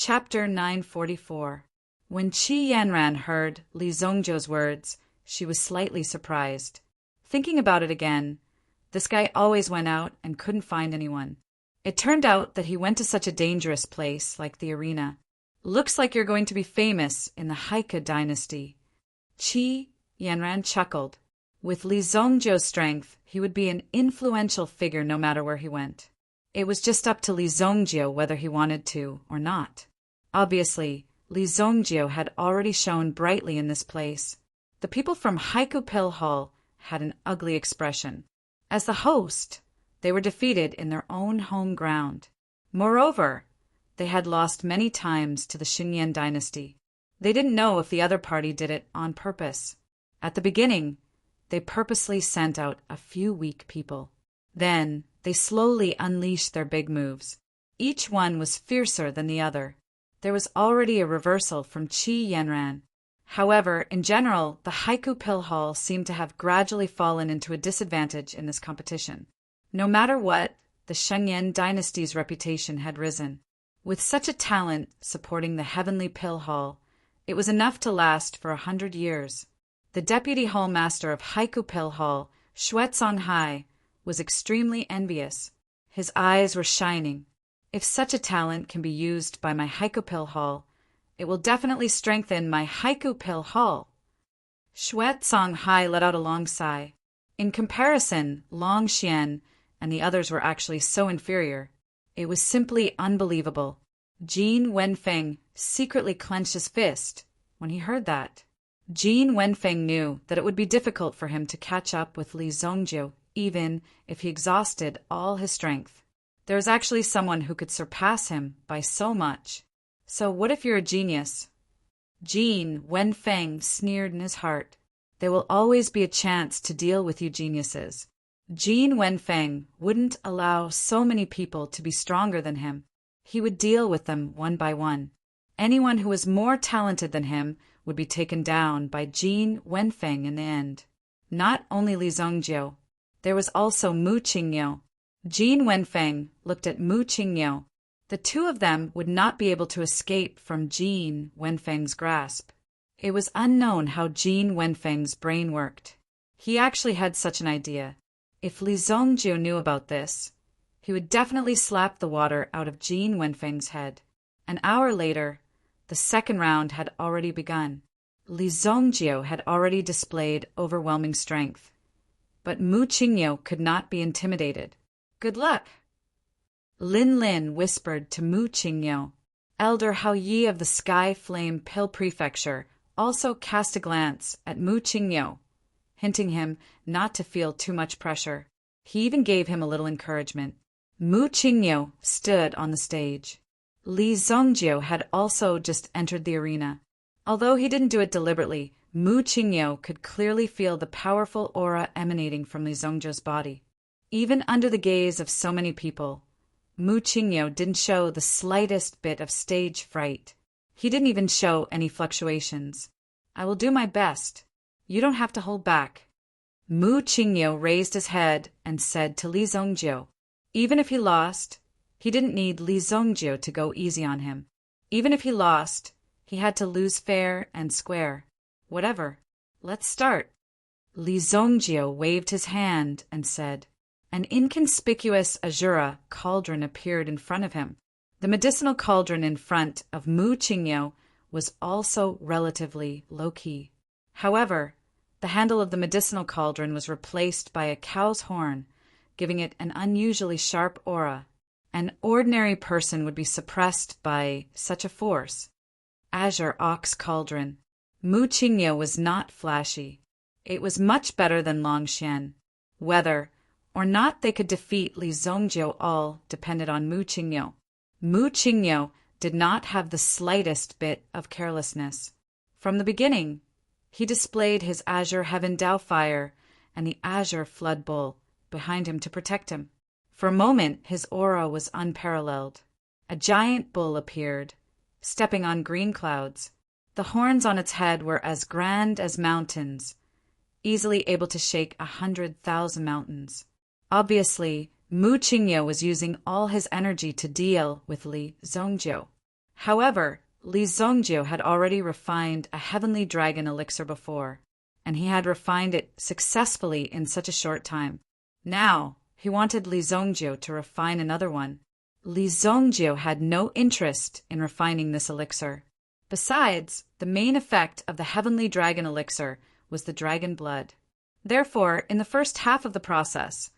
Chapter 944. When Qi Yanran heard Li Zongjiu's words, she was slightly surprised. Thinking about it again, this guy always went out and couldn't find anyone. It turned out that he went to such a dangerous place like the arena. Looks like you're going to be famous in the Haika dynasty. Qi Yanran chuckled. With Li Zongjiu's strength, he would be an influential figure no matter where he went. It was just up to Li Zongjiu whether he wanted to or not. Obviously, Li Zongjiu had already shone brightly in this place. The people from Haiku Pill Hall had an ugly expression. As the host, they were defeated in their own home ground. Moreover, they had lost many times to the Xingyan dynasty. They didn't know if the other party did it on purpose. At the beginning, they purposely sent out a few weak people. Then, they slowly unleashed their big moves. Each one was fiercer than the other. There was already a reversal from Qi Yanran. However, in general, the Haiku Pill Hall seemed to have gradually fallen into a disadvantage in this competition. No matter what, the Xingyan dynasty's reputation had risen. With such a talent supporting the Heavenly Pill Hall, it was enough to last for 100 years. The deputy hall master of Haiku Pill Hall, Xuezong Hai, was extremely envious. His eyes were shining. If such a talent can be used by my Haiku Pill Hall, it will definitely strengthen my Haiku Pill Hall. Xuezong Hai let out a long sigh. In comparison, Long Xian and the others were actually so inferior. It was simply unbelievable. Jin Wenfeng secretly clenched his fist when he heard that. Jin Wenfeng knew that it would be difficult for him to catch up with Li Zongjiu, even if he exhausted all his strength. There was actually someone who could surpass him by so much. So what if you're a genius? Jin Wenfeng sneered in his heart. There will always be a chance to deal with you geniuses. Jin Wenfeng wouldn't allow so many people to be stronger than him. He would deal with them one by one. Anyone who was more talented than him would be taken down by Jin Wenfeng in the end. Not only Li Zongjiu. There was also Mu Qingniu. Jin Wenfeng looked at Mu Qingniu. The two of them would not be able to escape from Jin Wenfeng's grasp. It was unknown how Jin Wenfeng's brain worked. He actually had such an idea. If Li Zongjiu knew about this, he would definitely slap the water out of Jin Wenfeng's head. An hour later, the second round had already begun. Li Zongjiu had already displayed overwhelming strength. But Mu Qingniu could not be intimidated. Good luck! Lin Lin whispered to Mu Qingniu. Elder Hao Yi of the Sky Flame Pill Prefecture also cast a glance at Mu Qingniu, hinting him not to feel too much pressure. He even gave him a little encouragement. Mu Qingniu stood on the stage. Li Zongjiu had also just entered the arena. Although he didn't do it deliberately, Mu Qingniu could clearly feel the powerful aura emanating from Li Zongjiu's body. Even under the gaze of so many people, Mu Qingniu didn't show the slightest bit of stage fright. He didn't even show any fluctuations. I will do my best. You don't have to hold back. Mu Qingniu raised his head and said to Li Zongjiu, even if he lost, he didn't need Li Zongjiu to go easy on him. Even if he lost, he had to lose fair and square. Whatever. Let's start. Li Zongjiu waved his hand and said. An inconspicuous azura cauldron appeared in front of him. The medicinal cauldron in front of Mu Qingniu was also relatively low-key. However, the handle of the medicinal cauldron was replaced by a cow's horn, giving it an unusually sharp aura. An ordinary person would be suppressed by such a force. Azure Ox Cauldron. Mu Qingniu was not flashy. It was much better than Long Xian. Whether or not they could defeat Li Zongjiu all depended on Mu Qingniu. Mu Qingniu did not have the slightest bit of carelessness. From the beginning, he displayed his Azure Heaven Dao Fire and the Azure Flood Bowl behind him to protect him. For a moment, his aura was unparalleled. A giant bull appeared, stepping on green clouds. The horns on its head were as grand as mountains, easily able to shake 100,000 mountains. Obviously, Mu Qingniu was using all his energy to deal with Li Zongjiu. However, Li Zongjiu had already refined a heavenly dragon elixir before, and he had refined it successfully in such a short time. Now, he wanted Li Zongjiu to refine another one. Li Zongjiu had no interest in refining this elixir. Besides, the main effect of the heavenly dragon elixir was the dragon blood. Therefore, in the first half of the process,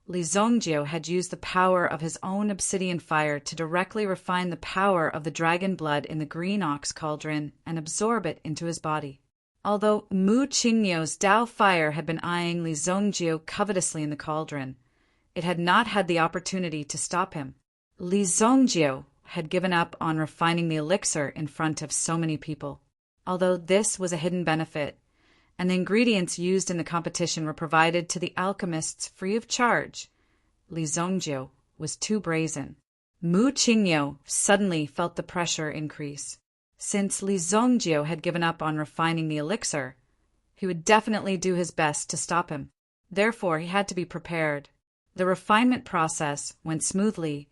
Li Zongjiu had used the power of his own obsidian fire to directly refine the power of the dragon blood in the green ox cauldron and absorb it into his body. Although Mu Qingyu's Dao fire had been eyeing Li Zongjiu covetously in the cauldron, it had not had the opportunity to stop him. Li Zongjiu had given up on refining the elixir in front of so many people. Although this was a hidden benefit, and the ingredients used in the competition were provided to the alchemists free of charge, Li Zongjiu was too brazen. Mu Qingyu suddenly felt the pressure increase. Since Li Zongjiu had given up on refining the elixir, he would definitely do his best to stop him. Therefore, he had to be prepared. The refinement process went smoothly,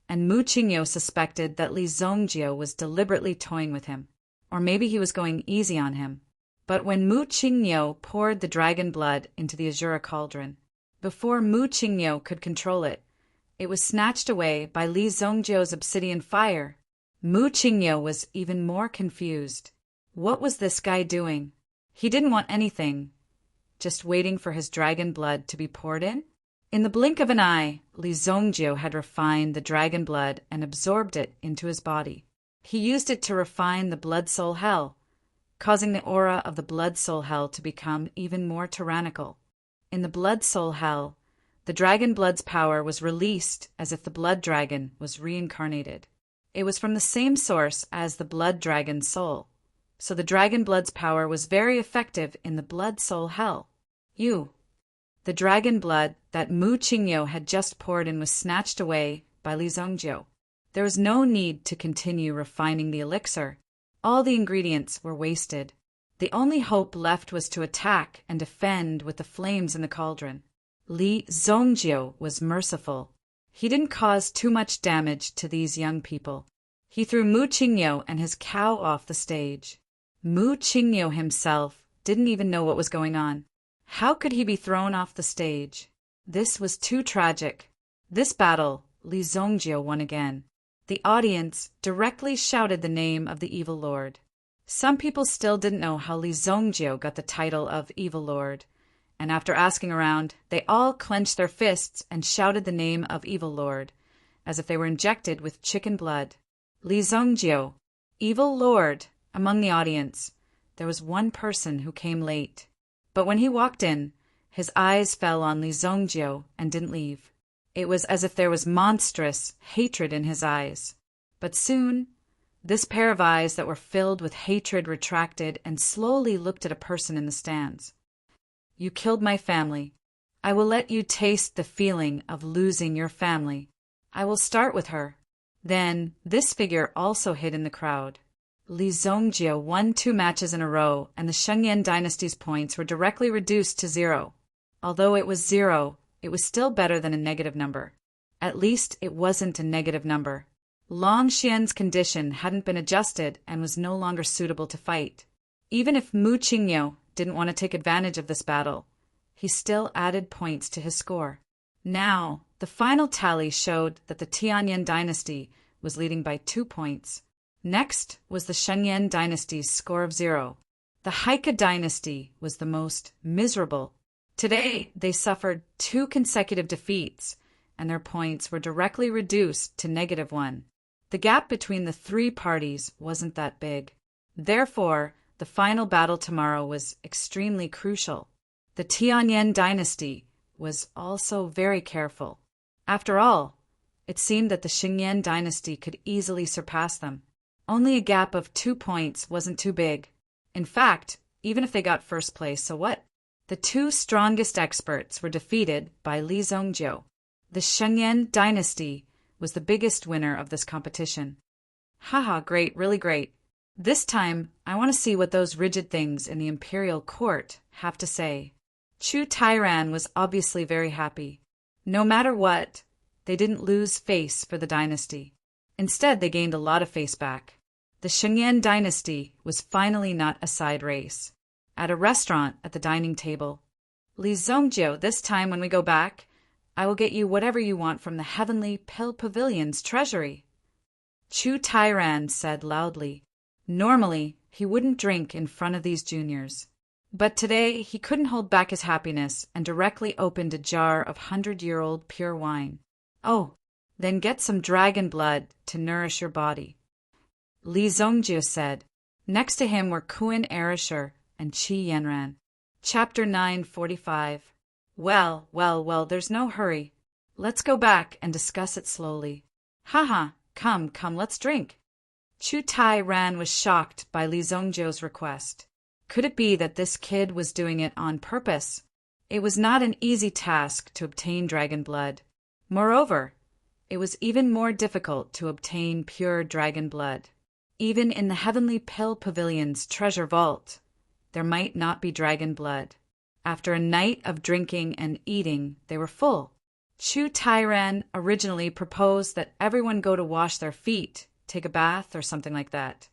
and Mu Qingyu suspected that Li Zongjiu was deliberately toying with him, or maybe he was going easy on him. But when Mu Qingyu poured the dragon blood into the azure cauldron, before Mu Qingyu could control it, it was snatched away by Li Zongjiu's obsidian fire. Mu Qingyu was even more confused. What was this guy doing? He didn't want anything, just waiting for his dragon blood to be poured in? In the blink of an eye, Li Zongjiu had refined the dragon blood and absorbed it into his body. He used it to refine the blood soul hell, causing the aura of the blood soul hell to become even more tyrannical. In the blood soul hell, the dragon blood's power was released as if the blood dragon was reincarnated. It was from the same source as the blood dragon's soul, so the dragon blood's power was very effective in the blood soul hell. The dragon blood that Mu Qingyu had just poured in was snatched away by Li Zongjiu. There was no need to continue refining the elixir. All the ingredients were wasted. The only hope left was to attack and defend with the flames in the cauldron. Li Zongjiu was merciful. He didn't cause too much damage to these young people. He threw Mu Qingyu and his cow off the stage. Mu Qingyu himself didn't even know what was going on. How could he be thrown off the stage? This was too tragic. This battle, Li Zongjiu won again. The audience directly shouted the name of the Evil Lord. Some people still didn't know how Li Zongjiu got the title of Evil Lord, and after asking around, they all clenched their fists and shouted the name of Evil Lord, as if they were injected with chicken blood. Li Zongjiu, Evil Lord. Among the audience, there was one person who came late. But when he walked in, his eyes fell on Li Zongjiu and didn't leave. It was as if there was monstrous hatred in his eyes. But soon, this pair of eyes that were filled with hatred retracted and slowly looked at a person in the stands. You killed my family. I will let you taste the feeling of losing your family. I will start with her. Then, this figure also hid in the crowd. Li Zongjiu won 2 matches in a row, and the Shengyan dynasty's points were directly reduced to 0. Although it was 0, it was still better than a negative number. At least it wasn't a negative number. Long Xian's condition hadn't been adjusted and was no longer suitable to fight. Even if Mu Qingyu didn't want to take advantage of this battle, he still added points to his score. Now, the final tally showed that the Tianyan dynasty was leading by 2 points. Next was the Shengyan dynasty's score of 0. The Haika dynasty was the most miserable. Today, they suffered 2 consecutive defeats, and their points were directly reduced to -1. The gap between the 3 parties wasn't that big. Therefore, the final battle tomorrow was extremely crucial. The Tianyan dynasty was also very careful. After all, it seemed that the Shengyan dynasty could easily surpass them. Only a gap of 2 points wasn't too big. In fact, even if they got first place, so what? The 2 strongest experts were defeated by Li Zongjiu. The Shengyan dynasty was the biggest winner of this competition. Haha, great, really great. This time, I want to see what those rigid things in the imperial court have to say. Chu Tairan was obviously very happy. No matter what, they didn't lose face for the dynasty. Instead, they gained a lot of face back. The Shengyan dynasty was finally not a side race. At a restaurant at the dining table, Li Zongjiu, this time when we go back, I will get you whatever you want from the heavenly Pill Pavilion's treasury. Chu Tairan said loudly. Normally, he wouldn't drink in front of these juniors. But today, he couldn't hold back his happiness and directly opened a jar of 100-year-old pure wine. Oh, then get some dragon blood to nourish your body. Li Zongjiu said. Next to him were Kuan Erisher and Qi Yanran. Chapter 945. Well, there's no hurry. Let's go back and discuss it slowly. Haha, come, let's drink. Chu Tairan was shocked by Li Zongjiu's request. Could it be that this kid was doing it on purpose? It was not an easy task to obtain dragon blood. Moreover, it was even more difficult to obtain pure dragon blood. Even in the Heavenly Pill Pavilion's treasure vault, there might not be dragon blood. After a night of drinking and eating, they were full. Chu Tairan originally proposed that everyone go to wash their feet, take a bath, or something like that.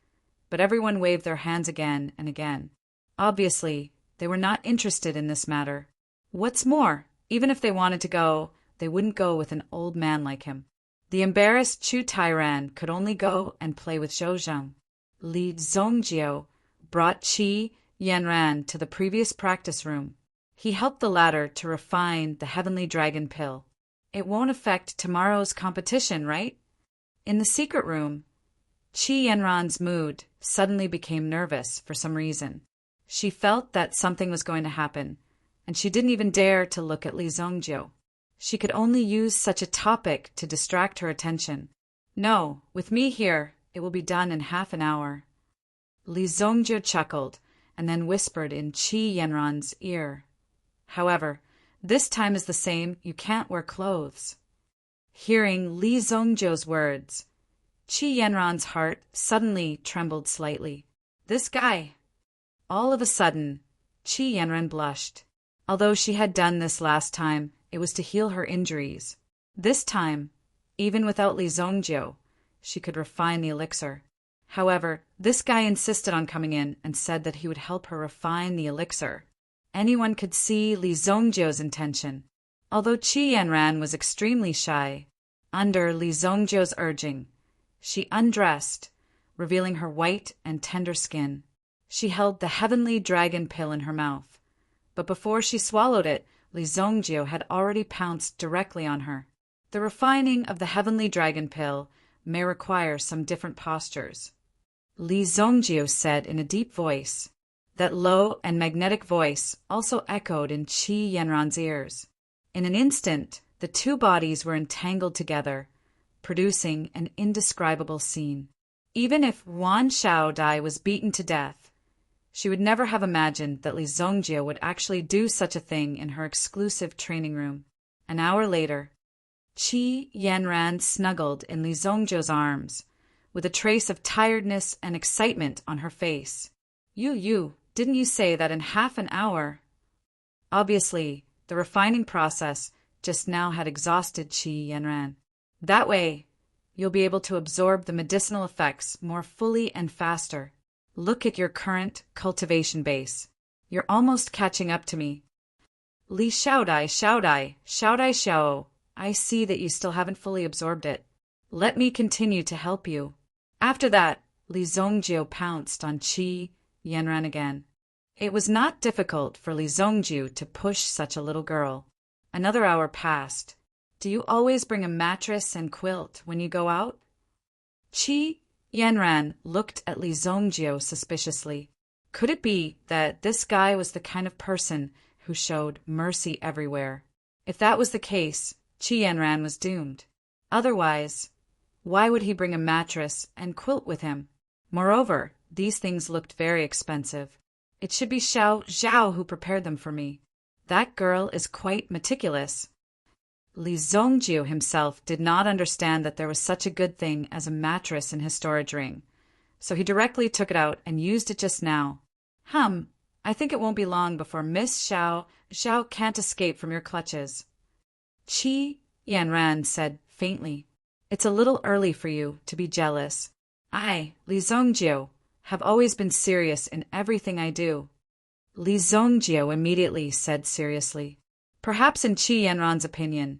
But everyone waved their hands again and again. Obviously, they were not interested in this matter. What's more, even if they wanted to go, they wouldn't go with an old man like him. The embarrassed Chu Tairan could only go and play with Zhouzheng. Li Zongjiu brought Qi Yanran to the previous practice room. He helped the latter to refine the heavenly dragon pill. It won't affect tomorrow's competition, right? In the secret room, Qi Yanran's mood suddenly became nervous for some reason. She felt that something was going to happen, and she didn't even dare to look at Li Zongjiu. She could only use such a topic to distract her attention. No, with me here, it will be done in half an hour. Li Zongjiu chuckled and then whispered in Qi Yanran's ear. However, this time is the same, you can't wear clothes. Hearing Li Zongjiu's words, Qi Yanran's heart suddenly trembled slightly. This guy. All of a sudden, Qi Yanran blushed. Although she had done this last time, it was to heal her injuries. This time, even without Li Zongjiu, she could refine the elixir. However, this guy insisted on coming in and said that he would help her refine the elixir. Anyone could see Li Zongjiu's intention. Although Qi Yanran was extremely shy, under Li Zongjiu's urging, she undressed, revealing her white and tender skin. She held the heavenly dragon pill in her mouth, but before she swallowed it, Li Zongjiu had already pounced directly on her. The refining of the heavenly dragon pill may require some different postures. Li Zongjiu said in a deep voice. That low and magnetic voice also echoed in Qi Yanran's ears. In an instant, the two bodies were entangled together, producing an indescribable scene. Even if Wan Shaodai was beaten to death, she would never have imagined that Li Zongjiu would actually do such a thing in her exclusive training room. An hour later, Qi Yanran snuggled in Li Zongjiu's arms, with a trace of tiredness and excitement on her face. Didn't you say that in half an hour? Obviously, the refining process just now had exhausted Qi Yanran. That way, you'll be able to absorb the medicinal effects more fully and faster. Look at your current cultivation base. You're almost catching up to me. Li Xiao, I see that you still haven't fully absorbed it. Let me continue to help you. After that, Li Zongjiu pounced on Qi Yanran again. It was not difficult for Li Zongjiu to push such a little girl. Another hour passed. Do you always bring a mattress and quilt when you go out? Qi Yanran looked at Li Zongjiu suspiciously. Could it be that this guy was the kind of person who showed mercy everywhere? If that was the case, Qi Yanran was doomed. Otherwise, why would he bring a mattress and quilt with him? Moreover, these things looked very expensive. It should be Xiao Zhao who prepared them for me. That girl is quite meticulous. Li Zongjiu himself did not understand that there was such a good thing as a mattress in his storage ring, so he directly took it out and used it just now. I think it won't be long before Miss Xiao can't escape from your clutches. Qi Yanran said faintly, It's a little early for you to be jealous. I, Li Zongjio, have always been serious in everything I do. Li Zongjio immediately said seriously. Perhaps in Qi Yanran's opinion,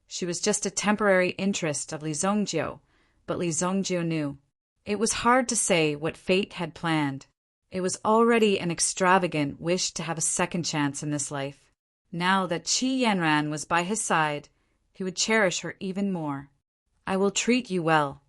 she was just a temporary interest of Li Zongjio, but Li Zongjio knew. It was hard to say what fate had planned. It was already an extravagant wish to have a second chance in this life. Now that Qi Yanran was by his side, he would cherish her even more. I will treat you well.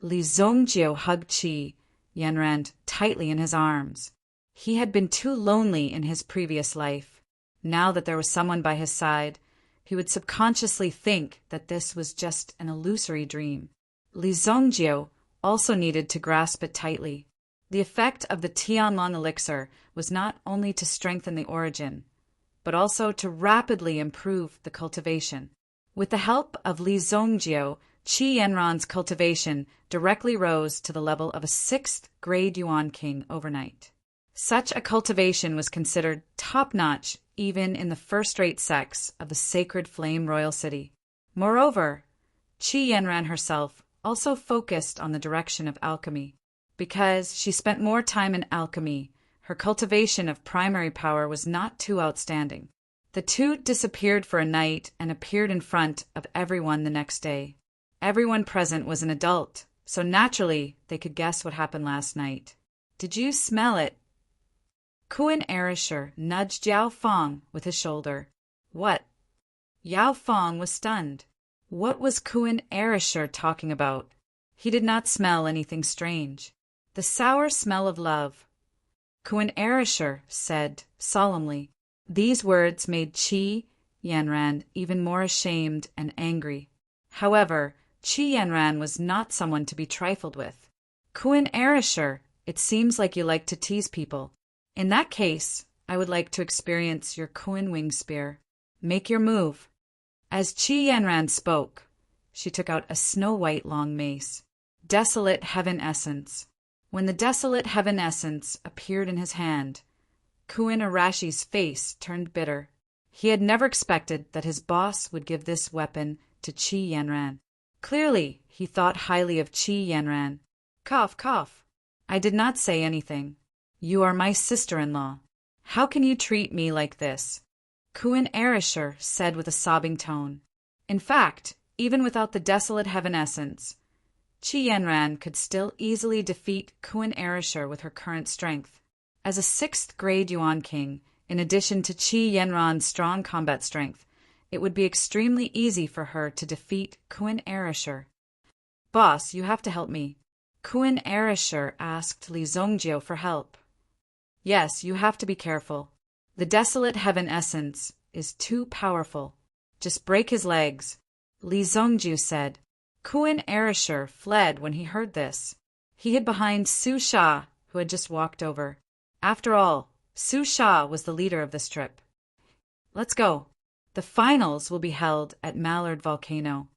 Li Zongjio hugged Qi Yanran tightly in his arms. He had been too lonely in his previous life. Now that there was someone by his side, he would subconsciously think that this was just an illusory dream. Li Zongjio also needed to grasp it tightly. The effect of the Tianlong elixir was not only to strengthen the origin, but also to rapidly improve the cultivation. With the help of Li Zongjio, Qi Yanran's cultivation directly rose to the level of a 6th grade Yuan King overnight. Such a cultivation was considered top-notch even in the first-rate sects of the sacred flame royal city. Moreover, Qi Yanran herself also focused on the direction of alchemy. Because she spent more time in alchemy, her cultivation of primary power was not too outstanding. The two disappeared for a night and appeared in front of everyone the next day. Everyone present was an adult, so naturally they could guess what happened last night. Did you smell it? Kuan Erisher nudged Yao Fong with his shoulder. What? Yao Fong was stunned. What was Kuan Erisher talking about? He did not smell anything strange. The sour smell of love. Kuan Erisher said solemnly. These words made Qi Yanran even more ashamed and angry. However, Qi Yanran was not someone to be trifled with. Kuan Erisher, it seems like you like to tease people. In that case, I would like to experience your Kuan wing spear. Make your move. As Qi Yanran spoke, she took out a snow-white long mace. Desolate Heaven Essence. When the Desolate Heaven Essence appeared in his hand, Kuan Arashi's face turned bitter. He had never expected that his boss would give this weapon to Qi Yanran. Clearly, he thought highly of Qi Yanran. Cough, cough. I did not say anything. You are my sister-in-law. How can you treat me like this? Kuan Erisher said with a sobbing tone. In fact, even without the Desolate Heaven Essence, Qi Yanran could still easily defeat Kuan Erisher with her current strength. As a 6th grade Yuan King, in addition to Qi Yanran's strong combat strength, it would be extremely easy for her to defeat Kuan Erisher. Boss, you have to help me. Kuan Erisher asked Li Zongjio for help. Yes, you have to be careful. The Desolate Heaven Essence is too powerful. Just break his legs. Li Zongjio said. Kuan Erisher fled when he heard this. He hid behind Su Sha, who had just walked over. After all, Su Sha was the leader of this trip. Let's go. The finals will be held at Mallard Volcano.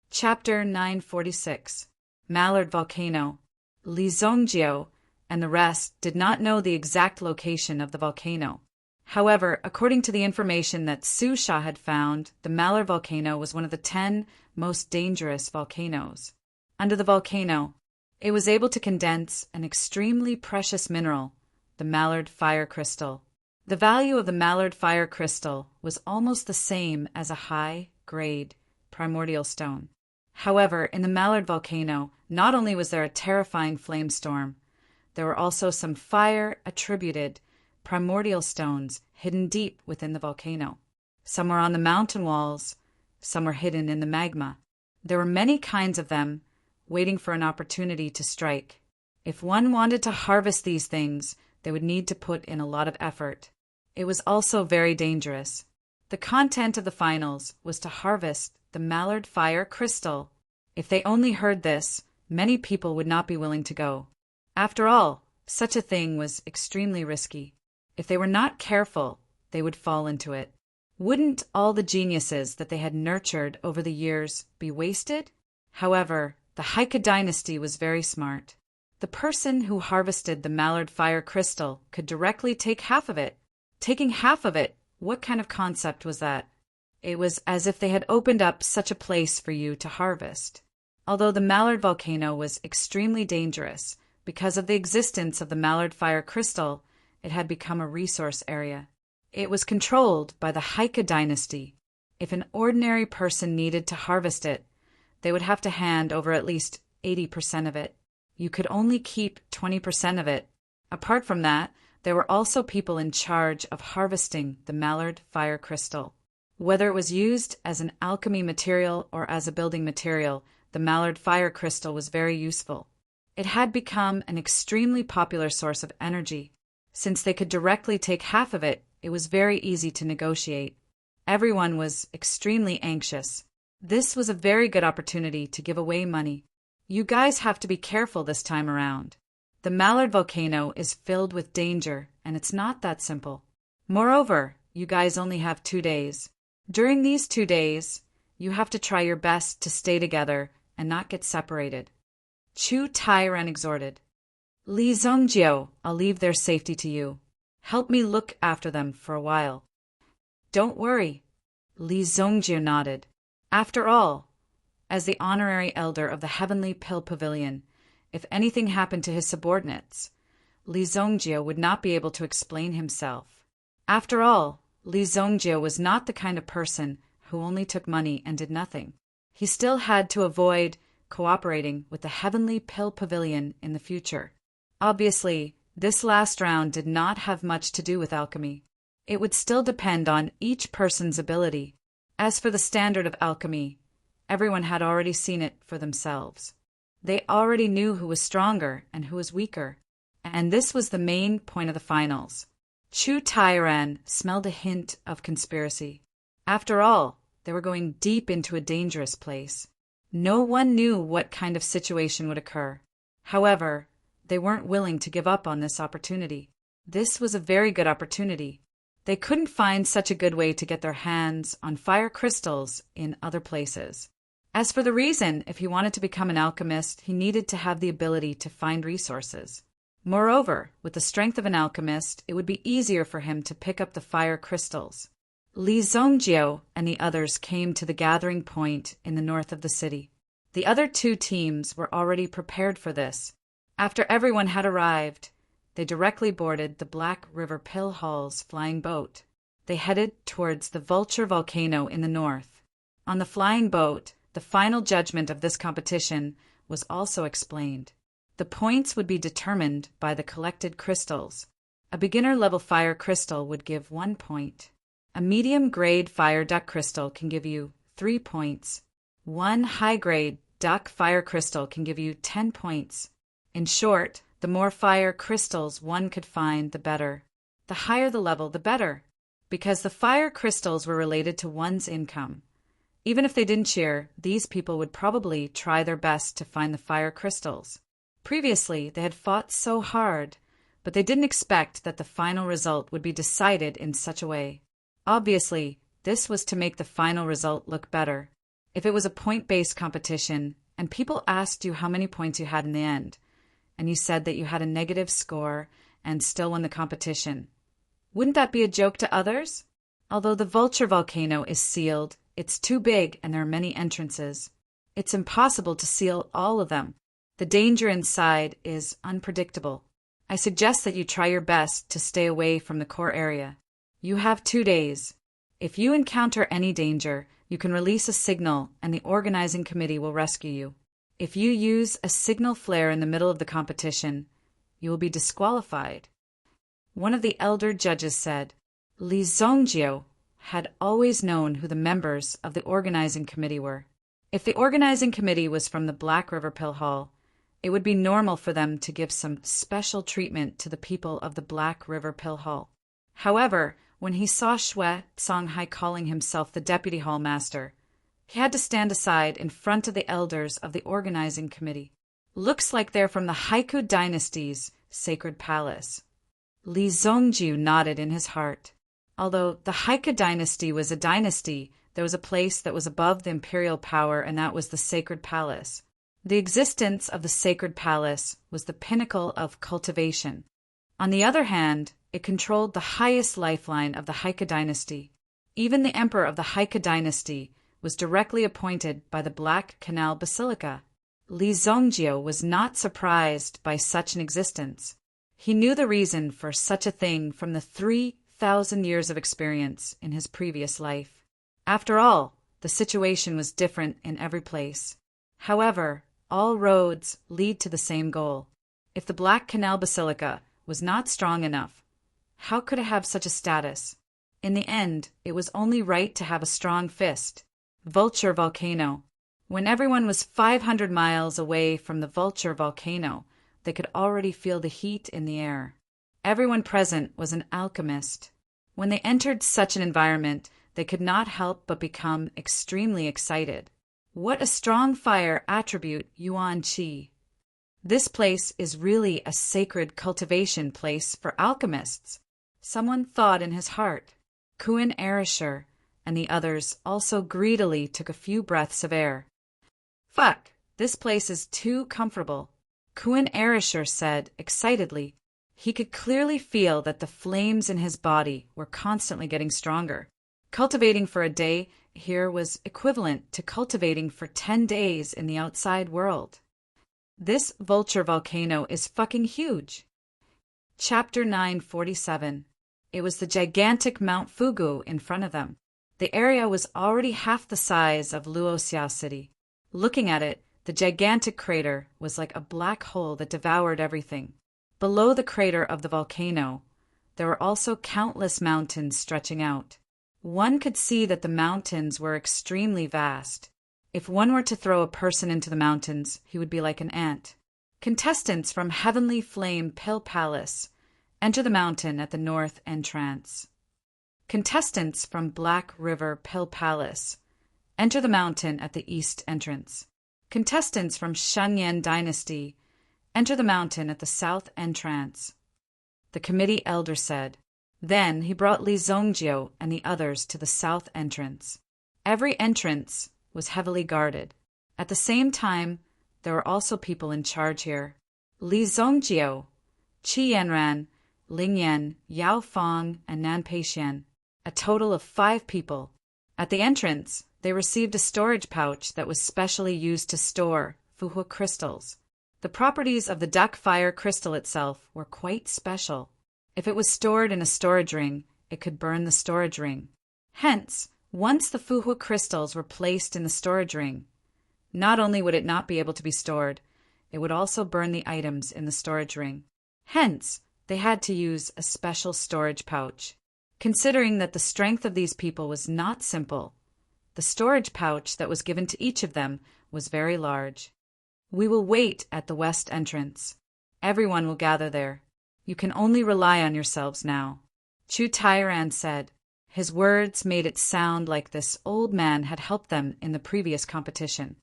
Chapter 946. Mallard Volcano. Li Zongjio and the rest did not know the exact location of the volcano. However, according to the information that Su Sha had found, the Mallard Volcano was one of the 10 most dangerous volcanoes. Under the volcano, it was able to condense an extremely precious mineral, the Mallard Fire Crystal. The value of the Mallard Fire Crystal was almost the same as a high-grade primordial stone. However, in the Mallard Volcano, not only was there a terrifying flame storm, there were also some fire-attributed primordial stones hidden deep within the volcano. Some were on the mountain walls, some were hidden in the magma. There were many kinds of them, waiting for an opportunity to strike. If one wanted to harvest these things, they would need to put in a lot of effort. It was also very dangerous. The content of the finals was to harvest the Mallard Fire Crystal. If they only heard this, many people would not be willing to go. After all, such a thing was extremely risky. If they were not careful, they would fall into it. Wouldn't all the geniuses that they had nurtured over the years be wasted? However, the Heike dynasty was very smart. The person who harvested the Mallard Fire Crystal could directly take half of it. Taking half of it, what kind of concept was that? It was as if they had opened up such a place for you to harvest. Although the Mallard volcano was extremely dangerous, because of the existence of the Mallard fire crystal, it had become a resource area. It was controlled by the Haika dynasty. If an ordinary person needed to harvest it, they would have to hand over at least 80% of it. You could only keep 20% of it. Apart from that, there were also people in charge of harvesting the Mallard fire crystal. Whether it was used as an alchemy material or as a building material, the Mallard fire crystal was very useful. It had become an extremely popular source of energy. Since they could directly take half of it, it was very easy to negotiate. Everyone was extremely anxious. This was a very good opportunity to give away money. You guys have to be careful this time around. The Mallard volcano is filled with danger, and it's not that simple. Moreover, you guys only have 2 days. During these 2 days, you have to try your best to stay together and not get separated. Chu Tairan exhorted. Li Zongjiu, I'll leave their safety to you. Help me look after them for a while. Don't worry. Li Zongjiu nodded. After all, as the honorary elder of the Heavenly Pill Pavilion, if anything happened to his subordinates, Li Zongjiu would not be able to explain himself. After all, Li Zongjiu was not the kind of person who only took money and did nothing. He still had to avoid cooperating with the Heavenly Pill Pavilion in the future. Obviously, this last round did not have much to do with alchemy. It would still depend on each person's ability. As for the standard of alchemy, everyone had already seen it for themselves. They already knew who was stronger and who was weaker, and this was the main point of the finals. Chu Tairan smelled a hint of conspiracy. After all, they were going deep into a dangerous place. No one knew what kind of situation would occur. However, they weren't willing to give up on this opportunity. This was a very good opportunity. They couldn't find such a good way to get their hands on fire crystals in other places. As for the reason, if he wanted to become an alchemist, he needed to have the ability to find resources. Moreover, with the strength of an alchemist, it would be easier for him to pick up the fire crystals. Li Zongjiu and the others came to the gathering point in the north of the city. The other 2 teams were already prepared for this. After everyone had arrived, they directly boarded the Black River Pill Hall's flying boat. They headed towards the Vulture volcano in the north. On the flying boat, the final judgment of this competition was also explained. The points would be determined by the collected crystals. A beginner-level fire crystal would give 1 point. A medium-grade fire duck crystal can give you 3 points. 1 high-grade duck fire crystal can give you 10 points. In short, the more fire crystals one could find, the better. The higher the level, the better, because the fire crystals were related to one's income. Even if they didn't cheer, these people would probably try their best to find the fire crystals. Previously, they had fought so hard, but they didn't expect that the final result would be decided in such a way. Obviously, this was to make the final result look better. If it was a point-based competition, and people asked you how many points you had in the end, and you said that you had a negative score and still won the competition, wouldn't that be a joke to others? Although the Vulture volcano is sealed, it's too big and there are many entrances. It's impossible to seal all of them. The danger inside is unpredictable. I suggest that you try your best to stay away from the core area. You have 2 days. If you encounter any danger, you can release a signal and the organizing committee will rescue you. If you use a signal flare in the middle of the competition, you will be disqualified. One of the elder judges said, Li Zongjiu had always known who the members of the organizing committee were. If the organizing committee was from the Black River Pill Hall, it would be normal for them to give some special treatment to the people of the Black River Pill Hall. However, when he saw Xue Songhai calling himself the deputy hall master, he had to stand aside in front of the elders of the organizing committee. Looks like they're from the Haiku dynasty's sacred palace. Li Zongjiu nodded in his heart. Although the Haiku dynasty was a dynasty, there was a place that was above the imperial power, and that was the sacred palace. The existence of the sacred palace was the pinnacle of cultivation. On the other hand, it controlled the highest lifeline of the Haiku dynasty. Even the emperor of the Haiku dynasty was directly appointed by the Black Canal Basilica. Li Zongjio was not surprised by such an existence. He knew the reason for such a thing from the 3,000 years of experience in his previous life. After all, the situation was different in every place. However, all roads lead to the same goal. If the Black Canal Basilica was not strong enough, how could it have such a status? In the end, it was only right to have a strong fist. Vulture Volcano. When everyone was 500 miles away from the Vulture Volcano, they could already feel the heat in the air. Everyone present was an alchemist. When they entered such an environment, they could not help but become extremely excited. What a strong fire attribute Yuan Qi. This place is really a sacred cultivation place for alchemists. Someone thought in his heart. Kuan Erisher and the others also greedily took a few breaths of air. Fuck, this place is too comfortable, Kuan Erisher said excitedly. He could clearly feel that the flames in his body were constantly getting stronger. Cultivating for a day here was equivalent to cultivating for 10 days in the outside world. This Vulture Volcano is fucking huge. Chapter 947. It was the gigantic Mount Fugu in front of them. The area was already half the size of Luoxia City. Looking at it, the gigantic crater was like a black hole that devoured everything. Below the crater of the volcano, there were also countless mountains stretching out. One could see that the mountains were extremely vast. If one were to throw a person into the mountains, he would be like an ant. Contestants from Heavenly Flame Pill Palace enter the mountain at the north entrance. Contestants from Black River Pill Palace enter the mountain at the east entrance. Contestants from Shunyan Dynasty enter the mountain at the south entrance. The committee elder said. Then he brought Li Zongjio and the others to the south entrance. Every entrance was heavily guarded. At the same time, there were also people in charge here. Li Zongjio, Qi Yanran, Ling Yan, Yao Fong, and Nan Peixian, a total of 5 people. At the entrance, they received a storage pouch that was specially used to store fuhua crystals. The properties of the duck fire crystal itself were quite special. If it was stored in a storage ring, it could burn the storage ring. Hence, once the fuhua crystals were placed in the storage ring, not only would it not be able to be stored, it would also burn the items in the storage ring. Hence, they had to use a special storage pouch. Considering that the strength of these people was not simple, the storage pouch that was given to each of them was very large. We will wait at the west entrance. Everyone will gather there. You can only rely on yourselves now, Chu Tairan said. His words made it sound like this old man had helped them in the previous competition.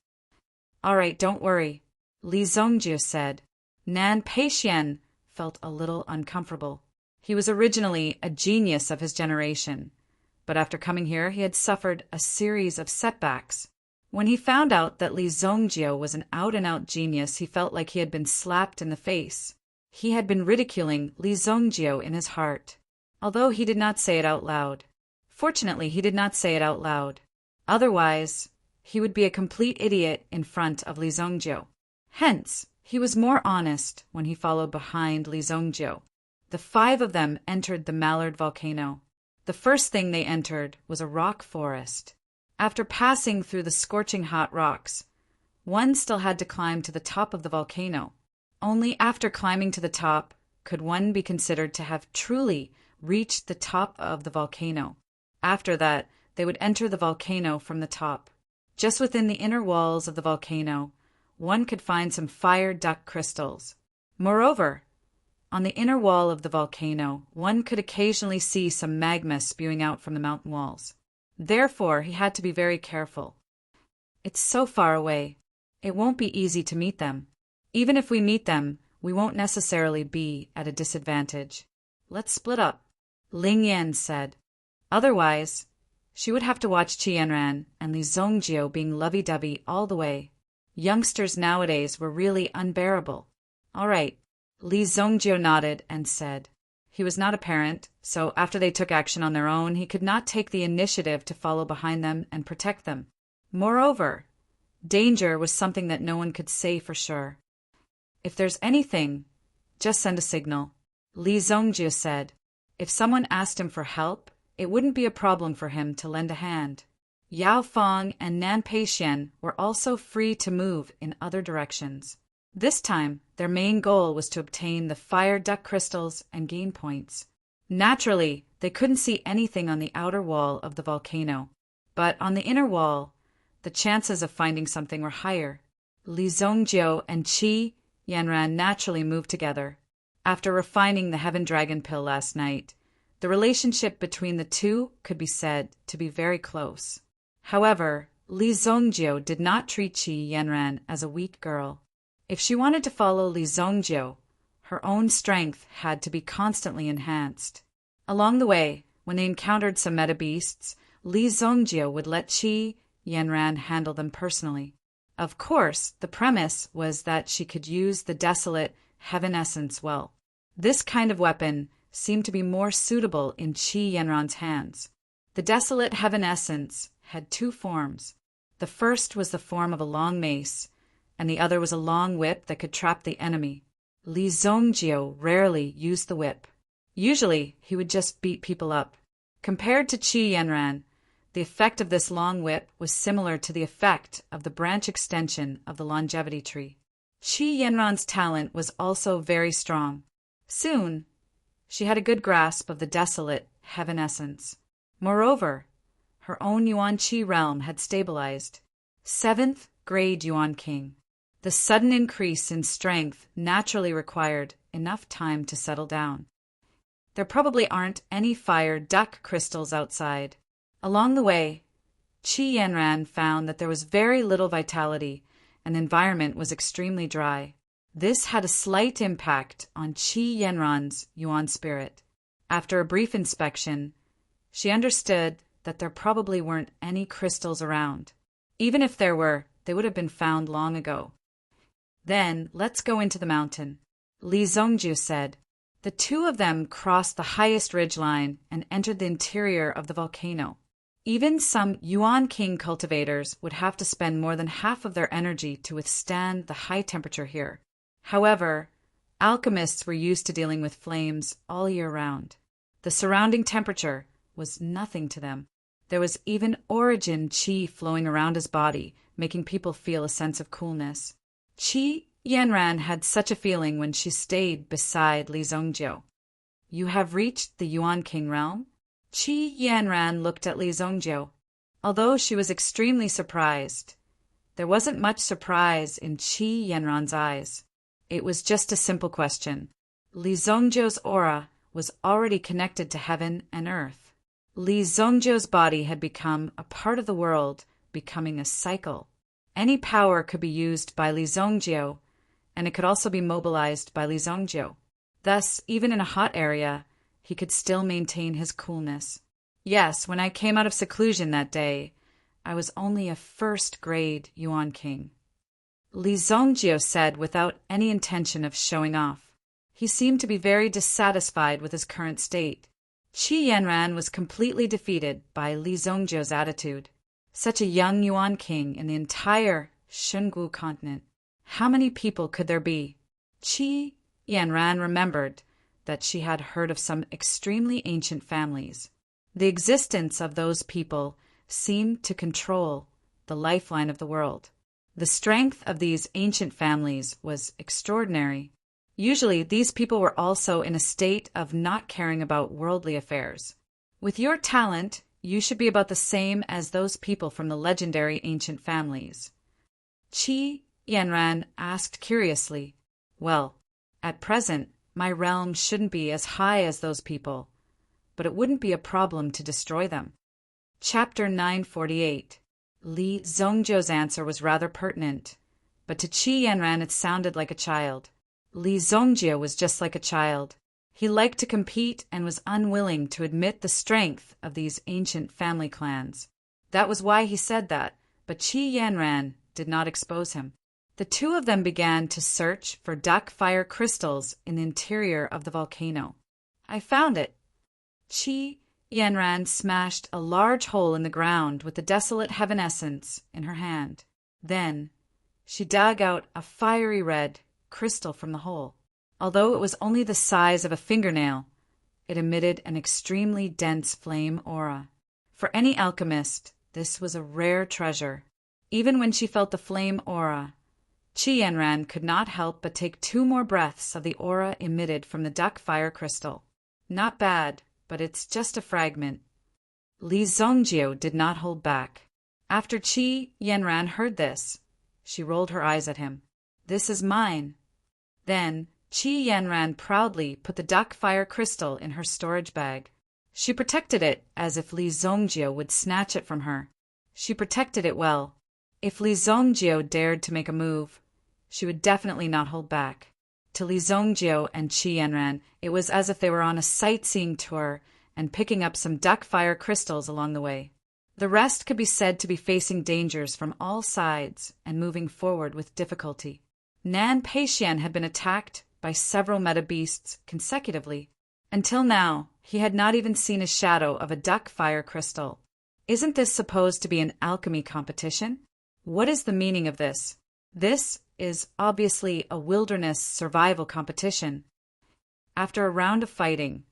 All right, don't worry, Li Zongjio said. Nan Peixian felt a little uncomfortable. He was originally a genius of his generation, but after coming here he had suffered a series of setbacks. When he found out that Li Zongjio was an out-and-out genius, he felt like he had been slapped in the face. He had been ridiculing Li Zongjio in his heart, although he did not say it out loud. Fortunately, he did not say it out loud. Otherwise, he would be a complete idiot in front of Li Zongjio. Hence, he was more honest when he followed behind Li Zongjio. The 5 of them entered the Mallard volcano. The first thing they entered was a rock forest. After passing through the scorching hot rocks, one still had to climb to the top of the volcano. Only after climbing to the top could one be considered to have truly reached the top of the volcano. After that, they would enter the volcano from the top. Just within the inner walls of the volcano, one could find some fire duct crystals. Moreover, on the inner wall of the volcano, one could occasionally see some magma spewing out from the mountain walls. Therefore, he had to be very careful. It's so far away. It won't be easy to meet them. Even if we meet them, we won't necessarily be at a disadvantage. Let's split up, Ling Yan said. Otherwise, she would have to watch Qianran and Li Zongjio being lovey-dovey all the way. Youngsters nowadays were really unbearable. All right, Li Zongjio nodded and said. He was not a parent, so after they took action on their own, he could not take the initiative to follow behind them and protect them. Moreover, Danger was something that no one could say for sure. If there's anything, just send a signal, Li Zongjiu said. If someone asked him for help, it wouldn't be a problem for him to lend a hand. Yao Feng and Nan Peixian were also free to move in other directions. This time, their main goal was to obtain the fire duck crystals and gain points. Naturally, they couldn't see anything on the outer wall of the volcano, but on the inner wall, the chances of finding something were higher. Li Zongjiu and Qi Yanran naturally moved together. After refining the Heaven Dragon pill last night, the relationship between the two could be said to be very close. However, Li Zongjiu did not treat Qi Yanran as a weak girl. If she wanted to follow Li Zongjiu, her own strength had to be constantly enhanced. Along the way, when they encountered some meta beasts, Li Zongjiu would let Qi Yanran handle them personally. Of course, the premise was that she could use the desolate Heaven Essence well. This kind of weapon seemed to be more suitable in Qi Yanran's hands. The desolate Heaven Essence had two forms. The first was the form of a long mace, and the other was a long whip that could trap the enemy. Li Zongjiu rarely used the whip. Usually, he would just beat people up. Compared to Qi Yanran, the effect of this long whip was similar to the effect of the branch extension of the longevity tree. Qi Yanran's talent was also very strong. Soon, she had a good grasp of the desolate Heaven Essence. Moreover, her own Yuan Qi realm had stabilized. 7th grade Yuan King. The sudden increase in strength naturally required enough time to settle down. There probably aren't any fire duck crystals outside. Along the way, Qi Yanran found that there was very little vitality and the environment was extremely dry. This had a slight impact on Qi Yanran's Yuan spirit. After a brief inspection, she understood that there probably weren't any crystals around. Even if there were, they would have been found long ago. Then, let's go into the mountain, Li Zongjiu said. The two of them crossed the highest ridgeline and entered the interior of the volcano. Even some Yuan King cultivators would have to spend more than half of their energy to withstand the high temperature here. However, alchemists were used to dealing with flames all year round. The surrounding temperature was nothing to them. There was even origin qi flowing around his body, making people feel a sense of coolness. Qi Yanran had such a feeling when she stayed beside Li Zongjiu. You have reached the Yuan King realm? Qi Yanran looked at Li Zongjiu. Although she was extremely surprised, there wasn't much surprise in Qi Yanran's eyes. It was just a simple question. Li Zongjiu's aura was already connected to heaven and earth. Li Zongjiu's body had become a part of the world, becoming a cycle. Any power could be used by Li Zongjiu, and it could also be mobilized by Li Zongjiu. Thus, even in a hot area, he could still maintain his coolness. Yes, when I came out of seclusion that day, I was only a first-grade Yuan King. Li Zongjiu said without any intention of showing off. He seemed to be very dissatisfied with his current state. Qi Yanran was completely defeated by Li Zongjiu's attitude. Such a young Yuan King in the entire Shungu continent. How many people could there be? Qi Yanran remembered that she had heard of some extremely ancient families. The existence of those people seemed to control the lifeline of the world. The strength of these ancient families was extraordinary. Usually, these people were also in a state of not caring about worldly affairs. With your talent, you should be about the same as those people from the legendary ancient families. Qi Yanran asked curiously, Well, at present, my realm shouldn't be as high as those people, but it wouldn't be a problem to destroy them. Chapter 948. Li Zongjiu's answer was rather pertinent, but to Qi Yanran it sounded like a child. Li Zongjiu was just like a child. He liked to compete and was unwilling to admit the strength of these ancient family clans. That was why he said that, but Qi Yanran did not expose him. The two of them began to search for duck fire crystals in the interior of the volcano. I found it. Qi Yanran smashed a large hole in the ground with the desolate heaven essence in her hand. Then, she dug out a fiery red crystal from the hole. Although it was only the size of a fingernail, it emitted an extremely dense flame aura. For any alchemist, this was a rare treasure. Even when she felt the flame aura, Qi Yanran could not help but take 2 more breaths of the aura emitted from the duck fire crystal. Not bad, but it's just a fragment. Li Zongjiu did not hold back. After Qi Yanran heard this, she rolled her eyes at him. "This is mine." Then, Qi Yanran proudly put the duck fire crystal in her storage bag. She protected it as if Li Zongjiu would snatch it from her. She protected it well. If Li Zongjiu dared to make a move, she would definitely not hold back. To Li Zongjiu and Qi Yanran, it was as if they were on a sightseeing tour and picking up some duck fire crystals along the way. The rest could be said to be facing dangers from all sides and moving forward with difficulty. Nan Peixian had been attacked by several meta beasts consecutively. Until now, he had not even seen a shadow of a duck fire crystal. Isn't this supposed to be an alchemy competition? What is the meaning of this? This is obviously a wilderness survival competition. After a round of fighting,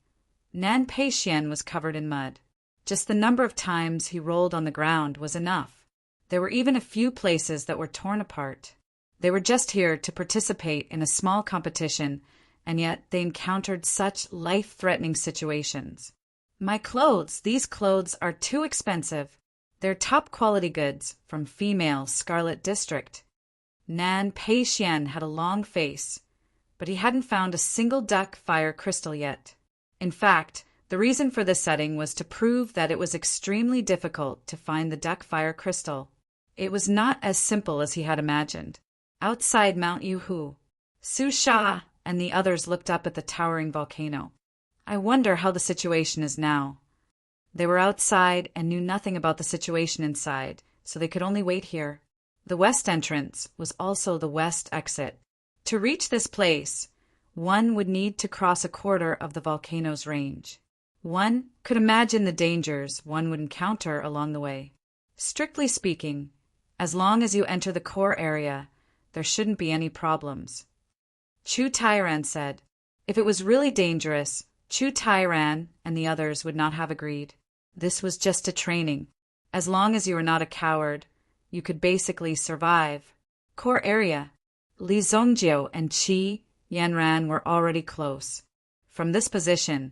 Nan Peixian was covered in mud. Just the number of times he rolled on the ground was enough. There were even a few places that were torn apart. They were just here to participate in a small competition, and yet they encountered such life-threatening situations. These clothes are too expensive. They're top-quality goods from female Scarlet District. Nan Peixian had a long face, but he hadn't found a single duck fire crystal yet. In fact, the reason for this setting was to prove that it was extremely difficult to find the duck fire crystal. It was not as simple as he had imagined. Outside Mount Yuhu, Su Sha and the others looked up at the towering volcano. I wonder how the situation is now. They were outside and knew nothing about the situation inside, so they could only wait here. The west entrance was also the west exit. To reach this place, one would need to cross a quarter of the volcano's range. One could imagine the dangers one would encounter along the way. Strictly speaking, as long as you enter the core area, there shouldn't be any problems. Chu Tairan said. If it was really dangerous, Chu Tairan and the others would not have agreed. This was just a training. As long as you were not a coward, you could basically survive. Core area. Li Zongjiu and Qi Yanran were already close. From this position,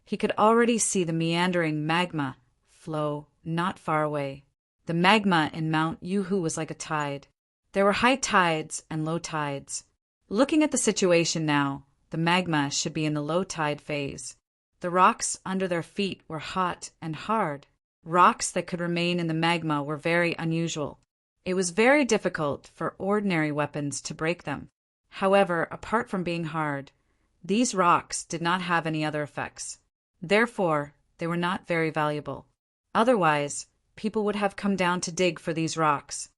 he could already see the meandering magma flow not far away. The magma in Mount Yuhu was like a tide. There were high tides and low tides. Looking at the situation now, the magma should be in the low tide phase. The rocks under their feet were hot and hard. Rocks that could remain in the magma were very unusual. It was very difficult for ordinary weapons to break them. However, apart from being hard, these rocks did not have any other effects. Therefore, they were not very valuable. Otherwise, people would have come down to dig for these rocks.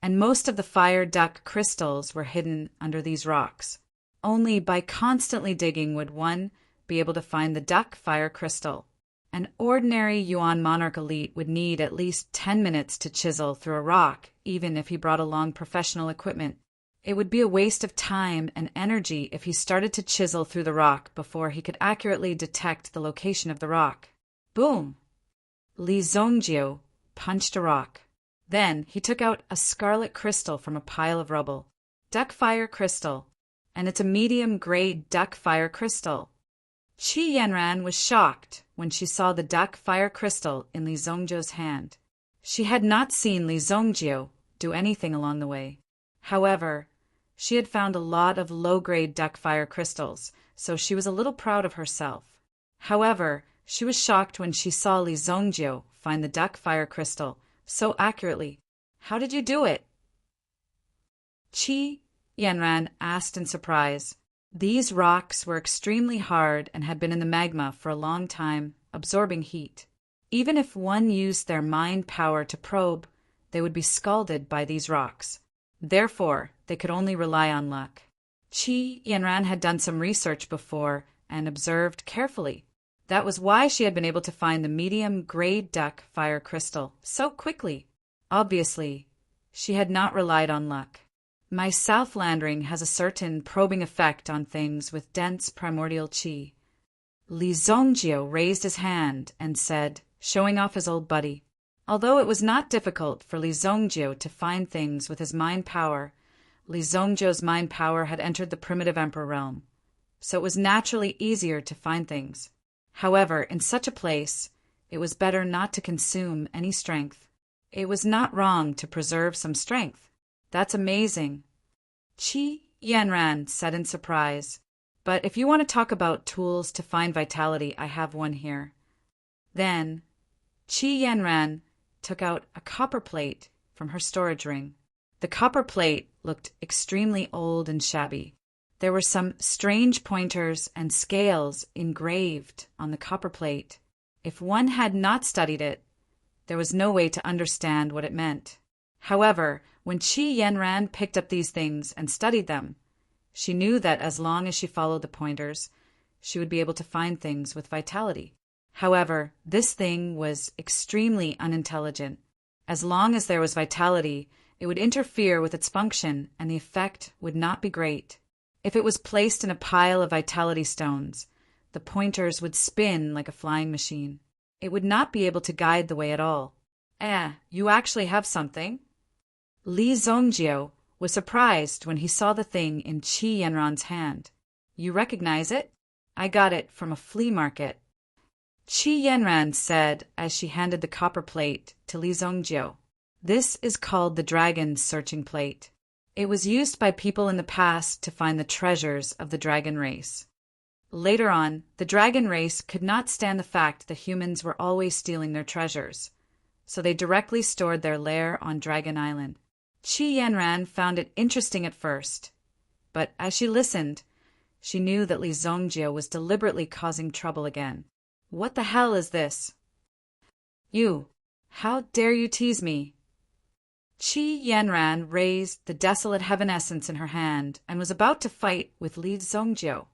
And most of the fire duck crystals were hidden under these rocks. Only by constantly digging would one be able to find the duck fire crystal. An ordinary Yuan monarch elite would need at least 10 minutes to chisel through a rock, even if he brought along professional equipment. It would be a waste of time and energy if he started to chisel through the rock before he could accurately detect the location of the rock. Boom! Li Zongjiu punched a rock. Then he took out a scarlet crystal from a pile of rubble. Duck fire crystal. And it's a medium-grade duck fire crystal. Qi Yanran was shocked when she saw the duck fire crystal in Li Zongjiu's hand. She had not seen Li Zongjiu do anything along the way. However, she had found a lot of low-grade duck fire crystals, so she was a little proud of herself. However, she was shocked when she saw Li Zongjiu find the duck fire crystal so accurately. How did you do it? Qi Yanran asked in surprise. These rocks were extremely hard and had been in the magma for a long time, absorbing heat. Even if one used their mind power to probe, they would be scalded by these rocks. Therefore, they could only rely on luck. Qi Yanran had done some research before and observed carefully. That was why she had been able to find the medium-grade duck fire crystal so quickly. Obviously, She had not relied on luck. My Southlandering has a certain probing effect on things with dense primordial chi. Li Zongjio raised his hand and said, showing off his old buddy. Although it was not difficult for Li Zongjio to find things with his mind power, Li Zongjio's mind power had entered the primitive emperor realm, so it was naturally easier to find things. However, in such a place, it was better not to consume any strength. It was not wrong to preserve some strength. That's amazing, Qi Yanran said in surprise. But if you want to talk about tools to find vitality, I have one here. Then, Qi Yanran took out a copper plate from her storage ring. The copper plate looked extremely old and shabby. There were some strange pointers and scales engraved on the copper plate. If one had not studied it, there was no way to understand what it meant. However, when Qi Yanran picked up these things and studied them, she knew that as long as she followed the pointers, she would be able to find things with vitality. However, this thing was extremely unintelligent. As long as there was vitality, it would interfere with its function and the effect would not be great. If it was placed in a pile of vitality stones, the pointers would spin like a flying machine. It would not be able to guide the way at all. You actually have something? Li Zongjio was surprised when he saw the thing in Qi Yanran's hand. You recognize it? I got it from a flea market. Qi Yanran said as she handed the copper plate to Li Zongjio. This is called the Dragon's Searching Plate. It was used by people in the past to find the treasures of the dragon race. Later on, the dragon race could not stand the fact that humans were always stealing their treasures, so they directly stored their lair on Dragon Island. Qi Yanran found it interesting at first, but as she listened, she knew that Li Zongjio was deliberately causing trouble again. What the hell is this? You, how dare you tease me? Qi Yanran raised the desolate heaven essence in her hand and was about to fight with Li Zongjio.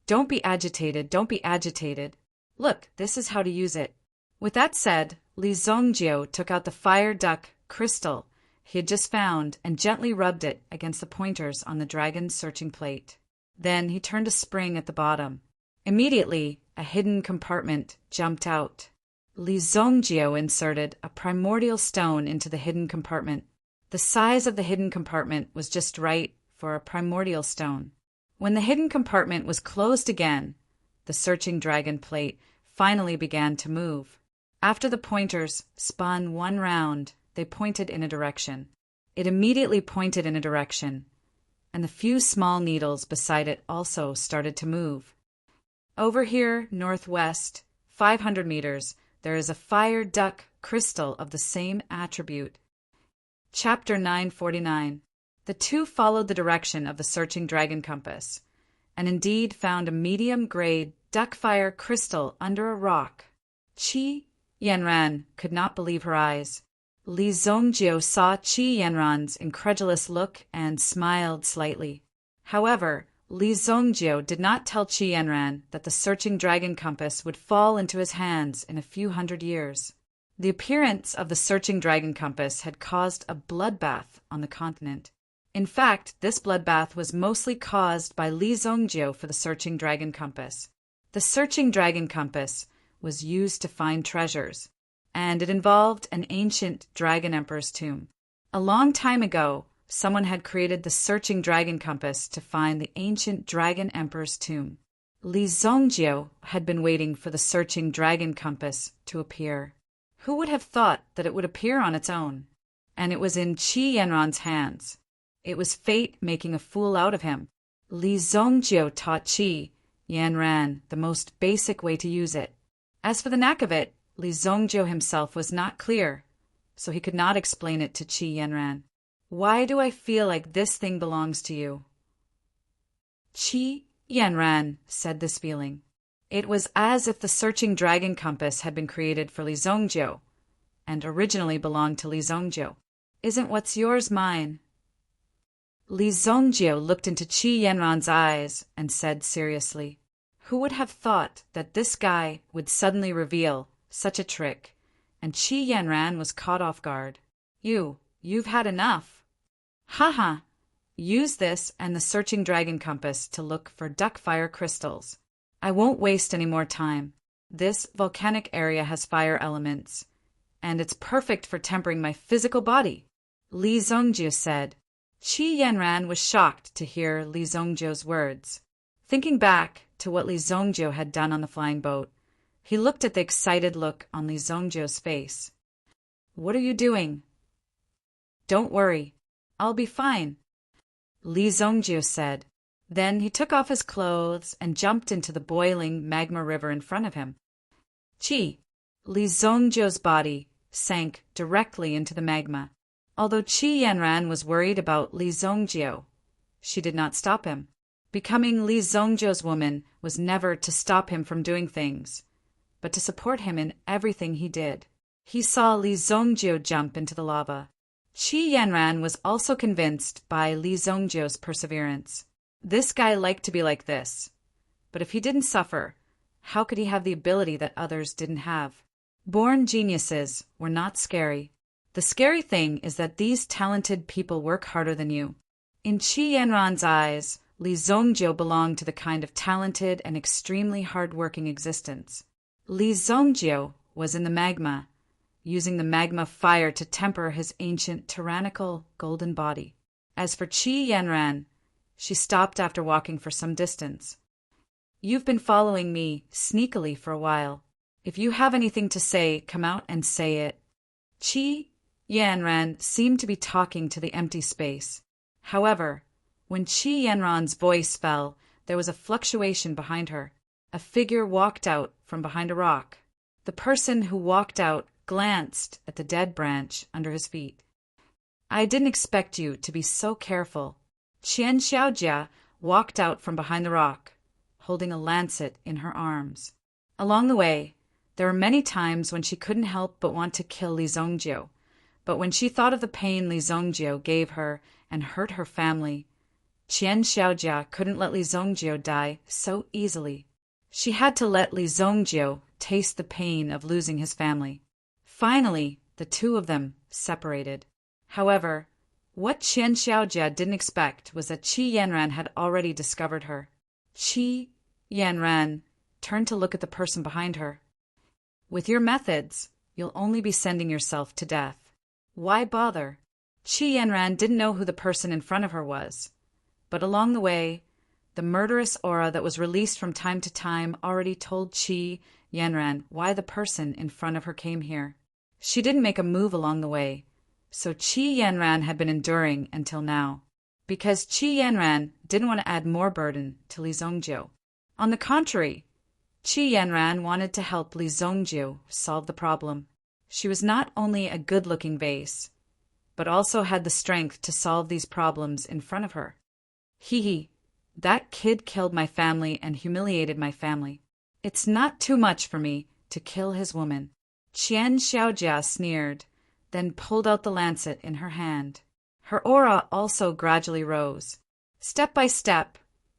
Don't be agitated, don't be agitated. Look, this is how to use it. With that said, Li Zongjio took out the fire duck crystal he had just found and gently rubbed it against the pointers on the dragon's searching plate. Then he turned a spring at the bottom. Immediately, a hidden compartment jumped out. Li Zongjio inserted a primordial stone into the hidden compartment. The size of the hidden compartment was just right for a primordial stone. When the hidden compartment was closed again, the searching dragon plate finally began to move. After the pointers spun one round, they pointed in a direction. It immediately pointed in a direction, and the few small needles beside it also started to move. Over here, northwest, 500 meters, there is a fire duck crystal of the same attribute. Chapter 949. The two followed the direction of the searching dragon compass, and indeed found a medium-grade duckfire crystal under a rock. Qi Yanran could not believe her eyes. Li Zongjio saw Qi Yanran's incredulous look and smiled slightly. However, Li Zongjio did not tell Qi Yanran that the searching dragon compass would fall into his hands in a few hundred years. The appearance of the searching dragon compass had caused a bloodbath on the continent. In fact, this bloodbath was mostly caused by Li Zongjio for the searching dragon compass. The searching dragon compass was used to find treasures, and it involved an ancient dragon emperor's tomb. A long time ago, someone had created the searching dragon compass to find the ancient dragon emperor's tomb. Li Zongjio had been waiting for the searching dragon compass to appear. Who would have thought that it would appear on its own? And it was in Qi Yanran's hands. It was fate making a fool out of him. Li Zongjio taught Qi Yanran the most basic way to use it. As for the knack of it, Li Zongjio himself was not clear, so he could not explain it to Qi Yanran. Why do I feel like this thing belongs to you? Qi Yanran said this feeling. It was as if the searching dragon compass had been created for Li Zongjio, and originally belonged to Li Zongjio. Isn't what's yours mine? Li Zongjio looked into Qi Yanran's eyes and said seriously, who would have thought that this guy would suddenly reveal such a trick? And Qi Yanran was caught off guard. You, You've had enough. Haha. Use this and the searching dragon compass to look for duck fire crystals. I won't waste any more time. This volcanic area has fire elements, and it's perfect for tempering my physical body, Li Zongjiu said. Qi Yanran was shocked to hear Li Zongjiu's words. Thinking back to what Li Zongjiu had done on the flying boat, he looked at the excited look on Li Zongjiu's face. What are you doing? Don't worry. I'll be fine, Li Zongjiu said. Then he took off his clothes and jumped into the boiling magma river in front of him. Li Zongjiu's body sank directly into the magma. Although Qi Yanran was worried about Li Zongjiu, she did not stop him. Becoming Li Zongjiu's woman was never to stop him from doing things, but to support him in everything he did. He saw Li Zongjiu jump into the lava. Qi Yanran was also convinced by Li Zongjiu's perseverance. This guy liked to be like this, but if he didn't suffer, how could he have the ability that others didn't have? Born geniuses were not scary. The scary thing is that these talented people work harder than you. In Qi Yanran's eyes, Li Zongjiu belonged to the kind of talented and extremely hard-working existence. Li Zongjiu was in the magma, using the magma fire to temper his ancient tyrannical golden body. As for Qi Yanran, she stopped after walking for some distance. You've been following me sneakily for a while. If you have anything to say, come out and say it. Qi Yanran seemed to be talking to the empty space. However, when Qi Yanran's voice fell, there was a fluctuation behind her. A figure walked out from behind a rock. The person who walked out glanced at the dead branch under his feet. I didn't expect you to be so careful. Qian Xiaojia walked out from behind the rock, holding a lancet in her arms. Along the way, there were many times when she couldn't help but want to kill Li Zongjiu, but when she thought of the pain Li Zongjiu gave her and hurt her family, Qian Xiaojia couldn't let Li Zongjiu die so easily. She had to let Li Zongjiu taste the pain of losing his family. Finally, the two of them separated. However, what Qian Xiaojia didn't expect was that Qi Yanran had already discovered her. Qi Yanran turned to look at the person behind her. With your methods, you'll only be sending yourself to death. Why bother? Qi Yanran didn't know who the person in front of her was, but along the way, the murderous aura that was released from time to time already told Qi Yanran why the person in front of her came here. She didn't make a move along the way, so Qi Yanran had been enduring until now, because Qi Yanran didn't want to add more burden to Li Zongjiu. On the contrary, Qi Yanran wanted to help Li Zongjiu solve the problem. She was not only a good-looking vase, but also had the strength to solve these problems in front of her. Hee, that kid killed my family and humiliated my family. It's not too much for me to kill his woman. Qian Xiaojia sneered, then pulled out the lancet in her hand. Her aura also gradually rose. Step by step,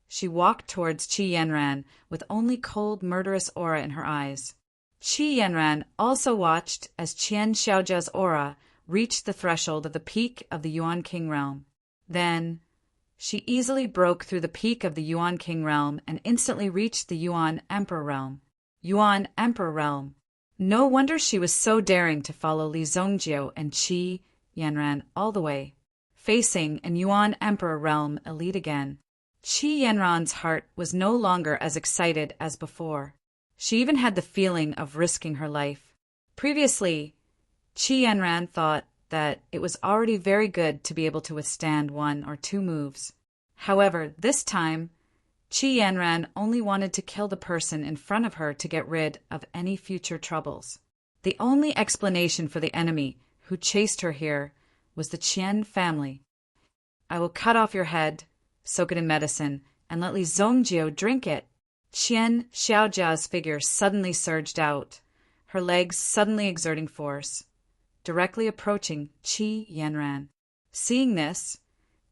she walked towards Qi Yanran with only cold, murderous aura in her eyes. Qi Yanran also watched as Qian Xiaojia's aura reached the threshold of the peak of the Yuan King realm. Then, she easily broke through the peak of the Yuan King realm and instantly reached the Yuan Emperor realm. Yuan Emperor realm. No wonder she was so daring to follow Li Zongjiu and Qi Yanran all the way, facing an Yuan Emperor realm elite again. Qi Yanran's heart was no longer as excited as before. She even had the feeling of risking her life. Previously, Qi Yanran thought that it was already very good to be able to withstand one or two moves. However, this time, Qi Yanran only wanted to kill the person in front of her to get rid of any future troubles. The only explanation for the enemy who chased her here was the Qian family. I will cut off your head, soak it in medicine, and let Li Zongjiu drink it. Qian Xiaojia's figure suddenly surged out, her legs suddenly exerting force, directly approaching Qi Yanran. Seeing this,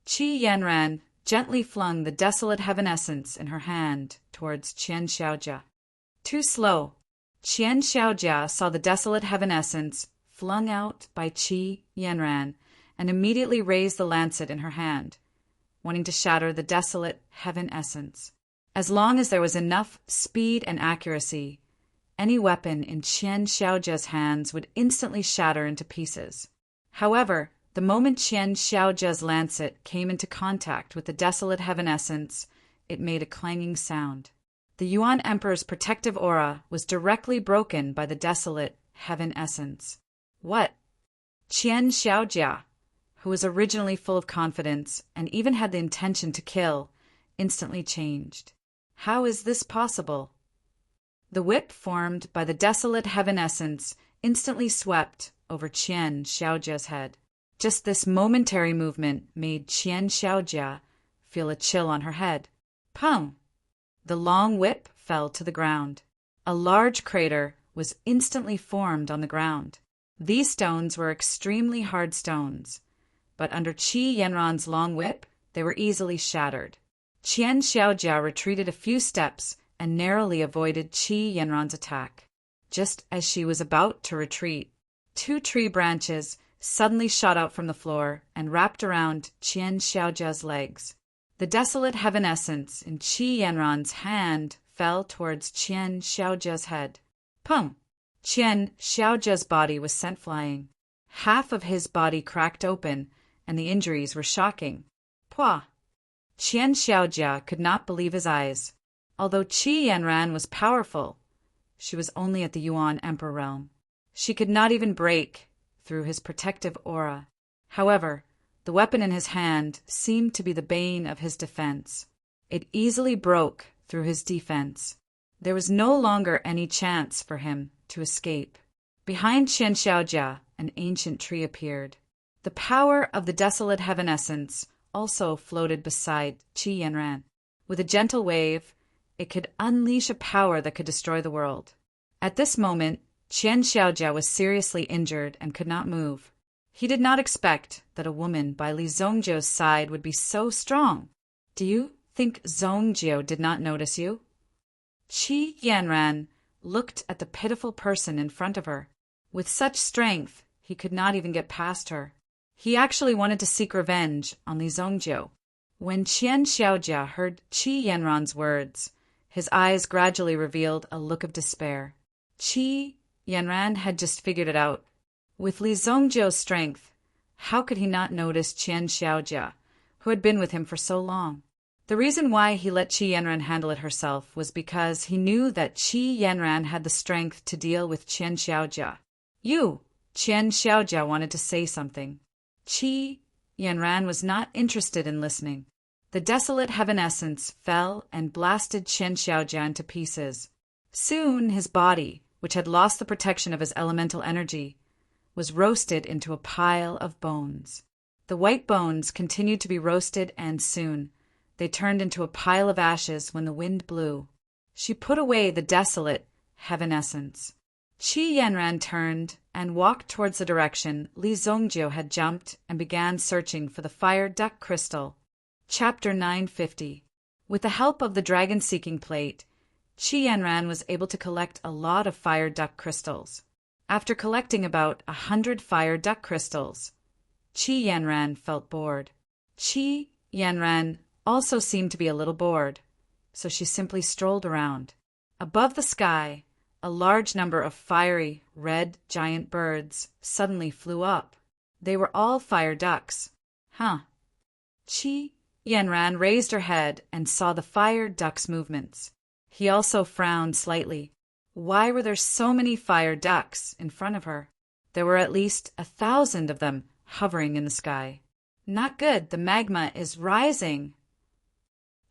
Qi Yanran gently flung the desolate heaven essence in her hand towards Qian Xiaojia. Too slow. Qian Xiaojia saw the desolate heaven essence flung out by Qi Yanran and immediately raised the lancet in her hand, wanting to shatter the desolate heaven essence. As long as there was enough speed and accuracy, any weapon in Qian Xiaojia's hands would instantly shatter into pieces. However, the moment Qian Xiaojia's lancet came into contact with the desolate heaven essence, it made a clanging sound. The Yuan Emperor's protective aura was directly broken by the desolate heaven essence. What? Qian Xiaojia, who was originally full of confidence and even had the intention to kill, instantly changed. How is this possible? The whip formed by the desolate heaven essence instantly swept over Qian Xiaojia's head. Just this momentary movement made Qian Xiaojia feel a chill on her head. Pum! The long whip fell to the ground. A large crater was instantly formed on the ground. These stones were extremely hard stones, but under Qi Yanran's long whip, they were easily shattered. Qian Xiaojia retreated a few steps and narrowly avoided Qi Yanran's attack. Just as she was about to retreat, 2 tree branches suddenly shot out from the floor and wrapped around Qian Xiaojia's legs. The desolate heaven essence in Qi Yanran's hand fell towards Qian Xiaojia's head. Pum! Qian Xiaojia's body was sent flying. Half of his body cracked open, and the injuries were shocking. Pwah! Qian Xiaojia could not believe his eyes. Although Qi Yanran was powerful, she was only at the Yuan Emperor realm. She could not even break through his protective aura. However, the weapon in his hand seemed to be the bane of his defense. It easily broke through his defense. There was no longer any chance for him to escape. Behind Qian Xiaojia, an ancient tree appeared. The power of the desolate heaven essence also floated beside Qi Yanran. With a gentle wave, it could unleash a power that could destroy the world. At this moment, Qian Xiaojia was seriously injured and could not move. He did not expect that a woman by Li Zongjiu's side would be so strong. Do you think Zongjiu did not notice you? Qi Yanran looked at the pitiful person in front of her. With such strength, he could not even get past her. He actually wanted to seek revenge on Li Zongjiu. When Qian Xiaojia heard Qi Yanran's words, his eyes gradually revealed a look of despair. Qi Yanran had just figured it out. With Li Zongjiu's strength, how could he not notice Qian Xiaojia, who had been with him for so long? The reason why he let Qi Yanran handle it herself was because he knew that Qi Yanran had the strength to deal with Qian Xiaojia. Qian Xiaojia wanted to say something. Qi Yanran was not interested in listening. The desolate heaven essence fell and blasted Qian Xiaojia into pieces. Soon his body, which had lost the protection of his elemental energy, was roasted into a pile of bones. The white bones continued to be roasted, and soon they turned into a pile of ashes when the wind blew. She put away the desolate heaven essence. Qi Yanran turned and walked towards the direction Li Zongjiu had jumped and began searching for the fire duck crystal. Chapter 950. With the help of the dragon-seeking plate, Qi Yanran was able to collect a lot of fire duck crystals. After collecting about 100 fire duck crystals, Qi Yanran felt bored. Qi Yanran also seemed to be a little bored, so she simply strolled around. Above the sky, a large number of fiery, red giant birds suddenly flew up. They were all fire ducks. Qi Yanran raised her head and saw the fire duck's movements. He also frowned slightly. Why were there so many fire ducks in front of her? There were at least 1,000 of them hovering in the sky. Not good, the magma is rising.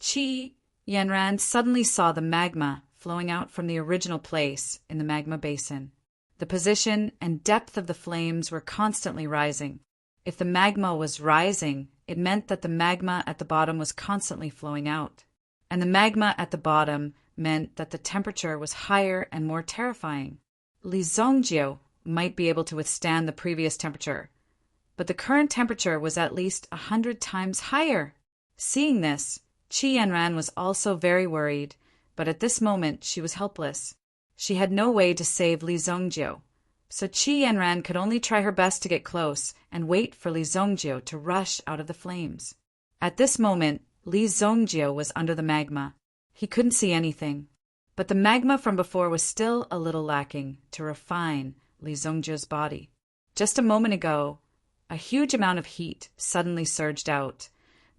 Qi Yanran suddenly saw the magma flowing out from the original place in the magma basin. The position and depth of the flames were constantly rising. If the magma was rising, it meant that the magma at the bottom was constantly flowing out. And the magma at the bottom meant that the temperature was higher and more terrifying. Li Zongjiu might be able to withstand the previous temperature, but the current temperature was at least 100 times higher. Seeing this, Qi Yanran was also very worried, but at this moment she was helpless. She had no way to save Li Zongjiu, so Qi Yanran could only try her best to get close and wait for Li Zongjio to rush out of the flames. At this moment, Li Zongjio was under the magma. He couldn't see anything, but the magma from before was still a little lacking to refine Li Zongjio's body. Just a moment ago, a huge amount of heat suddenly surged out,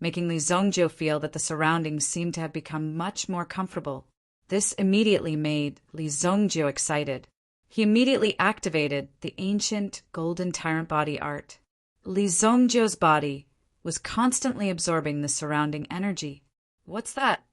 making Li Zongjio feel that the surroundings seemed to have become much more comfortable. This immediately made Li Zongjio excited. He immediately activated the ancient golden tyrant body art. Li Zongjio's body was constantly absorbing the surrounding energy. What's that?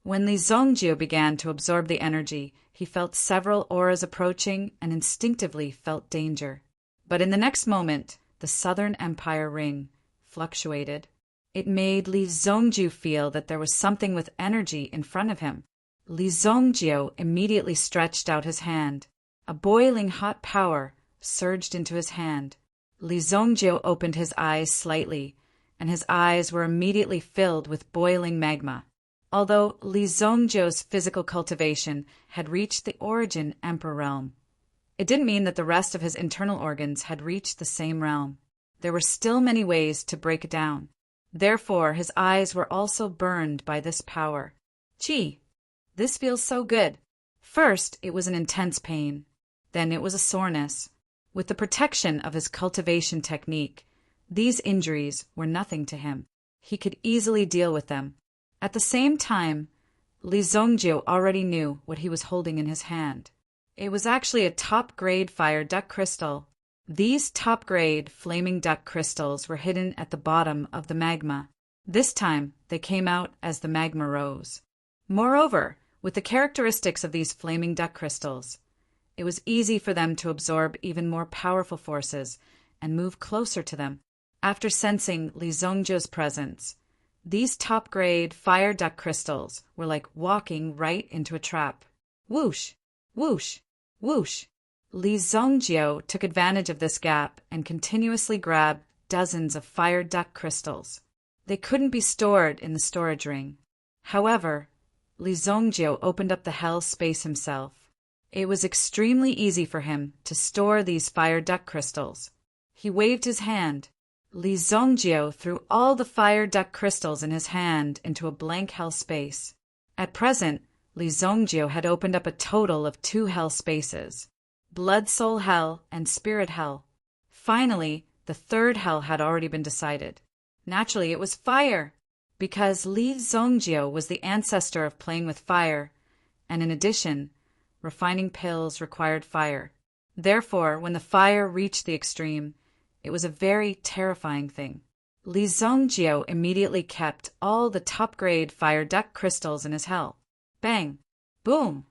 When Li Zongjio began to absorb the energy, he felt several auras approaching and instinctively felt danger. But in the next moment, the Southern Empire ring fluctuated. It made Li Zongjio feel that there was something with energy in front of him. Li Zongjio immediately stretched out his hand. A boiling hot power surged into his hand. Li Zongjio opened his eyes slightly, and his eyes were immediately filled with boiling magma. Although Li Zongjio's physical cultivation had reached the origin Emperor realm, it didn't mean that the rest of his internal organs had reached the same realm. There were still many ways to break it down. Therefore, his eyes were also burned by this power. Gee, this feels so good. First, it was an intense pain. Then it was a soreness. With the protection of his cultivation technique, these injuries were nothing to him. He could easily deal with them. At the same time, Li Zongjio already knew what he was holding in his hand. It was actually a top-grade fire duck crystal. These top-grade flaming duck crystals were hidden at the bottom of the magma. This time, they came out as the magma rose. Moreover, with the characteristics of these flaming duck crystals, it was easy for them to absorb even more powerful forces and move closer to them. After sensing Li Zongjio's presence, these top-grade fire duck crystals were like walking right into a trap. Whoosh! Whoosh! Whoosh! Li Zongjio took advantage of this gap and continuously grabbed dozens of fire duck crystals. They couldn't be stored in the storage ring. However, Li Zongjio opened up the hell space himself. It was extremely easy for him to store these fire duck crystals. He waved his hand. Li Zongjio threw all the fire duck crystals in his hand into a blank hell space. At present, Li Zongjio had opened up a total of 2 hell spaces: Blood Soul Hell and Spirit Hell. Finally, the 3rd hell had already been decided. Naturally, it was fire, because Li Zongjio was the ancestor of playing with fire, and in addition, refining pills required fire. Therefore, when the fire reached the extreme, it was a very terrifying thing. Li Zongjio immediately kept all the top-grade fire duck crystals in his hell. Bang! Boom!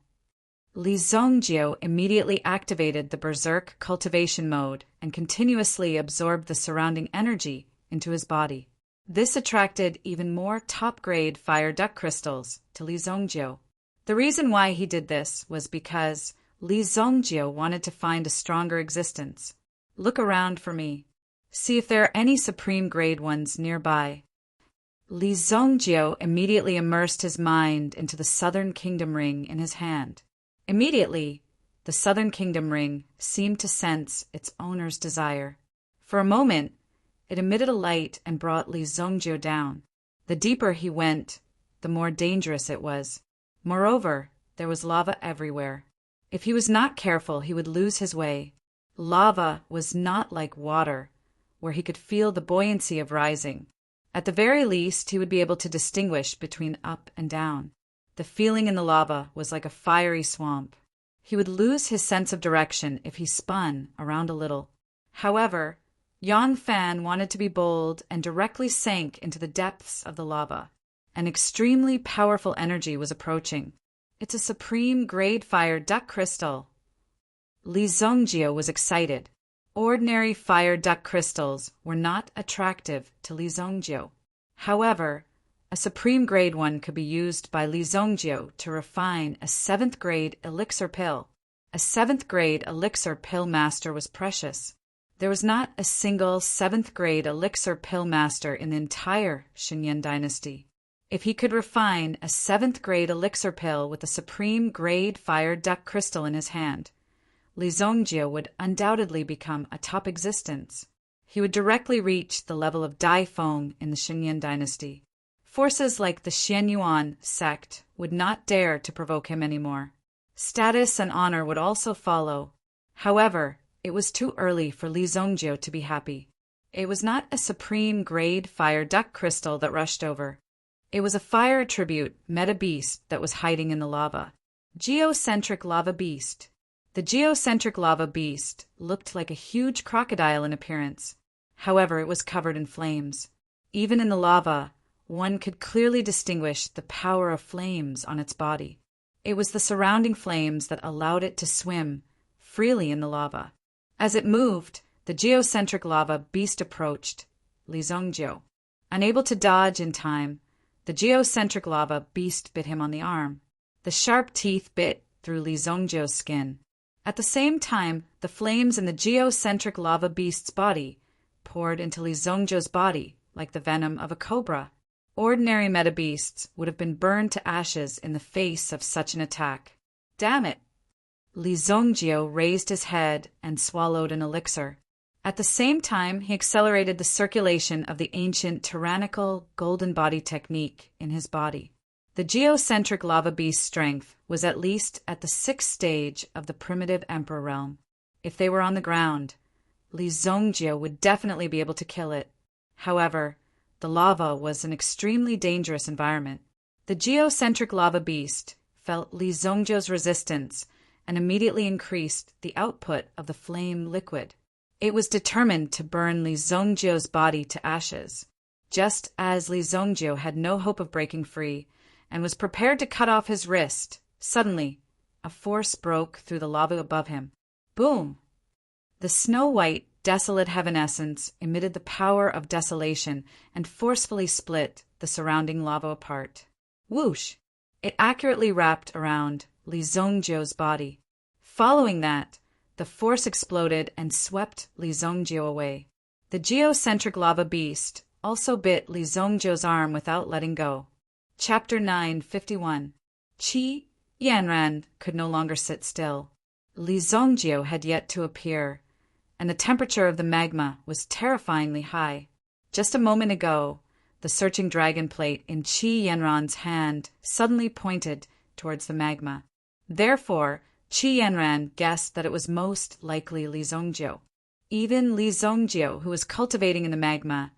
Li Zongjio immediately activated the Berserk cultivation mode and continuously absorbed the surrounding energy into his body. This attracted even more top-grade fire duck crystals to Li Zongjio. The reason why he did this was because Li Zongjio wanted to find a stronger existence. Look around for me. See if there are any supreme grade ones nearby. Li Zongjio immediately immersed his mind into the Southern Kingdom ring in his hand. Immediately, the Southern Kingdom ring seemed to sense its owner's desire. For a moment, it emitted a light and brought Li Zongjio down. The deeper he went, the more dangerous it was. Moreover, there was lava everywhere. If he was not careful, he would lose his way. Lava was not like water, where he could feel the buoyancy of rising. At the very least, he would be able to distinguish between up and down. The feeling in the lava was like a fiery swamp. He would lose his sense of direction if he spun around a little. However, Yan Fan wanted to be bold and directly sank into the depths of the lava. An extremely powerful energy was approaching. It's a supreme grade fire duck crystal. Li Zongjio was excited. Ordinary fire duck crystals were not attractive to Li Zongjio. However, a supreme grade one could be used by Li Zongjio to refine a 7th grade elixir pill. A 7th grade elixir pill master was precious. There was not a single 7th grade elixir pill master in the entire Xinyan dynasty. If he could refine a 7th grade elixir pill with a supreme grade fire duck crystal in his hand, Li Zongjie would undoubtedly become a top existence. He would directly reach the level of Dai Feng in the Xingyan dynasty. Forces like the Xianyuan sect would not dare to provoke him anymore. Status and honor would also follow. However, it was too early for Li Zongjie to be happy. It was not a supreme grade fire duck crystal that rushed over. It was a fire attribute meta beast that was hiding in the lava. Geocentric lava beast. The geocentric lava beast looked like a huge crocodile in appearance. However, it was covered in flames. Even in the lava, one could clearly distinguish the power of flames on its body. It was the surrounding flames that allowed it to swim freely in the lava. As it moved, the geocentric lava beast approached Li Zongjie. Unable to dodge in time, the geocentric lava beast bit him on the arm. The sharp teeth bit through Li Zongjie's skin. At the same time, the flames in the geocentric lava beast's body poured into Li Zongjie's body like the venom of a cobra. Ordinary meta beasts would have been burned to ashes in the face of such an attack. Damn it! Li Zongjie raised his head and swallowed an elixir. At the same time, he accelerated the circulation of the ancient tyrannical golden body technique in his body. The geocentric lava beast's strength was at least at the 6th stage of the primitive emperor realm. If they were on the ground, Li Zongjie would definitely be able to kill it. However, the lava was an extremely dangerous environment. The geocentric lava beast felt Li Zongjie's resistance and immediately increased the output of the flame liquid. It was determined to burn Li Zongjie's body to ashes. Just as Li Zongjie had no hope of breaking free and was prepared to cut off his wrist, suddenly a force broke through the lava above him. Boom! The snow-white, desolate heaven essence emitted the power of desolation and forcefully split the surrounding lava apart. Whoosh! It accurately wrapped around Li Zongjie's body. Following that, the force exploded and swept Li Zongjie away. The geocentric lava beast also bit Li Zongjie's arm without letting go. Chapter 951. Qi Yanran could no longer sit still. Li Zongjie had yet to appear, and the temperature of the magma was terrifyingly high. Just a moment ago, the searching dragon plate in Qi Yanran's hand suddenly pointed towards the magma. Therefore, Qi Yanran guessed that it was most likely Li Zongjie. Even Li Zongjie, who was cultivating in the magma,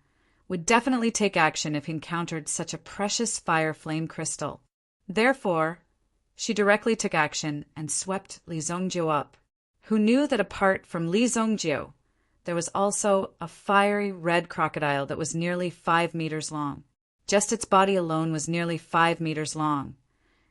would definitely take action if he encountered such a precious fire flame crystal. Therefore, she directly took action and swept Li Zongjie up, who knew that apart from Li Zongjie, there was also a fiery red crocodile that was nearly 5 meters long. Just its body alone was nearly 5 meters long,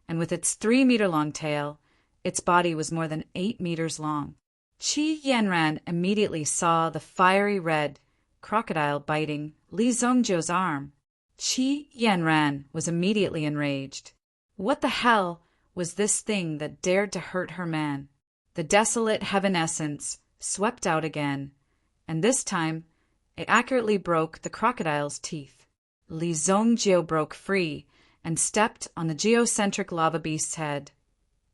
and with its 3-meter-long tail, its body was more than 8 meters long. Qi Yanran immediately saw the fiery red crocodile biting Li Zongjie's arm. Qi Yanran was immediately enraged. What the hell was this thing that dared to hurt her man? The desolate heaven essence swept out again, and this time it accurately broke the crocodile's teeth. Li Zongjie broke free and stepped on the geocentric lava beast's head.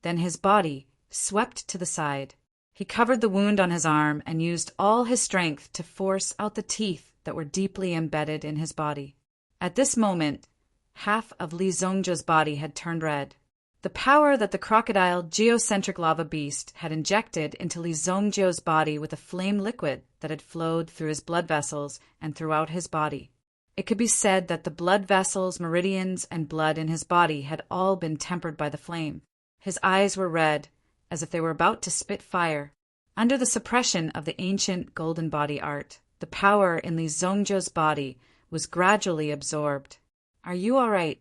Then his body swept to the side. He covered the wound on his arm and used all his strength to force out the teeth that were deeply embedded in his body. At this moment, half of Li Zongjie's body had turned red. The power that the crocodile geocentric lava beast had injected into Li Zongjie's body with a flame liquid that had flowed through his blood vessels and throughout his body. It could be said that the blood vessels, meridians, and blood in his body had all been tempered by the flame. His eyes were red, as if they were about to spit fire. Under the suppression of the ancient golden body art, the power in Li Zongjie's body was gradually absorbed. Are you all right?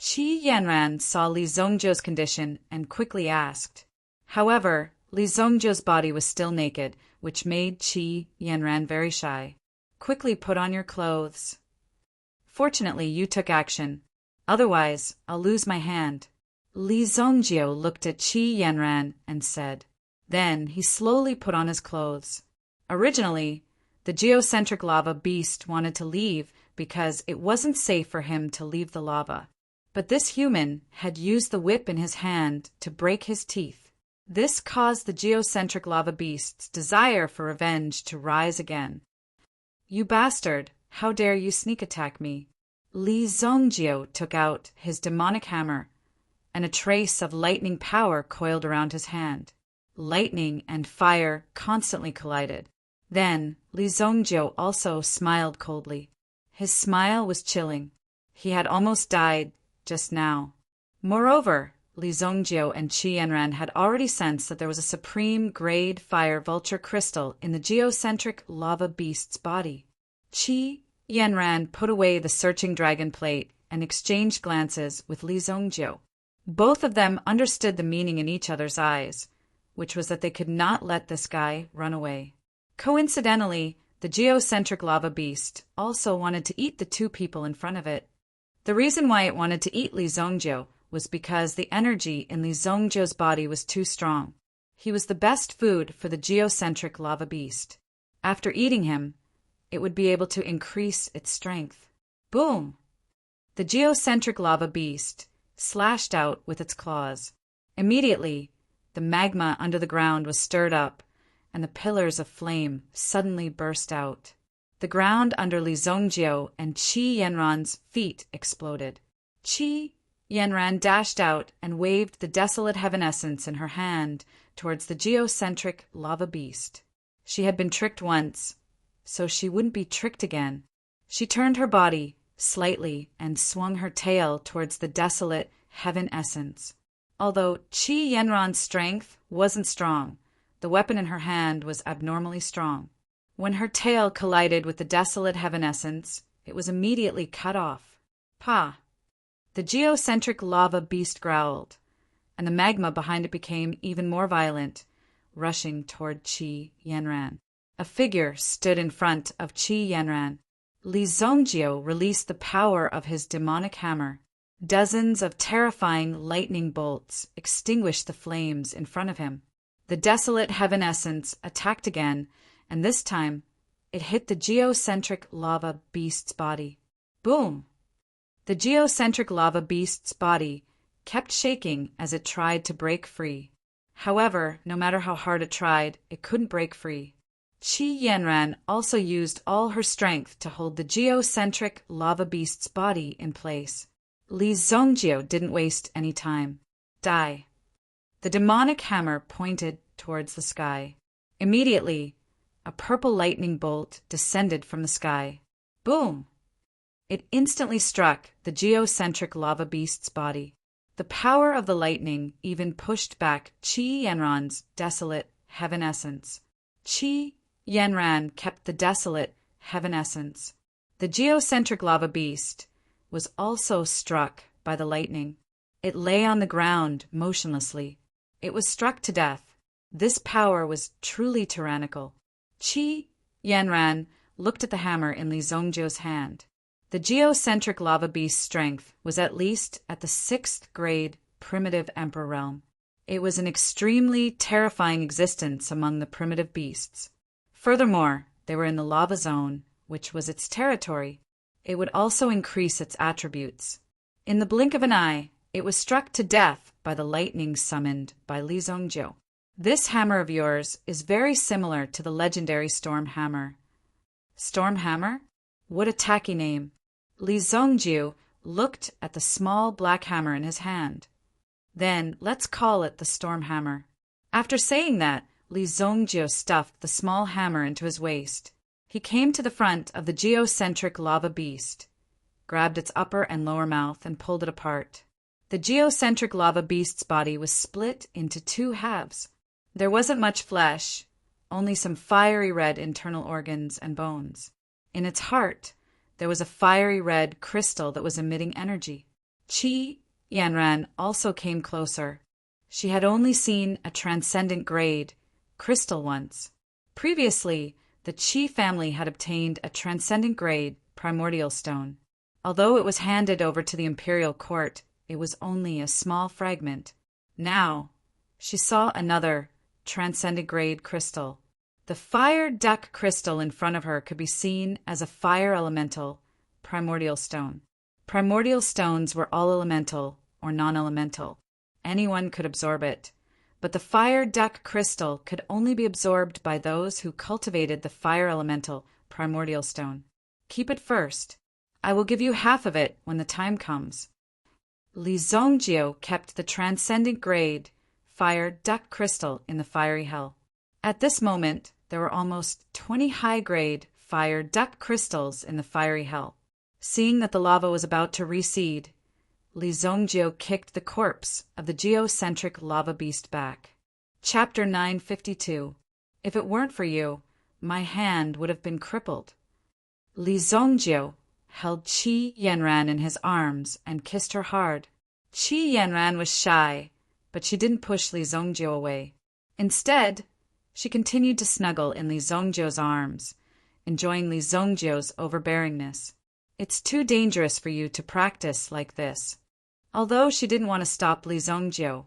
Qi Yanran saw Li Zongjie's condition and quickly asked. However, Li Zongjie's body was still naked, which made Qi Yanran very shy. Quickly put on your clothes. Fortunately, you took action. Otherwise, I'll lose my hand. Li Zongjie looked at Qi Yanran and said. Then he slowly put on his clothes. Originally, the geocentric lava beast wanted to leave because it wasn't safe for him to leave the lava. But this human had used the whip in his hand to break his teeth. This caused the geocentric lava beast's desire for revenge to rise again. "You bastard! How dare you sneak attack me?" Li Zongjio took out his demonic hammer, and a trace of lightning power coiled around his hand. Lightning and fire constantly collided. Then Li Zongjio also smiled coldly. His smile was chilling. He had almost died just now. Moreover, Li Zongjio and Qi Yanran had already sensed that there was a supreme grade fire vulture crystal in the geocentric lava beast's body. Qi Yanran put away the searching dragon plate and exchanged glances with Li Zongjio. Both of them understood the meaning in each other's eyes, which was that they could not let this guy run away. Coincidentally, the geocentric lava beast also wanted to eat the two people in front of it. The reason why it wanted to eat Li Zongjio was because the energy in Li Zongjio's body was too strong. He was the best food for the geocentric lava beast. After eating him, it would be able to increase its strength. Boom! The geocentric lava beast slashed out with its claws. Immediately, the magma under the ground was stirred up, and the pillars of flame suddenly burst out. The ground under Li Zongjio and Qi Yanran's feet exploded. Qi Yanran dashed out and waved the desolate heaven essence in her hand towards the geocentric lava beast. She had been tricked once, so she wouldn't be tricked again. She turned her body slightly and swung her tail towards the desolate heaven essence. Although Qi Yanran's strength wasn't strong, the weapon in her hand was abnormally strong. When her tail collided with the desolate heaven essence, it was immediately cut off. "Pa!" The geocentric lava beast growled, and the magma behind it became even more violent, rushing toward Qi Yanran. A figure stood in front of Qi Yanran. Li Zongjio released the power of his demonic hammer. Dozens of terrifying lightning bolts extinguished the flames in front of him. The desolate heaven essence attacked again, and this time it hit the geocentric lava beast's body. Boom! The geocentric lava beast's body kept shaking as it tried to break free. However, no matter how hard it tried, it couldn't break free. Qi Yanran also used all her strength to hold the geocentric lava beast's body in place. Li Zongjio didn't waste any time. Die! The demonic hammer pointed towards the sky. Immediately, a purple lightning bolt descended from the sky. Boom! It instantly struck the geocentric lava beast's body. The power of the lightning even pushed back Qi Yanran's desolate heaven essence. Qi Yanran kept the desolate heaven essence. The geocentric lava beast was also struck by the lightning. It lay on the ground motionlessly. It was struck to death. This power was truly tyrannical. Qi Yanran looked at the hammer in Li Zongjio's hand. The geocentric lava beast's strength was at least at the 6th grade primitive emperor realm. It was an extremely terrifying existence among the primitive beasts. Furthermore, they were in the lava zone, which was its territory. It would also increase its attributes. In the blink of an eye, it was struck to death by the lightning summoned by Li Zongjio. This hammer of yours is very similar to the legendary Storm Hammer. Storm Hammer? What a tacky name. Li Zongjio looked at the small black hammer in his hand. Then let's call it the Storm Hammer. After saying that, Li Zongjio stuffed the small hammer into his waist. He came to the front of the geocentric lava beast, grabbed its upper and lower mouth, and pulled it apart. The geocentric lava beast's body was split into 2 halves. There wasn't much flesh, only some fiery red internal organs and bones. In its heart, there was a fiery red crystal that was emitting energy. Qi Yanran also came closer. She had only seen a transcendent grade crystal once. Previously, the Qi family had obtained a transcendent grade primordial stone. Although it was handed over to the imperial court, it was only a small fragment. Now, she saw another transcendent grade crystal. The fire duck crystal in front of her could be seen as a fire elemental primordial stone. Primordial stones were all elemental or non-elemental. Anyone could absorb it. but the fire duck crystal could only be absorbed by those who cultivated the fire elemental primordial stone. Keep it first. I will give you half of it when the time comes. Li Zongjio kept the transcendent grade fire duck crystal in the fiery hell. At this moment, there were almost 20 high-grade fire duck crystals in the fiery hell. Seeing that the lava was about to recede, Li Zongjio kicked the corpse of the geocentric lava beast back. Chapter 952. If it weren't for you, my hand would have been crippled. Li Zongjio held Qi Yanran in his arms and kissed her hard. Qi Yanran was shy, but she didn't push Li Zongjio away. Instead, she continued to snuggle in Li Zongjio's arms, enjoying Li Zongjio's overbearingness. It's too dangerous for you to practice like this. Although she didn't want to stop Li Zongjio,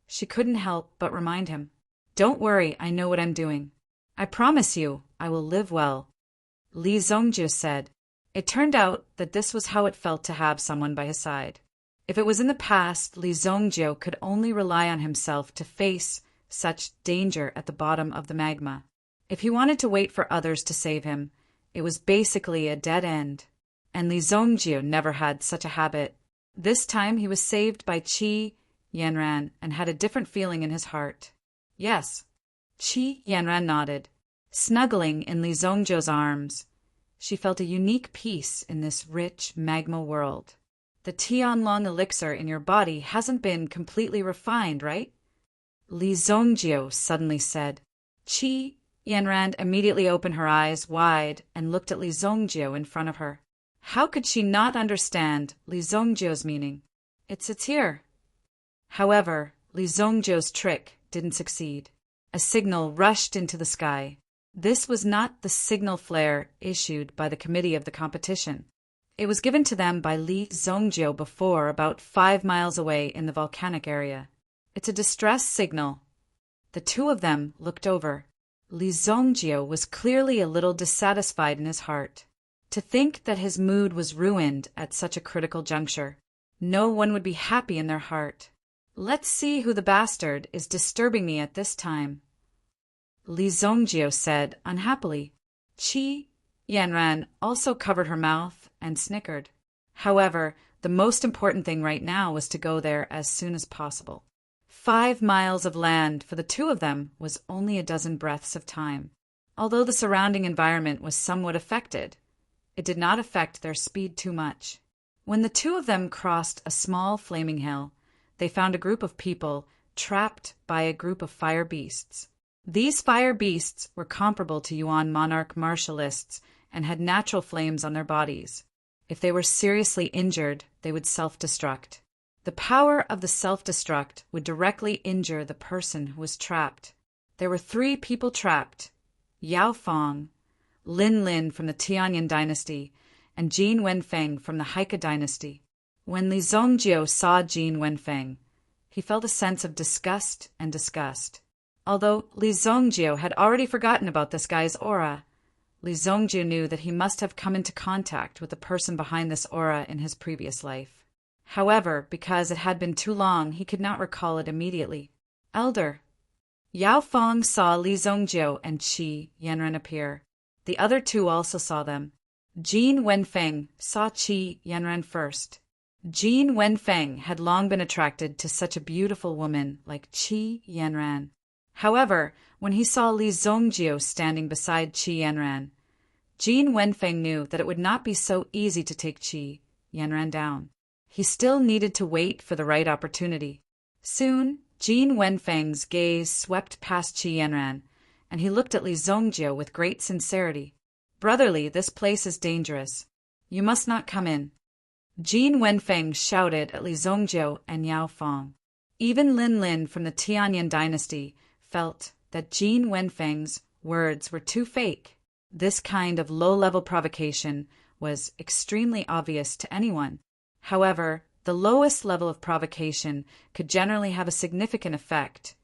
she couldn't help but remind him. Don't worry, I know what I'm doing. I promise you, I will live well. Li Zongjio said. It turned out that this was how it felt to have someone by his side. If it was in the past, Li Zongjio could only rely on himself to face such danger at the bottom of the magma. If he wanted to wait for others to save him, it was basically a dead end. And Li Zongjio never had such a habit. This time he was saved by Qi Yanran and had a different feeling in his heart. Yes. Qi Yanran nodded. Snuggling in Li Zongjio's arms, she felt a unique peace in this rich magma world. The Tianlong elixir in your body hasn't been completely refined, right? Li Zongjio suddenly said. Qi Yanran immediately opened her eyes wide and looked at Li Zongjio in front of her. How could she not understand Li Zongjio's meaning? It's here. However, Li Zongjio's trick didn't succeed. A signal rushed into the sky. This was not the signal flare issued by the committee of the competition. It was given to them by Li Zongjio before, about 5 miles away in the volcanic area. It's a distress signal. The two of them looked over. Li Zongjio was clearly a little dissatisfied in his heart. To think that his mood was ruined at such a critical juncture. No one would be happy in their heart. Let's see who the bastard is disturbing me at this time. Li Zongjio said unhappily. Qi Yanran also covered her mouth and snickered. However, the most important thing right now was to go there as soon as possible. 5 miles of land for the two of them was only a dozen breaths of time. Although the surrounding environment was somewhat affected, it did not affect their speed too much. When the two of them crossed a small flaming hill, they found a group of people trapped by a group of fire beasts. These fire beasts were comparable to Yuan monarch martialists and had natural flames on their bodies. If they were seriously injured, they would self-destruct. The power of the self-destruct would directly injure the person who was trapped. There were 3 people trapped: Yao Fong, Lin Lin from the Tianyan dynasty, and Jin Wenfeng from the Haika dynasty. When Li Zongjio saw Jin Wenfeng, he felt a sense of disgust and disgust. Although Li Zongjio had already forgotten about this guy's aura, Li Zongjio knew that he must have come into contact with the person behind this aura in his previous life. However, because it had been too long, he could not recall it immediately. Elder. Yao Fong saw Li Zongjio and Qi Yanran appear. The other 2 also saw them. Jin Wenfeng saw Qi Yanran first. Jin Wenfeng had long been attracted to such a beautiful woman like Qi Yanran. However, when he saw Li Zongjio standing beside Qi Yanran, Jin Wenfeng knew that it would not be so easy to take Qi Yanran down. He still needed to wait for the right opportunity. Soon, Jin Wenfeng's gaze swept past Qi Yanran, and he looked at Li Zongjio with great sincerity. Brotherly, this place is dangerous. You must not come in. Jin Wenfeng shouted at Li Zongjio and Yao Fong. Even Lin Lin from the Tianyan dynasty felt that Jin Wenfeng's words were too fake. This kind of low-level provocation was extremely obvious to anyone. However, the lowest level of provocation could generally have a significant effect,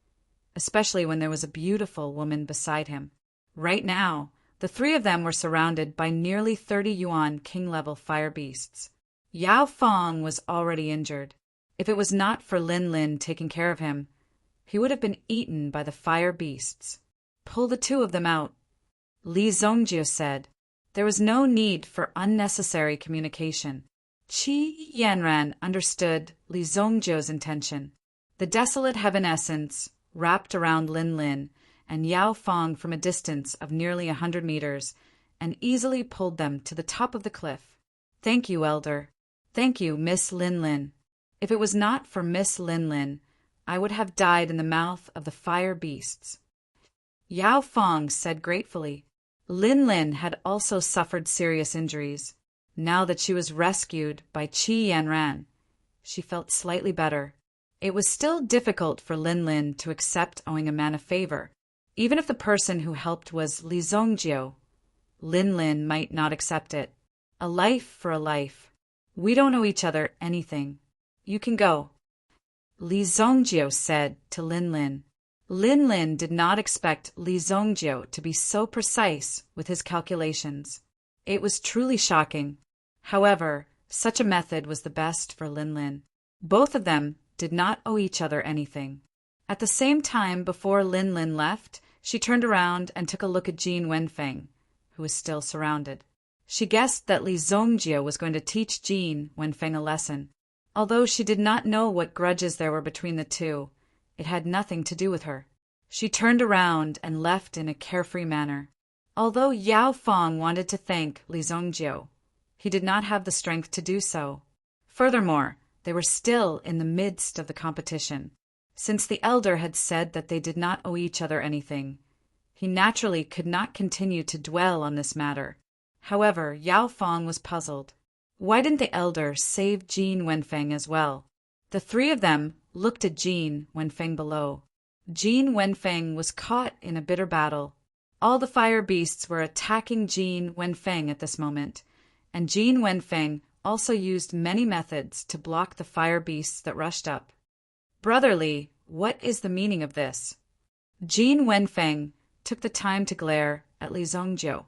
especially when there was a beautiful woman beside him. Right now, the 3 of them were surrounded by nearly 30 yuan king-level fire beasts. Yao Fong was already injured. If it was not for Lin Lin taking care of him, he would have been eaten by the fire beasts. Pull the two of them out, Li Zongjio said. There was no need for unnecessary communication. Qi Yanran understood Li Zongjio's intention. The desolate heaven essence wrapped around Lin Lin and Yao Fong from a distance of nearly 100 meters and easily pulled them to the top of the cliff. Thank you, Elder. Thank you, Miss Lin Lin. If it was not for Miss Lin Lin, I would have died in the mouth of the fire beasts. Yao Fong said gratefully. Lin Lin had also suffered serious injuries. Now that she was rescued by Qi Yanran, she felt slightly better. It was still difficult for Lin Lin to accept owing a man a favor. Even if the person who helped was Li Zongjio, Lin Lin might not accept it. A life for a life. We don't owe each other anything. You can go, Li Zongjio said to Lin Lin. Lin Lin did not expect Li Zongjio to be so precise with his calculations. It was truly shocking. However, such a method was the best for Lin Lin. Both of them did not owe each other anything. At the same time, before Lin Lin left, she turned around and took a look at Jin Wenfeng, who was still surrounded. She guessed that Li Zongjio was going to teach Jin Wenfeng a lesson. Although she did not know what grudges there were between the two, it had nothing to do with her. She turned around and left in a carefree manner. Although Yao Fong wanted to thank Li Zongjio, he did not have the strength to do so. Furthermore, they were still in the midst of the competition. Since the elder had said that they did not owe each other anything, he naturally could not continue to dwell on this matter. However, Yao Fong was puzzled. Why didn't the elder save Jin Wenfeng as well? The three of them looked at Jin Wenfeng below. Jin Wenfeng was caught in a bitter battle. All the fire beasts were attacking Jin Wenfeng at this moment, and Jin Wenfeng also used many methods to block the fire beasts that rushed up. Brotherly, what is the meaning of this? Jin Wenfeng took the time to glare at Li Zongjio.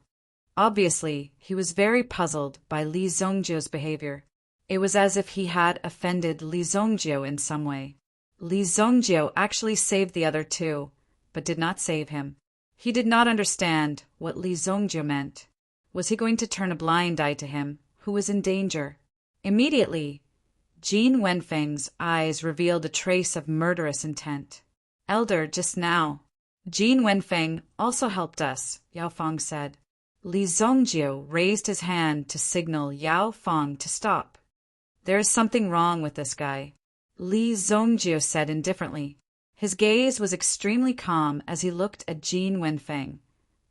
Obviously, he was very puzzled by Li Zongjio's behavior. It was as if he had offended Li Zongjio in some way. Li Zongjio actually saved the other two, but did not save him. He did not understand what Li Zongjio meant. Was he going to turn a blind eye to him, who was in danger? Immediately, Jin Wenfeng's eyes revealed a trace of murderous intent. Elder, just now. Jin Wenfeng also helped us, Yao Fong said. Li Zongjio raised his hand to signal Yao Fong to stop. There is something wrong with this guy, Li Zongjio said indifferently. His gaze was extremely calm as he looked at Jin Wenfeng,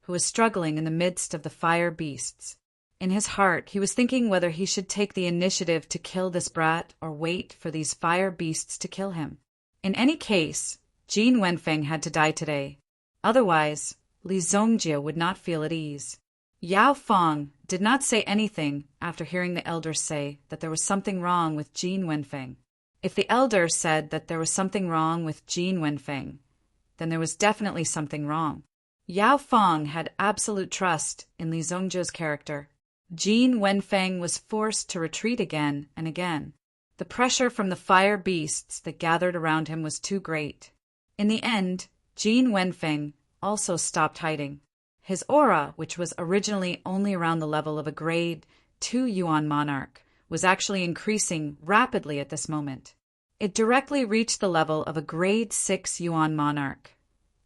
who was struggling in the midst of the fire beasts. In his heart, he was thinking whether he should take the initiative to kill this brat or wait for these fire beasts to kill him. In any case, Jin Wenfeng had to die today. Otherwise, Li Zongjio would not feel at ease. Yao Fong did not say anything after hearing the elder say that there was something wrong with Jin Wenfeng. If the elder said that there was something wrong with Jin Wenfeng, then there was definitely something wrong. Yao Fong had absolute trust in Li Zongjio's character. Jin Wenfeng was forced to retreat again and again. The pressure from the fire beasts that gathered around him was too great. In the end, Jin Wenfeng also stopped hiding. His aura, which was originally only around the level of a grade 2 Yuan monarch, was actually increasing rapidly at this moment. It directly reached the level of a grade 6 Yuan monarch,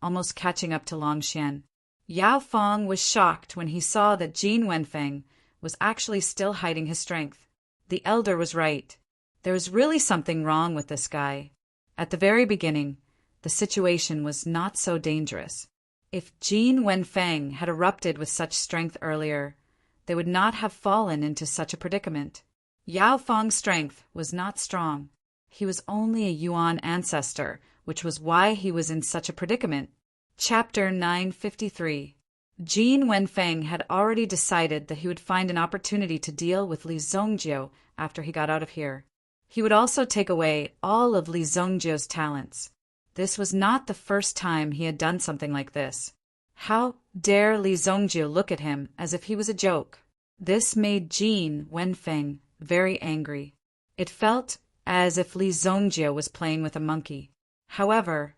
almost catching up to Longxian. Yao Fong was shocked when he saw that Jin Wenfeng was actually still hiding his strength. The elder was right. There was really something wrong with this guy. At the very beginning, the situation was not so dangerous. If Jin Wenfeng had erupted with such strength earlier, they would not have fallen into such a predicament. Yao Fong's strength was not strong. He was only a Yuan ancestor, which was why he was in such a predicament. Chapter 953. Jin Wenfeng had already decided that he would find an opportunity to deal with Li Zongjio after he got out of here. He would also take away all of Li Zongjio's talents. This was not the first time he had done something like this. How dare Li Zongjio look at him as if he was a joke? This made Jin Wenfeng very angry. It felt as if Li Zongjio was playing with a monkey. However,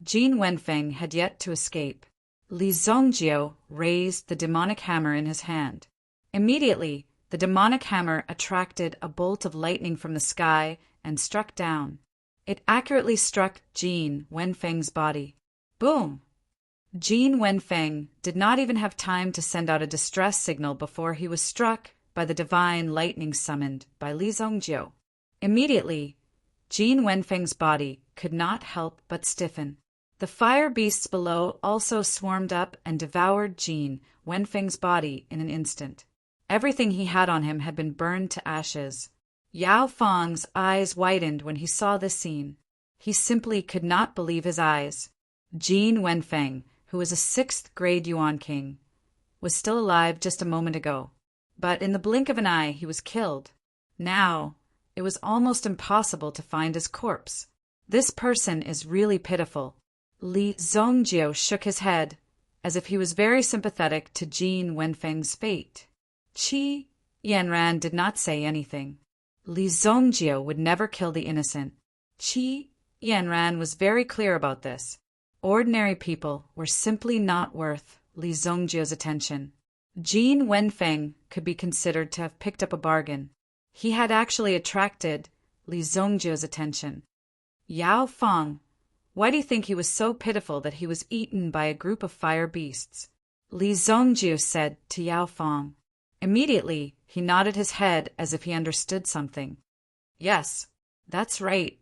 Jin Wenfeng had yet to escape. Li Zongjio raised the demonic hammer in his hand. Immediately, the demonic hammer attracted a bolt of lightning from the sky and struck down. It accurately struck Jin Wenfeng's body. Boom! Jin Wenfeng did not even have time to send out a distress signal before he was struck by the divine lightning summoned by Li Zongjio. Immediately, Jin Wenfeng's body could not help but stiffen. The fire beasts below also swarmed up and devoured Jin Wenfeng's body in an instant. Everything he had on him had been burned to ashes. Yao Fang's eyes widened when he saw this scene. He simply could not believe his eyes. Jin Wenfeng, who was a 6th-grade Yuan king, was still alive just a moment ago. But in the blink of an eye, he was killed. Now, it was almost impossible to find his corpse. This person is really pitiful. Li Zongjio shook his head, as if he was very sympathetic to Jin Wenfeng's fate. Qi Yanran did not say anything. Li Zongjio would never kill the innocent. Qi Yanran was very clear about this. Ordinary people were simply not worth Li Zongjio's attention. Jin Wenfeng could be considered to have picked up a bargain. He had actually attracted Li Zongjio's attention. Yao Fang, why do you think he was so pitiful that he was eaten by a group of fire beasts? Li Zongjio said to Yao Fang. Immediately, he nodded his head as if he understood something. Yes, that's right.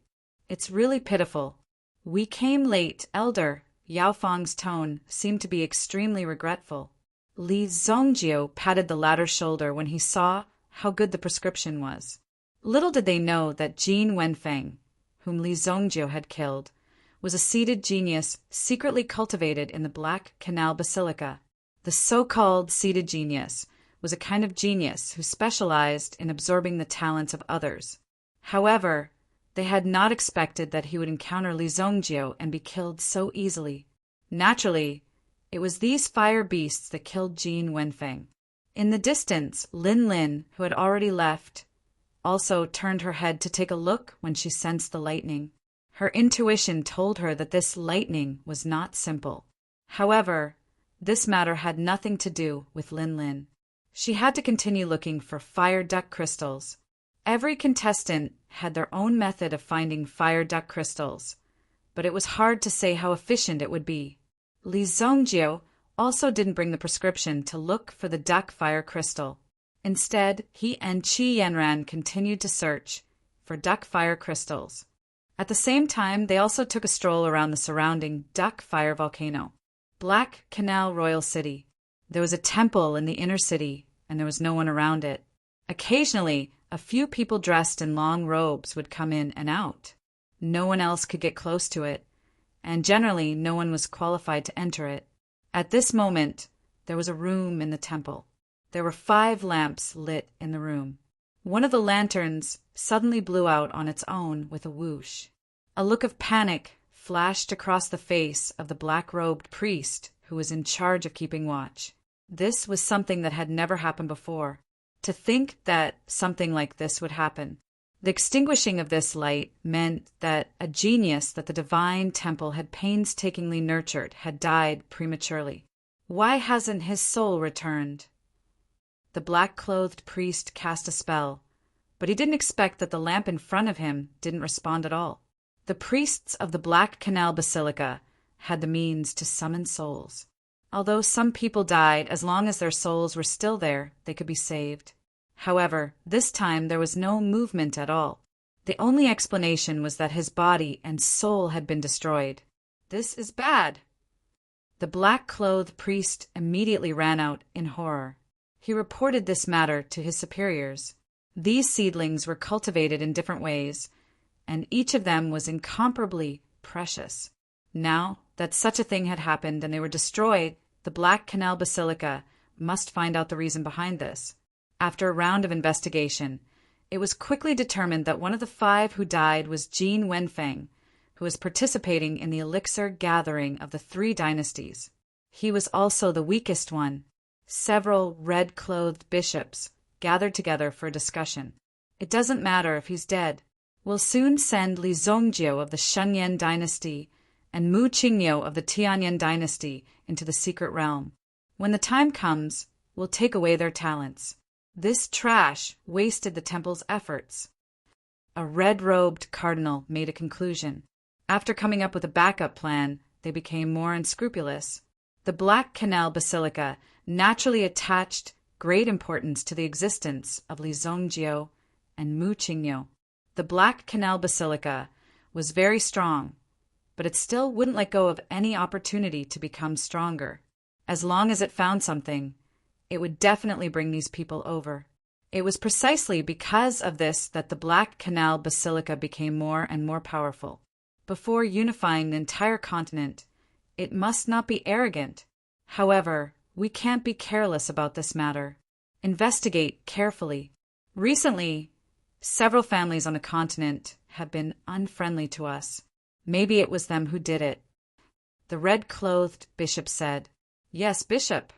It's really pitiful. We came late, elder. Yao Fang's tone seemed to be extremely regretful. Li Zongjio patted the latter's shoulder when he saw how good the prescription was. Little did they know that Jin Wenfeng, whom Li Zongjio had killed, was a seated genius secretly cultivated in the Black Canal Basilica. The so-called seated genius was a kind of genius who specialized in absorbing the talents of others. However, they had not expected that he would encounter Li Zongjio and be killed so easily. Naturally, it was these fire beasts that killed Jin Wenfeng. In the distance, Lin Lin, who had already left, also turned her head to take a look when she sensed the lightning. Her intuition told her that this lightning was not simple. However, this matter had nothing to do with Lin Lin. She had to continue looking for fire duck crystals. Every contestant had their own method of finding fire duck crystals, but it was hard to say how efficient it would be. Li Zongjio also didn't bring the prescription to look for the duck fire crystal. Instead, he and Qi Yanran continued to search for duck fire crystals. At the same time, they also took a stroll around the surrounding duck fire volcano. Black Canal Royal City. There was a temple in the inner city, and there was no one around it. Occasionally, a few people dressed in long robes would come in and out. No one else could get close to it, and generally no one was qualified to enter it. At this moment, there was a room in the temple. There were 5 lamps lit in the room. One of the lanterns suddenly blew out on its own with a whoosh. A look of panic flashed across the face of the black-robed priest who was in charge of keeping watch. This was something that had never happened before. To think that something like this would happen. The extinguishing of this light meant that a genius that the divine temple had painstakingly nurtured had died prematurely. Why hasn't his soul returned? The black-clothed priest cast a spell, but he didn't expect that the lamp in front of him didn't respond at all. The priests of the Black Canal Basilica had the means to summon souls. Although some people died, as long as their souls were still there, they could be saved. However, this time there was no movement at all. The only explanation was that his body and soul had been destroyed. This is bad. The black-clothed priest immediately ran out in horror. He reported this matter to his superiors. These seedlings were cultivated in different ways, and each of them was incomparably precious. Now that such a thing had happened and they were destroyed, the Black Canal Basilica must find out the reason behind this. After a round of investigation, it was quickly determined that one of the 5 who died was Jin Wenfeng, who was participating in the elixir gathering of the 3 dynasties. He was also the weakest one. Several red-clothed bishops gathered together for a discussion. It doesn't matter if he's dead. We'll soon send Li Zongjio of the Shunyan dynasty and Mu Qingniu of the Tianyan dynasty into the secret realm. When the time comes, we'll take away their talents. This trash wasted the temple's efforts. A red-robed cardinal made a conclusion. After coming up with a backup plan, they became more unscrupulous. The Black Canal Basilica naturally attached great importance to the existence of Li Zongjiu and Mu Qingniu. The Black Canal Basilica was very strong, but it still wouldn't let go of any opportunity to become stronger. As long as it found something, it would definitely bring these people over. It was precisely because of this that the Black Canal Basilica became more and more powerful. Before unifying the entire continent, it must not be arrogant. However, we can't be careless about this matter. Investigate carefully. Recently, several families on the continent have been unfriendly to us. Maybe it was them who did it. The red-clothed bishop said, "Yes, bishop."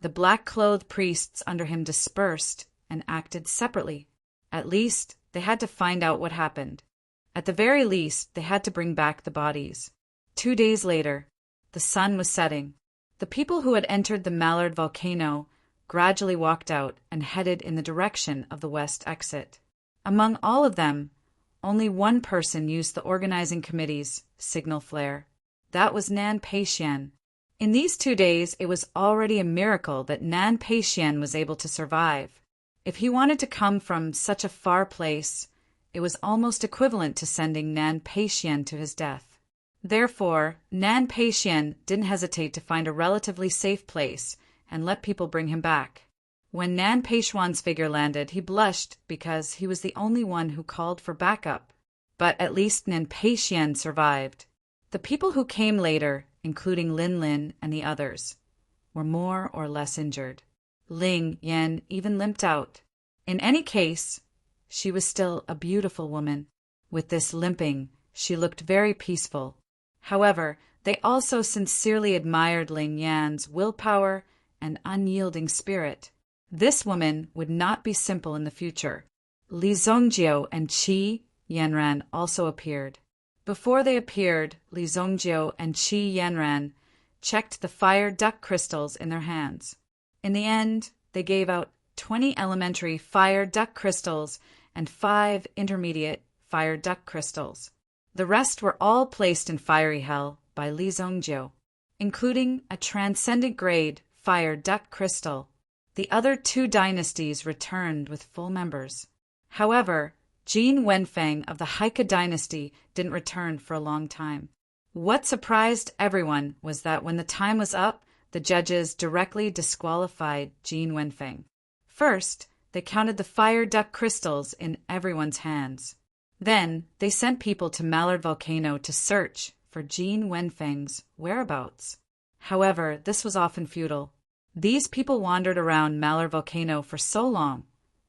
The black-clothed priests under him dispersed and acted separately. At least, they had to find out what happened. At the very least, they had to bring back the bodies. 2 days later, the sun was setting. The people who had entered the Mallard volcano gradually walked out and headed in the direction of the west exit. Among all of them, only one person used the organizing committee's signal flare. That was Nan Peixian. In these 2 days, it was already a miracle that Nan Peixian was able to survive. If he wanted to come from such a far place, it was almost equivalent to sending Nan Peixian to his death. Therefore, Nan Peixian didn't hesitate to find a relatively safe place and let people bring him back. When Nan Peixian's figure landed, he blushed because he was the only one who called for backup. But at least Nan Peixian survived. The people who came later, including Lin Lin and the others, were more or less injured. Ling Yan even limped out. In any case, she was still a beautiful woman. With this limping, she looked very peaceful. However, they also sincerely admired Ling Yan's willpower and unyielding spirit. This woman would not be simple in the future. Li Zongjiu and Qi Yanran also appeared. Before they appeared, Li Zongjiu and Qi Yanran checked the fire duck crystals in their hands. In the end, they gave out 20 elementary fire duck crystals and 5 intermediate fire duck crystals. The rest were all placed in fiery hell by Li Zongjiu, including a transcendent grade fire duck crystal. The other 2 dynasties returned with full members. However, Jin Wenfeng of the Haika dynasty didn't return for a long time. What surprised everyone was that when the time was up, the judges directly disqualified Jin Wenfeng. First, they counted the fire duck crystals in everyone's hands. Then, they sent people to Mallard Volcano to search for Jin Wenfeng's whereabouts. However, this was often futile. These people wandered around Mallard Volcano for so long,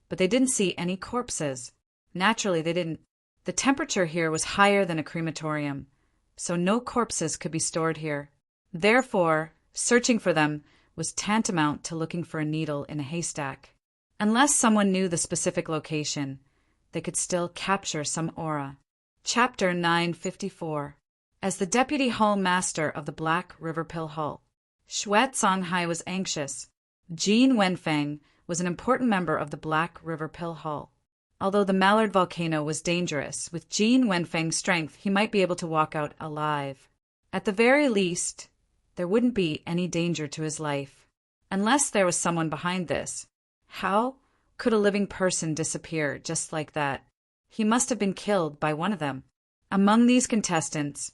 but they didn't see any corpses. Naturally, they didn't. The temperature here was higher than a crematorium, so no corpses could be stored here. Therefore, searching for them was tantamount to looking for a needle in a haystack. Unless someone knew the specific location, they could still capture some aura. Chapter 954. As the deputy hall master of the Black River Pill Hall, Xue Songhai was anxious. Jin Wenfeng was an important member of the Black River Pill Hall. Although the Mallard volcano was dangerous, with Jin Wenfeng's strength, he might be able to walk out alive. At the very least, there wouldn't be any danger to his life. Unless there was someone behind this. How could a living person disappear just like that? He must have been killed by one of them. Among these contestants,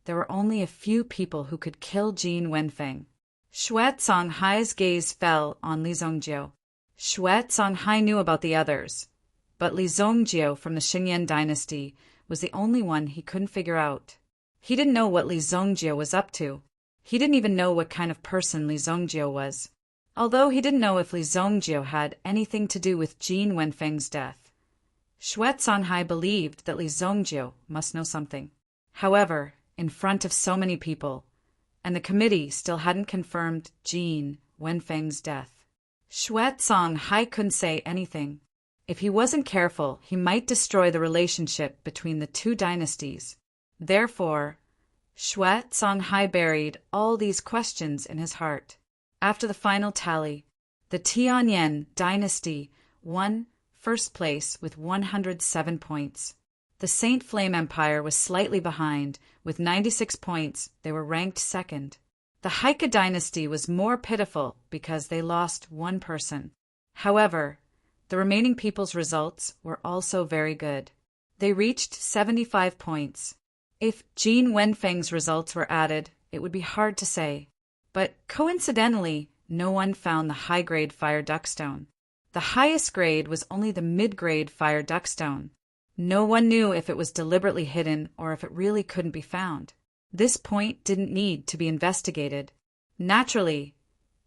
there were only a few people who could kill Jin Wenfeng. Xue Songhai's gaze fell on Li Zongjiu. Xue Songhai knew about the others, but Li Zongjiu from the Xingyan dynasty was the only one he couldn't figure out. He didn't know what Li Zongjiu was up to. He didn't even know what kind of person Li Zongjiu was. Although he didn't know if Li Zongjiu had anything to do with Jin Wenfeng's death, Xue Songhai believed that Li Zongjiu must know something. However, in front of so many people, and the committee still hadn't confirmed Jin Wenfeng's death, Xue Songhai couldn't say anything. If he wasn't careful, he might destroy the relationship between the 2 dynasties. Therefore, Shui Songhai buried all these questions in his heart. After the final tally, the Tianyan dynasty won first place with 107 points. The Saint Flame Empire was slightly behind. With 96 points, they were ranked second. The Heike dynasty was more pitiful because they lost one person. However, the remaining people's results were also very good. They reached 75 points. If Jin Wenfeng's results were added, it would be hard to say. But coincidentally, no one found the high-grade fire duckstone. The highest grade was only the mid-grade fire duckstone. No one knew if it was deliberately hidden or if it really couldn't be found. This point didn't need to be investigated. Naturally,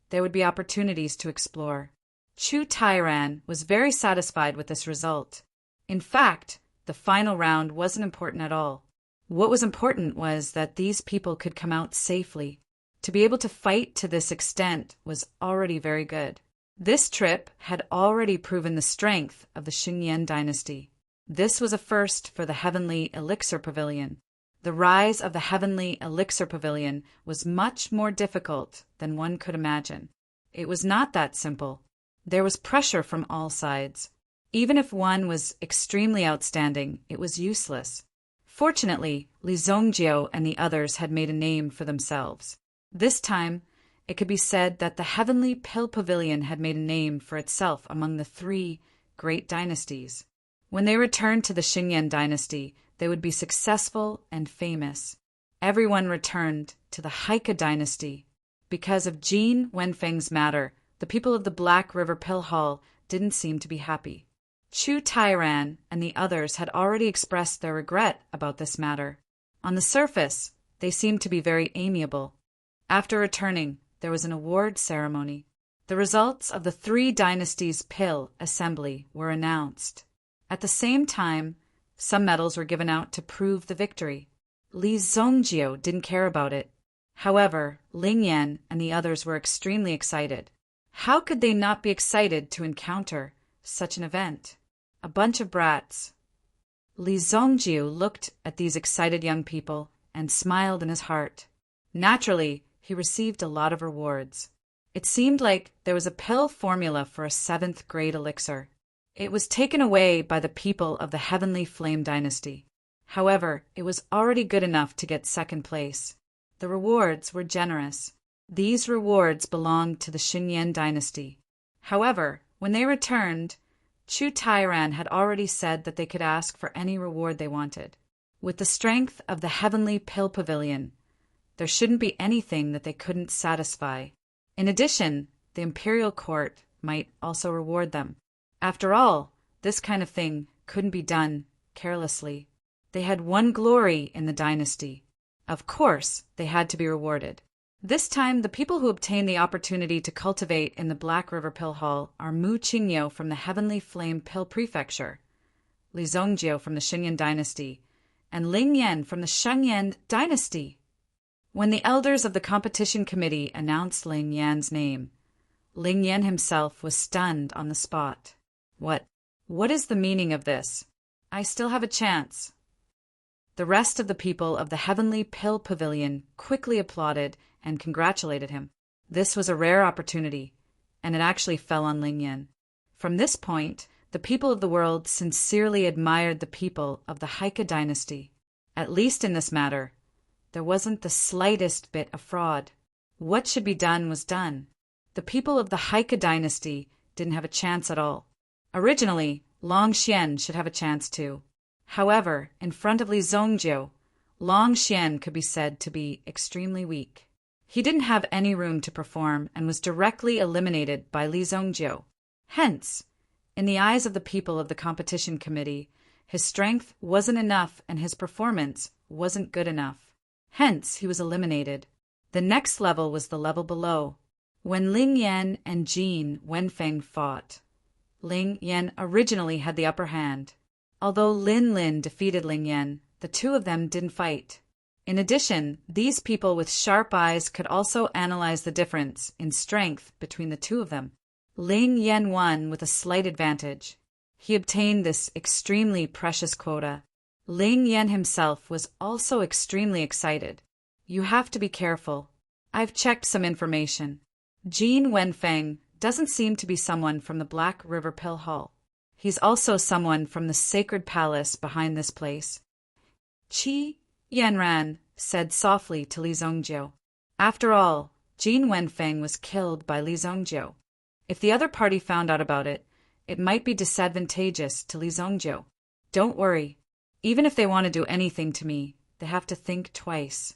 there would be opportunities to explore. Chu Tairan was very satisfied with this result. In fact, the final round wasn't important at all. What was important was that these people could come out safely. To be able to fight to this extent was already very good. This trip had already proven the strength of the Xingyan dynasty. This was a first for the Heavenly Elixir Pavilion. The rise of the Heavenly Elixir Pavilion was much more difficult than one could imagine. It was not that simple. There was pressure from all sides. Even if one was extremely outstanding, it was useless. Fortunately, Li Zongjiu and the others had made a name for themselves. This time, it could be said that the Heavenly Pill Pavilion had made a name for itself among the three great dynasties. When they returned to the Xingyan dynasty, they would be successful and famous. Everyone returned to the Heike dynasty. Because of Jin Wenfeng's matter, the people of the Black River Pill Hall didn't seem to be happy. Chu Tairan and the others had already expressed their regret about this matter. On the surface, they seemed to be very amiable. After returning, there was an award ceremony. The results of the three dynasties' pill assembly were announced. At the same time, some medals were given out to prove the victory. Li Zongjiu didn't care about it. However, Ling Yan and the others were extremely excited. How could they not be excited to encounter such an event? A bunch of brats. Li Zongjiu looked at these excited young people and smiled in his heart. Naturally, he received a lot of rewards. It seemed like there was a pill formula for a 7th grade elixir. It was taken away by the people of the Heavenly Flame Dynasty. However, it was already good enough to get second place. The rewards were generous. These rewards belonged to the Xingyan dynasty. However, when they returned, Chu Tairan had already said that they could ask for any reward they wanted. With the strength of the Heavenly Pill Pavilion, there shouldn't be anything that they couldn't satisfy. In addition, the imperial court might also reward them. After all, this kind of thing couldn't be done carelessly. They had won glory in the dynasty. Of course, they had to be rewarded. This time, the people who obtained the opportunity to cultivate in the Black River Pill Hall are Mu Qingyo from the Heavenly Flame Pill Prefecture, Li Zongjiu from the Xingyan dynasty, and Ling Yan from the Shengyan dynasty. When the elders of the competition committee announced Ling Yan's name, Ling Yan himself was stunned on the spot. What is the meaning of this? I still have a chance. The rest of the people of the Heavenly Pill Pavilion quickly applauded and congratulated him. This was a rare opportunity, and it actually fell on Ling Yan. From this point, the people of the world sincerely admired the people of the Heike dynasty. At least in this matter, there wasn't the slightest bit of fraud. What should be done was done. The people of the Heike dynasty didn't have a chance at all. Originally, Long Xian should have a chance too. However, in front of Li Zongjiu, Long Xian could be said to be extremely weak. He didn't have any room to perform and was directly eliminated by Li Zongjiu. Hence, in the eyes of the people of the competition committee, his strength wasn't enough and his performance wasn't good enough. Hence, he was eliminated. The next level was the level below. When Ling Yan and Jin Wenfeng fought, Ling Yan originally had the upper hand. Although Lin Lin defeated Ling Yan, the two of them didn't fight. In addition, these people with sharp eyes could also analyze the difference in strength between the two of them. Ling Yan won with a slight advantage. He obtained this extremely precious quota. Ling Yan himself was also extremely excited. You have to be careful. I've checked some information. Jin Wenfeng doesn't seem to be someone from the Black River Pill Hall. He's also someone from the sacred palace behind this place. Qi Yanran said softly to Li Zongjiu. After all, Jin Wenfeng was killed by Li Zongjiu. If the other party found out about it, it might be disadvantageous to Li Zongjiu. Don't worry. Even if they want to do anything to me, they have to think twice.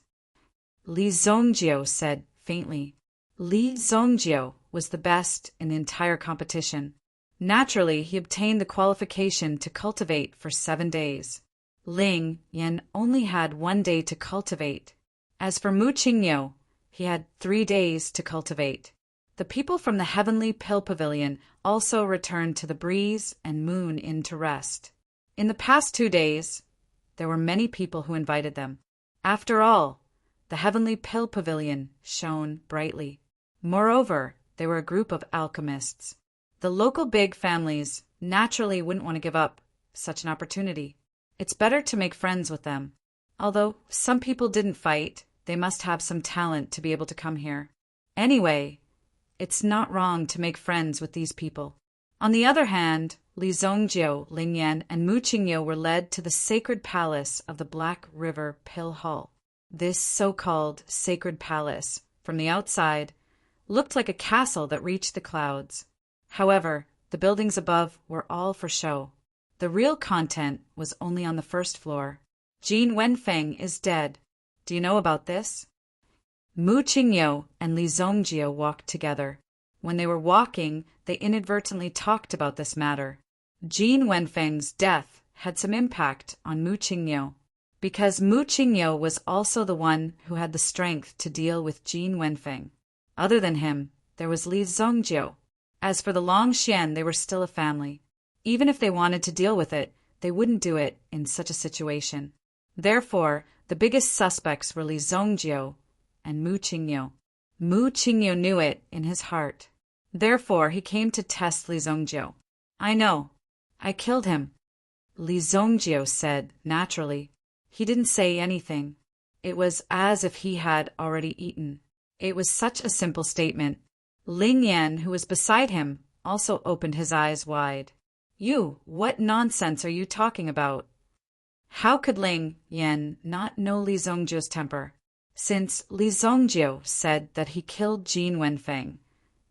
Li Zongjiu said faintly. Li Zongjiu was the best in the entire competition. Naturally, he obtained the qualification to cultivate for 7 days. Ling Yan only had 1 day to cultivate. As for Mu Qingyu, he had 3 days to cultivate. The people from the Heavenly Pill Pavilion also returned to the Breeze and Moon Inn to rest. In the past 2 days, there were many people who invited them. After all, the Heavenly Pill Pavilion shone brightly. Moreover, they were a group of alchemists. The local big families naturally wouldn't want to give up such an opportunity. It's better to make friends with them. Although some people didn't fight, they must have some talent to be able to come here. Anyway, it's not wrong to make friends with these people. On the other hand, Li Zongjiu, Ling Yan, and Mu Qingyu were led to the sacred palace of the Black River Pill Hall. This so-called sacred palace, from the outside, looked like a castle that reached the clouds. However, the buildings above were all for show. The real content was only on the first floor. Jin Wenfeng is dead. Do you know about this? Mu Qingyu and Li Zongjiu walked together. When they were walking, they inadvertently talked about this matter. Jin Wenfeng's death had some impact on Mu Qingyu, because Mu Qingyu was also the one who had the strength to deal with Jin Wenfeng. Other than him, there was Li Zongjiu. As for the Longxian, they were still a family. Even if they wanted to deal with it, they wouldn't do it in such a situation. Therefore, the biggest suspects were Li Zongjiu and Mu Qingyu. Mu Qingyu knew it in his heart. Therefore, he came to test Li Zongjiu. I know. I killed him. Li Zongjiu said naturally. He didn't say anything. It was as if he had already eaten. It was such a simple statement. Ling Yan, who was beside him, also opened his eyes wide. You, what nonsense are you talking about? How could Ling Yan not know Li Zongjiu's temper? Since Li Zongjiu said that he killed Jin Wenfeng,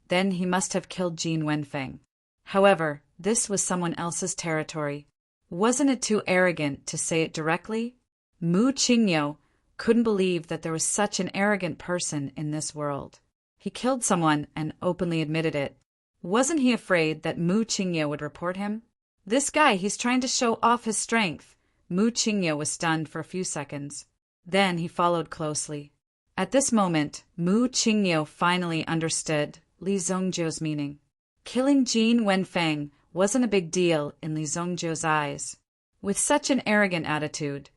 then he must have killed Jin Wenfeng. However, this was someone else's territory. Wasn't it too arrogant to say it directly? Mu Qingyu couldn't believe that there was such an arrogant person in this world. He killed someone and openly admitted it. Wasn't he afraid that Mu Qingyu would report him? This guy, he's trying to show off his strength. Mu Qingyu was stunned for a few seconds. Then he followed closely. At this moment, Mu Qingyu finally understood Li Zongjiu's meaning. Killing Jin Wenfeng wasn't a big deal in Li Zongjiu's eyes. With such an arrogant attitude,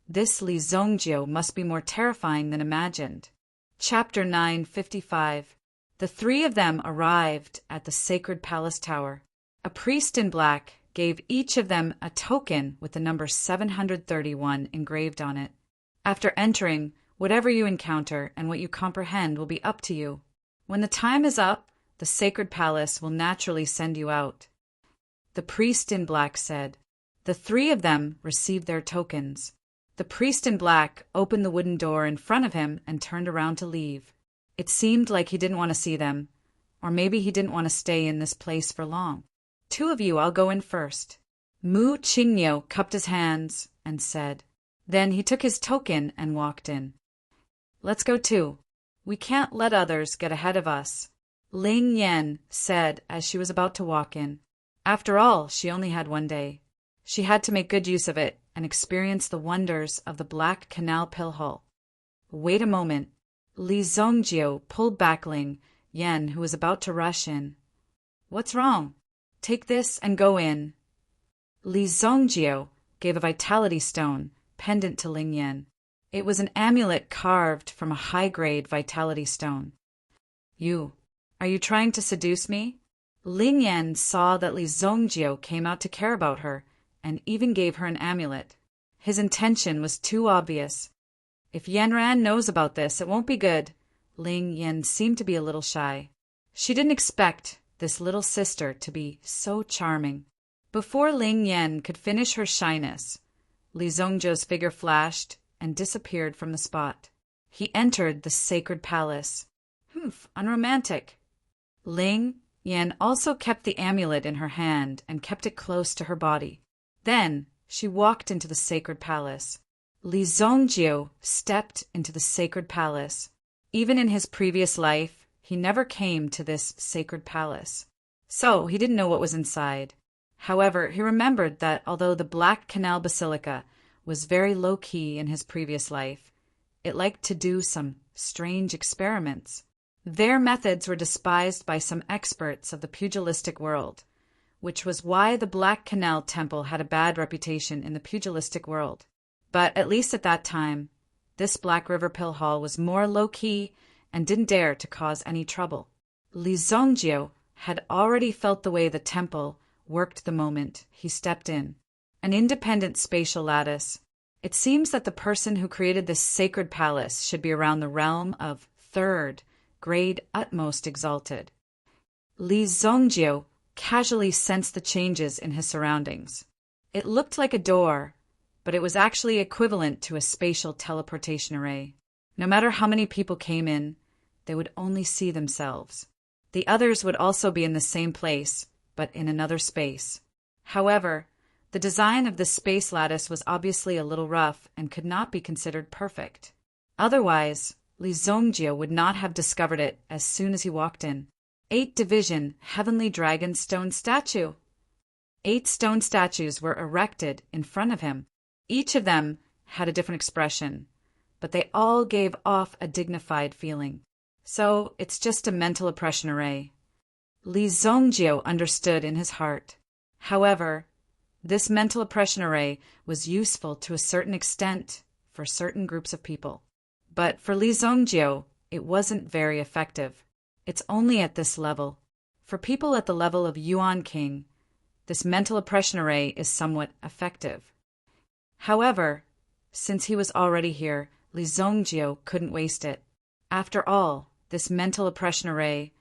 this Li Zongjiu must be more terrifying than imagined. Chapter 955. The 3 of them arrived at the sacred palace tower. A priest in black gave each of them a token with the number 731 engraved on it. After entering, whatever you encounter and what you comprehend will be up to you. When the time is up, the sacred palace will naturally send you out. The priest in black said. The 3 of them received their tokens. The priest in black opened the wooden door in front of him and turned around to leave. It seemed like he didn't want to see them, or maybe he didn't want to stay in this place for long. 2 of you, I'll go in first. Mu Qingyu cupped his hands and said. Then he took his token and walked in. Let's go too. We can't let others get ahead of us, Ling Yan said as she was about to walk in. After all, she only had 1 day. She had to make good use of it and experience the wonders of the Black Canal Pill Hall. Wait a moment. Li Zongjiu pulled back Ling Yan, who was about to rush in. What's wrong? Take this and go in. Li Zongjiu gave a vitality stone pendant to Ling Yan. It was an amulet carved from a high-grade vitality stone. Are you trying to seduce me? Ling Yan saw that Li Zongjiu came out to care about her and even gave her an amulet. His intention was too obvious. If Yanran knows about this, it won't be good. Ling Yan seemed to be a little shy. She didn't expect this little sister to be so charming. Before Ling Yan could finish her shyness, Li Zongjiu's figure flashed and disappeared from the spot. He entered the sacred palace. Unromantic. Ling Yan also kept the amulet in her hand and kept it close to her body. Then she walked into the sacred palace. Li Zongjiu stepped into the sacred palace. Even in his previous life, he never came to this sacred palace. So he didn't know what was inside. However, he remembered that although the Black Canal Basilica was very low-key in his previous life, it liked to do some strange experiments. Their methods were despised by some experts of the pugilistic world, which was why the Black Canal Temple had a bad reputation in the pugilistic world. But at least at that time, this Black River Pill Hall was more low-key and didn't dare to cause any trouble. Li Zongjiu had already felt the way the temple worked the moment he stepped in. An independent spatial lattice. It seems that the person who created this sacred palace should be around the realm of third grade utmost exalted. Li Zongjiu casually sensed the changes in his surroundings. It looked like a door, but it was actually equivalent to a spatial teleportation array. No matter how many people came in, they would only see themselves. The others would also be in the same place, but in another space. However, the design of this space lattice was obviously a little rough and could not be considered perfect. Otherwise, Li Zongjiu would not have discovered it as soon as he walked in. 8 Division Heavenly Dragon Stone Statue. 8 stone statues were erected in front of him. Each of them had a different expression, but they all gave off a dignified feeling. So it's just a mental oppression array. Li Zongjiu understood in his heart. However, this mental oppression array was useful to a certain extent for certain groups of people. But for Li Zongjiu, it wasn't very effective. It's only at this level. For people at the level of Yuan King, this mental oppression array is somewhat effective. However, since he was already here, Li Zongjiu couldn't waste it. After all, this mental oppression array,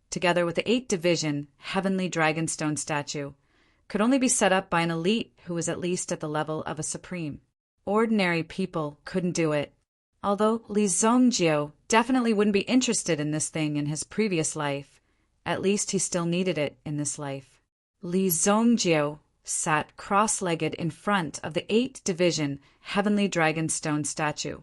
together with the 8 Division Heavenly Dragonstone statue, could only be set up by an elite who was at least at the level of a supreme. Ordinary people couldn't do it. Although Li Zongjiu definitely wouldn't be interested in this thing in his previous life, at least he still needed it in this life. Li Zongjiu sat cross-legged in front of the 8 Division Heavenly Dragonstone statue.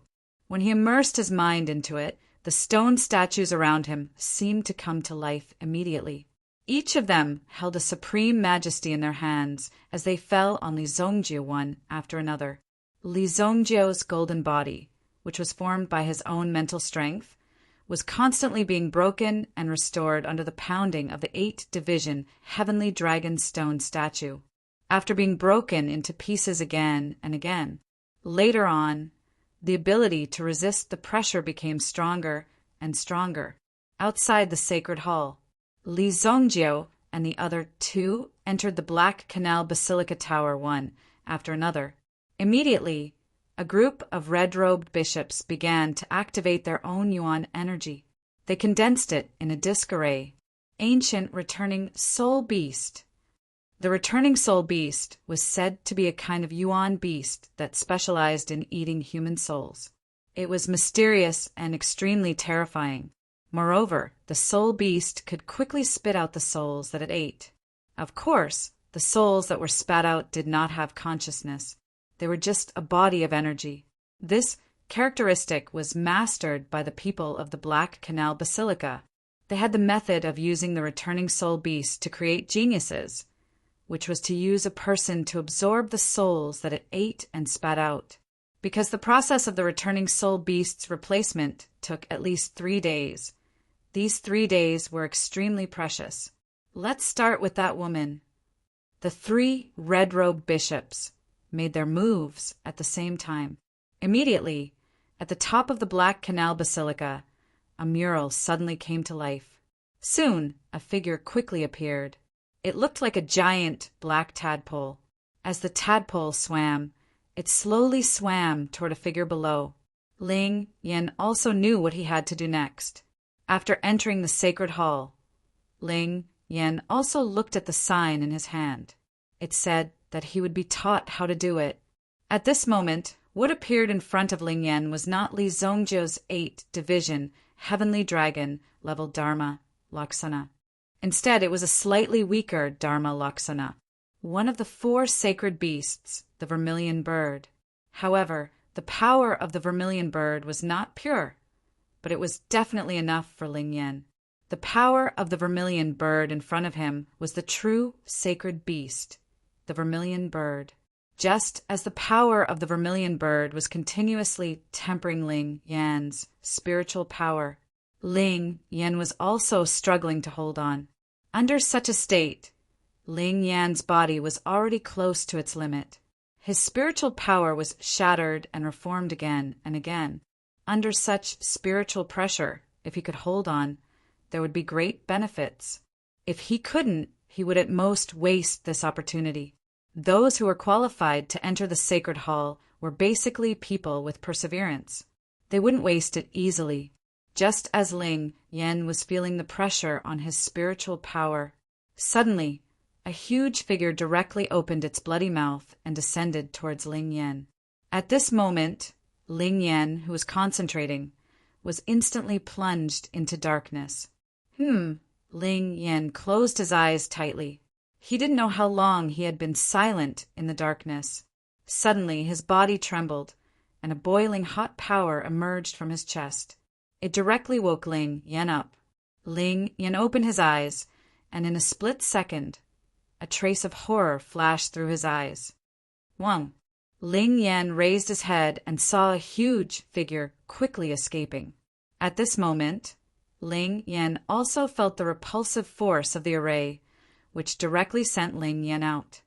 When he immersed his mind into it, the stone statues around him seemed to come to life immediately. Each of them held a supreme majesty in their hands as they fell on Li Zongjiu one after another. Li Zongjiu's golden body, which was formed by his own mental strength, was constantly being broken and restored under the pounding of the 8 Division Heavenly Dragonstone statue, after being broken into pieces again and again. Later on, the ability to resist the pressure became stronger and stronger. Outside the sacred hall, Li Zongjiu and the other 2 entered the Black Canal Basilica Tower one after another. Immediately, a group of red-robed bishops began to activate their own Yuan energy. They condensed it in a disc array. Ancient Returning Soul Beast. The Returning Soul Beast was said to be a kind of Yuan beast that specialized in eating human souls. It was mysterious and extremely terrifying. Moreover, the soul beast could quickly spit out the souls that it ate. Of course, the souls that were spat out did not have consciousness. They were just a body of energy. This characteristic was mastered by the people of the Black Canal Basilica. They had the method of using the returning soul beast to create geniuses, which was to use a person to absorb the souls that it ate and spat out. Because the process of the returning soul beast's replacement took at least 3 days, these 3 days were extremely precious. Let's start with that woman. The 3 red-robed bishops made their moves at the same time. Immediately, at the top of the Black Canal Basilica, a mural suddenly came to life. Soon, a figure quickly appeared. It looked like a giant black tadpole. As the tadpole swam, it slowly swam toward a figure below. Ling Yan also knew what he had to do next. After entering the sacred hall, Ling Yan also looked at the sign in his hand. It said that he would be taught how to do it. At this moment, what appeared in front of Ling Yan was not Li Zongjiu's 8th Division Heavenly Dragon level Dharma Laksana. Instead, it was a slightly weaker Dharma Laksana, one of the 4 sacred beasts, the vermilion bird. However, the power of the vermilion bird was not pure, but it was definitely enough for Ling Yan. The power of the vermilion bird in front of him was the true sacred beast, the vermilion bird. Just as the power of the vermilion bird was continuously tempering Ling Yan's spiritual power, Ling Yan was also struggling to hold on. Under such a state, Ling Yan's body was already close to its limit. His spiritual power was shattered and reformed again and again. Under such spiritual pressure, if he could hold on, there would be great benefits. If he couldn't, he would at most waste this opportunity. Those who were qualified to enter the sacred hall were basically people with perseverance. They wouldn't waste it easily. Just as Ling Yan was feeling the pressure on his spiritual power, suddenly, a huge figure directly opened its bloody mouth and descended towards Ling Yan. At this moment, Ling Yan, who was concentrating, was instantly plunged into darkness. Ling Yan closed his eyes tightly. He didn't know how long he had been silent in the darkness. Suddenly, his body trembled, and a boiling hot power emerged from his chest. It directly woke Ling Yan up. Ling Yan opened his eyes, and in a split second, a trace of horror flashed through his eyes. Wang. Ling Yan raised his head and saw a huge figure quickly escaping. At this moment, Ling Yan also felt the repulsive force of the array, which directly sent Ling Yan out.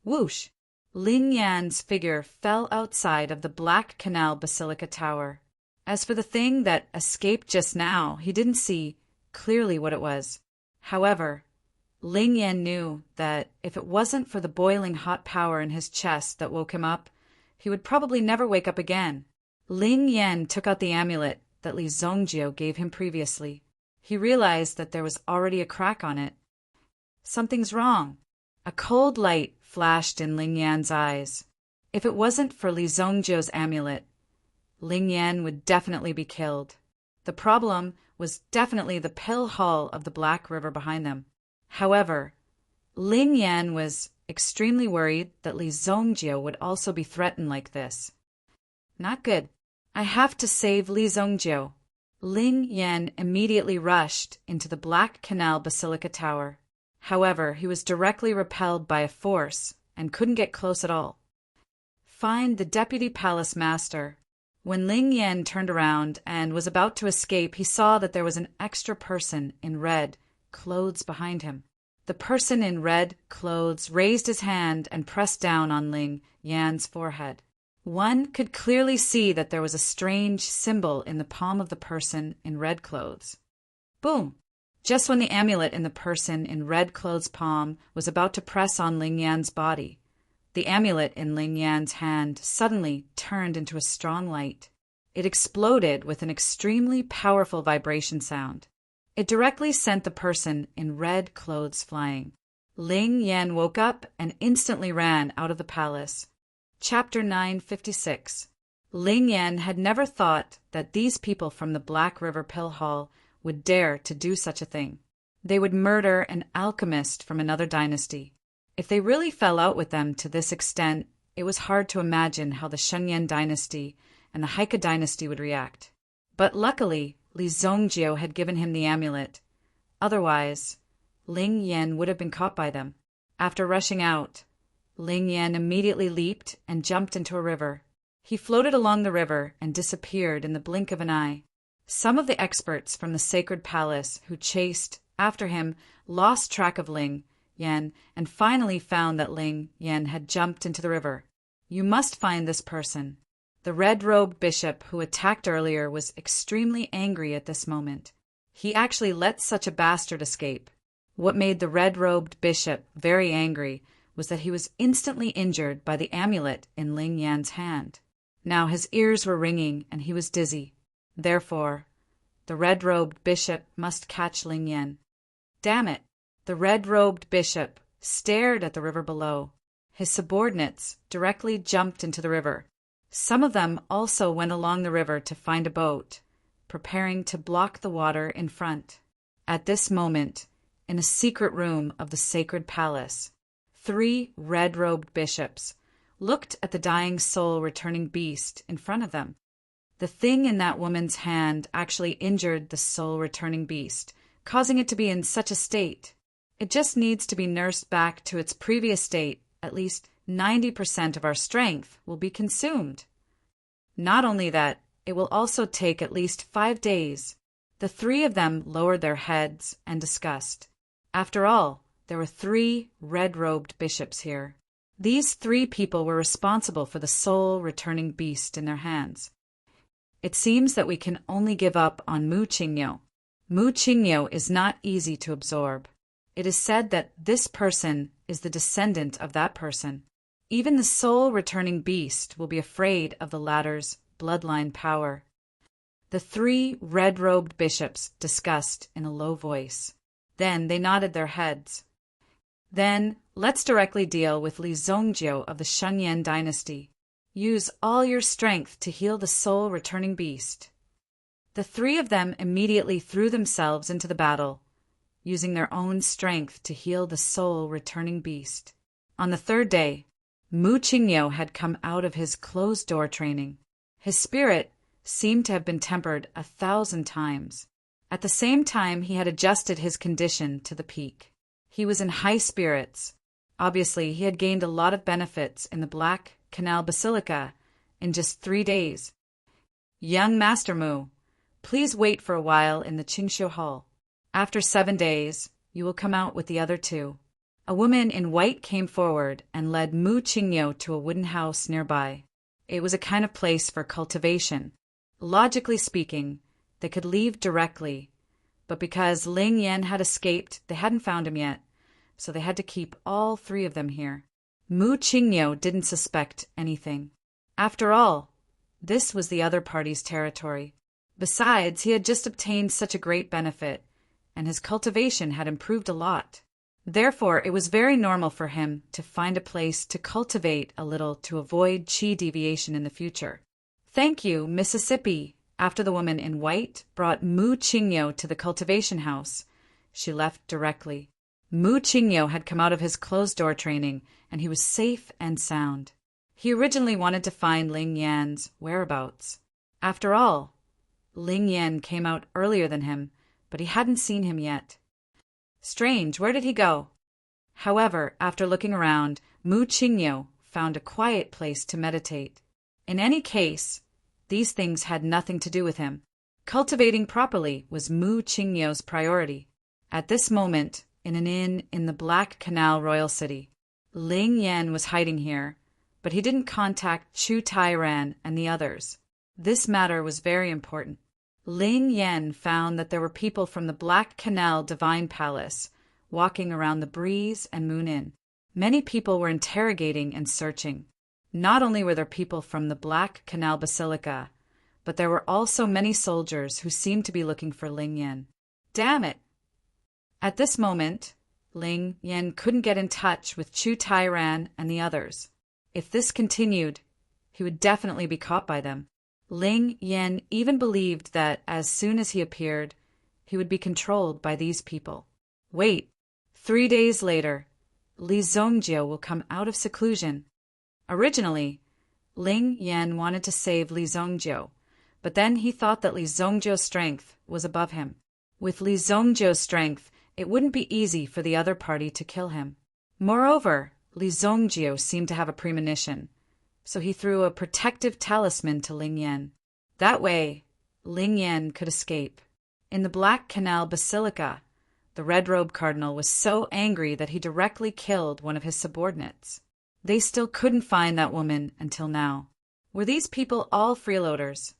Whoosh! Ling Yan's figure fell outside of the Black Canal Basilica Tower. As for the thing that escaped just now, he didn't see clearly what it was. However, Ling Yan knew that if it wasn't for the boiling hot power in his chest that woke him up, he would probably never wake up again. Ling Yan took out the amulet that Li Zongjiu gave him previously. He realized that there was already a crack on it. Something's wrong. A cold light flashed in Ling Yan's eyes. If it wasn't for Li Zongjiu's amulet, Ling Yan would definitely be killed. The problem was definitely the pill hall of the Black River behind them. However, Ling Yan was extremely worried that Li Zongjiu would also be threatened like this. Not good. I have to save Li Zongjiu. Ling Yan immediately rushed into the Black Canal Basilica Tower. However, he was directly repelled by a force and couldn't get close at all. Find the Deputy Palace Master. When Ling Yan turned around and was about to escape, he saw that there was an extra person in red clothes behind him. The person in red clothes raised his hand and pressed down on Ling Yan's forehead. One could clearly see that there was a strange symbol in the palm of the person in red clothes. Boom! Just when the amulet in the person in red clothes' palm was about to press on Ling Yan's body, the amulet in Ling Yan's hand suddenly turned into a strong light. It exploded with an extremely powerful vibration sound. It directly sent the person in red clothes flying. Ling Yan woke up and instantly ran out of the palace. Chapter 956. Ling Yan had never thought that these people from the Black River Pill Hall would dare to do such a thing. They would murder an alchemist from another dynasty. If they really fell out with them to this extent, it was hard to imagine how the Shengyan dynasty and the Haika dynasty would react. But luckily, Li Zongjiu had given him the amulet. Otherwise, Ling Yan would have been caught by them. After rushing out, Ling Yan immediately leaped and jumped into a river. He floated along the river and disappeared in the blink of an eye. Some of the experts from the sacred palace who chased after him lost track of Ling Yan and finally found that Ling Yan had jumped into the river. You must find this person. The red-robed bishop who attacked earlier was extremely angry at this moment. He actually let such a bastard escape. What made the red-robed bishop very angry was that he was instantly injured by the amulet in Ling Yan's hand. Now his ears were ringing and he was dizzy. Therefore, the red-robed bishop must catch Ling Yan. Damn it! The red-robed bishop stared at the river below. His subordinates directly jumped into the river. Some of them also went along the river to find a boat, preparing to block the water in front. At this moment, in a secret room of the sacred palace, 3 red-robed bishops looked at the dying soul-returning beast in front of them. The thing in that woman's hand actually injured the soul-returning beast, causing it to be in such a state. It just needs to be nursed back to its previous state. At least 90% of our strength will be consumed. Not only that, it will also take at least 5 days. The 3 of them lowered their heads and discussed. After all, there were 3 red-robed bishops here. These 3 people were responsible for the soul-returning beast in their hands. It seems that we can only give up on Mu Qingyo. Mu Qingyo is not easy to absorb. It is said that this person is the descendant of that person. Even the soul-returning beast will be afraid of the latter's bloodline power. The 3 red-robed bishops discussed in a low voice. Then they nodded their heads. Then let's directly deal with Li Zongjiu of the Shengyan dynasty. Use all your strength to heal the soul-returning beast. The 3 of them immediately threw themselves into the battle, using their own strength to heal the soul-returning beast. On the 3rd day, Mu Qingyo had come out of his closed-door training. His spirit seemed to have been tempered 1,000 times. At the same time, he had adjusted his condition to the peak. He was in high spirits. Obviously, he had gained a lot of benefits in the Black Canal Basilica in just 3 days. Young Master Mu, please wait for a while in the Qingshu Hall. After 7 days, you will come out with the other 2. A woman in white came forward and led Mu Qingyo to a wooden house nearby. It was a kind of place for cultivation. Logically speaking, they could leave directly, but because Ling Yan had escaped, they hadn't found him yet, so they had to keep all 3 of them here. Mu Qingyo didn't suspect anything. After all, this was the other party's territory. Besides, he had just obtained such a great benefit, and his cultivation had improved a lot. Therefore, it was very normal for him to find a place to cultivate a little to avoid qi deviation in the future. Thank you, Mississippi. After the woman in white brought Mu Qingyo to the cultivation house, she left directly. Mu Qingyo had come out of his closed-door training, and he was safe and sound. He originally wanted to find Ling Yan's whereabouts. After all, Ling Yan came out earlier than him, but he hadn't seen him yet. Strange, where did he go? However, after looking around, Mu Qingyo found a quiet place to meditate. In any case, these things had nothing to do with him. Cultivating properly was Mu Qingyo's priority. At this moment, in an inn in the Black Canal Royal City, Ling Yan was hiding here, but he didn't contact Chu Tairan and the others. This matter was very important. Ling Yan found that there were people from the Black Canal Divine Palace walking around the Breeze and Moon Inn. Many people were interrogating and searching. Not only were there people from the Black Canal Basilica, but there were also many soldiers who seemed to be looking for Ling Yan. Damn it! At this moment, Ling Yan couldn't get in touch with Chu Tairan and the others. If this continued, he would definitely be caught by them. Ling Yan even believed that as soon as he appeared, he would be controlled by these people. Wait, 3 days later, Li Zongjiu will come out of seclusion. Originally, Ling Yan wanted to save Li Zongjiu, but then he thought that Li Zongjiu's strength was above him. With Li Zongjiu's strength, it wouldn't be easy for the other party to kill him. Moreover, Li Zongjiu seemed to have a premonition, so he threw a protective talisman to Ling Yan. That way, Ling Yan could escape. In the Black Canal Basilica, the Red-Robe Cardinal was so angry that he directly killed one of his subordinates. They still couldn't find that woman until now. Were these people all freeloaders?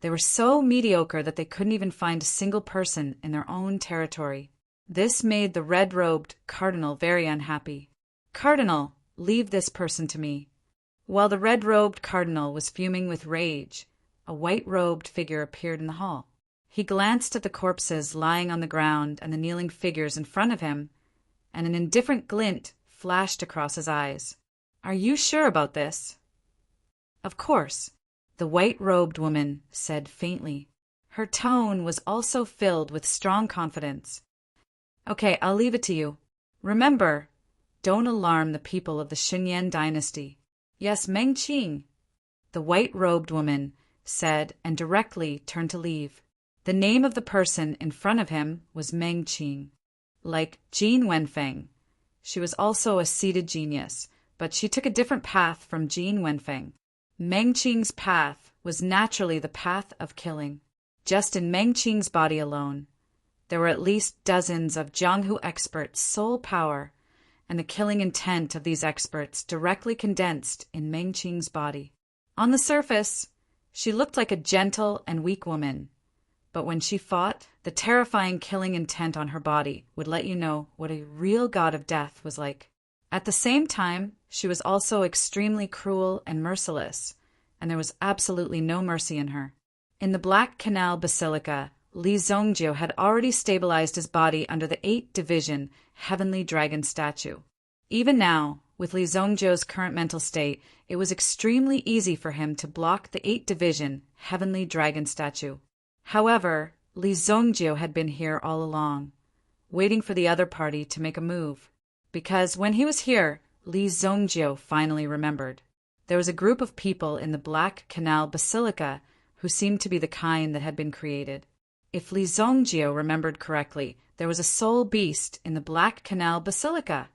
They were so mediocre that they couldn't even find a single person in their own territory. This made the red-robed cardinal very unhappy. Cardinal, leave this person to me. While the red-robed cardinal was fuming with rage, a white-robed figure appeared in the hall. He glanced at the corpses lying on the ground and the kneeling figures in front of him, and an indifferent glint flashed across his eyes. "Are you sure about this?" "Of course," the white-robed woman said faintly. Her tone was also filled with strong confidence. "Okay, I'll leave it to you. Remember, don't alarm the people of the Xinyan dynasty." "Yes, Meng Qing," the white-robed woman said, and directly turned to leave. The name of the person in front of him was Meng Qing. Like Jean Wenfeng, she was also a seated genius, but she took a different path from Jean Wenfeng. Meng Qing's path was naturally the path of killing. Just in Meng Qing's body alone, there were at least dozens of Jianghu experts' soul power, and the killing intent of these experts directly condensed in Meng Qing's body. On the surface, she looked like a gentle and weak woman, but when she fought, the terrifying killing intent on her body would let you know what a real god of death was like. At the same time, she was also extremely cruel and merciless, and there was absolutely no mercy in her. In the Black Canal Basilica, Li Zongjiu had already stabilized his body under the 8th Division Heavenly Dragon statue. Even now, with Li Zongjiu's current mental state, it was extremely easy for him to block the 8th Division Heavenly Dragon statue. However, Li Zongjiu had been here all along, waiting for the other party to make a move. Because when he was here, Li Zongjiu finally remembered. There was a group of people in the Black Canal Basilica who seemed to be the kind that had been created. If Li Zongjiu remembered correctly, there was a soul beast in the Black Canal Basilica.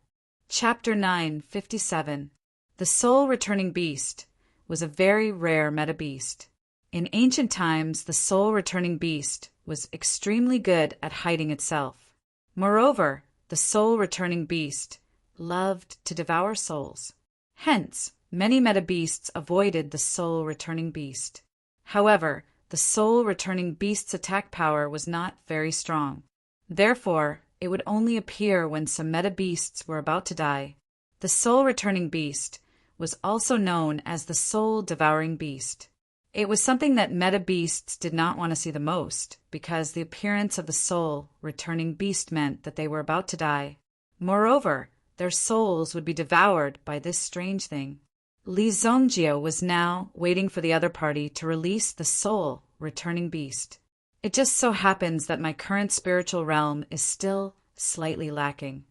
Chapter 957. The soul returning beast was a very rare meta-beast. In ancient times, the soul returning beast was extremely good at hiding itself. Moreover, the soul returning beast loved to devour souls. Hence, many meta-beasts avoided the soul returning beast. However, the soul returning beast's attack power was not very strong. Therefore, it would only appear when some meta-beasts were about to die. The soul returning beast was also known as the soul devouring beast. It was something that meta-beasts did not want to see the most, because the appearance of the soul returning beast meant that they were about to die. Moreover, their souls would be devoured by this strange thing. Li Zongjiu was now waiting for the other party to release the soul returning beast. It just so happens that my current spiritual realm is still slightly lacking.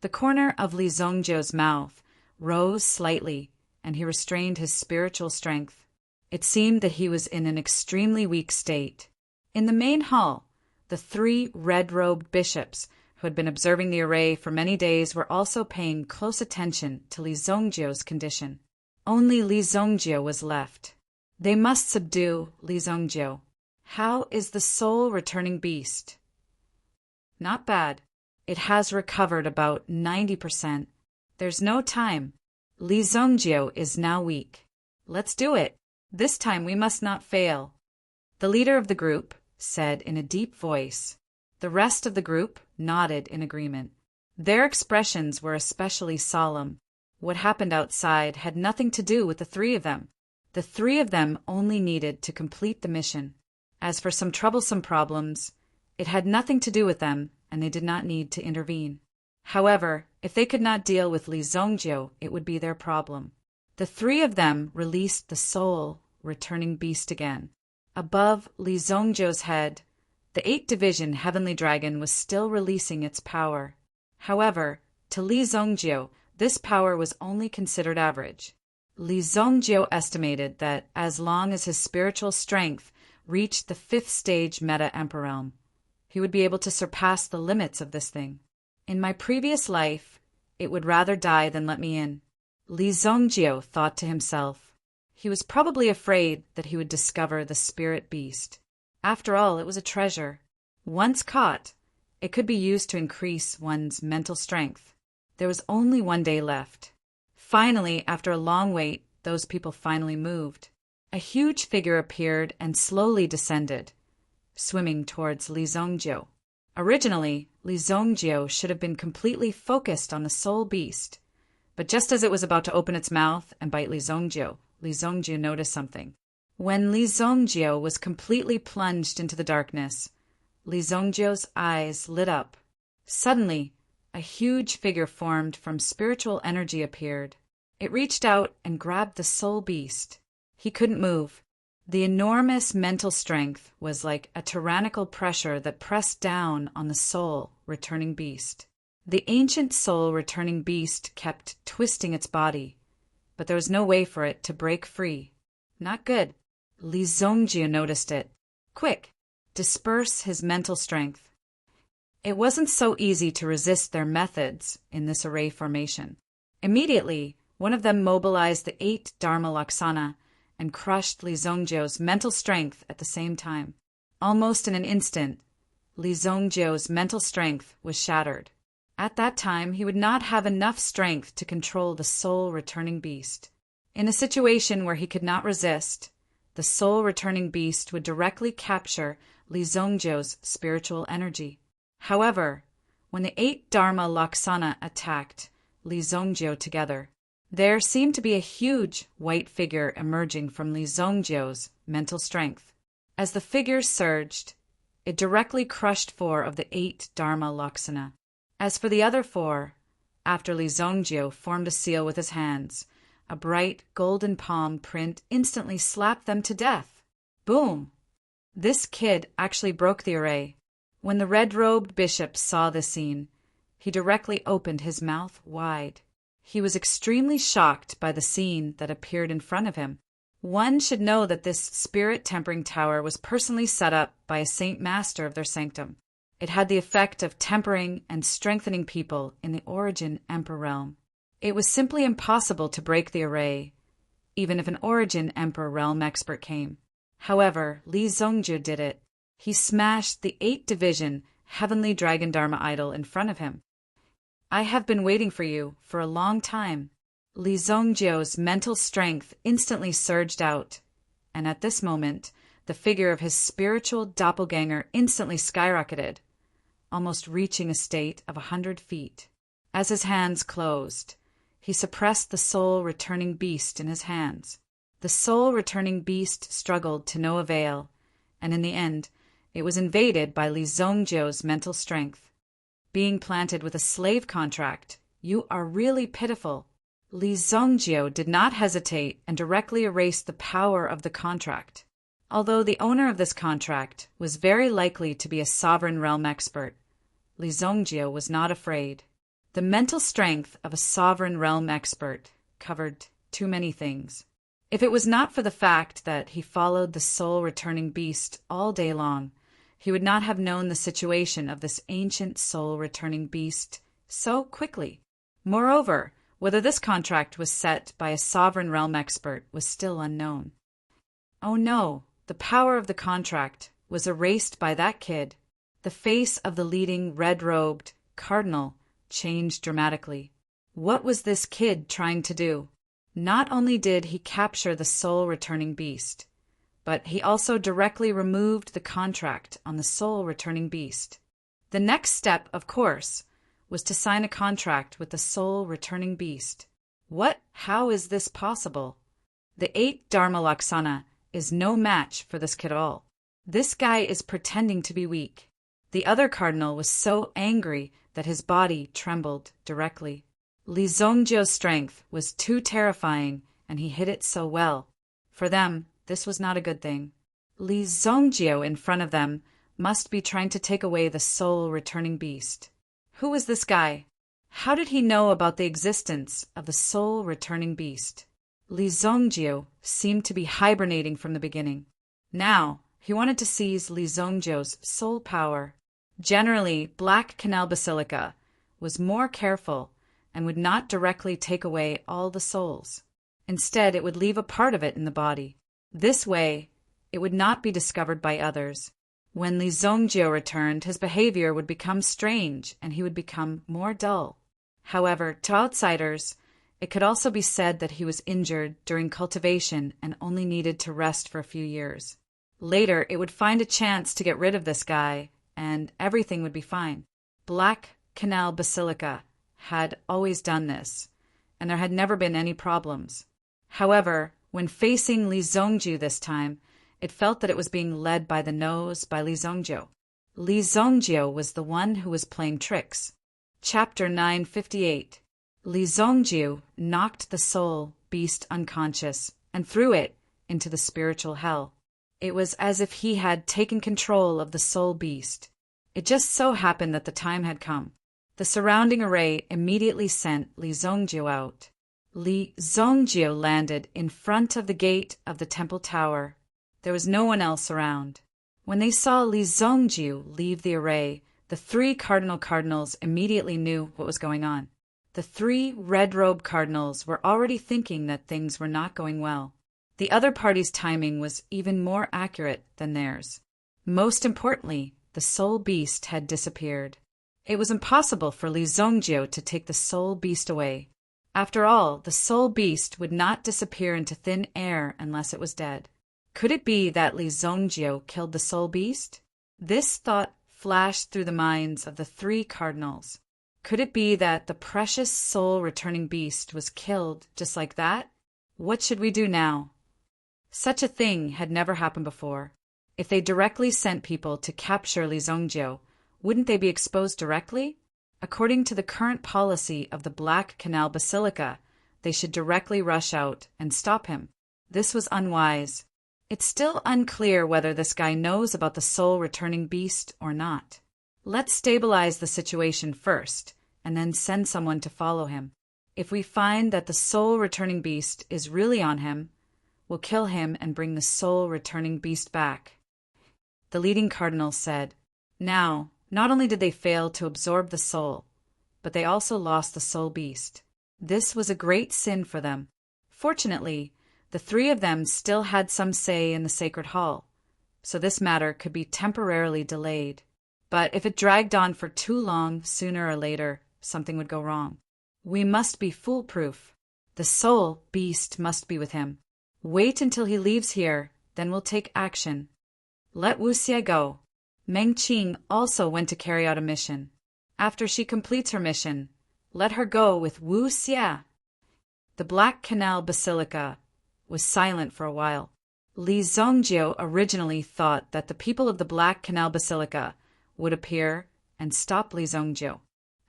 The corner of Li Zongjiu's mouth rose slightly, and he restrained his spiritual strength. It seemed that he was in an extremely weak state. In the main hall, the 3 red-robed bishops who had been observing the array for many days were also paying close attention to Li Zongjiu's condition. Only Li Zongjiu was left. They must subdue Li Zongjiu. How is the soul returning beast? Not bad. It has recovered about 90%. There's no time. Li Zongjiu is now weak. Let's do it. This time we must not fail. The leader of the group said in a deep voice. The rest of the group nodded in agreement. Their expressions were especially solemn. What happened outside had nothing to do with the 3 of them. The 3 of them only needed to complete the mission. As for some troublesome problems, it had nothing to do with them, and they did not need to intervene. However, if they could not deal with Li Zongjiu, it would be their problem. The 3 of them released the soul returning beast again. Above Li Zongjiu's head, the 8th Division Heavenly Dragon was still releasing its power. However, to Li Zongjiu, this power was only considered average. Li Zongjiu estimated that as long as his spiritual strength reached the 5th stage Meta-Emperor realm, he would be able to surpass the limits of this thing. In my previous life, it would rather die than let me in. Li Zongjiu thought to himself. He was probably afraid that he would discover the spirit beast. After all, it was a treasure. Once caught, it could be used to increase one's mental strength. There was only 1 day left. Finally, after a long wait, those people finally moved. A huge figure appeared and slowly descended, swimming towards Li Zongjiu. Originally, Li Zongjiu should have been completely focused on the soul beast, But just as it was about to open its mouth and bite Li Zongjiu noticed something. When Li Zongjiu was completely plunged into the darkness, Li Zongjiu's eyes lit up. Suddenly, a huge figure formed from spiritual energy appeared. It reached out and grabbed the soul beast. He couldn't move. The enormous mental strength was like a tyrannical pressure that pressed down on the soul returning beast. The ancient soul returning beast kept twisting its body, but there was no way for it to break free. Not good. Li Zongjiu noticed it. Quick, disperse his mental strength. It wasn't so easy to resist their methods in this array formation. Immediately, one of them mobilized the 8 Dharma Laksana and crushed Li Zongjiu's mental strength at the same time. Almost in an instant, Li Zongjiu's mental strength was shattered. At that time, he would not have enough strength to control the soul-returning beast. In a situation where he could not resist, the soul-returning beast would directly capture Li Zongjiu's spiritual energy. However, when the 8 Dharma Laksana attacked Li Zongjiu together, there seemed to be a huge white figure emerging from Li Zongjiu's mental strength. As the figure surged, it directly crushed 4 of the 8 Dharma Laksana. As for the other 4, after Li Zongjiu formed a seal with his hands, a bright golden palm print instantly slapped them to death. Boom! This kid actually broke the array. When the red-robed bishop saw this scene, he directly opened his mouth wide. He was extremely shocked by the scene that appeared in front of him. One should know that this spirit-tempering tower was personally set up by a saint master of their sanctum. It had the effect of tempering and strengthening people in the Origin Emperor realm. It was simply impossible to break the array, even if an Origin Emperor realm expert came. However, Li Zongjiu did it. He smashed the 8-division Heavenly Dragon Dharma idol in front of him. I have been waiting for you for a long time. Li Zongjiu's mental strength instantly surged out, and at this moment, the figure of his spiritual doppelganger instantly skyrocketed, almost reaching a state of 100 feet. As his hands closed, he suppressed the soul-returning beast in his hands. The soul-returning beast struggled to no avail, and in the end, it was invaded by Li Zongjiu's mental strength. Being planted with a slave contract, you are really pitiful. Li Zongjiu did not hesitate and directly erased the power of the contract. Although the owner of this contract was very likely to be a sovereign realm expert, Li Zongjiu was not afraid. The mental strength of a sovereign realm expert covered too many things. If it was not for the fact that he followed the soul-returning beast all day long, he would not have known the situation of this ancient soul-returning beast so quickly. Moreover, whether this contract was set by a sovereign realm expert was still unknown. Oh no, the power of the contract was erased by that kid. The face of the leading red-robed cardinal changed dramatically. What was this kid trying to do? Not only did he capture the soul-returning beast, but he also directly removed the contract on the soul-returning beast. The next step, of course, was to sign a contract with the soul-returning beast. How is this possible? The 8 Dharma Laksana is no match for this kid at all. This guy is pretending to be weak. The other cardinal was so angry that his body trembled directly. Li Zongjiu's strength was too terrifying, and he hid it so well. For them, this was not a good thing. Li Zongjiu in front of them must be trying to take away the soul-returning beast. Who was this guy? How did he know about the existence of the soul-returning beast? Li Zongjiu seemed to be hibernating from the beginning. Now, he wanted to seize Li Zongjiu's soul power. Generally, Black Canal Basilica was more careful and would not directly take away all the souls. Instead, it would leave a part of it in the body. This way, it would not be discovered by others. When Li Zongjiu returned, his behavior would become strange and he would become more dull. However, to outsiders, it could also be said that he was injured during cultivation and only needed to rest for a few years. Later, it would find a chance to get rid of this guy, and everything would be fine. Black Canal Basilica had always done this. and there had never been any problems. However, when facing Li Zongjiu this time, it felt that it was being led by the nose by Li Zongjiu. Li Zongjiu was the one who was playing tricks. Chapter 958. Li Zongjiu knocked the soul beast unconscious and threw it into the spiritual hell. It was as if he had taken control of the soul beast. It just so happened that the time had come. The surrounding array immediately sent Li Zongjiu out. Li Zongjiu landed in front of the gate of the temple tower. There was no one else around. When they saw Li Zongjiu leave the array, the 3 cardinals immediately knew what was going on. The 3 red-robed cardinals were already thinking that things were not going well. The other party's timing was even more accurate than theirs. Most importantly, the soul beast had disappeared. It was impossible for Li Zongjiu to take the soul beast away. After all, the soul beast would not disappear into thin air unless it was dead. Could it be that Li Zongjiu killed the soul beast? This thought flashed through the minds of the 3 cardinals. Could it be that the precious soul-returning beast was killed just like that? What should we do now? Such a thing had never happened before. If they directly sent people to capture Li Zongjiu, wouldn't they be exposed directly? According to the current policy of the Black Canal Basilica, they should directly rush out and stop him. This was unwise. It's still unclear whether this guy knows about the soul-returning beast or not. Let's stabilize the situation first, and then send someone to follow him. If we find that the soul-returning beast is really on him, we'll kill him and bring the soul-returning beast back. The leading cardinal said. Now, not only did they fail to absorb the soul, but they also lost the soul beast. This was a great sin for them. Fortunately, the 3 of them still had some say in the sacred hall, so this matter could be temporarily delayed. But if it dragged on for too long, sooner or later, something would go wrong. We must be foolproof. The soul beast must be with him. Wait until he leaves here, then we'll take action. Let Wu Xie go. Meng Qing also went to carry out a mission. After she completes her mission, let her go with Wu Xie. The Black Canal Basilica was silent for a while. Li Zongjiu originally thought that the people of the Black Canal Basilica would appear and stop Li Zongjiu.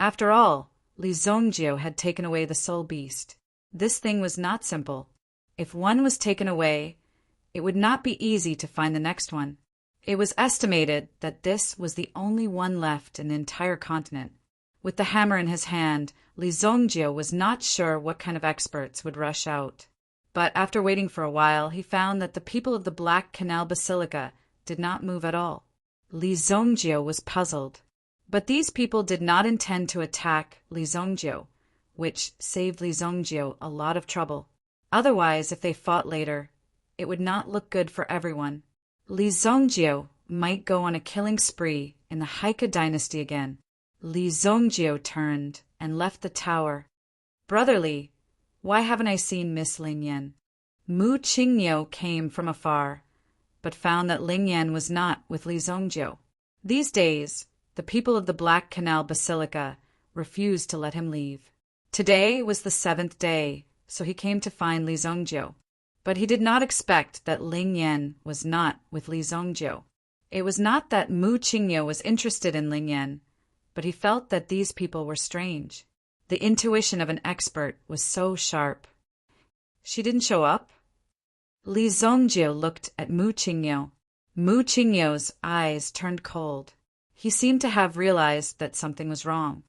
After all, Li Zongjiu had taken away the soul beast. This thing was not simple. If one was taken away, it would not be easy to find the next one. It was estimated that this was the only one left in the entire continent. With the hammer in his hand, Li Zongjiu was not sure what kind of experts would rush out. But after waiting for a while, he found that the people of the Black Canal Basilica did not move at all. Li Zongjiu was puzzled. But these people did not intend to attack Li Zongjiu, which saved Li Zongjiu a lot of trouble. Otherwise, if they fought later, it would not look good for everyone. Li Zongjiu might go on a killing spree in the Haika dynasty again. Li Zongjiu turned and left the tower. Brother Li, why haven't I seen Miss Ling Yan? Mu Qingniu came from afar, but found that Ling Yan was not with Li Zongjiu. These days, the people of the Black Canal Basilica refused to let him leave. Today was the 7th day, so he came to find Li Zongjiu. But he did not expect that Ling Yan was not with Li Zongjiu. It was not that Mu Qingniu was interested in Ling Yan, but he felt that these people were strange. The intuition of an expert was so sharp. She didn't show up? Li Zongjiu looked at Mu Qingniu. Mu Qingniu's eyes turned cold. He seemed to have realized that something was wrong.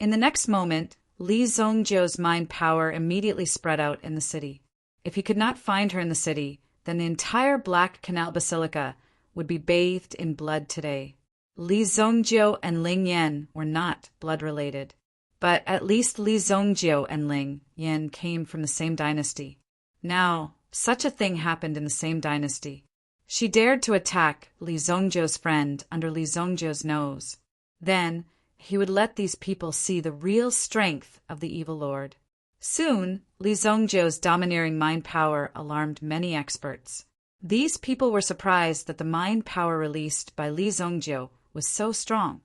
In the next moment, Li Zongjiu's mind power immediately spread out in the city. If he could not find her in the city, then the entire Black Canal Basilica would be bathed in blood today. Li Zongjiu and Ling Yan were not blood-related. But at least Li Zongjiu and Ling Yan came from the same dynasty. Now, such a thing happened in the same dynasty. She dared to attack Li Zongjiu's friend under Li Zongjiu's nose. Then, he would let these people see the real strength of the evil lord. Soon, Li Zongjiu's domineering mind power alarmed many experts. These people were surprised that the mind power released by Li Zongjiu was so strong.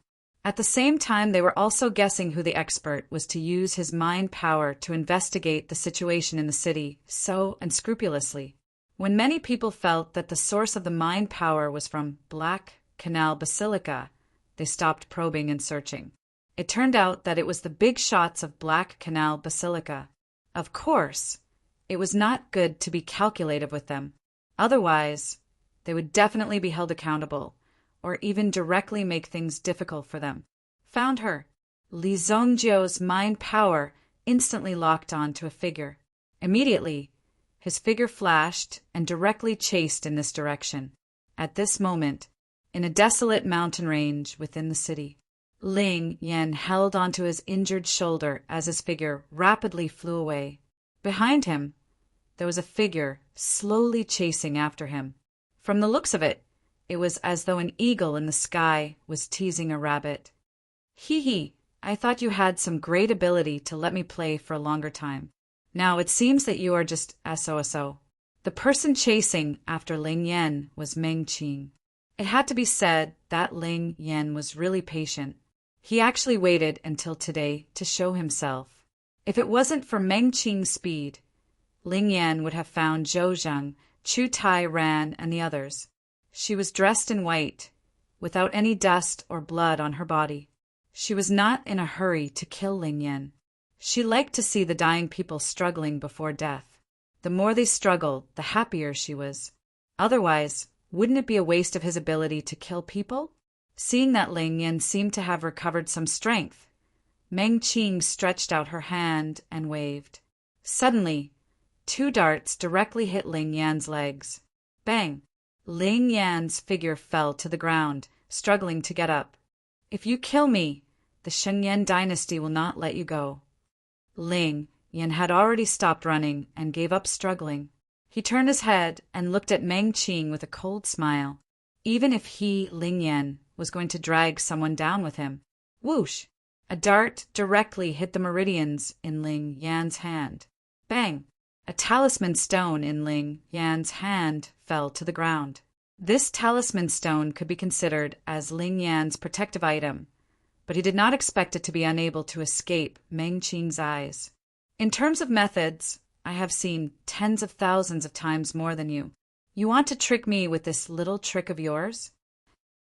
At the same time, they were also guessing who the expert was to use his mind power to investigate the situation in the city so unscrupulously. When many people felt that the source of the mind power was from Black Canal Basilica, they stopped probing and searching. It turned out that it was the big shots of Black Canal Basilica. Of course, it was not good to be calculative with them. Otherwise, they would definitely be held accountable, or even directly make things difficult for them. Found her. Li Zongjiu's mind power instantly locked on to a figure. Immediately, his figure flashed and directly chased in this direction. At this moment, in a desolate mountain range within the city, Ling Yan held onto his injured shoulder as his figure rapidly flew away. Behind him, there was a figure slowly chasing after him. From the looks of it, it was as though an eagle in the sky was teasing a rabbit. Hee hee, I thought you had some great ability to let me play for a longer time. Now it seems that you are just SOSO. The person chasing after Ling Yan was Meng Qing. It had to be said that Ling Yan was really patient. He actually waited until today to show himself. If it wasn't for Meng Qing's speed, Ling Yan would have found Zhou Zhang, Chu Tai Ran, and the others. She was dressed in white, without any dust or blood on her body. She was not in a hurry to kill Ling Yan. She liked to see the dying people struggling before death. The more they struggled, the happier she was. Otherwise, wouldn't it be a waste of his ability to kill people? Seeing that Ling Yan seemed to have recovered some strength, Meng Qing stretched out her hand and waved. Suddenly, 2 darts directly hit Ling Yan's legs. Bang! Ling Yan's figure fell to the ground, struggling to get up. If you kill me, the Shengyan dynasty will not let you go. Ling Yan had already stopped running and gave up struggling. He turned his head and looked at Meng Qing with a cold smile. Even if he, Ling Yan, was going to drag someone down with him. Whoosh! A dart directly hit the meridians in Ling Yan's hand. Bang! A talisman stone in Ling Yan's hand fell to the ground. This talisman stone could be considered as Ling Yan's protective item, but he did not expect it to be unable to escape Meng Qing's eyes. In terms of methods, I have seen tens of thousands of times more than you. You want to trick me with this little trick of yours?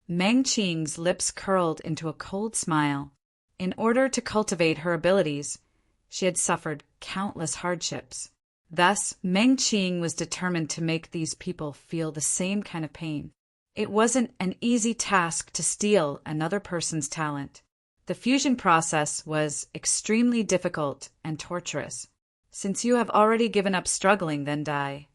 Meng Qing's lips curled into a cold smile. In order to cultivate her abilities, she had suffered countless hardships. Thus, Meng Qing was determined to make these people feel the same kind of pain. It wasn't an easy task to steal another person's talent. The fusion process was extremely difficult and torturous. Since you have already given up struggling, then die.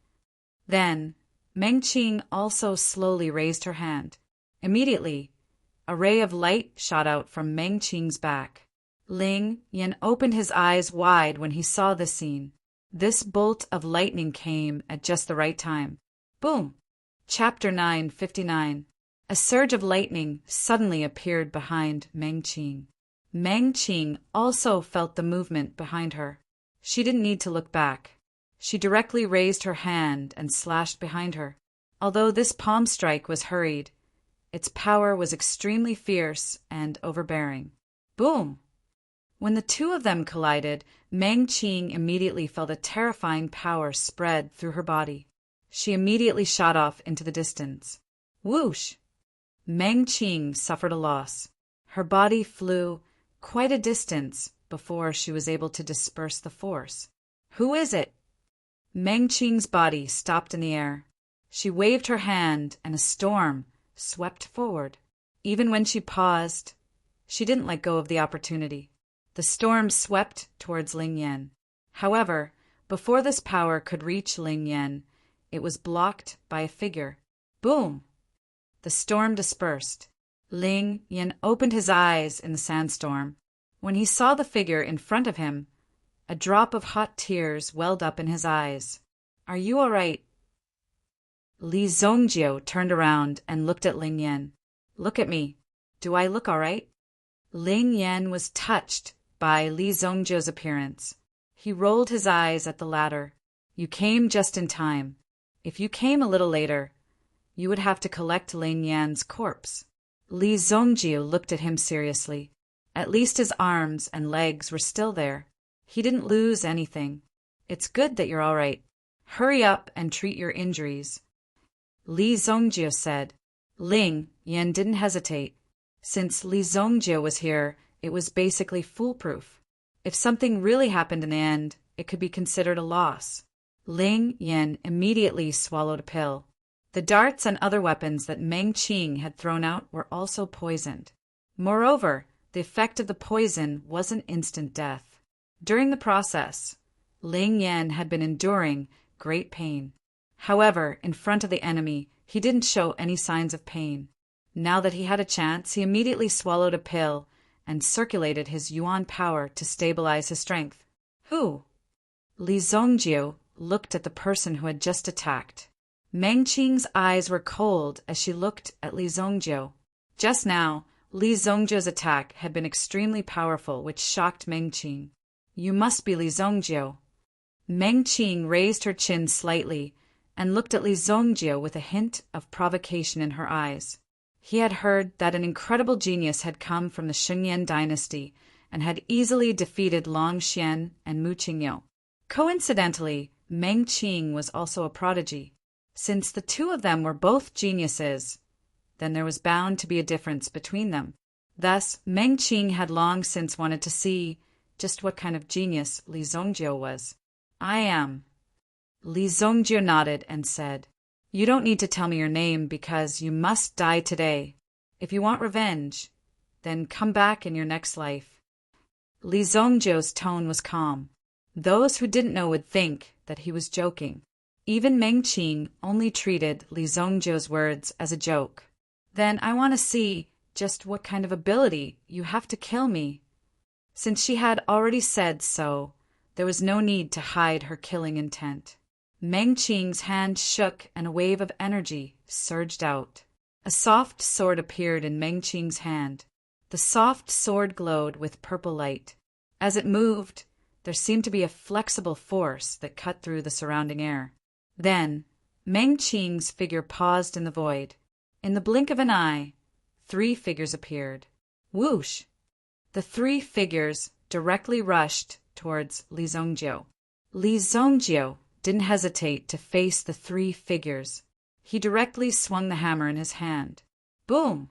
Then, Meng Qing also slowly raised her hand. Immediately, a ray of light shot out from Meng Qing's back. Ling Yan opened his eyes wide when he saw this scene. This bolt of lightning came at just the right time. Boom! Chapter 959. A surge of lightning suddenly appeared behind Meng Qing. Meng Qing also felt the movement behind her. She didn't need to look back. She directly raised her hand and slashed behind her. Although this palm strike was hurried, its power was extremely fierce and overbearing. Boom! When the two of them collided, Meng Qing immediately felt a terrifying power spread through her body. She immediately shot off into the distance. Whoosh! Meng Qing suffered a loss. Her body flew quite a distance before she was able to disperse the force. Who is it? Meng Qing's body stopped in the air. She waved her hand and a storm swept forward. Even when she paused, she didn't let go of the opportunity. The storm swept towards Ling Yan. However, before this power could reach Ling Yan, it was blocked by a figure. Boom! The storm dispersed. Ling Yan opened his eyes in the sandstorm. When he saw the figure in front of him, a drop of hot tears welled up in his eyes. Are you all right? Li Zongjiu turned around and looked at Ling Yan. Look at me. Do I look all right? Ling Yan was touched by Li Zongjiu's appearance. He rolled his eyes at the latter. You came just in time. If you came a little later, you would have to collect Ling Yan's corpse. Li Zongjiu looked at him seriously. At least his arms and legs were still there. He didn't lose anything. It's good that you're all right. Hurry up and treat your injuries. Li Zongjiu said. Ling Yan didn't hesitate. Since Li Zongjiu was here, it was basically foolproof. If something really happened in the end, it could be considered a loss. Ling Yan immediately swallowed a pill. The darts and other weapons that Meng Qing had thrown out were also poisoned. Moreover, the effect of the poison wasn't instant death. During the process, Ling Yan had been enduring great pain. However, in front of the enemy, he didn't show any signs of pain. Now that he had a chance, he immediately swallowed a pill and circulated his yuan power to stabilize his strength. Who? Li Zongjiu looked at the person who had just attacked. Meng Qing's eyes were cold as she looked at Li Zongjiu. Just now, Li Zongjiu's attack had been extremely powerful, which shocked Meng Qing. You must be Li Zongjiu. Meng Qing raised her chin slightly and looked at Li Zongjiu with a hint of provocation in her eyes. He had heard that an incredible genius had come from the Shengyan dynasty and had easily defeated Long Xian and Mu Qingyou. Coincidentally, Meng Qing was also a prodigy. Since the two of them were both geniuses, then there was bound to be a difference between them. Thus, Meng Qing had long since wanted to see just what kind of genius Li Zongjiu was. I am. Li Zongjiu nodded and said, You don't need to tell me your name because you must die today. If you want revenge, then come back in your next life. Li Zongjiu's tone was calm. Those who didn't know would think that he was joking. Even Meng Qing only treated Li Zongjiu's words as a joke. Then I want to see just what kind of ability you have to kill me. Since she had already said so, there was no need to hide her killing intent. Meng Qing's hand shook and a wave of energy surged out. A soft sword appeared in Meng Qing's hand. The soft sword glowed with purple light. As it moved, there seemed to be a flexible force that cut through the surrounding air. Then, Meng Qing's figure paused in the void. In the blink of an eye, 3 figures appeared. Whoosh! The 3 figures directly rushed towards Li Zongjiu. Li Zongjiu didn't hesitate to face the 3 figures. He directly swung the hammer in his hand. Boom!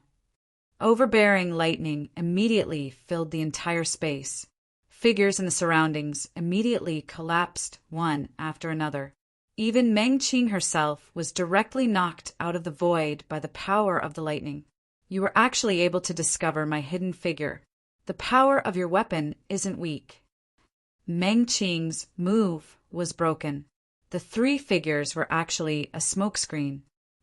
Overbearing lightning immediately filled the entire space. Figures in the surroundings immediately collapsed one after another. Even Meng Qing herself was directly knocked out of the void by the power of the lightning. You were actually able to discover my hidden figure. The power of your weapon isn't weak. Meng Qing's move was broken. The 3 figures were actually a smokescreen.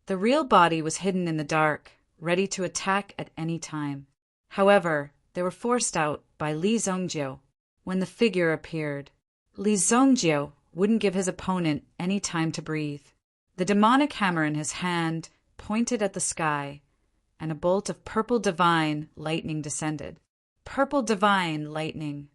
The real body was hidden in the dark, ready to attack at any time. However, they were forced out by Li Zongjiu. When the figure appeared, Li Zongjiu wouldn't give his opponent any time to breathe. The demonic hammer in his hand pointed at the sky, and a bolt of purple divine lightning descended. Purple divine lightning.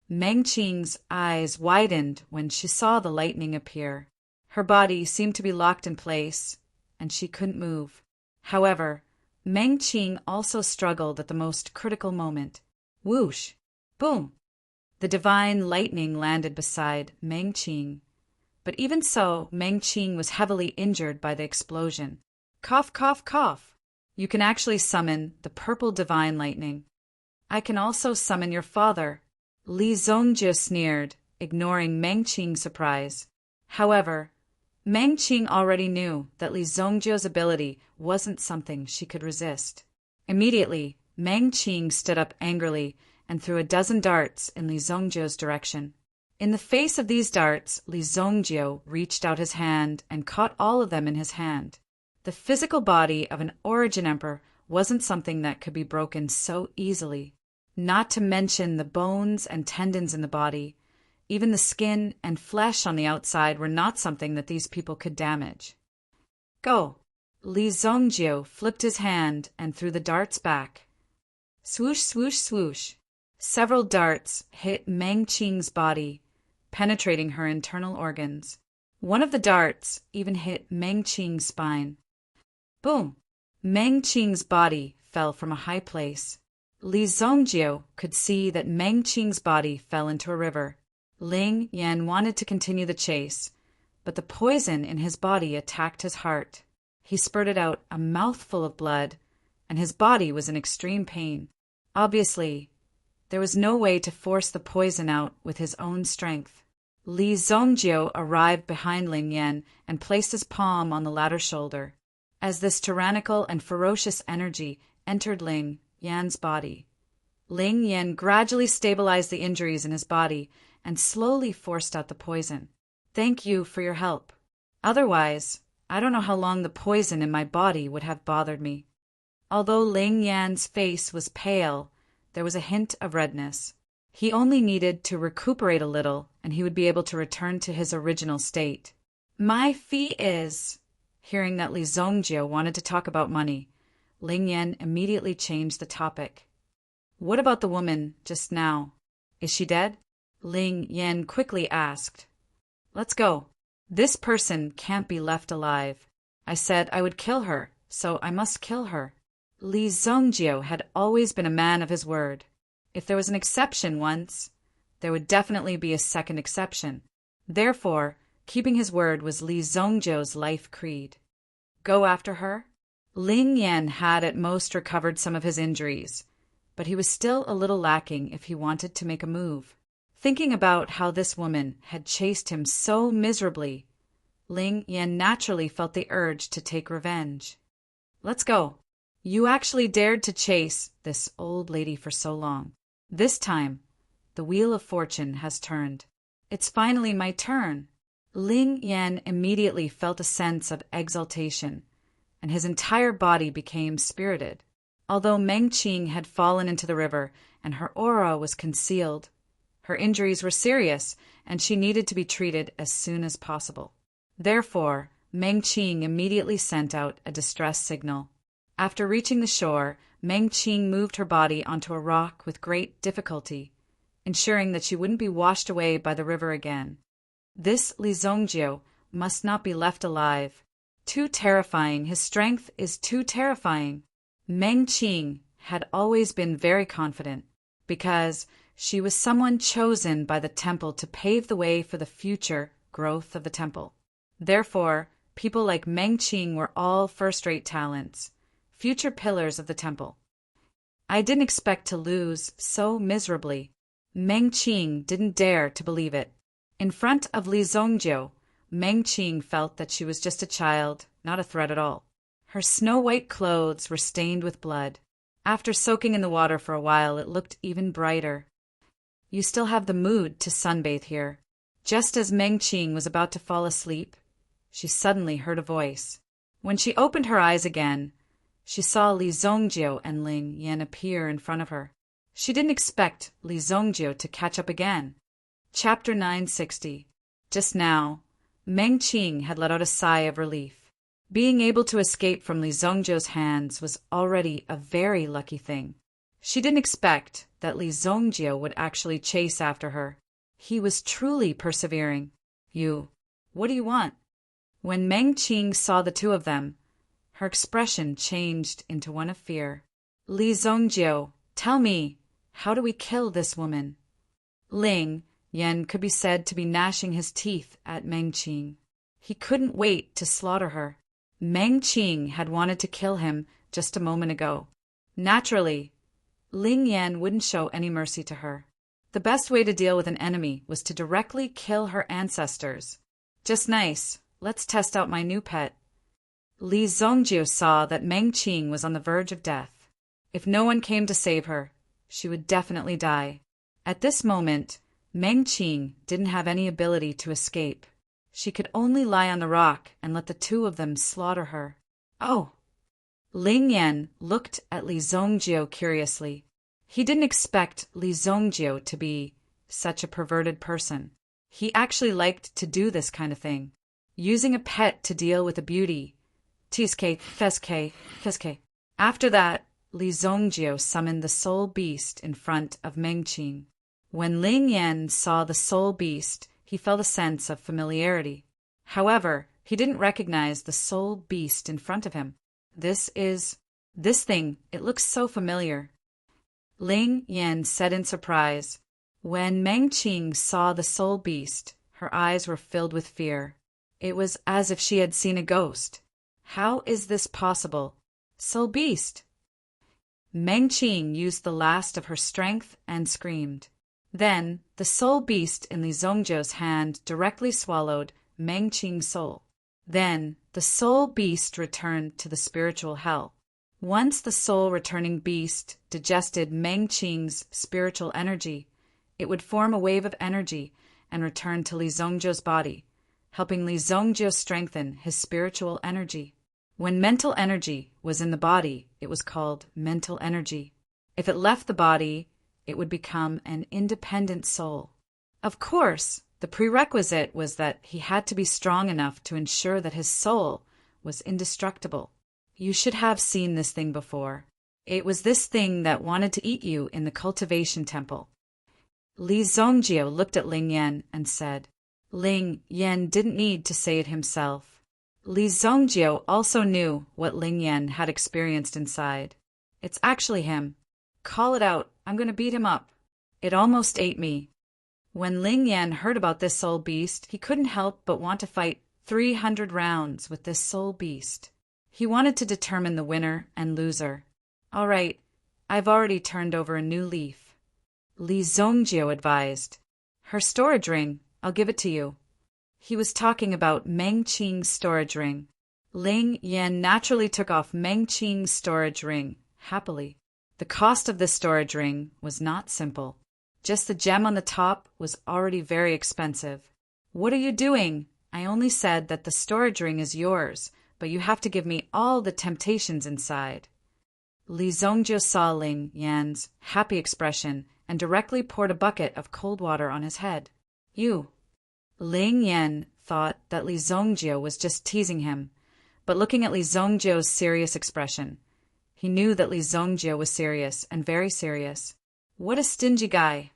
Meng Qing's eyes widened when she saw the lightning appear. Her body seemed to be locked in place, and she couldn't move. However, Meng Qing also struggled at the most critical moment. Whoosh! Boom! The divine lightning landed beside Meng Qing. But even so, Meng Qing was heavily injured by the explosion. Cough, cough, cough. You can actually summon the purple divine lightning. I can also summon your father. Li Zongjiu sneered, ignoring Meng Qing's surprise. However, Meng Qing already knew that Li Zongjiu's ability wasn't something she could resist. Immediately, Meng Qing stood up angrily and threw a dozen darts in Li Zongjiu's direction. In the face of these darts, Li Zongjiu reached out his hand and caught all of them in his hand. The physical body of an origin emperor wasn't something that could be broken so easily. Not to mention the bones and tendons in the body. Even the skin and flesh on the outside were not something that these people could damage. Go! Li Zongjiu flipped his hand and threw the darts back. Swoosh, swoosh, swoosh. Several darts hit Meng Qing's body, penetrating her internal organs. One of the darts even hit Meng Qing's spine. Boom! Meng Qing's body fell from a high place. Li Zongjio could see that Meng Qing's body fell into a river. Ling Yan wanted to continue the chase, but the poison in his body attacked his heart. He spurted out a mouthful of blood, and his body was in extreme pain. Obviously, there was no way to force the poison out with his own strength. Li Zongjio arrived behind Ling Yan and placed his palm on the latter's shoulder. As this tyrannical and ferocious energy entered Ling Yan's body, Ling Yan gradually stabilized the injuries in his body and slowly forced out the poison. "Thank you for your help. Otherwise, I don't know how long the poison in my body would have bothered me." Although Ling Yan's face was pale, there was a hint of redness. He only needed to recuperate a little, and he would be able to return to his original state. "My fee is—" Hearing that Li Zongjio wanted to talk about money, Ling Yan immediately changed the topic. "What about the woman just now? Is she dead?" Ling Yan quickly asked. "Let's go. This person can't be left alive. I said I would kill her, so I must kill her." Li Zongjio had always been a man of his word. If there was an exception once, there would definitely be a second exception. Therefore, keeping his word was Li Zongjio's life creed. Go after her? Ling Yan had at most recovered some of his injuries, but he was still a little lacking if he wanted to make a move. Thinking about how this woman had chased him so miserably, Ling Yan naturally felt the urge to take revenge. "Let's go. You actually dared to chase this old lady for so long. This time, the wheel of fortune has turned. It's finally my turn." Ling Yan immediately felt a sense of exultation, and his entire body became spirited. Although Meng Qing had fallen into the river and her aura was concealed, her injuries were serious and she needed to be treated as soon as possible. Therefore, Meng Qing immediately sent out a distress signal. After reaching the shore, Meng Qing moved her body onto a rock with great difficulty, ensuring that she wouldn't be washed away by the river again. This Li Zongjio must not be left alive. Too terrifying, his strength is too terrifying. Meng Qing had always been very confident, because she was someone chosen by the temple to pave the way for the future growth of the temple. Therefore, people like Meng Qing were all first-rate talents, future pillars of the temple. "I didn't expect to lose so miserably." Meng Qing didn't dare to believe it. In front of Li Zongjio, Meng Qing felt that she was just a child, not a threat at all. Her snow-white clothes were stained with blood. After soaking in the water for a while, it looked even brighter. "You still have the mood to sunbathe here." Just as Meng Qing was about to fall asleep, she suddenly heard a voice. When she opened her eyes again, she saw Li Zongjio and Ling Yan appear in front of her. She didn't expect Li Zongjio to catch up again. Chapter 960. Just now, Meng Qing had let out a sigh of relief. Being able to escape from Li Zongjio's hands was already a very lucky thing. She didn't expect that Li Zongjio would actually chase after her. He was truly persevering. What do you want?" When Meng Qing saw the two of them, her expression changed into one of fear. "Li Zongjio, tell me, how do we kill this woman?" Ling Yan could be said to be gnashing his teeth at Meng Qing. He couldn't wait to slaughter her. Meng Qing had wanted to kill him just a moment ago. Naturally, Ling Yan wouldn't show any mercy to her. The best way to deal with an enemy was to directly kill her ancestors. "Just nice. Let's test out my new pet." Li Zongjio saw that Meng Qing was on the verge of death. If no one came to save her, she would definitely die. At this moment, Meng Qing didn't have any ability to escape. She could only lie on the rock and let the two of them slaughter her. "Oh!" Ling Yan looked at Li Zongjio curiously. He didn't expect Li Zongjio to be such a perverted person. He actually liked to do this kind of thing, using a pet to deal with a beauty. Tiske, feske. After that, Li Zongjio summoned the soul beast in front of Meng Qing. When Ling Yan saw the soul beast, he felt a sense of familiarity. However, he didn't recognize the soul beast in front of him. This thing, it looks so familiar. Ling Yan said in surprise. When Meng Qing saw the soul beast, her eyes were filled with fear. It was as if she had seen a ghost. How is this possible? Soul beast! Meng Qing used the last of her strength and screamed. Then, the soul beast in Li Zongjiu's hand directly swallowed Meng Qing's soul. Then, the soul beast returned to the spiritual hell. Once the soul-returning beast digested Meng Qing's spiritual energy, it would form a wave of energy and return to Li Zongjiu's body, helping Li Zongjiu strengthen his spiritual energy. When mental energy was in the body, it was called mental energy. If it left the body, it would become an independent soul. Of course, the prerequisite was that he had to be strong enough to ensure that his soul was indestructible. You should have seen this thing before. It was this thing that wanted to eat you in the cultivation temple. Li Zongjiu looked at Ling Yan and said. Ling Yan didn't need to say it himself. Li Zongjiu also knew what Ling Yan had experienced inside. It's actually him. Call it out. I'm going to beat him up. It almost ate me. When Ling Yan heard about this soul beast, he couldn't help but want to fight 300 rounds with this soul beast. He wanted to determine the winner and loser. All right, I've already turned over a new leaf. Li Zongjiu advised. Her storage ring, I'll give it to you. He was talking about Meng Qing's storage ring. Ling Yan naturally took off Meng Qing's storage ring, happily. The cost of this storage ring was not simple. Just the gem on the top was already very expensive. What are you doing? I only said that the storage ring is yours, but you have to give me all the temptations inside. Li Zongjiu saw Ling Yan's happy expression and directly poured a bucket of cold water on his head. You. Ling Yan thought that Li Zongjiu was just teasing him, but looking at Li Zongjiu's serious expression, he knew that Li Zongjiu was serious and very serious. What a stingy guy.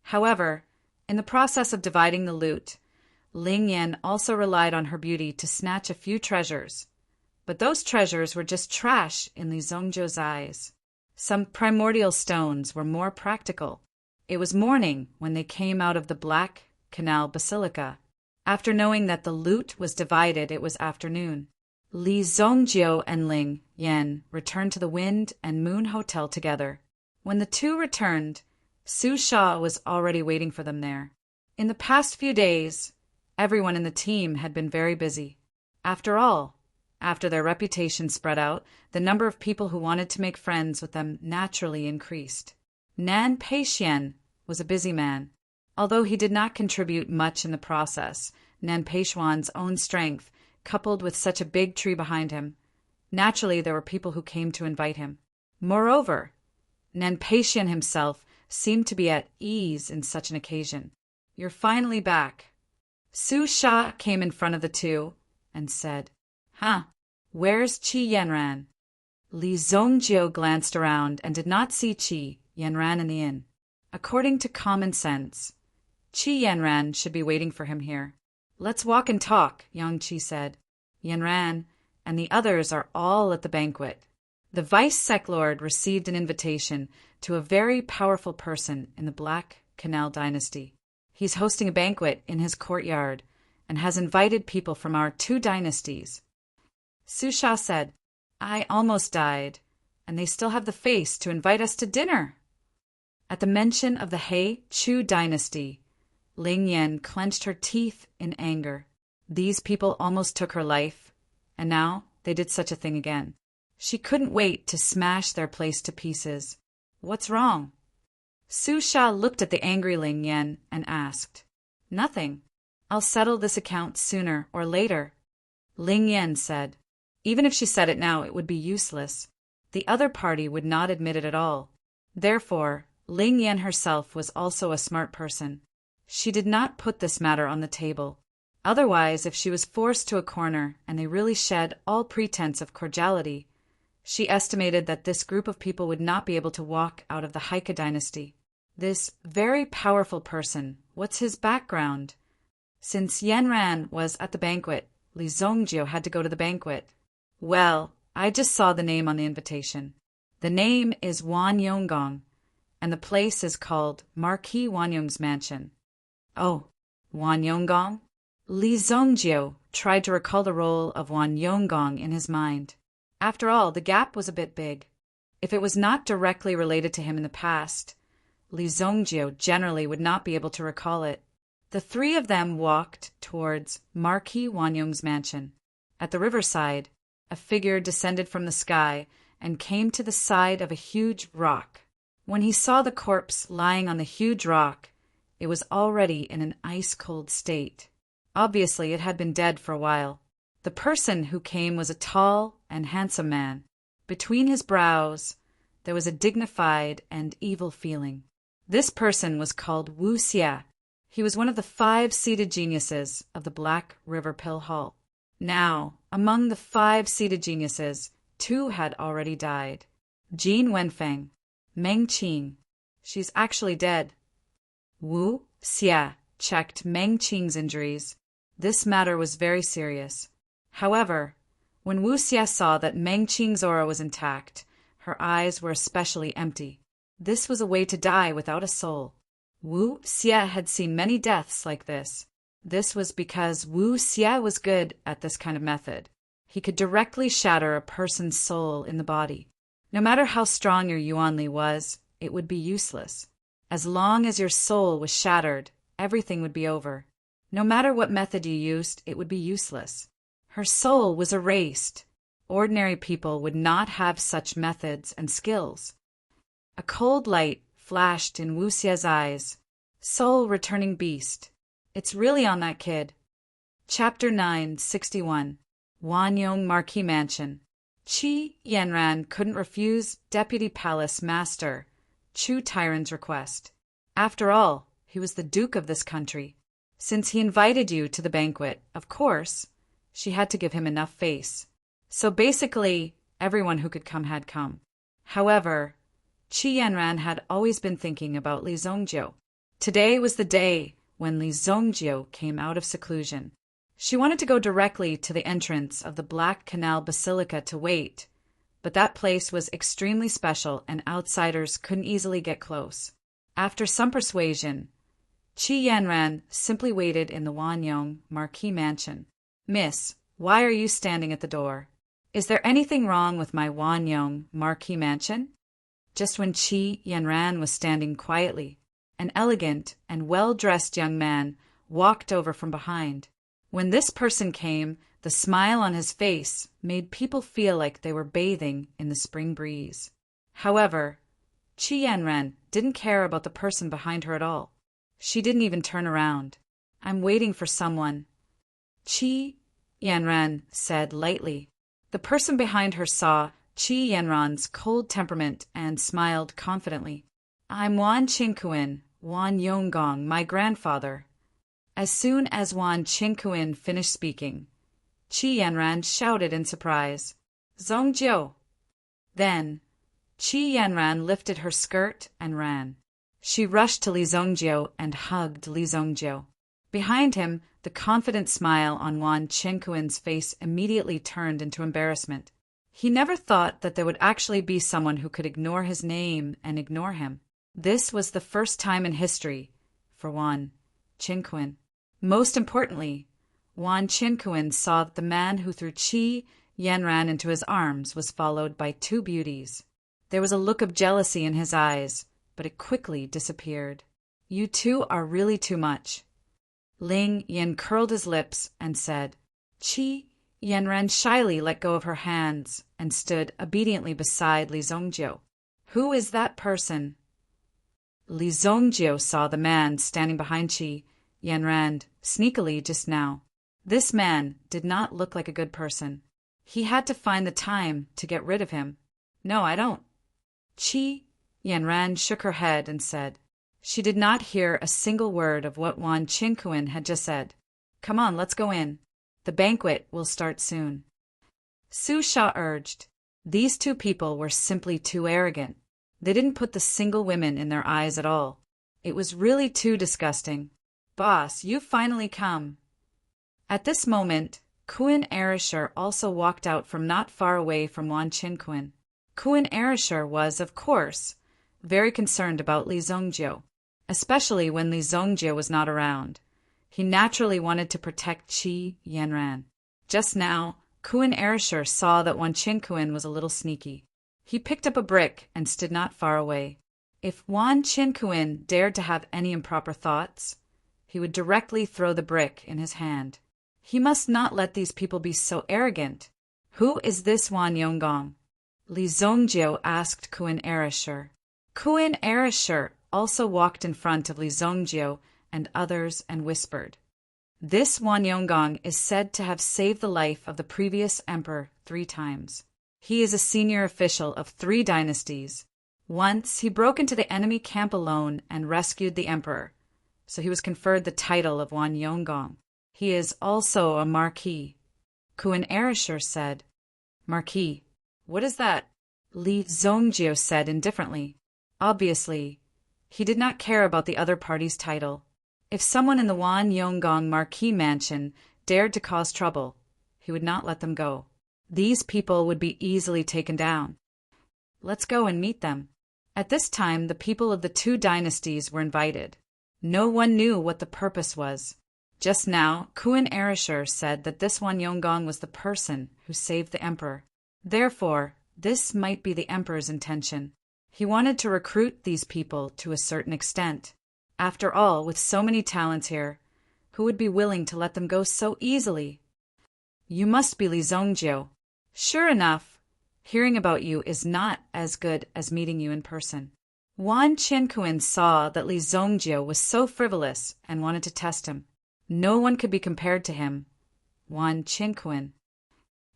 However, in the process of dividing the loot, Ling Yan also relied on her beauty to snatch a few treasures. But those treasures were just trash in Li Zongjiu's eyes. Some primordial stones were more practical. It was morning when they came out of the Black Canal Basilica. After knowing that the loot was divided, it was afternoon. Li Zongjiu and Ling Yan returned to the Wind and Moon Hotel together. When the two returned, Su Sha was already waiting for them there. In the past few days, everyone in the team had been very busy. After all, after their reputation spread out, the number of people who wanted to make friends with them naturally increased. Nan Peixian was a busy man. Although he did not contribute much in the process, Nan Peixuan's own strength, coupled with such a big tree behind him, naturally there were people who came to invite him. Moreover, Nan Peixian himself seemed to be at ease in such an occasion. You're finally back. Su Sha came in front of the two and said, Huh, where's Qi Yanran? Li Zongjiu glanced around and did not see Qi Yanran in the inn. According to common sense, Qi Yanran should be waiting for him here. Let's walk and talk, Yang Qi said. Yanran and the others are all at the banquet. The Vice Sec-Lord received an invitation to a very powerful person in the Black Canal dynasty. He's hosting a banquet in his courtyard and has invited people from our two dynasties. Su Sha said, I almost died, and they still have the face to invite us to dinner. At the mention of the He Chu dynasty, Ling Yan clenched her teeth in anger. These people almost took her life, and now they did such a thing again. She couldn't wait to smash their place to pieces. What's wrong? Su Sha looked at the angry Ling Yan and asked. Nothing. I'll settle this account sooner or later. Ling Yan said. Even if she said it now, it would be useless. The other party would not admit it at all. Therefore, Ling Yan herself was also a smart person. She did not put this matter on the table. Otherwise, if she was forced to a corner and they really shed all pretense of cordiality, she estimated that this group of people would not be able to walk out of the Heike dynasty. This very powerful person, what's his background? Since Yanran was at the banquet, Li Zongjiu had to go to the banquet. Well, I just saw the name on the invitation. The name is Wan Yonggong, and the place is called Marquis Wanyong's Mansion. Oh, Wan Yonggong? Li Zongjio tried to recall the role of Wan Yonggong in his mind. After all, the gap was a bit big. If it was not directly related to him in the past, Li Zongjio generally would not be able to recall it. The three of them walked towards Marquis Wanyong's mansion. At the riverside, a figure descended from the sky and came to the side of a huge rock. When he saw the corpse lying on the huge rock, it was already in an ice-cold state. Obviously, it had been dead for a while. The person who came was a tall and handsome man. Between his brows, there was a dignified and evil feeling. This person was called Wu Xia. He was one of the 5 seated geniuses of the Black River Pill Hall. Now, among the 5 seated geniuses, 2 had already died. Jean Wenfeng, Meng Qing. She's actually dead. Wu Xia checked Meng Qing's injuries. This matter was very serious. However, when Wu Xia saw that Meng Qing's aura was intact, her eyes were especially empty. This was a way to die without a soul. Wu Xia had seen many deaths like this. This was because Wu Xia was good at this kind of method. He could directly shatter a person's soul in the body. No matter how strong your Yuanli was, it would be useless. As long as your soul was shattered, everything would be over. No matter what method you used, it would be useless. Her soul was erased. Ordinary people would not have such methods and skills. A cold light flashed in Wu Xia's eyes. Soul returning beast. It's really on that kid. Chapter 961. Wanyong Marquis Mansion. Qi Yanran couldn't refuse Deputy Palace Master Chu Tyron's request. After all, he was the Duke of this country. Since he invited you to the banquet, of course, she had to give him enough face. So basically, everyone who could come had come. However, Qi Yanran had always been thinking about Li Zongjio. Today was the day when Li Zongjio came out of seclusion. She wanted to go directly to the entrance of the Black Canal Basilica to wait, but that place was extremely special and outsiders couldn't easily get close. After some persuasion, Qi Yanran simply waited in the Wanyong Marquis Mansion. Miss, why are you standing at the door? Is there anything wrong with my Wanyong Marquis Mansion? Just when Qi Yanran was standing quietly, an elegant and well-dressed young man walked over from behind. When this person came, the smile on his face made people feel like they were bathing in the spring breeze. However, Qi Yanran didn't care about the person behind her at all. She didn't even turn around. I'm waiting for someone, Qi Yanran said lightly. The person behind her saw Qi Yanran's cold temperament and smiled confidently. I'm Wan Qingkuin, Wan Yonggong, my grandfather. As soon as Wan Qingkuin finished speaking, Qi Yanran shouted in surprise, Zongjio! Then, Qi Yanran lifted her skirt and ran. She rushed to Li Zongjio and hugged Li Zongjio. Behind him, the confident smile on Wan Qingkuin's face immediately turned into embarrassment. He never thought that there would actually be someone who could ignore his name and ignore him. This was the first time in history for Wan Qingkuin. Most importantly, Wan Qingkuin saw that the man who threw Qi Yanran into his arms was followed by 2 beauties. There was a look of jealousy in his eyes, but it quickly disappeared. You two are really too much. Ling Yin curled his lips and said. Qi Yanran shyly let go of her hands and stood obediently beside Li Zongjio. Who is that person? Li Zongjio saw the man standing behind Qi Yanran sneakily just now. This man did not look like a good person. He had to find the time to get rid of him. No, I don't. Qi Yanran shook her head and said. She did not hear a single word of what Wan Qingkuin had just said. Come on, let's go in. The banquet will start soon. Su Sha urged. These 2 people were simply too arrogant. They didn't put the single women in their eyes at all. It was really too disgusting. Boss, you've finally come. At this moment, Kuan Arashur also walked out from not far away from Wan Qinquan. Kuan Arashur was, of course, very concerned about Li Zongjiu, especially when Li Zongjiu was not around. He naturally wanted to protect Qi Yanran. Just now, Kuan Arashur saw that Wan Qinquan was a little sneaky. He picked up a brick and stood not far away. If Wan Qinquan dared to have any improper thoughts, he would directly throw the brick in his hand. He must not let these people be so arrogant. Who is this Wan Yonggong? Li Zongjiu asked Kuan Arashur. Kuan Arashur also walked in front of Li Zongjiu and others and whispered, "This Wan Yonggong is said to have saved the life of the previous emperor 3 times. He is a senior official of 3 dynasties. Once he broke into the enemy camp alone and rescued the emperor, so he was conferred the title of Wan Yonggong. He is also a marquis." Kuan Arashur said, "Marquis, what is that?" Li Zongjiu said indifferently. Obviously, he did not care about the other party's title. If someone in the Wan Yonggong Marquis mansion dared to cause trouble, he would not let them go. These people would be easily taken down. Let's go and meet them. At this time, the people of the 2 dynasties were invited. No one knew what the purpose was. Just now, Kuan Arashur said that this Wan Yonggong was the person who saved the emperor. Therefore, this might be the emperor's intention. He wanted to recruit these people to a certain extent. After all, with so many talents here, who would be willing to let them go so easily? You must be Li Zongjiu. Sure enough, hearing about you is not as good as meeting you in person. Wan Qinquan saw that Li Zongjiu was so frivolous and wanted to test him. No one could be compared to him. Wan Qinquan.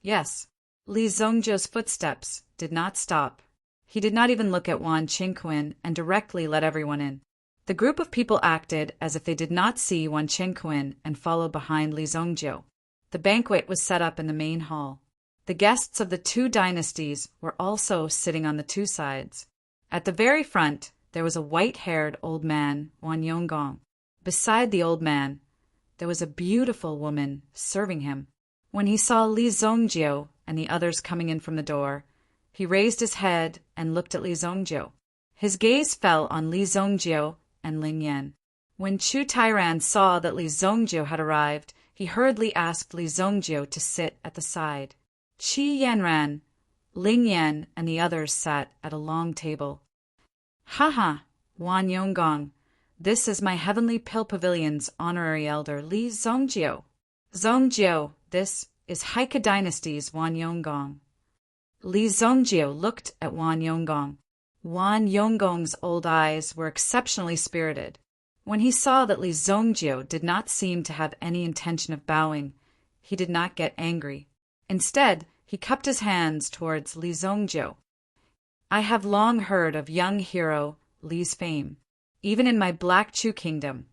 Yes, Li Zongjiu's footsteps did not stop. He did not even look at Wan Qinquan and directly let everyone in. The group of people acted as if they did not see Wan Qinquan and followed behind Li Zongjiu. The banquet was set up in the main hall. The guests of the 2 dynasties were also sitting on the 2 sides. At the very front, there was a white-haired old man, Wan Yonggong. Beside the old man, there was a beautiful woman serving him. When he saw Li Zongjiu and the others coming in from the door, he raised his head and looked at Li Zongjiu. His gaze fell on Li Zongjiu and Ling Yan. When Chu Tairan saw that Li Zongjiu had arrived, he hurriedly asked Li Zongjiu to sit at the side. Qi Yanran, Ling Yan, and the others sat at a long table. "Ha, Wan Yonggong, this is my Heavenly Pill Pavilion's honorary elder, Li Zongjiu. Zongjiu, this is Haika Dynasty's Wan Yonggong." Li Zongjiu looked at Wan Yonggong. Wan Yonggong's old eyes were exceptionally spirited. When he saw that Li Zongjiu did not seem to have any intention of bowing, he did not get angry. Instead, he cupped his hands towards Li Zongjiu. "I have long heard of young hero Li's fame. Even in my Black Chu kingdom,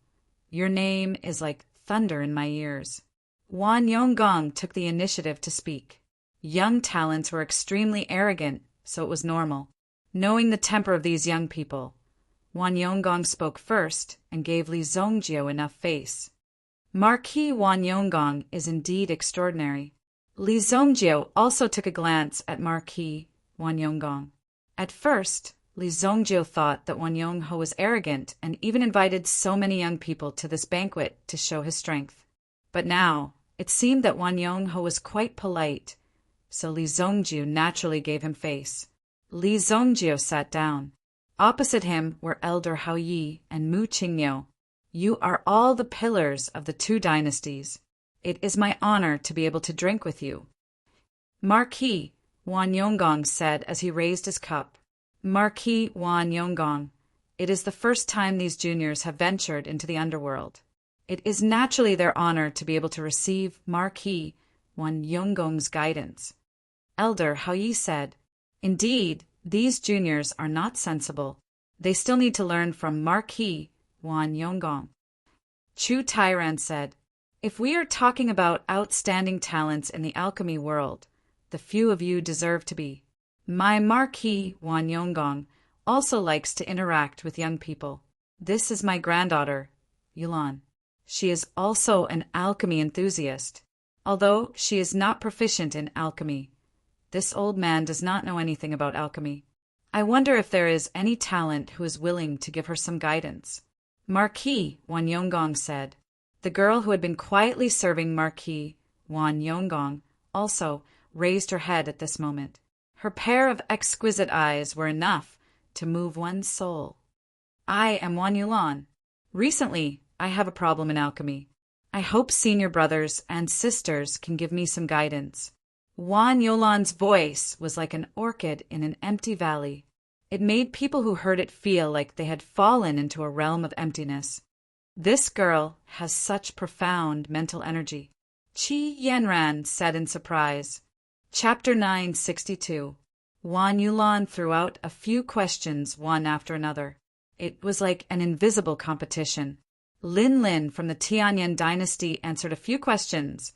your name is like thunder in my ears." Wan Yonggong took the initiative to speak. Young talents were extremely arrogant, so it was normal. Knowing the temper of these young people, Wan Yonggong spoke first and gave Li Zongjiu enough face. "Marquis Wan Yonggong is indeed extraordinary." Li Zongjiu also took a glance at Marquis Wan Yonggong. At first, Li Zongjiu thought that Wan Yongho was arrogant and even invited so many young people to this banquet to show his strength. But now, it seemed that Wan Yongho was quite polite, so Li Zongjiu naturally gave him face. Li Zongjiu sat down. Opposite him were Elder Hao Yi and Mu Qingniu. "You are all the pillars of the 2 dynasties. It is my honor to be able to drink with you." "Marquis," Wan Yonggong said as he raised his cup. "Marquis Wan Yonggong, it is the first time these juniors have ventured into the underworld. It is naturally their honor to be able to receive Marquis Wan Yonggong's guidance." Elder Hao Yi said, "Indeed, these juniors are not sensible. They still need to learn from Marquis Wan Yonggong." Chu Tairan said, "If we are talking about outstanding talents in the alchemy world, the few of you deserve to be. My Marquis Wan Yonggong also likes to interact with young people. This is my granddaughter, Yulan. She is also an alchemy enthusiast. although she is not proficient in alchemy. This old man does not know anything about alchemy. I wonder if there is any talent who is willing to give her some guidance. Marquis, Wan Yonggong said. The girl who had been quietly serving Marquis Wan Yonggong also raised her head at this moment. Her pair of exquisite eyes were enough to move one's soul. I am Wan Yulan. Recently, I have a problem in alchemy. I hope senior brothers and sisters can give me some guidance. Wan Yulan's voice was like an orchid in an empty valley. It made people who heard it feel like they had fallen into a realm of emptiness. This girl has such profound mental energy. Qi Yanran said in surprise. Chapter 962. Wan Yulan threw out a few questions one after another. It was like an invisible competition. Lin Lin from the Tianyan dynasty answered a few questions,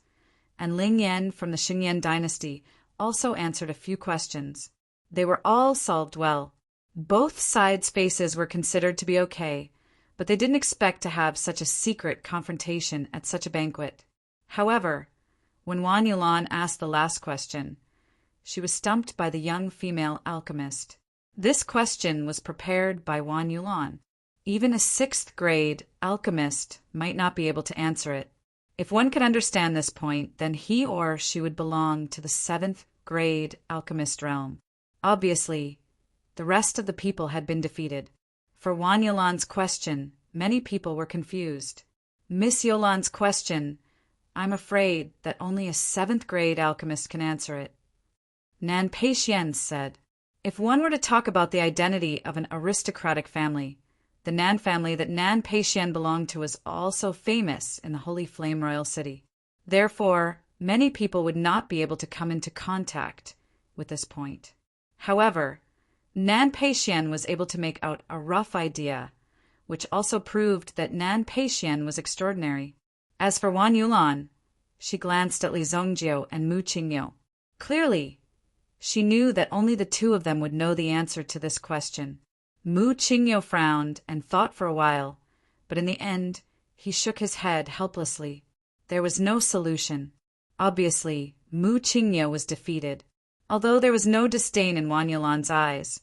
and Ling Yan from the Xingyan dynasty also answered a few questions. They were all solved well. Both sides' faces were considered to be okay, but they didn't expect to have such a secret confrontation at such a banquet. However, when Wan Yulan asked the last question, she was stumped by the young female alchemist. This question was prepared by Wan Yulan. Even a 6th grade alchemist might not be able to answer it. If one could understand this point, then he or she would belong to the 7th grade alchemist realm. Obviously, the rest of the people had been defeated. For Wan Yulan's question, many people were confused. Miss Yulan's question, I'm afraid that only a 7th grade alchemist can answer it. Nan Peixian said, if one were to talk about the identity of an aristocratic family, the Nan family that Nan Peixian belonged to was also famous in the Holy Flame Royal City. Therefore, many people would not be able to come into contact with this point. However, Nan Peixian was able to make out a rough idea, which also proved that Nan Peixian was extraordinary. As for Wan Yulan, she glanced at Li Zongjiu and Mu Qingyu. Clearly, she knew that only the two of them would know the answer to this question. Mu Qingyu frowned and thought for a while, but in the end, he shook his head helplessly. There was no solution. Obviously, Mu Qingyu was defeated. Although there was no disdain in Wan Yulan's eyes,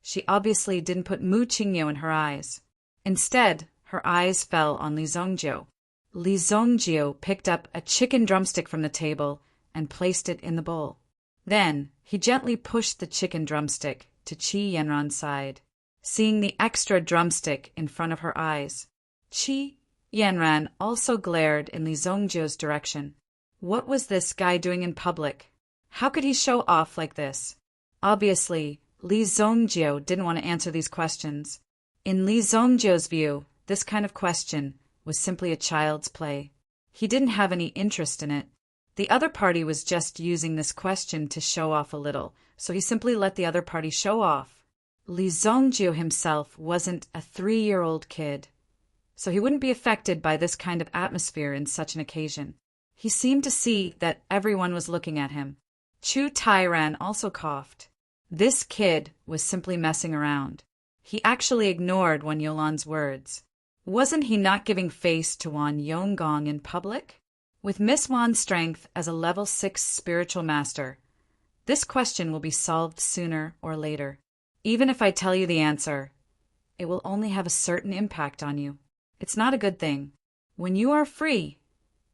she obviously didn't put Mu Qingyu in her eyes. Instead, her eyes fell on Li Zongjiu. Li Zongjiu picked up a chicken drumstick from the table and placed it in the bowl. Then, he gently pushed the chicken drumstick to Qi Yanran's side, seeing the extra drumstick in front of her eyes. Qi Yanran also glared in Li Zongjiu's direction. What was this guy doing in public? How could he show off like this? Obviously, Li Zongjiu didn't want to answer these questions. In Li Zongjiu's view, this kind of question was simply a child's play. He didn't have any interest in it. The other party was just using this question to show off a little, so he simply let the other party show off. Li Zongjiu himself wasn't a 3-year-old kid, so he wouldn't be affected by this kind of atmosphere in such an occasion. He seemed to see that everyone was looking at him. Chu Tairan also coughed. This kid was simply messing around. He actually ignored Wan Yulan's words. Wasn't he not giving face to Wan Yonggong in public? With Miss Wan's strength as a level 6 spiritual master, this question will be solved sooner or later. Even if I tell you the answer, it will only have a certain impact on you. It's not a good thing. When you are free,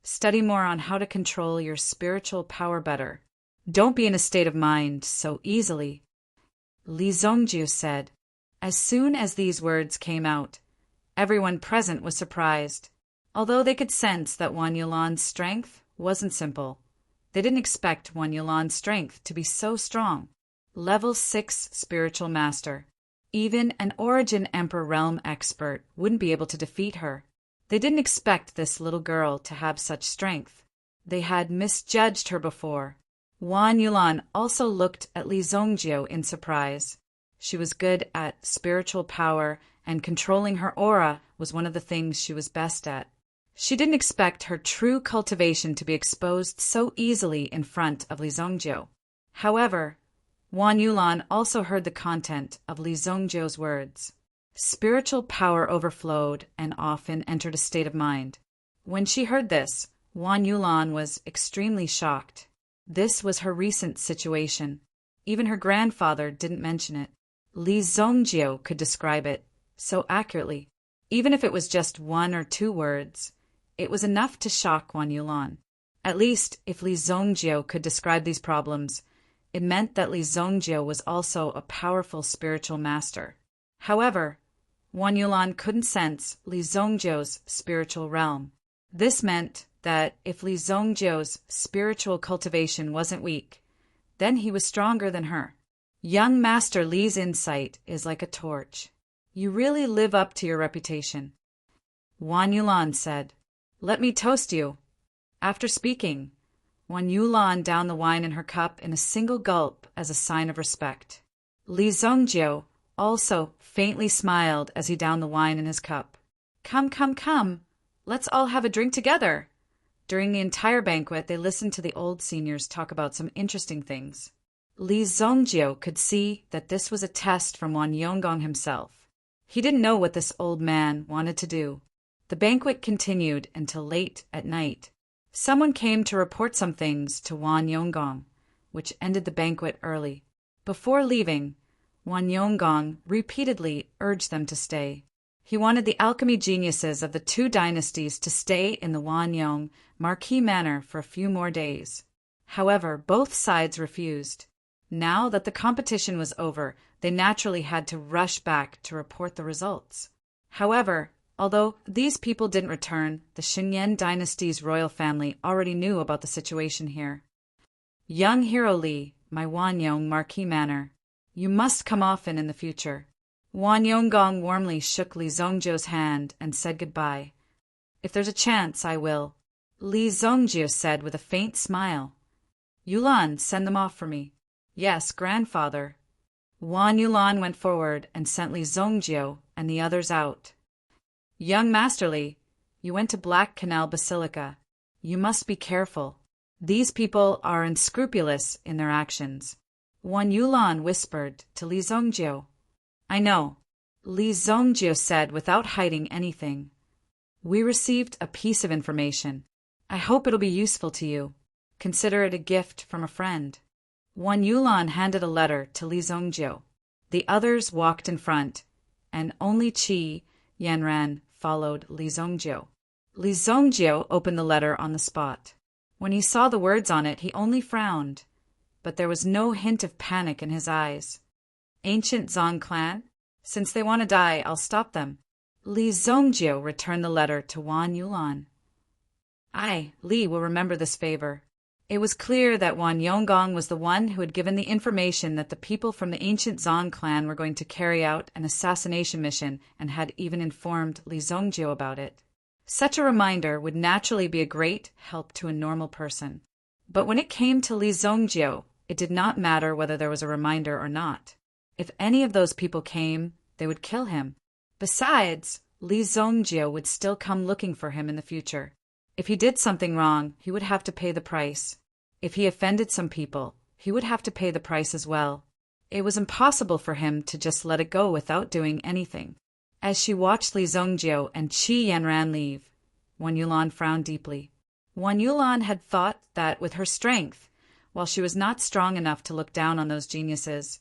study more on how to control your spiritual power better. Don't be in a state of mind so easily. Li Zongjiu said. As soon as these words came out, everyone present was surprised. Although they could sense that Wan Yulan's strength wasn't simple, they didn't expect Wan Yulan's strength to be so strong. Level 6 spiritual master. Even an Origin Emperor realm expert wouldn't be able to defeat her. They didn't expect this little girl to have such strength. They had misjudged her before. Wan Yulan also looked at Li Zongjiu in surprise. She was good at spiritual power, and controlling her aura was one of the things she was best at. She didn't expect her true cultivation to be exposed so easily in front of Li Zongjiu. However, Wan Yulan also heard the content of Li Zongjiu's words. Spiritual power overflowed and often entered a state of mind. When she heard this, Wan Yulan was extremely shocked. This was her recent situation. Even her grandfather didn't mention it. Li Zongjio could describe it so accurately. Even if it was just 1 or 2 words, it was enough to shock Wan Yulan. At least, if Li Zongjio could describe these problems, it meant that Li Zongjio was also a powerful spiritual master. However, Wan Yulan couldn't sense Li Zongjio's spiritual realm. This meant that if Li Zongjio's spiritual cultivation wasn't weak, then he was stronger than her. Young Master Li's insight is like a torch. You really live up to your reputation. Wan Yulan said, "Let me toast you." After speaking, Wan Yulan downed the wine in her cup in a single gulp as a sign of respect. Li Zongjio also faintly smiled as he downed the wine in his cup. "Come, come, come, let's all have a drink together." During the entire banquet, they listened to the old seniors talk about some interesting things. Li Zongjio could see that this was a test from Wan Yonggong himself. He didn't know what this old man wanted to do. The banquet continued until late at night. Someone came to report some things to Wan Yonggong, which ended the banquet early. Before leaving, Wan Yonggong repeatedly urged them to stay. He wanted the alchemy geniuses of the 2 dynasties to stay in the Wanyong Marquis Manor for a few more days. However, both sides refused. Now that the competition was over, they naturally had to rush back to report the results. However, although these people didn't return, the Xinyan dynasty's royal family already knew about the situation here. "Young Hero Li, my Wanyong Marquis Manor, you must come often in the future." Wan Yonggong warmly shook Li Zongjio's hand and said goodbye. "If there's a chance, I will," Li Zongjio said with a faint smile. "Yulan, send them off for me." "Yes, grandfather." Wan Yulan went forward and sent Li Zongjio and the others out. "Young Master Li, you went to Black Canal Basilica. You must be careful. These people are unscrupulous in their actions." Wan Yulan whispered to Li Zongjio. "I know," Li Zongjio said without hiding anything. "We received a piece of information. I hope it'll be useful to you. Consider it a gift from a friend." Wan Yulan handed a letter to Li Zongjio. The others walked in front, and only Qi Yanran followed Li Zongjio. Li Zongjio opened the letter on the spot. When he saw the words on it, he only frowned, but there was no hint of panic in his eyes. "Ancient Zong clan? Since they want to die, I'll stop them." Li Zongjio returned the letter to Wan Yulan. Li will remember this favor." It was clear that Wan Yonggong was the one who had given the information that the people from the ancient Zong clan were going to carry out an assassination mission and had even informed Li Zongjio about it. Such a reminder would naturally be a great help to a normal person. But when it came to Li Zongjio, it did not matter whether there was a reminder or not. If any of those people came, they would kill him. Besides, Li Zongjio would still come looking for him in the future. If he did something wrong, he would have to pay the price. If he offended some people, he would have to pay the price as well. It was impossible for him to just let it go without doing anything. As she watched Li Zongjio and Qi Yanran leave, Wan Yulan frowned deeply. Wan Yulan had thought that with her strength, while she was not strong enough to look down on those geniuses,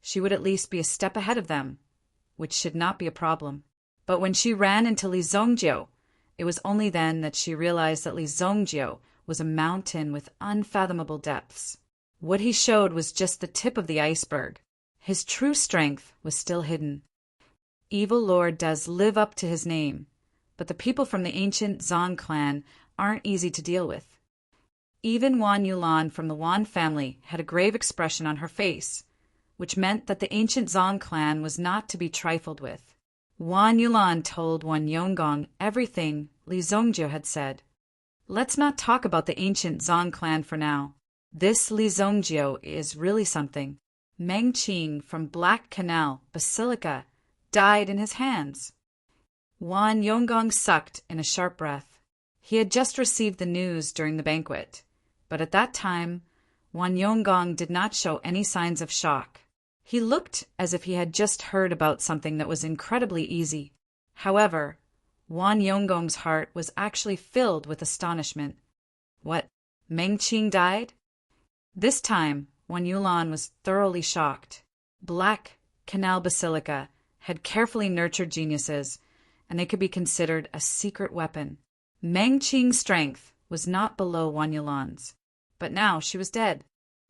she would at least be a step ahead of them, which should not be a problem. But when she ran into Li Zongjio, it was only then that she realized that Li Zongjio was a mountain with unfathomable depths. What he showed was just the tip of the iceberg. His true strength was still hidden. Evil Lord does live up to his name, but the people from the ancient Zong clan aren't easy to deal with. Even Wan Yulan from the Wan family had a grave expression on her face, which meant that the ancient Zong clan was not to be trifled with. Wan Yulan told Wan Yonggong everything Li Zongjio had said. "Let's not talk about the ancient Zong clan for now. This Li Zongjio is really something. Meng Qing from Black Canal Basilica died in his hands." Wan Yonggong sucked in a sharp breath. He had just received the news during the banquet, but at that time, Wan Yonggong did not show any signs of shock. He looked as if he had just heard about something that was incredibly easy. However, Wan Yonggong's heart was actually filled with astonishment. What? Meng Qing died? This time, Wan Yulan was thoroughly shocked. Black Canal Basilica had carefully nurtured geniuses, and they could be considered a secret weapon. Meng Qing's strength was not below Wan Yulan's, but now she was dead.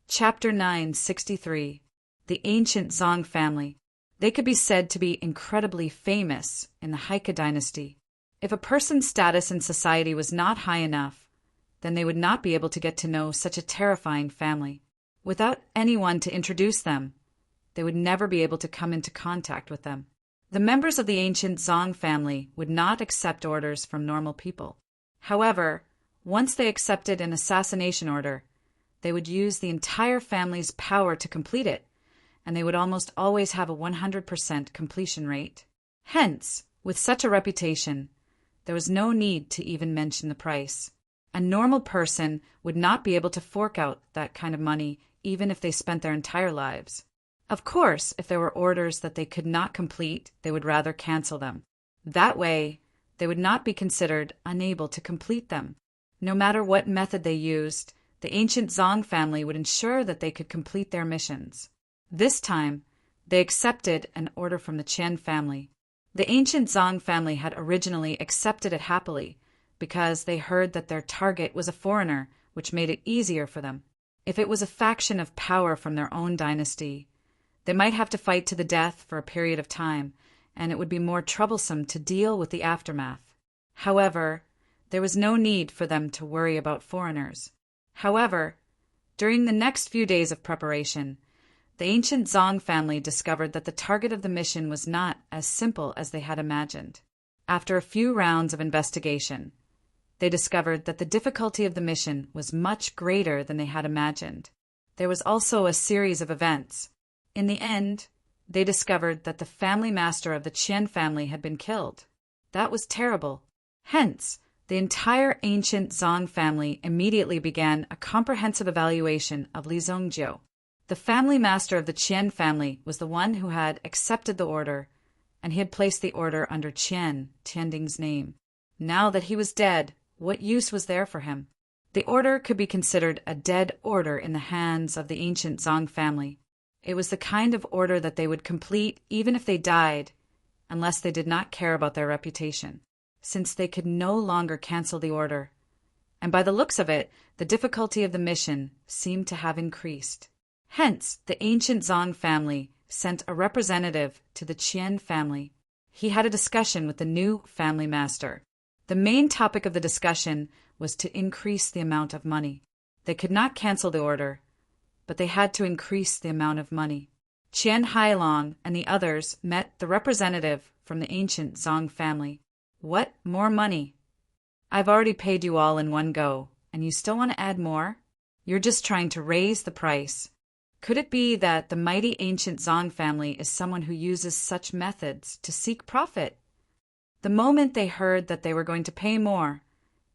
Chapter 963. The Ancient Zong Family. They could be said to be incredibly famous in the Haika dynasty. If a person's status in society was not high enough, then they would not be able to get to know such a terrifying family. Without anyone to introduce them, they would never be able to come into contact with them. The members of the ancient Zong family would not accept orders from normal people. However, once they accepted an assassination order, they would use the entire family's power to complete it, and they would almost always have a 100% completion rate. Hence, with such a reputation, there was no need to even mention the price. A normal person would not be able to fork out that kind of money even if they spent their entire lives. Of course, if there were orders that they could not complete, they would rather cancel them. That way, they would not be considered unable to complete them. No matter what method they used, the ancient Zong family would ensure that they could complete their missions. This time, they accepted an order from the Qian family. The ancient Zong family had originally accepted it happily because they heard that their target was a foreigner, which made it easier for them. If it was a faction of power from their own dynasty, they might have to fight to the death for a period of time, and it would be more troublesome to deal with the aftermath. However, there was no need for them to worry about foreigners. However, during the next few days of preparation, the ancient Zong family discovered that the target of the mission was not as simple as they had imagined. After a few rounds of investigation, they discovered that the difficulty of the mission was much greater than they had imagined. There was also a series of events. In the end, they discovered that the family master of the Qian family had been killed. That was terrible. Hence, the entire ancient Zong family immediately began a comprehensive evaluation of Li Zongjiu. The family master of the Qian family was the one who had accepted the order, and he had placed the order under Tianding's name. Now that he was dead, what use was there for him? The order could be considered a dead order in the hands of the ancient Zong family. It was the kind of order that they would complete even if they died, unless they did not care about their reputation, since they could no longer cancel the order. And by the looks of it, the difficulty of the mission seemed to have increased. Hence, the ancient Zong family sent a representative to the Qian family. He had a discussion with the new family master. The main topic of the discussion was to increase the amount of money. They could not cancel the order, but they had to increase the amount of money. Qian Hailong and the others met the representative from the ancient Zong family. What? More money? I've already paid you all in one go, and you still want to add more? You're just trying to raise the price. Could it be that the mighty ancient Zong family is someone who uses such methods to seek profit? The moment they heard that they were going to pay more,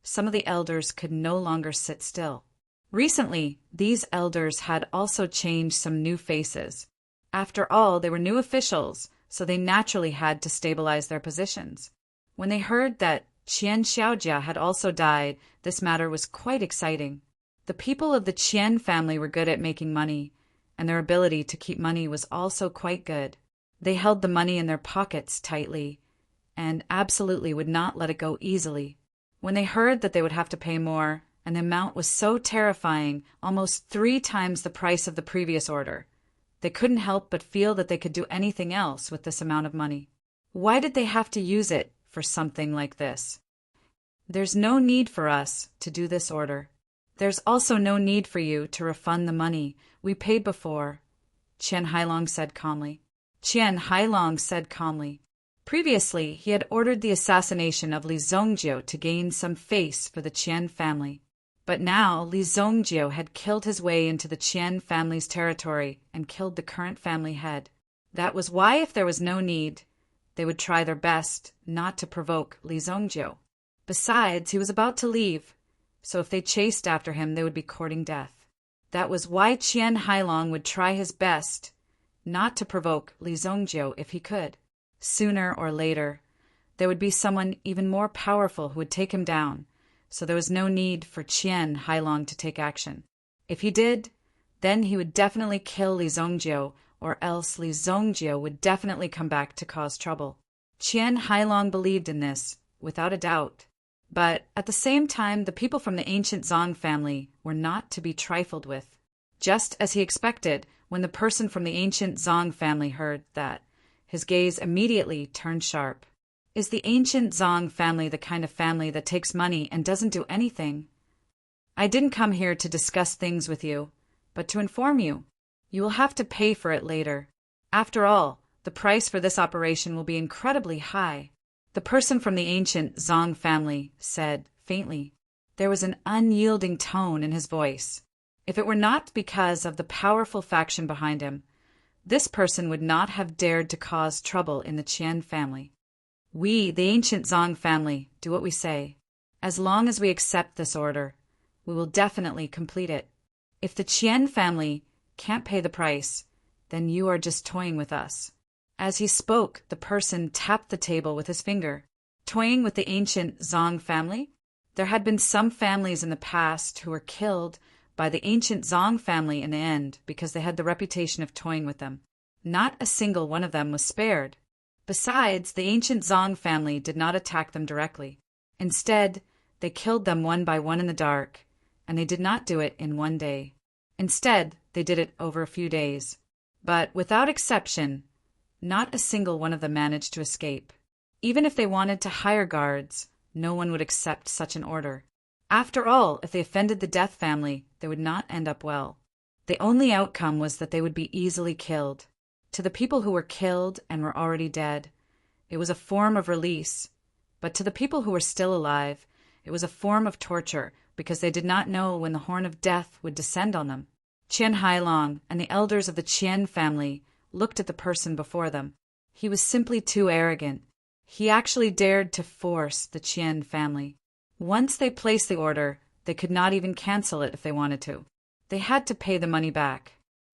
some of the elders could no longer sit still. Recently, these elders had also changed some new faces. After all, they were new officials, so they naturally had to stabilize their positions. When they heard that Qian Xiaojia had also died, this matter was quite exciting. The people of the Qian family were good at making money, and their ability to keep money was also quite good. They held the money in their pockets tightly, and absolutely would not let it go easily. When they heard that they would have to pay more, and the amount was so terrifying, almost 3 times the price of the previous order, they couldn't help but feel that they could do anything else with this amount of money. Why did they have to use it for something like this? There's no need for us to do this order. There's also no need for you to refund the money we paid before, Qian Hailong said calmly. Qian Hailong said calmly. Previously, he had ordered the assassination of Li Zongjiu to gain some face for the Qian family. But now Li Zongjiu had killed his way into the Qian family's territory and killed the current family head. That was why, if there was no need, they would try their best not to provoke Li Zongjiu. Besides, he was about to leave, so if they chased after him, they would be courting death. That was why Qian Hailong would try his best not to provoke Li Zongjiu if he could. Sooner or later, there would be someone even more powerful who would take him down, so there was no need for Qian Hailong to take action. If he did, then he would definitely kill Li Zongjio, or else Li Zongjio would definitely come back to cause trouble. Qian Hailong believed in this, without a doubt. But at the same time, the people from the ancient Zong family were not to be trifled with. Just as he expected, when the person from the ancient Zong family heard that, his gaze immediately turned sharp. Is the ancient Zong family the kind of family that takes money and doesn't do anything? I didn't come here to discuss things with you, but to inform you. You will have to pay for it later. After all, the price for this operation will be incredibly high. The person from the ancient Zong family said faintly. There was an unyielding tone in his voice. If it were not because of the powerful faction behind him, this person would not have dared to cause trouble in the Qian family. We, the ancient Zong family, do what we say. As long as we accept this order, we will definitely complete it. If the Qian family can't pay the price, then you are just toying with us. As he spoke, the person tapped the table with his finger. Toying with the ancient Zong family? There had been some families in the past who were killed by the ancient Zong family in the end because they had the reputation of toying with them. Not a single one of them was spared. Besides, the ancient Zong family did not attack them directly. Instead, they killed them one by one in the dark, and they did not do it in one day. Instead, they did it over a few days. But without exception, not a single one of them managed to escape. Even if they wanted to hire guards, no one would accept such an order. After all, if they offended the Death family, they would not end up well. The only outcome was that they would be easily killed. To the people who were killed and were already dead, it was a form of release. But to the people who were still alive, it was a form of torture because they did not know when the horn of death would descend on them. Qian Hailong and the elders of the Qian family looked at the person before them. He was simply too arrogant. He actually dared to force the Qian family. Once they placed the order, they could not even cancel it if they wanted to. They had to pay the money back.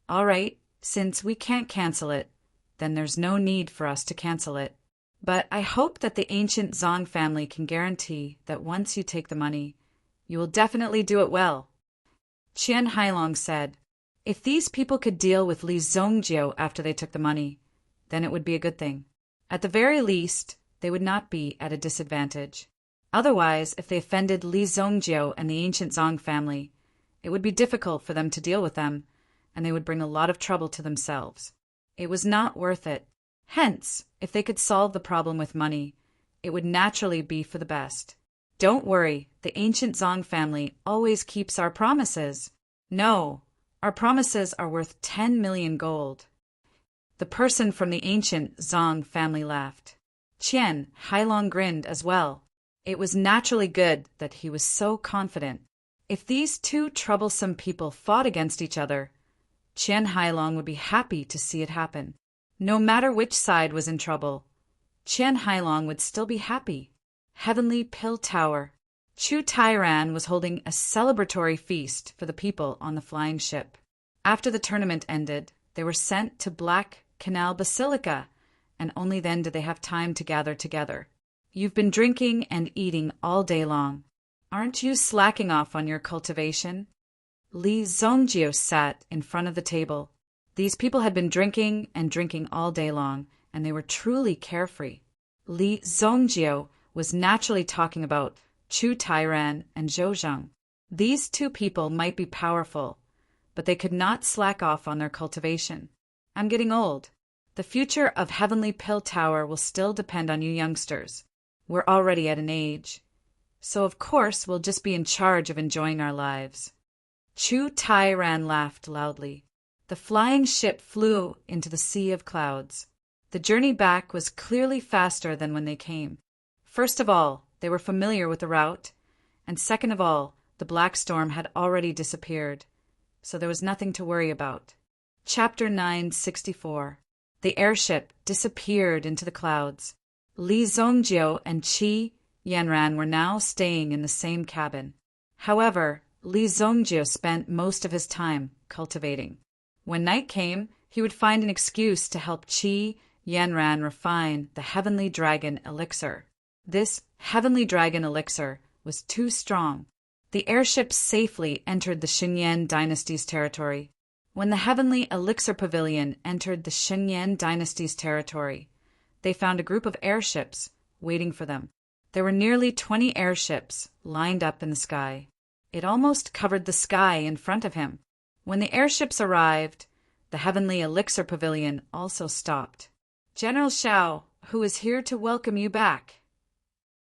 All right, since we can't cancel it, then there's no need for us to cancel it. But I hope that the ancient Zong family can guarantee that once you take the money, you will definitely do it well. Qian Hailong said, if these people could deal with Li Zongjio after they took the money, then it would be a good thing. At the very least, they would not be at a disadvantage. Otherwise, if they offended Li Zongjio and the ancient Zong family, it would be difficult for them to deal with them, and they would bring a lot of trouble to themselves. It was not worth it. Hence, if they could solve the problem with money, it would naturally be for the best. Don't worry, the ancient Zong family always keeps our promises. No, our promises are worth 10 million gold. The person from the ancient Zong family laughed. Qian Hailong grinned as well. It was naturally good that he was so confident. If these two troublesome people fought against each other, Qian Hailong would be happy to see it happen. No matter which side was in trouble, Qian Hailong would still be happy. Heavenly Pill Tower. Chu Tairan was holding a celebratory feast for the people on the flying ship. After the tournament ended, they were sent to Black Canal Basilica, and only then did they have time to gather together. You've been drinking and eating all day long. Aren't you slacking off on your cultivation? Li Zongjio sat in front of the table. These people had been drinking and drinking all day long, and they were truly carefree. Li Zongjio was naturally talking about Chu Tairan and Zhou Zhang. These two people might be powerful, but they could not slack off on their cultivation. I'm getting old. The future of Heavenly Pill Tower will still depend on you youngsters. We're already at an age, so of course we'll just be in charge of enjoying our lives. Chu Tairan laughed loudly. The flying ship flew into the sea of clouds. The journey back was clearly faster than when they came. First of all, they were familiar with the route, and second of all, the black storm had already disappeared, so there was nothing to worry about. Chapter 964. The airship disappeared into the clouds. Li Zongjio and Qi Yanran were now staying in the same cabin. However, Li Zongjio spent most of his time cultivating. When night came, he would find an excuse to help Qi Yanran refine the Heavenly Dragon Elixir. This Heavenly Dragon Elixir was too strong. The airships safely entered the Xinyan dynasty's territory. When the Heavenly Elixir Pavilion entered the Xinyan dynasty's territory, they found a group of airships waiting for them. There were nearly 20 airships lined up in the sky. It almost covered the sky in front of him. When the airships arrived, the Heavenly Elixir Pavilion also stopped. "General Xiao, who is here to welcome you back."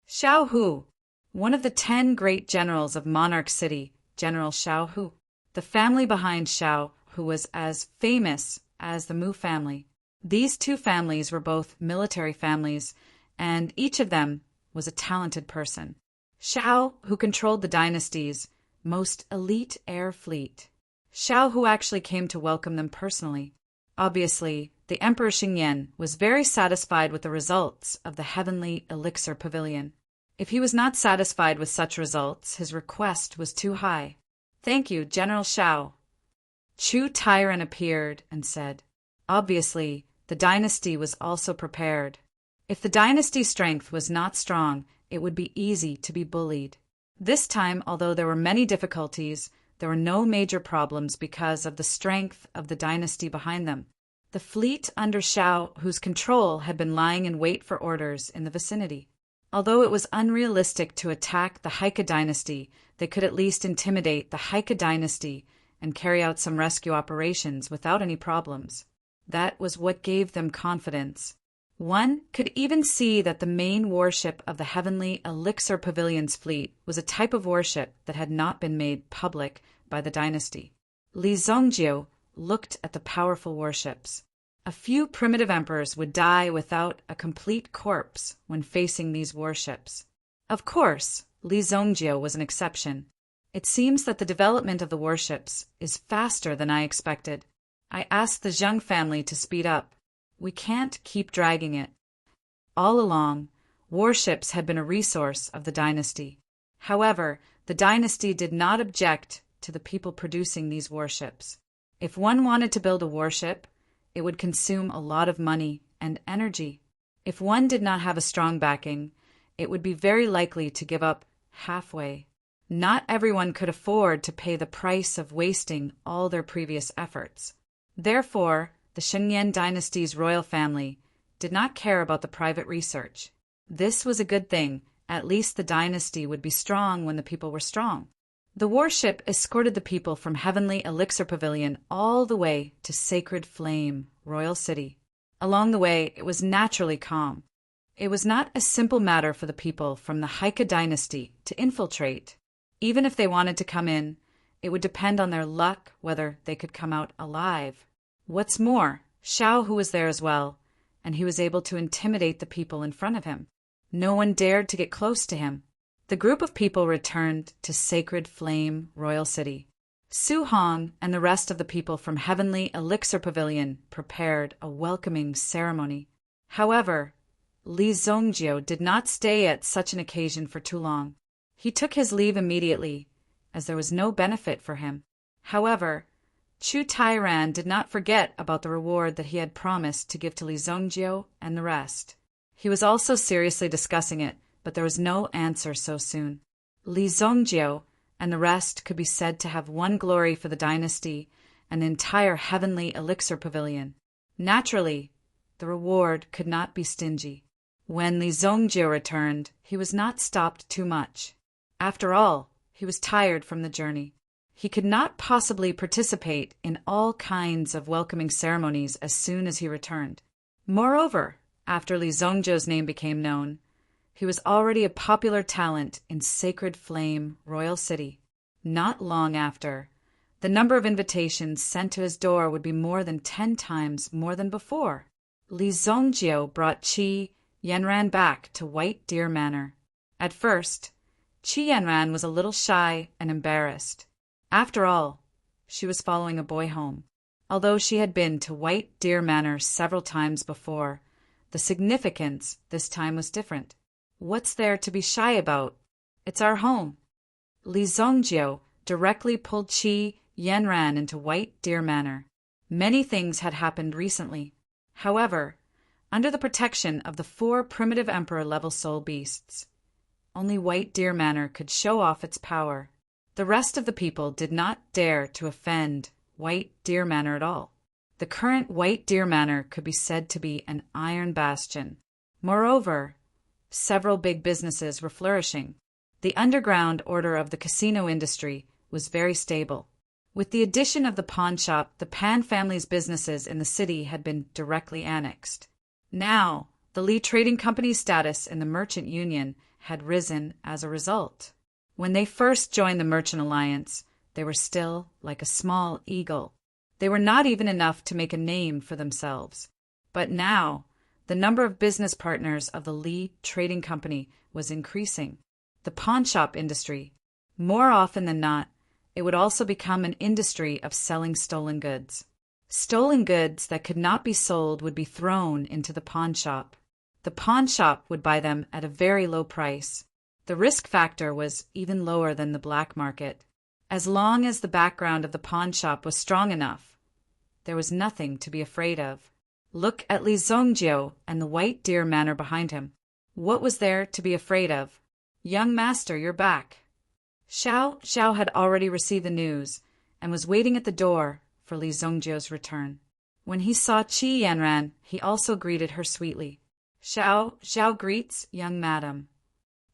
Xiao Hu, one of the 10 great generals of Monarch City, General Xiao Hu. The family behind Xiao Hu was as famous as the Mu family. These two families were both military families, and each of them was a talented person. Xiao Hu controlled the dynasty's most elite air fleet. Xiao Hu actually came to welcome them personally. Obviously, the Emperor Xingyan was very satisfied with the results of the Heavenly Elixir Pavilion. If he was not satisfied with such results, his request was too high. "Thank you, General Xiao." Chu Tairan appeared and said, obviously, the dynasty was also prepared. If the dynasty's strength was not strong, it would be easy to be bullied. This time, although there were many difficulties, there were no major problems because of the strength of the dynasty behind them. The fleet under Xiao Hu's control had been lying in wait for orders in the vicinity. Although it was unrealistic to attack the Haika dynasty, they could at least intimidate the Haika dynasty and carry out some rescue operations without any problems. That was what gave them confidence. One could even see that the main warship of the Heavenly Elixir Pavilion's fleet was a type of warship that had not been made public by the dynasty. Li Zongjiu looked at the powerful warships. A few primitive emperors would die without a complete corpse when facing these warships. Of course, Li Zongjiu was an exception. It seems that the development of the warships is faster than I expected. I asked the Zheng family to speed up. We can't keep dragging it. All along, warships had been a resource of the dynasty. However, the dynasty did not object to the people producing these warships. If one wanted to build a warship, it would consume a lot of money and energy. If one did not have a strong backing, it would be very likely to give up halfway. Not everyone could afford to pay the price of wasting all their previous efforts. Therefore, the Xinyan dynasty's royal family did not care about the private research. This was a good thing. At least the dynasty would be strong when the people were strong. The warship escorted the people from Heavenly Elixir Pavilion all the way to Sacred Flame, Royal City. Along the way, it was naturally calm. It was not a simple matter for the people from the Haika dynasty to infiltrate. Even if they wanted to come in, it would depend on their luck whether they could come out alive. What's more, Xiao Hu was there as well, and he was able to intimidate the people in front of him. No one dared to get close to him. The group of people returned to Sacred Flame, Royal City. Su Hong and the rest of the people from Heavenly Elixir Pavilion prepared a welcoming ceremony. However, Li Zongjiu did not stay at such an occasion for too long. He took his leave immediately, as there was no benefit for him. However, Chu Tairan did not forget about the reward that he had promised to give to Li Zongjiu and the rest. He was also seriously discussing it, but there was no answer so soon. Li Zongjiu and the rest could be said to have won glory for the dynasty and the entire Heavenly Elixir Pavilion. Naturally, the reward could not be stingy. When Li Zongjiu returned, he was not stopped too much. After all, he was tired from the journey. He could not possibly participate in all kinds of welcoming ceremonies as soon as he returned. Moreover, after Li Zongjiu's name became known, he was already a popular talent in Sacred Flame, Royal City. Not long after, the number of invitations sent to his door would be more than 10 times more than before. Li Zongjiu brought Qi Yanran back to White Deer Manor. At first, Qi Yanran was a little shy and embarrassed. After all, she was following a boy home. Although she had been to White Deer Manor several times before, the significance this time was different. What's there to be shy about? It's our home. Li Zongjiu directly pulled Qi Yanran into White Deer Manor. Many things had happened recently. However, under the protection of the 4 primitive emperor-level soul beasts, only White Deer Manor could show off its power. The rest of the people did not dare to offend White Deer Manor at all. The current White Deer Manor could be said to be an iron bastion. Moreover, several big businesses were flourishing. The underground order of the casino industry was very stable. With the addition of the pawn shop, the Pan family's businesses in the city had been directly annexed. Now, the Lee Trading Company's status in the Merchant Union had risen as a result. When they first joined the Merchant Alliance, they were still like a small eagle. They were not even enough to make a name for themselves. But now, the number of business partners of the Lee Trading Company was increasing. The pawnshop industry, more often than not, it would also become an industry of selling stolen goods. Stolen goods that could not be sold would be thrown into the pawn shop. The pawn shop would buy them at a very low price. The risk factor was even lower than the black market. As long as the background of the pawn shop was strong enough, there was nothing to be afraid of. Look at Li Zongjio and the White Deer Manor behind him. What was there to be afraid of? Young master, you're back. Xiao had already received the news and was waiting at the door for Li Zongjio's return. When he saw Qi Yanran, he also greeted her sweetly. Xiao greets young madam.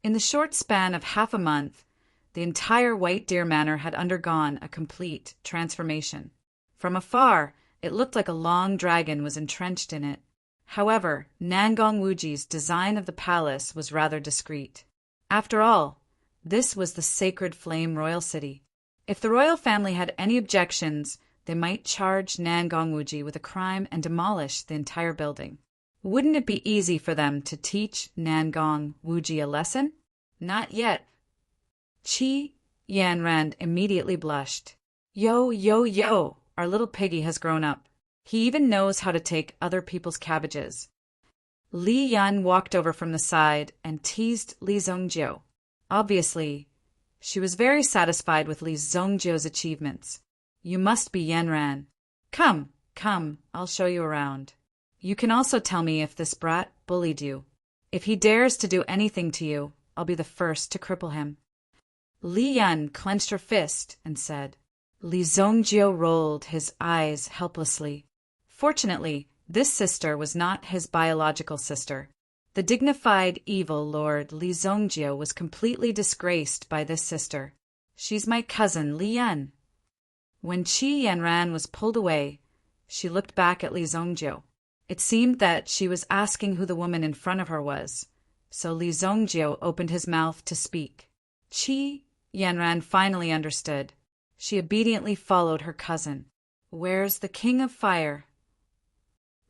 In the short span of half a month, the entire White Deer Manor had undergone a complete transformation. From afar, it looked like a long dragon was entrenched in it. However, Nangong Wuji's design of the palace was rather discreet. After all, this was the sacred flame royal city. If the royal family had any objections, they might charge Nangong Wuji with a crime and demolish the entire building. Wouldn't it be easy for them to teach Nangong Wuji a lesson? Not yet. Qi Yanran immediately blushed. Yo, our little piggy has grown up. He even knows how to take other people's cabbages. Li Yan walked over from the side and teased Li Zongjio. Obviously, she was very satisfied with Li Zongjio's achievements. You must be Yanran. Come, I'll show you around. You can also tell me if this brat bullied you. If he dares to do anything to you, I'll be the first to cripple him. Li Yan clenched her fist and said. Li Zongjio rolled his eyes helplessly. Fortunately, this sister was not his biological sister. The dignified evil Lord Li Zongjio was completely disgraced by this sister. She's my cousin, Li Yan. When Qi Yanran was pulled away, she looked back at Li Zongjio. It seemed that she was asking who the woman in front of her was, so Li Zongjio opened his mouth to speak. Qi Yanran finally understood. She obediently followed her cousin. Where's the King of Fire?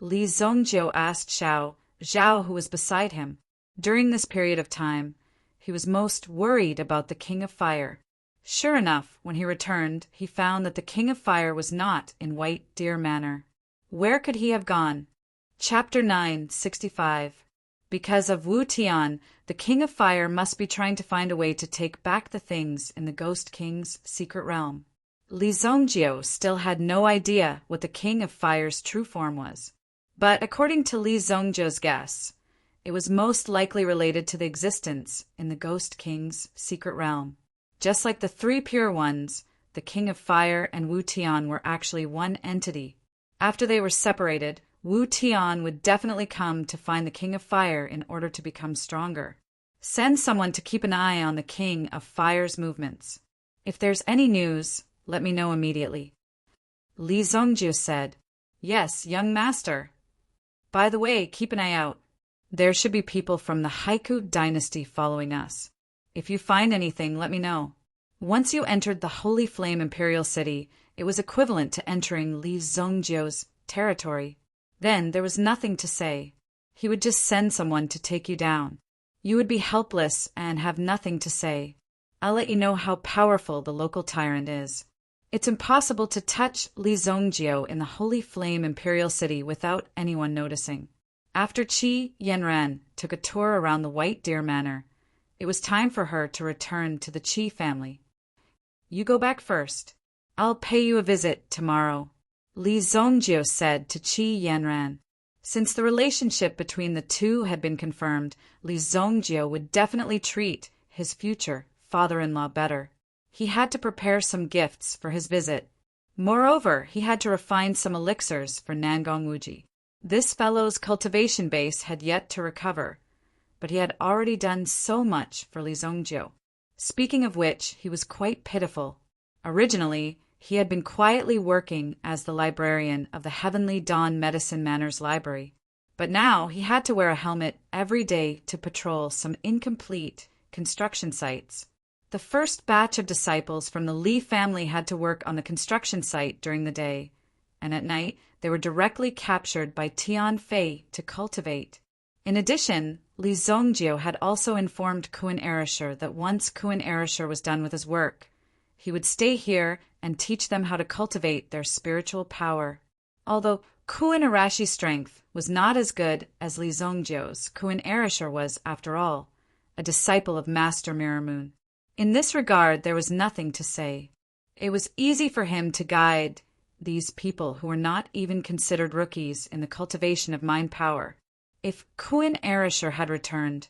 Li Zongjio asked Zhao, who was beside him. During this period of time, he was most worried about the King of Fire. Sure enough, when he returned, he found that the King of Fire was not in White Deer Manor. Where could he have gone? Chapter 965. Because of Wu Tian, the King of Fire must be trying to find a way to take back the things in the Ghost King's secret realm. Li Zongjio still had no idea what the King of Fire's true form was. But according to Li Zongjio's guess, it was most likely related to the existence in the Ghost King's secret realm. Just like the three pure ones, the King of Fire and Wu Tian were actually one entity. After they were separated, Wu Tian would definitely come to find the King of Fire in order to become stronger. Send someone to keep an eye on the King of Fire's movements. If there's any news, let me know immediately. Li Zongjio said, Yes, young master. By the way, keep an eye out. There should be people from the Haiku dynasty following us. If you find anything, let me know. Once you entered the Holy Flame Imperial City, it was equivalent to entering Li Zongjio's territory. Then there was nothing to say. He would just send someone to take you down. You would be helpless and have nothing to say. I'll let you know how powerful the local tyrant is. It's impossible to touch Li Zongjio in the Holy Flame Imperial City without anyone noticing. After Qi Yanran took a tour around the White Deer Manor, it was time for her to return to the Qi family. You go back first. I'll pay you a visit tomorrow, Li Zongjio said to Qi Yanran. Since the relationship between the two had been confirmed, Li Zongjio would definitely treat his future father-in-law better. He had to prepare some gifts for his visit. Moreover, he had to refine some elixirs for Nangong Wuji. This fellow's cultivation base had yet to recover, but he had already done so much for Li Zongjiu. Speaking of which, he was quite pitiful. Originally, he had been quietly working as the librarian of the Heavenly Dawn Medicine Manor's library, but now he had to wear a helmet every day to patrol some incomplete construction sites. The first batch of disciples from the Li family had to work on the construction site during the day, and at night they were directly captured by Tian Fei to cultivate. In addition, Li Zongjiu had also informed Kuan Erishur that once Kuan Erishur was done with his work, he would stay here and teach them how to cultivate their spiritual power. Although Kuan Arashi's strength was not as good as Li Zongjiu's, Kuan Erishur was, after all, a disciple of Master Mirrormoon. In this regard, there was nothing to say. It was easy for him to guide these people who were not even considered rookies in the cultivation of mind power. If Kuan Erishur had returned,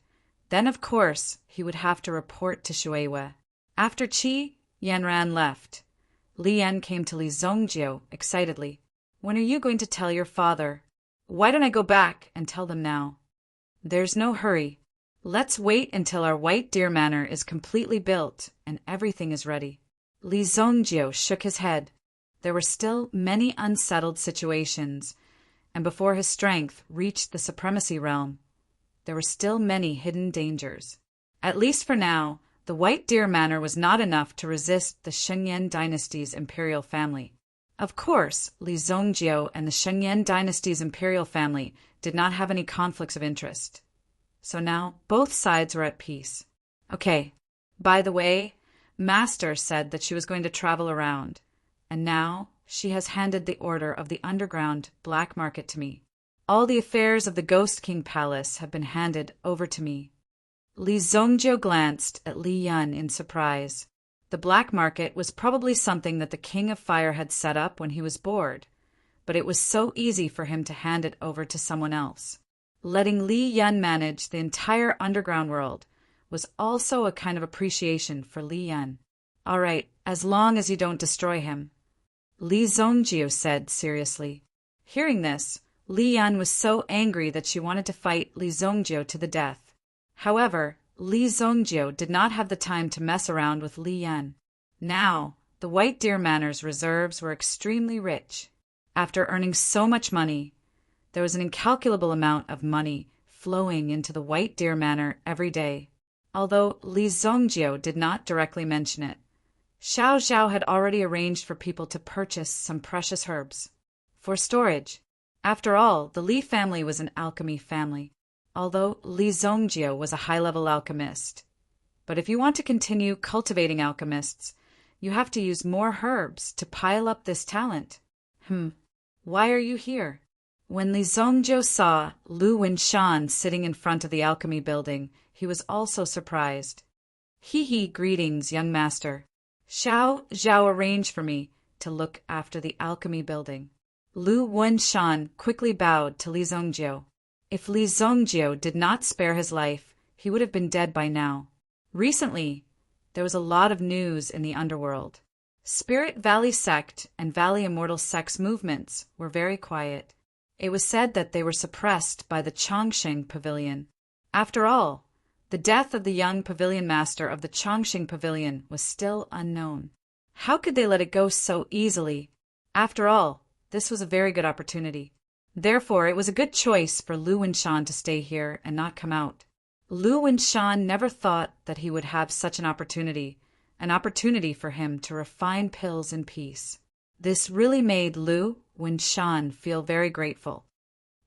then of course he would have to report to Shuiwei. After Qi Yanran left, Li Yan came to Li Zongjiu excitedly. "When are you going to tell your father?" "Why don't I go back and tell them now?" "There's no hurry. Let's wait until our White Deer Manor is completely built and everything is ready." Li Zongjiu shook his head. There were still many unsettled situations, and before his strength reached the supremacy realm, there were still many hidden dangers. At least for now, the White Deer Manor was not enough to resist the Shengyan dynasty's imperial family. Of course, Li Zongjiu and the Shengyan dynasty's imperial family did not have any conflicts of interest. So now both sides were at peace. Okay, by the way, Master said that she was going to travel around, and now she has handed the order of the underground black market to me. All the affairs of the Ghost King Palace have been handed over to me. Li Zongjiu glanced at Li Yan in surprise. The black market was probably something that the King of Fire had set up when he was bored, but it was so easy for him to hand it over to someone else. Letting Li Yan manage the entire underground world was also a kind of appreciation for Li Yan. "All right, as long as you don't destroy him," Li Zongjiu said seriously. Hearing this, Li Yan was so angry that she wanted to fight Li Zongjiu to the death. However, Li Zongjiu did not have the time to mess around with Li Yan. Now, the White Deer Manor's reserves were extremely rich. After earning so much money, there was an incalculable amount of money flowing into the White Deer Manor every day. Although Li Zongjiu did not directly mention it, Xiao Zhao had already arranged for people to purchase some precious herbs for storage. After all, the Li family was an alchemy family, although Li Zongjiu was a high-level alchemist. But if you want to continue cultivating alchemists, you have to use more herbs to pile up this talent. Why are you here? When Li Zongjiu saw Lu Winshan sitting in front of the alchemy building, he was also surprised. Greetings, young master. Xiao Zhao arranged for me to look after the alchemy building." Lu Winshan quickly bowed to Li Zongjiu. If Li Zongjiu did not spare his life, he would have been dead by now. Recently, there was a lot of news in the underworld. Spirit Valley Sect and Valley Immortal Sect's movements were very quiet. It was said that they were suppressed by the Chongqing Pavilion. After all, the death of the young pavilion master of the Chongqing Pavilion was still unknown. How could they let it go so easily? After all, this was a very good opportunity. Therefore, it was a good choice for Lu Winshan to stay here and not come out. Lu Winshan never thought that he would have such an opportunity for him to refine pills in peace. This really made Lu Winshan feel very grateful.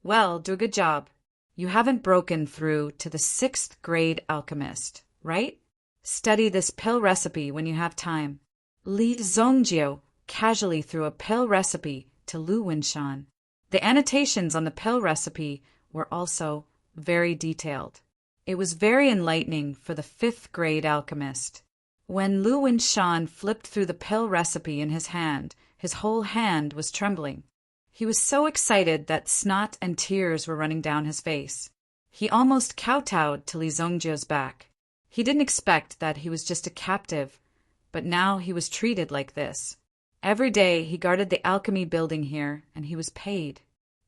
"Well, do a good job. You haven't broken through to the 6th grade alchemist, right? Study this pill recipe when you have time." Li Zongjiu casually threw a pill recipe to Lu Winshan. The annotations on the pill recipe were also very detailed. It was very enlightening for the 5th grade alchemist. When Lu Winshan flipped through the pill recipe in his hand, his whole hand was trembling. He was so excited that snot and tears were running down his face. He almost kowtowed to Li Zongjiu's back. He didn't expect that he was just a captive, but now he was treated like this. Every day he guarded the alchemy building here, and he was paid.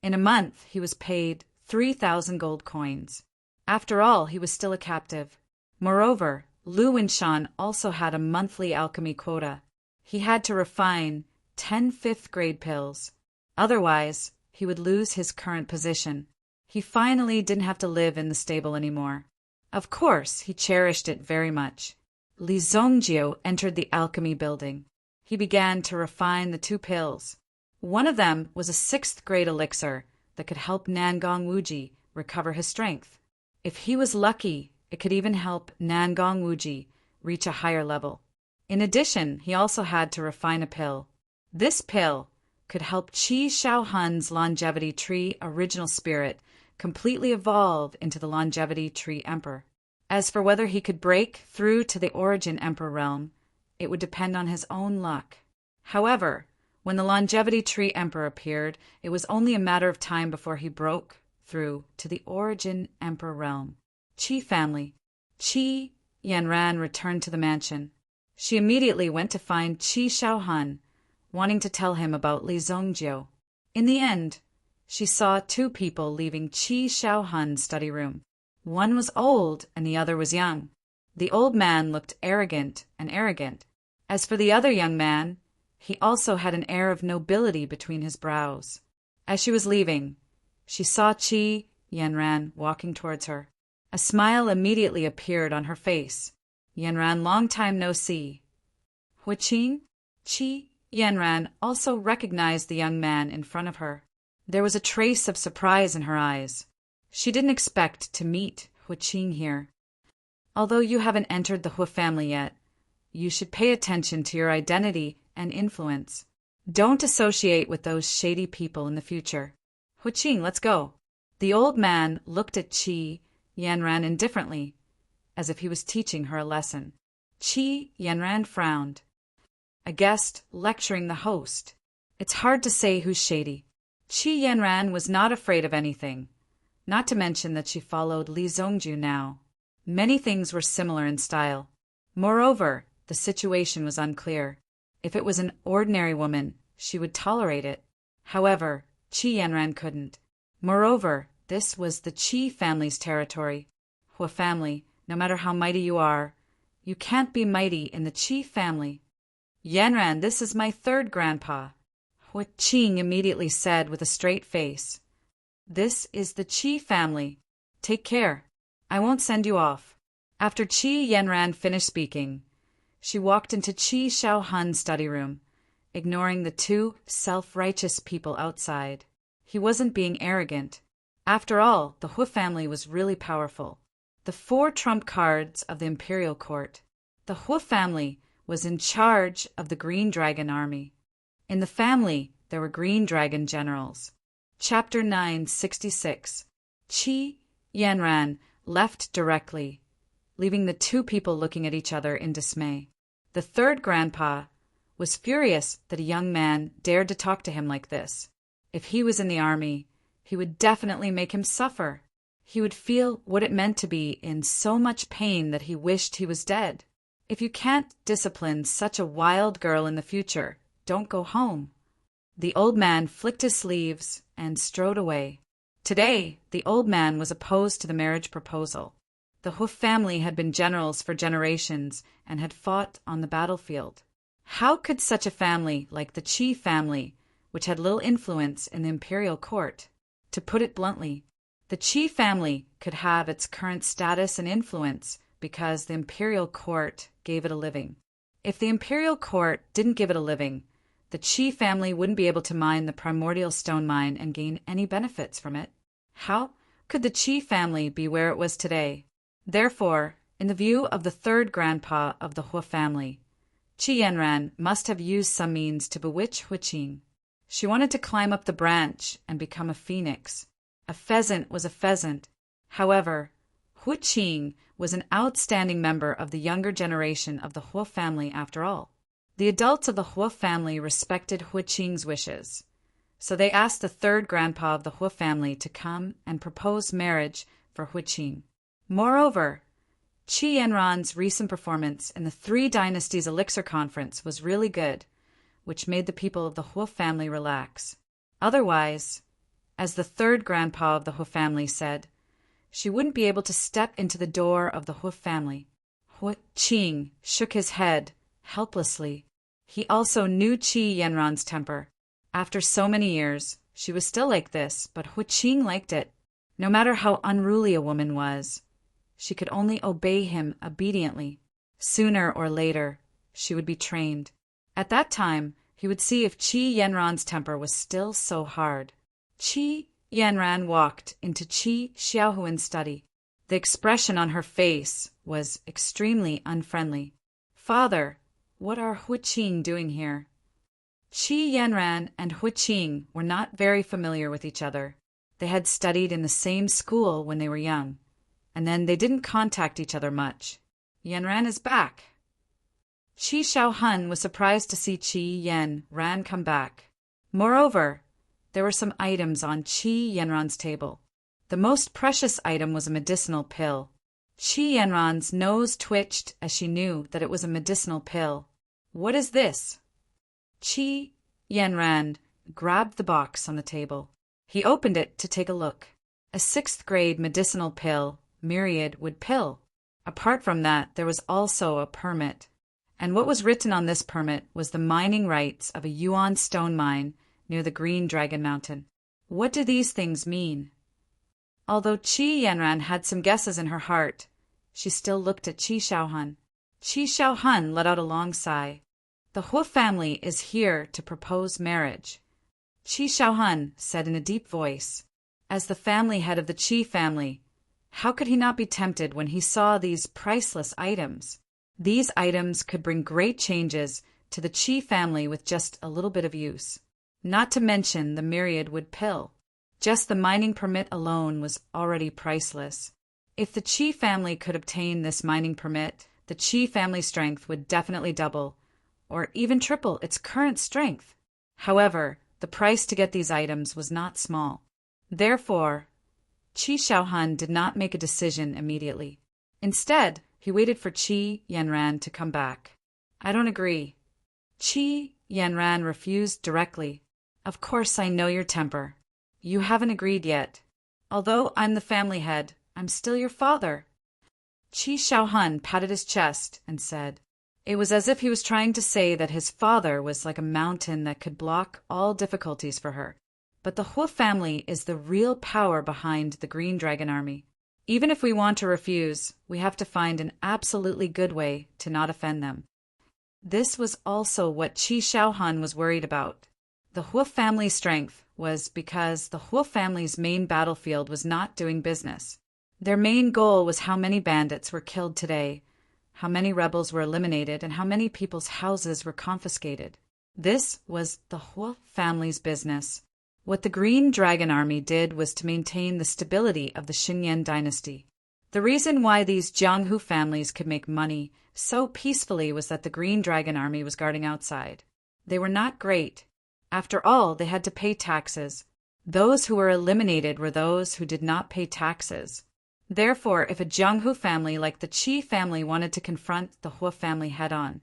In a month, he was paid 3,000 gold coins. After all, he was still a captive. Moreover, Lu Winshan also had a monthly alchemy quota. He had to refine 10 fifth-grade pills. Otherwise, he would lose his current position. He finally didn't have to live in the stable anymore. Of course, he cherished it very much. Li Zongjiu entered the alchemy building. He began to refine the 2 pills. One of them was a 6th-grade elixir that could help Nangong Wuji recover his strength. If he was lucky, it could even help Nangong Wuji reach a higher level. In addition, he also had to refine a pill. This pill could help Qi Shaohun's longevity tree original spirit completely evolve into the longevity tree emperor. As for whether he could break through to the origin emperor realm, it would depend on his own luck. However, when the longevity tree emperor appeared, it was only a matter of time before he broke through to the origin emperor realm. Qi family. Qi Yanran returned to the mansion. She immediately went to find Qi Shaohun, wanting to tell him about Li Zongjiu. In the end, she saw 2 people leaving Qi Shaohun's study room. One was old and the other was young. The old man looked arrogant. As for the other young man, he also had an air of nobility between his brows. As she was leaving, she saw Qi Yanran walking towards her. A smile immediately appeared on her face. Yanran, long time no see. Huiqing? Qi Yanran also recognized the young man in front of her. There was a trace of surprise in her eyes. She didn't expect to meet Huiqing here. Although you haven't entered the Hu family yet, you should pay attention to your identity and influence. Don't associate with those shady people in the future. Huiqing, let's go. The old man looked at Qi Yanran indifferently, as if he was teaching her a lesson. Qi Yanran frowned. A guest lecturing the host. It's hard to say who's shady. Qi Yanran was not afraid of anything, not to mention that she followed Li Zongjiu now. Many things were similar in style. Moreover, the situation was unclear. If it was an ordinary woman, she would tolerate it. However, Qi Yanran couldn't. Moreover, this was the Qi family's territory. Hu family, no matter how mighty you are, you can't be mighty in the Qi family. Yanran, this is my 3rd grandpa. Huiqing immediately said with a straight face. This is the Qi family. Take care. I won't send you off. After Qi Yanran finished speaking, she walked into Qi Shaohun's study room, ignoring the 2 self-righteous people outside. He wasn't being arrogant. After all, the Hu family was really powerful. The 4 trump cards of the imperial court. The Hu family was in charge of the Green Dragon army. In the family, there were Green Dragon generals. Chapter 966. Qi Yanran left directly, leaving the 2 people looking at each other in dismay. The 3rd grandpa was furious that a young man dared to talk to him like this. If he was in the army, he would definitely make him suffer. He would feel what it meant to be in so much pain that he wished he was dead. If you can't discipline such a wild girl in the future, don't go home. The old man flicked his sleeves and strode away. Today, the old man was opposed to the marriage proposal. The Hu family had been generals for generations and had fought on the battlefield. How could such a family like the Qi family, which had little influence in the imperial court? To put it bluntly, the Qi family could have its current status and influence because the imperial court gave it a living. If the imperial court didn't give it a living, the Qi family wouldn't be able to mine the primordial stone mine and gain any benefits from it. How could the Qi family be where it was today? Therefore, in the view of the 3rd grandpa of the Hu family, Qi Yanran must have used some means to bewitch Huiqing. She wanted to climb up the branch and become a phoenix. A pheasant was a pheasant. However, Huiqing was an outstanding member of the younger generation of the Hu family after all. The adults of the Hu family respected Huiqing's wishes, so they asked the 3rd grandpa of the Hu family to come and propose marriage for Huiqing. Moreover, Qi Yanran's recent performance in the Three Dynasties Elixir Conference was really good, which made the people of the Hua family relax. Otherwise, as the third grandpa of the Hua family said, she wouldn't be able to step into the door of the Hua family. Hua Qing shook his head helplessly. He also knew Qi Yanran's temper. After so many years, she was still like this, but Hua Qing liked it. No matter how unruly a woman was, she could only obey him obediently. Sooner or later, she would be trained. At that time, he would see if Qi Yanran's temper was still so hard. Qi Yanran walked into Qi Xiaohuan's study. The expression on her face was extremely unfriendly. "Father, what are Hua Qing doing here?" Qi Yanran and Hua Qing were not very familiar with each other. They had studied in the same school when they were young, and then they didn't contact each other much. "Yanran is back." Qi Xiaohun was surprised to see Qi Yanran come back. Moreover, there were some items on Qi Yanran's table. The most precious item was a medicinal pill. Qi Yanran's nose twitched as she knew that it was a medicinal pill. "What is this?" Qi Yanran grabbed the box on the table. He opened it to take a look. A 6th-grade medicinal pill, myriad wood pill. Apart from that, there was also a permit. And what was written on this permit was the mining rights of a Yuan stone mine near the Green Dragon Mountain. What do these things mean? Although Qi Yanran had some guesses in her heart, she still looked at Qi Xiaohun. Qi Xiaohun let out a long sigh. "The Hua family is here to propose marriage," Qi Xiaohun said in a deep voice. As the family head of the Qi family, how could he not be tempted when he saw these priceless items? These items could bring great changes to the Qi family with just a little bit of use. Not to mention the myriad wood pill. Just the mining permit alone was already priceless. If the Qi family could obtain this mining permit, the Qi family strength would definitely double, or even triple its current strength. However, the price to get these items was not small. Therefore, Qi Xiaohun did not make a decision immediately. Instead, he waited for Qi Yanran to come back. "I don't agree." Qi Yanran refused directly. "Of course I know your temper. You haven't agreed yet. Although I'm the family head, I'm still your father." Qi Xiaohun patted his chest and said, it was as if he was trying to say that his father was like a mountain that could block all difficulties for her. But the Hua family is the real power behind the Green Dragon Army. Even if we want to refuse, we have to find an absolutely good way to not offend them. This was also what Qi Xiaohun was worried about. The Hua family's strength was because the Hua family's main battlefield was not doing business. Their main goal was how many bandits were killed today, how many rebels were eliminated, and how many people's houses were confiscated. This was the Hua family's business. What the Green Dragon Army did was to maintain the stability of the Xinyan dynasty. The reason why these Jianghu families could make money so peacefully was that the Green Dragon Army was guarding outside. They were not great. After all, they had to pay taxes. Those who were eliminated were those who did not pay taxes. Therefore, if a Jianghu family like the Qi family wanted to confront the Hua family head-on,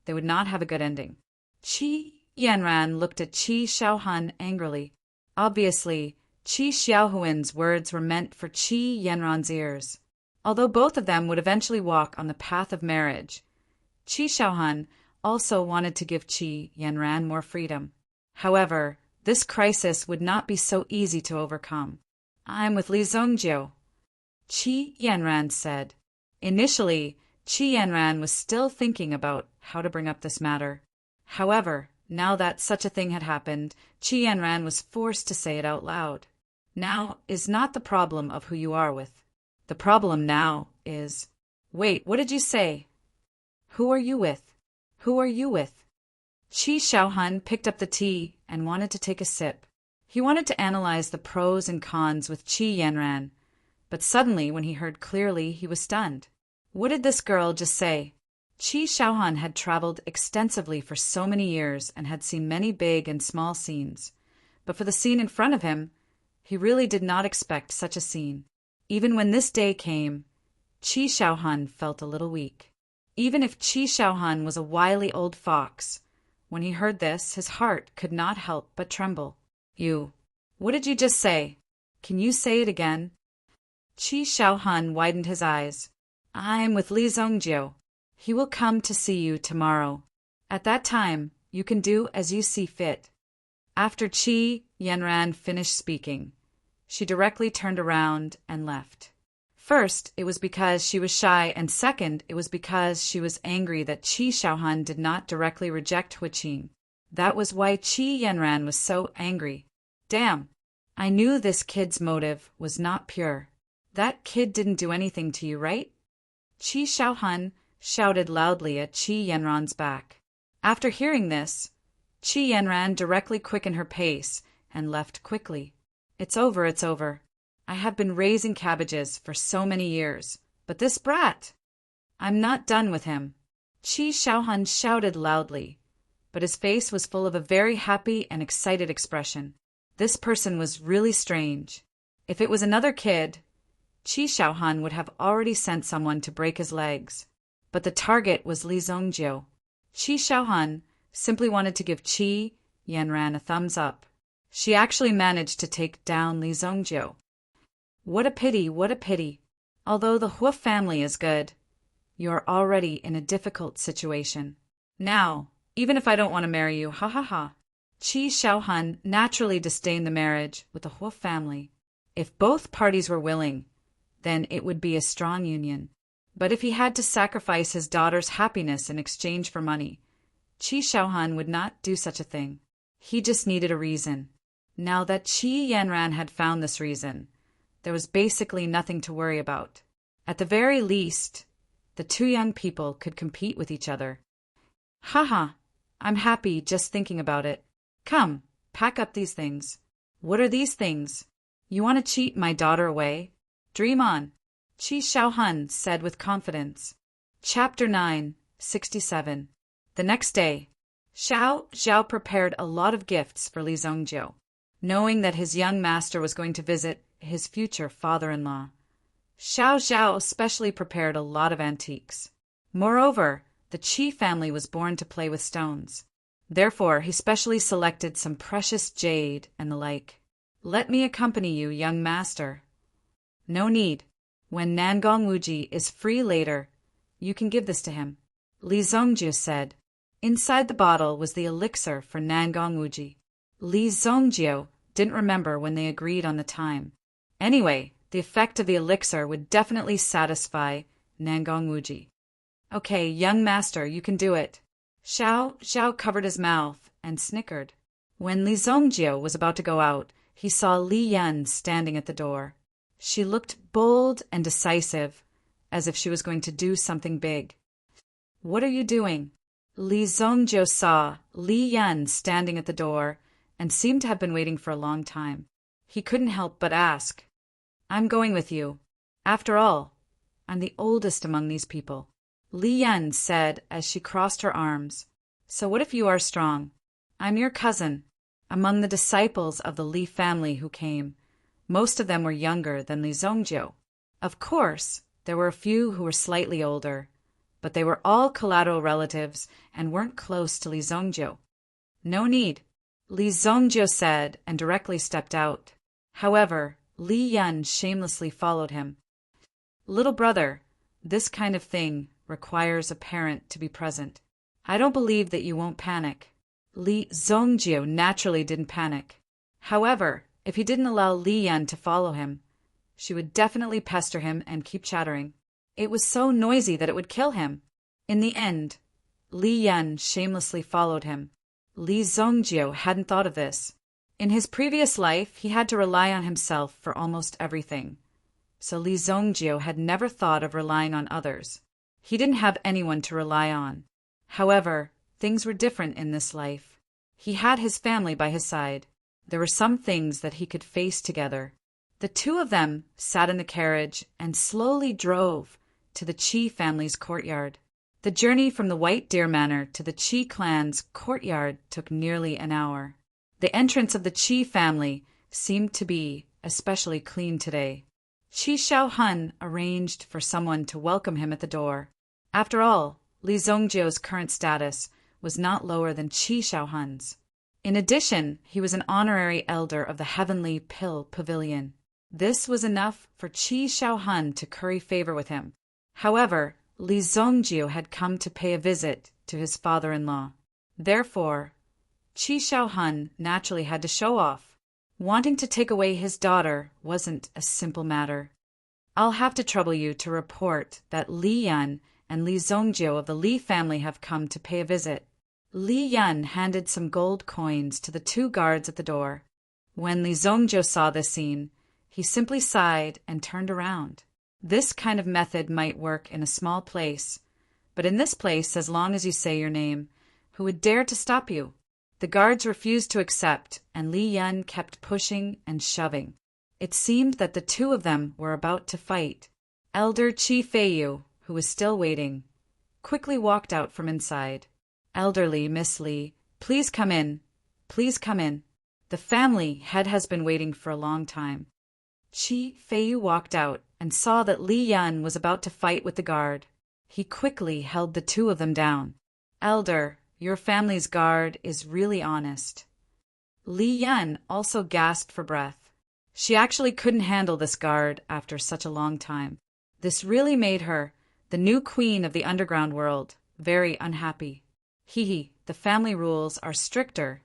they would not have a good ending. Qi Yanran looked at Qi Xiaohun angrily. Obviously, Qi Xiaohuan's words were meant for Qi Yanran's ears. Although both of them would eventually walk on the path of marriage, Qi Xiaohun also wanted to give Qi Yanran more freedom. However, this crisis would not be so easy to overcome. "I'm with Li Zongjiu," Qi Yanran said. Initially, Qi Yanran was still thinking about how to bring up this matter. However, now that such a thing had happened, Qi Yanran was forced to say it out loud. "Now is not the problem of who you are with. The problem now is—" "Wait, what did you say?" "Who are you with? Who are you with?" Qi Xiaohun picked up the tea and wanted to take a sip. He wanted to analyze the pros and cons with Qi Yanran, but suddenly, when he heard clearly, he was stunned. What did this girl just say? Qi Xiaohun had traveled extensively for so many years and had seen many big and small scenes. But for the scene in front of him, he really did not expect such a scene. Even when this day came, Qi Shaohun felt a little weak. Even if Qi Shaohun was a wily old fox, when he heard this, his heart could not help but tremble. What did you just say? Can you say it again? Qi Shaohun widened his eyes. I'm with Li Zongjiu. He will come to see you tomorrow. At that time, you can do as you see fit. After Qi Yanran finished speaking, she directly turned around and left. First, it was because she was shy, and second, it was because she was angry that Qi Shaohun did not directly reject Huiqing. That was why Qi Yanran was so angry. Damn! I knew this kid's motive was not pure. That kid didn't do anything to you, right? Qi Shaohun shouted loudly at Qi Yanran's back. After hearing this, Qi Yanran directly quickened her pace and left quickly. It's over, it's over. I have been raising cabbages for so many years, but this brat! I'm not done with him. Qi Shaohun shouted loudly, but his face was full of a very happy and excited expression. This person was really strange. If it was another kid, Qi Shaohun would have already sent someone to break his legs. But the target was Li Zongjiu. Qi Shaohun simply wanted to give Qi Yanran a thumbs up. She actually managed to take down Li Zongjiu. What a pity, what a pity. Although the Hua family is good, you are already in a difficult situation. Now, even if I don't want to marry you, ha ha ha. Qi Shaohun naturally disdained the marriage with the Hua family. If both parties were willing, then it would be a strong union. But if he had to sacrifice his daughter's happiness in exchange for money, Qi Shaohun would not do such a thing. He just needed a reason. Now that Qi Yanran had found this reason, there was basically nothing to worry about. At the very least, the two young people could compete with each other. Haha, I'm happy just thinking about it. Come, pack up these things. What are these things? You want to cheat my daughter away? Dream on, Qi Shaohun said with confidence. Chapter 9, 67. The next day, Xiao Zhao prepared a lot of gifts for Li Zongjiu, knowing that his young master was going to visit his future father-in-law. Xiao Zhao especially prepared a lot of antiques. Moreover, the Qi family was born to play with stones. Therefore, he specially selected some precious jade and the like. Let me accompany you, young master. No need. When Nangong Wuji is free later, you can give this to him. Li Zongjiu said. Inside the bottle was the elixir for Nangong Wuji. Li Zongjiu didn't remember when they agreed on the time. Anyway, the effect of the elixir would definitely satisfy Nangong Wuji. Okay, young master, you can do it. Xiao Zhao covered his mouth and snickered. When Li Zongjiu was about to go out, he saw Li Yan standing at the door. She looked bold and decisive, as if she was going to do something big. What are you doing? Li Zongjiu saw Li Yan standing at the door and seemed to have been waiting for a long time. He couldn't help but ask, I'm going with you. After all, I'm the oldest among these people. Li Yan said as she crossed her arms. So what if you are strong? I'm your cousin. Among the disciples of the Li family who came, most of them were younger than Li Zongjiu. Of course, there were a few who were slightly older, but they were all collateral relatives and weren't close to Li Zongjiu. No need, Li Zongjiu said and directly stepped out. However, Li Yan shamelessly followed him. Little brother, this kind of thing requires a parent to be present. I don't believe that you won't panic. Li Zongjiu naturally didn't panic. However, if he didn't allow Li Yan to follow him, she would definitely pester him and keep chattering. It was so noisy that it would kill him. In the end, Li Yan shamelessly followed him. Li Zongjiu hadn't thought of this. In his previous life, he had to rely on himself for almost everything. So Li Zongjiu had never thought of relying on others. He didn't have anyone to rely on. However, things were different in this life. He had his family by his side. There were some things that he could face together. The two of them sat in the carriage and slowly drove to the Qi family's courtyard. The journey from the White Deer Manor to the Qi clan's courtyard took nearly an hour. The entrance of the Qi family seemed to be especially clean today. Qi Xiaohun arranged for someone to welcome him at the door. After all, Li Zongjiu's current status was not lower than Qi Xiaohun's. In addition, he was an honorary elder of the Heavenly Pill Pavilion. This was enough for Qi Xiaohun to curry favor with him. However, Li Zongjiu had come to pay a visit to his father-in-law. Therefore, Qi Xiaohun naturally had to show off. Wanting to take away his daughter wasn't a simple matter. I'll have to trouble you to report that Li Yan and Li Zongjiu of the Li family have come to pay a visit. Li Yan handed some gold coins to the two guards at the door. When Li Zongjiu saw this scene, he simply sighed and turned around. This kind of method might work in a small place, but in this place, as long as you say your name, who would dare to stop you? The guards refused to accept, and Li Yan kept pushing and shoving. It seemed that the two of them were about to fight. Elder Qi Feiyu, who was still waiting, quickly walked out from inside. Elderly Miss Li, please come in. Please come in. The family head has been waiting for a long time. Qi Feiyu walked out and saw that Li Yan was about to fight with the guard. He quickly held the two of them down. Elder, your family's guard is really honest. Li Yan also gasped for breath. She actually couldn't handle this guard after such a long time. This really made her, the new queen of the underground world, very unhappy. The family rules are stricter.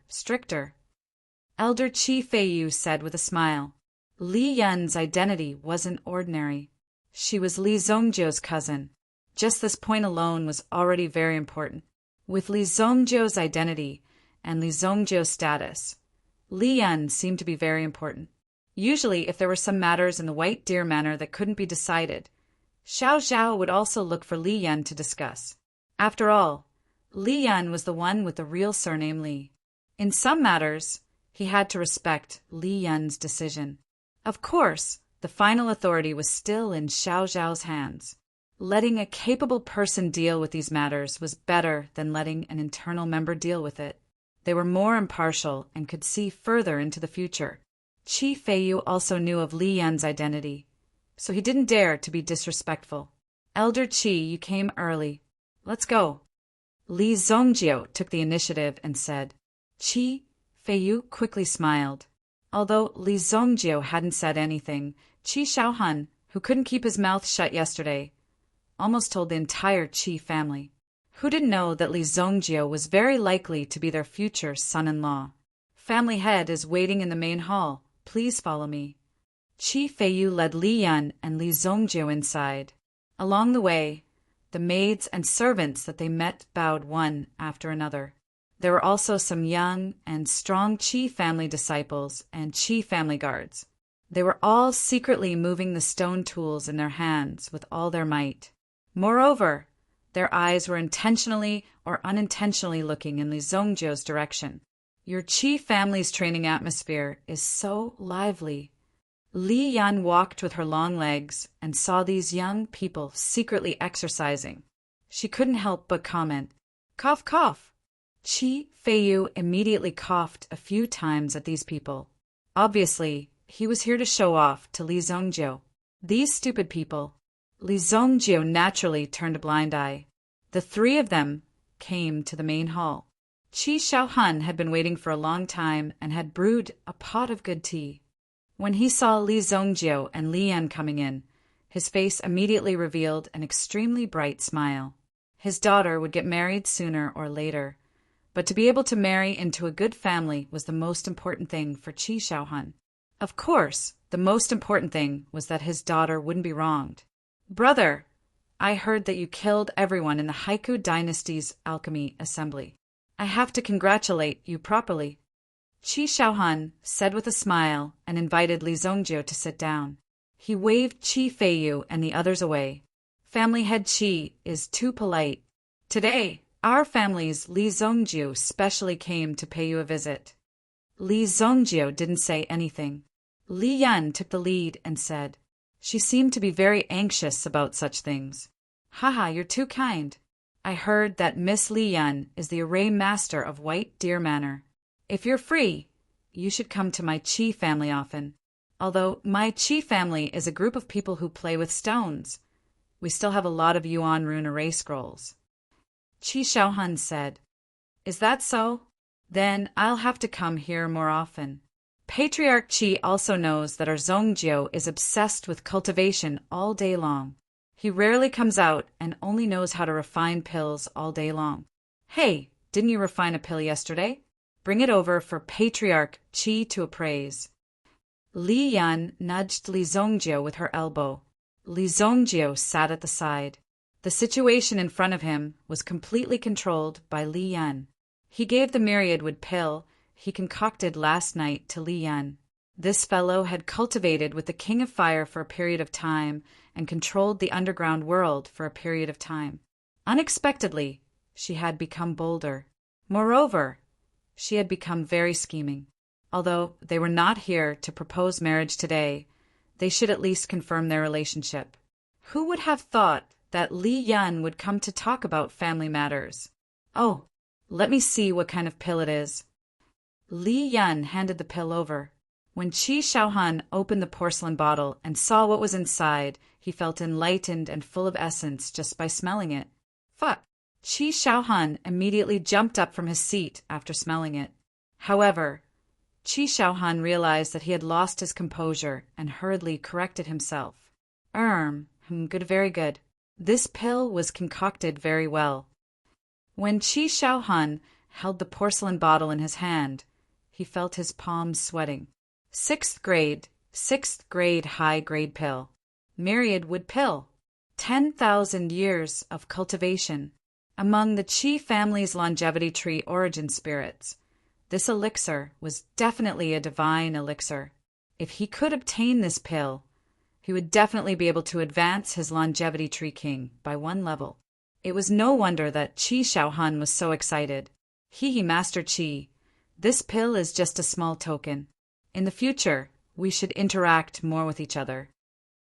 Elder Qi Feiyu said with a smile. Li Yan's identity wasn't ordinary. She was Li Zongjiu's cousin. Just this point alone was already very important. With Li Zongjiu's identity and Li Zongjiu's status, Li Yan seemed to be very important. Usually, if there were some matters in the White Deer Manor that couldn't be decided, Xiao Zhao would also look for Li Yan to discuss. After all, Li Yan was the one with the real surname Li. In some matters, he had to respect Li Yan's decision. Of course, the final authority was still in Xiao Zhao's hands. Letting a capable person deal with these matters was better than letting an internal member deal with it. They were more impartial and could see further into the future. Qi Feiyu also knew of Li Yan's identity, so he didn't dare to be disrespectful. Elder Qi, you came early. Let's go. Li Zongjiu took the initiative and said. Qi Feiyu quickly smiled. Although Li Zongjiu hadn't said anything, Qi Xiaohun, who couldn't keep his mouth shut yesterday, almost told the entire Qi family. Who didn't know that Li Zongjiu was very likely to be their future son-in-law? Family head is waiting in the main hall. Please follow me. Qi Feiyu led Li Yan and Li Zongjiu inside. Along the way, the maids and servants that they met bowed one after another. There were also some young and strong Qi family disciples and Qi family guards. They were all secretly moving the stone tools in their hands with all their might. Moreover, their eyes were intentionally or unintentionally looking in Li Zongjiu's direction. Your Qi family's training atmosphere is so lively. Li Yan walked with her long legs and saw these young people secretly exercising. She couldn't help but comment, "Cough, cough." Qi Feiyu immediately coughed a few times at these people. Obviously, he was here to show off to Li Zongjiu. These stupid people. Li Zongjiu naturally turned a blind eye. The three of them came to the main hall. Qi Xiaohun had been waiting for a long time and had brewed a pot of good tea. When he saw Li Zongjiu and Li Yan coming in, his face immediately revealed an extremely bright smile. His daughter would get married sooner or later, but to be able to marry into a good family was the most important thing for Qi Xiaohun. Of course, the most important thing was that his daughter wouldn't be wronged. Brother, I heard that you killed everyone in the Haiku Dynasty's alchemy assembly. I have to congratulate you properly. Qi Xiaohun said with a smile and invited Li Zongjiu to sit down. He waved Qi Feiyu and the others away. Family head Qi is too polite. Today, our family's Li Zongjiu specially came to pay you a visit. Li Zongjiu didn't say anything. Li Yan took the lead and said, she seemed to be very anxious about such things. Haha, you're too kind. I heard that Miss Li Yan is the array master of White Deer Manor. If you're free, you should come to my Qi family often. Although my Qi family is a group of people who play with stones. We still have a lot of Yuan rune array scrolls. Qi Xiaohun said, Is that so? Then I'll have to come here more often. Patriarch Qi also knows that our Zongjiu is obsessed with cultivation all day long. He rarely comes out and only knows how to refine pills all day long. Hey, didn't you refine a pill yesterday? Bring it over for Patriarch Qi to appraise. Li Yan nudged Li Zongjiu with her elbow. Li Zongjiu sat at the side. The situation in front of him was completely controlled by Li Yan. He gave the myriad wood pill he concocted last night to Li Yan. This fellow had cultivated with the King of Fire for a period of time and controlled the underground world for a period of time. Unexpectedly, she had become bolder. Moreover, she had become very scheming. Although they were not here to propose marriage today, they should at least confirm their relationship. Who would have thought that Li Yan would come to talk about family matters? Oh, let me see what kind of pill it is. Li Yan handed the pill over. When Qi Xiaohun opened the porcelain bottle and saw what was inside, he felt enlightened and full of essence just by smelling it. Fuck! Qi Xiaohun immediately jumped up from his seat after smelling it. However, Qi Xiaohun realized that he had lost his composure and hurriedly corrected himself. Good, very good. This pill was concocted very well. When Qi Xiaohun held the porcelain bottle in his hand, he felt his palms sweating. Sixth grade high-grade pill. Myriad wood pill. 10,000 years of cultivation. Among the Qi family's longevity tree origin spirits, this elixir was definitely a divine elixir. If he could obtain this pill, he would definitely be able to advance his longevity tree king by 1 level. It was no wonder that Qi Xiaohun was so excited. Master Qi, this pill is just a small token. In the future, we should interact more with each other.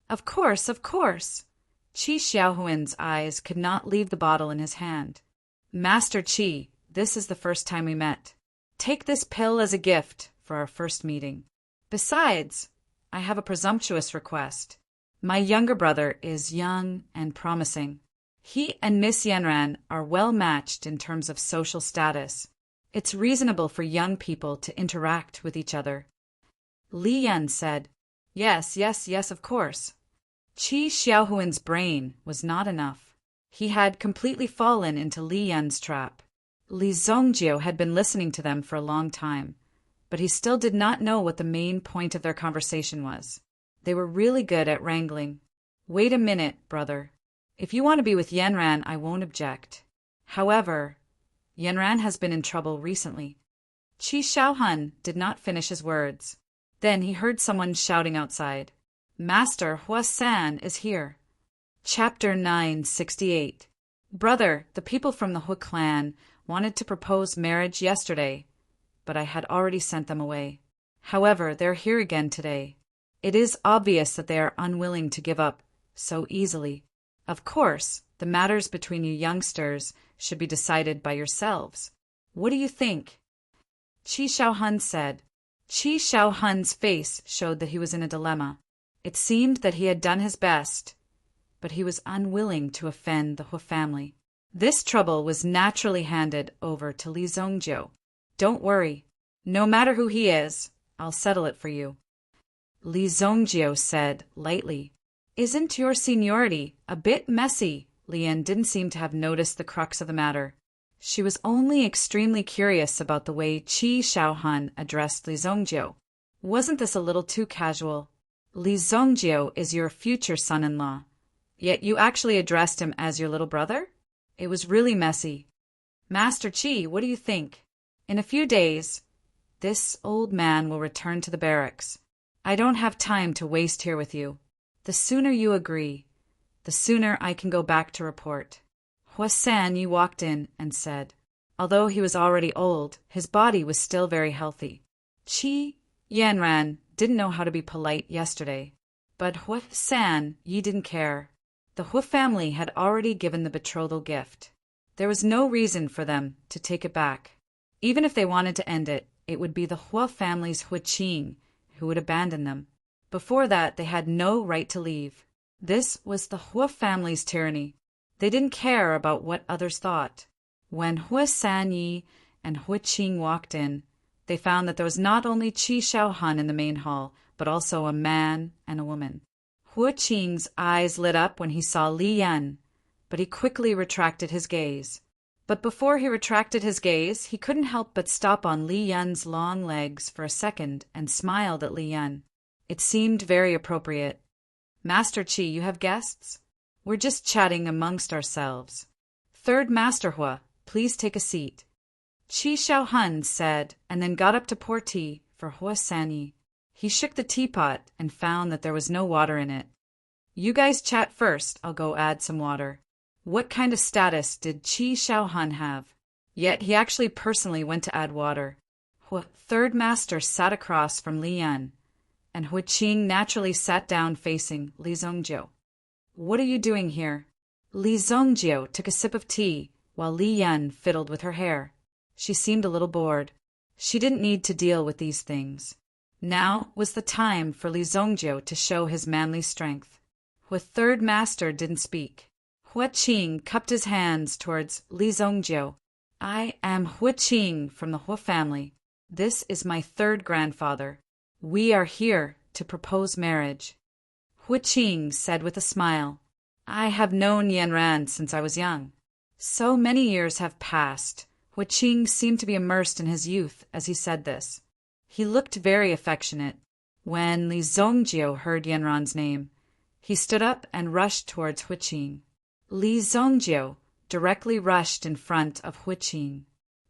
Of course. Qi Xiaohuan's eyes could not leave the bottle in his hand. Master Qi, this is the first time we met. Take this pill as a gift for our first meeting. Besides, I have a presumptuous request. My younger brother is young and promising. He and Miss Yanran are well matched in terms of social status. It's reasonable for young people to interact with each other. Li Yan said, Yes, of course. Qi Xiaohuan's brain was not enough. He had completely fallen into Li Yan's trap. Li Zongjiu had been listening to them for a long time, but he still did not know what the main point of their conversation was. They were really good at wrangling. Wait a minute, brother. If you want to be with Yanran, I won't object. However, Yanran has been in trouble recently. Qi Xiaohun did not finish his words. Then he heard someone shouting outside. Master Hua-san is here. Chapter 968. Brother, the people from the Hu clan wanted to propose marriage yesterday, but I had already sent them away. However, they're here again today. It is obvious that they are unwilling to give up so easily. Of course, the matters between you youngsters should be decided by yourselves. What do you think? Qi Xiaohun said. Qi Xiaohun's face showed that he was in a dilemma. It seemed that he had done his best, but he was unwilling to offend the Hu family. This trouble was naturally handed over to Li Zongjiu. Don't worry. No matter who he is, I'll settle it for you. Li Zongjiu said lightly. Isn't your seniority a bit messy? Lian didn't seem to have noticed the crux of the matter. She was only extremely curious about the way Qi Xiaohun addressed Li Zongjiu. Wasn't this a little too casual? Li Zongjiu is your future son-in-law, yet you actually addressed him as your little brother? It was really messy. Master Qi, what do you think? In a few days, this old man will return to the barracks. I don't have time to waste here with you. The sooner you agree, the sooner I can go back to report. Hua-san Yi walked in and said, although he was already old, his body was still very healthy. Qi Yanran didn't know how to be polite yesterday, but Hua-san Yi didn't care. The Hu family had already given the betrothal gift. There was no reason for them to take it back. Even if they wanted to end it, it would be the Hua family's Hu Qing who would abandon them. Before that, they had no right to leave. This was the Hua family's tyranny. They didn't care about what others thought. When Hua Sanyi and Hua Qing walked in, they found that there was not only Qi Shaohun in the main hall, but also a man and a woman. Hua Qing's eyes lit up when he saw Li Yan, but he quickly retracted his gaze. But before he retracted his gaze, he couldn't help but stop on Li Yan's long legs for a second and smiled at Li Yan. It seemed very appropriate. "Master Qi, you have guests? We're just chatting amongst ourselves. Third Master Hua, please take a seat." Qi Shaohun said, and then got up to pour tea for Hua Sanyi. He shook the teapot and found that there was no water in it. "You guys chat first, I'll go add some water." What kind of status did Qi Shaohun have? Yet he actually personally went to add water. Third Master sat across from Li Yan, and Hua Qing naturally sat down facing Li Zongjiu. "What are you doing here?" Li Zongjiu took a sip of tea while Li Yan fiddled with her hair. She seemed a little bored. She didn't need to deal with these things. Now was the time for Li Zongjiu to show his manly strength. Third Master didn't speak. Hua Qing cupped his hands towards Li Zongjiu. "I am Hua Qing from the Hua family. This is my third grandfather. We are here to propose marriage." Hua Qing said with a smile, "I have known Yanran since I was young." So many years have passed. Hua Qing seemed to be immersed in his youth as he said this. He looked very affectionate. When Li Zongjiu heard Yanran's name, he stood up and rushed towards Hua Qing. Li Zongjiu directly rushed in front of Hua Qing.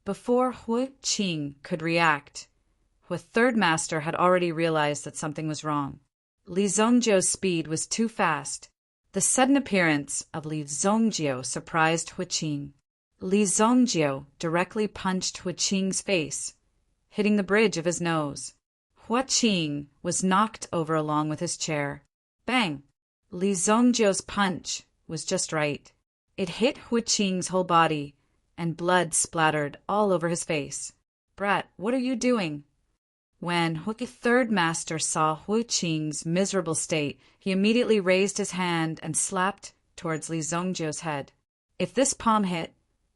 Before Hua Qing could react, Third Master had already realized that something was wrong. Li Zongjiu's speed was too fast. The sudden appearance of Li Zongjiu surprised Hua Qing. Li Zongjiu directly punched Hua Qing's face, hitting the bridge of his nose. Hua Qing was knocked over along with his chair. Bang! Li Zongjiu's punch was just right. It hit Hua Qing's whole body, and blood splattered all over his face. "Brat, what are you doing?" When Third Master saw Hua Qing's miserable state, he immediately raised his hand and slapped towards Li Zongjiu's head. If this palm hit,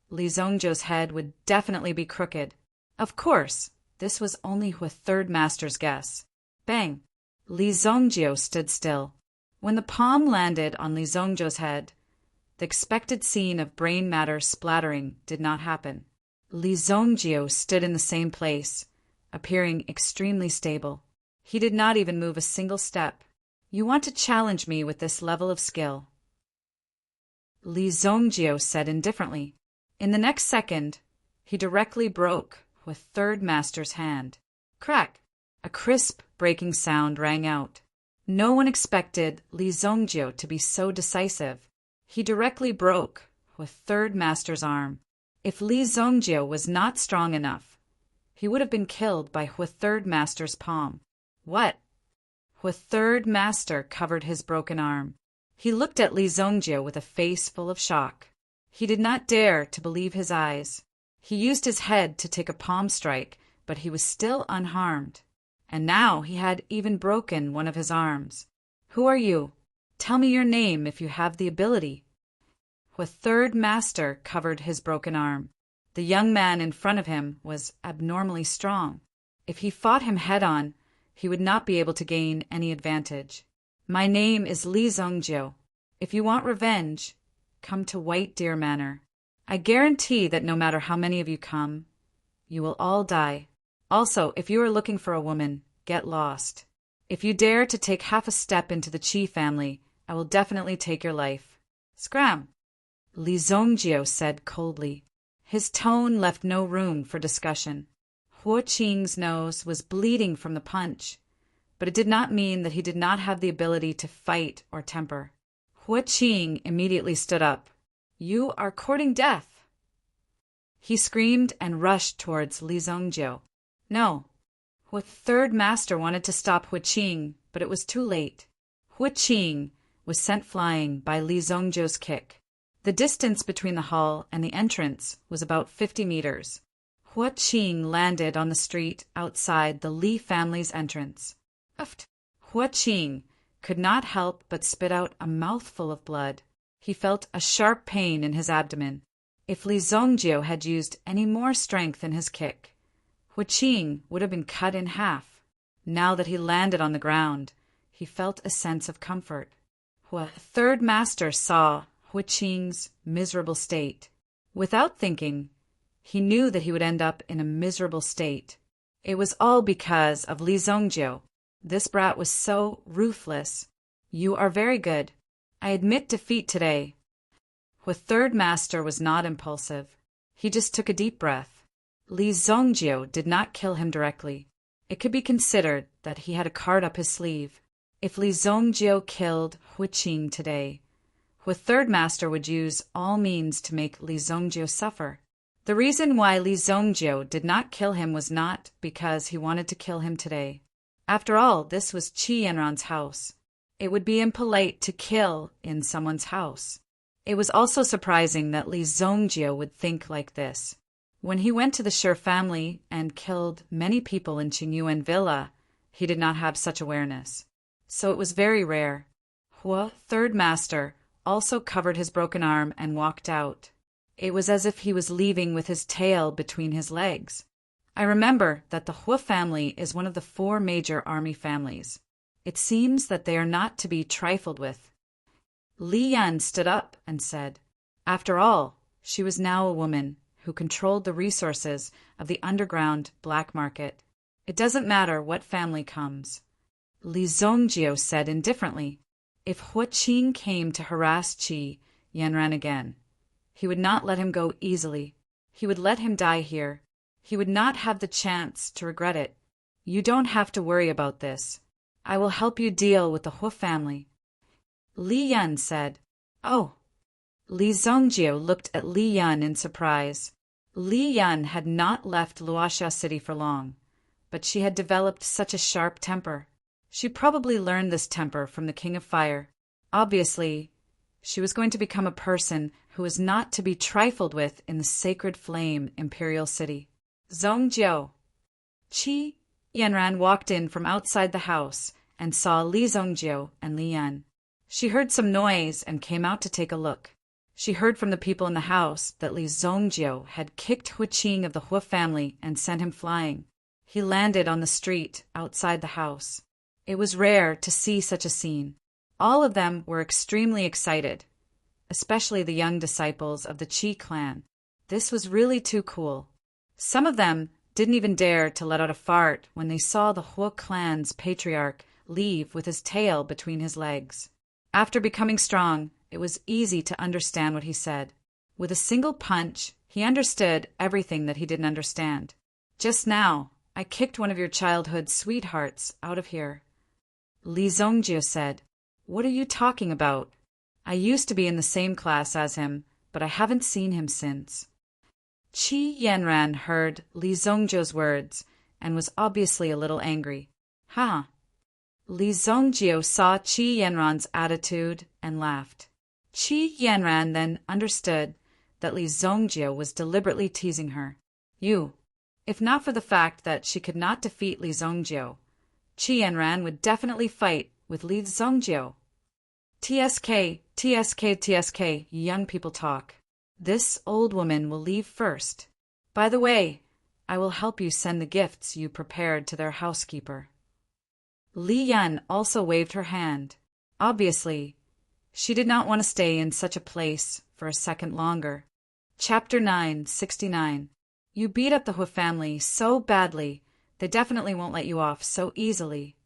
Li Zongjiu's head would definitely be crooked. Of course, this was only Third Master's guess. Bang! Li Zongjiu stood still. When the palm landed on Li Zongjiu's head, the expected scene of brain matter splattering did not happen. Li Zongjiu stood in the same place, appearing extremely stable. He did not even move a single step. "You want to challenge me with this level of skill?" Li Zongjiu said indifferently. In the next second, he directly broke Third Master's hand. Crack! A crisp, breaking sound rang out. No one expected Li Zongjiu to be so decisive. He directly broke Third Master's arm. If Li Zongjiu was not strong enough, he would have been killed by Third Master's palm. What? Third Master covered his broken arm. He looked at Li Zongjiu with a face full of shock. He did not dare to believe his eyes. He used his head to take a palm strike, but he was still unharmed. And now he had even broken one of his arms. "Who are you? Tell me your name if you have the ability." Third Master covered his broken arm. The young man in front of him was abnormally strong. If he fought him head-on, he would not be able to gain any advantage. "My name is Li Zongjiu. If you want revenge, come to White Deer Manor. I guarantee that no matter how many of you come, you will all die. Also, if you are looking for a woman, get lost. If you dare to take half a step into the Qi family, I will definitely take your life. Scram!" Li Zongjiu said coldly. His tone left no room for discussion. Hua Qing's nose was bleeding from the punch, but it did not mean that he did not have the ability to fight or temper. Hua Qing immediately stood up. "You are courting death!" He screamed and rushed towards Li Zongjiu. No. Third Master wanted to stop Hua Qing, but it was too late. Hua Qing was sent flying by Li Zongjiu's kick. The distance between the hall and the entrance was about 50 meters. Hua Qing landed on the street outside the Li family's entrance. Hua Qing could not help but spit out a mouthful of blood. He felt a sharp pain in his abdomen. If Li Zongjio had used any more strength in his kick, Hua Qing would have been cut in half. Now that he landed on the ground, he felt a sense of comfort. Third Master saw Hua Qing's miserable state. Without thinking, he knew that he would end up in a miserable state. It was all because of Li Zongjio. This brat was so ruthless. You are very good. I admit defeat today. Third Master was not impulsive. He just took a deep breath. Li Zongjio did not kill him directly. It could be considered that he had a card up his sleeve. If Li Zongjio killed Hua Qing today, Third Master would use all means to make Li Zongjio suffer. The reason why Li Zongjio did not kill him was not because he wanted to kill him today. After all, this was Qi Yanran's house. It would be impolite to kill in someone's house. It was also surprising that Li Zongjio would think like this. When he went to the Shi family and killed many people in Qingyuan Villa, he did not have such awareness. So it was very rare. Third Master also covered his broken arm and walked out. It was as if he was leaving with his tail between his legs. I remember that the Hua family is one of the 4 major army families. It seems that they are not to be trifled with. Li Yan stood up and said, after all, she was now a woman who controlled the resources of the underground black market. It doesn't matter what family comes. Li Zongjio said indifferently, if Hua Qing came to harass Qi Yanran again, he would not let him go easily. He would let him die here. He would not have the chance to regret it. You don't have to worry about this. I will help you deal with the Hua family. Li Yan said, oh. Li Zongjio looked at Li Yan in surprise. Li Yan had not left Luoxia City for long, but she had developed such a sharp temper. She probably learned this temper from the King of Fire. Obviously, she was going to become a person who was not to be trifled with in the sacred flame Imperial City. Zongjio. Qi Yanran walked in from outside the house and saw Li Zongjio and Li Yan. She heard some noise and came out to take a look. She heard from the people in the house that Li Zongjio had kicked Hua Qing of the Hua family and sent him flying. He landed on the street outside the house. It was rare to see such a scene. All of them were extremely excited, especially the young disciples of the Qi clan. This was really too cool. Some of them didn't even dare to let out a fart when they saw the Hua clan's patriarch leave with his tail between his legs. After becoming strong, it was easy to understand what he said. With a single punch, he understood everything that he didn't understand. Just now, I kicked one of your childhood sweethearts out of here. Li Zongjio said, what are you talking about? I used to be in the same class as him, but I haven't seen him since. Qi Yanran heard Li Zongjio's words and was obviously a little angry. Huh? Li Zongjio saw Qi Yanran's attitude and laughed. Qi Yanran then understood that Li Zongjio was deliberately teasing her. If not for the fact that she could not defeat Li Zongjio, Qi Yanran would definitely fight with Li Zongjio. TSK, TSK, TSK, young people talk. This old woman will leave first. By the way, I will help you send the gifts you prepared to their housekeeper. Li Yan also waved her hand. Obviously, she did not want to stay in such a place for a second longer. Chapter 969. You beat up the Hua family so badly, they definitely won't let you off so easily.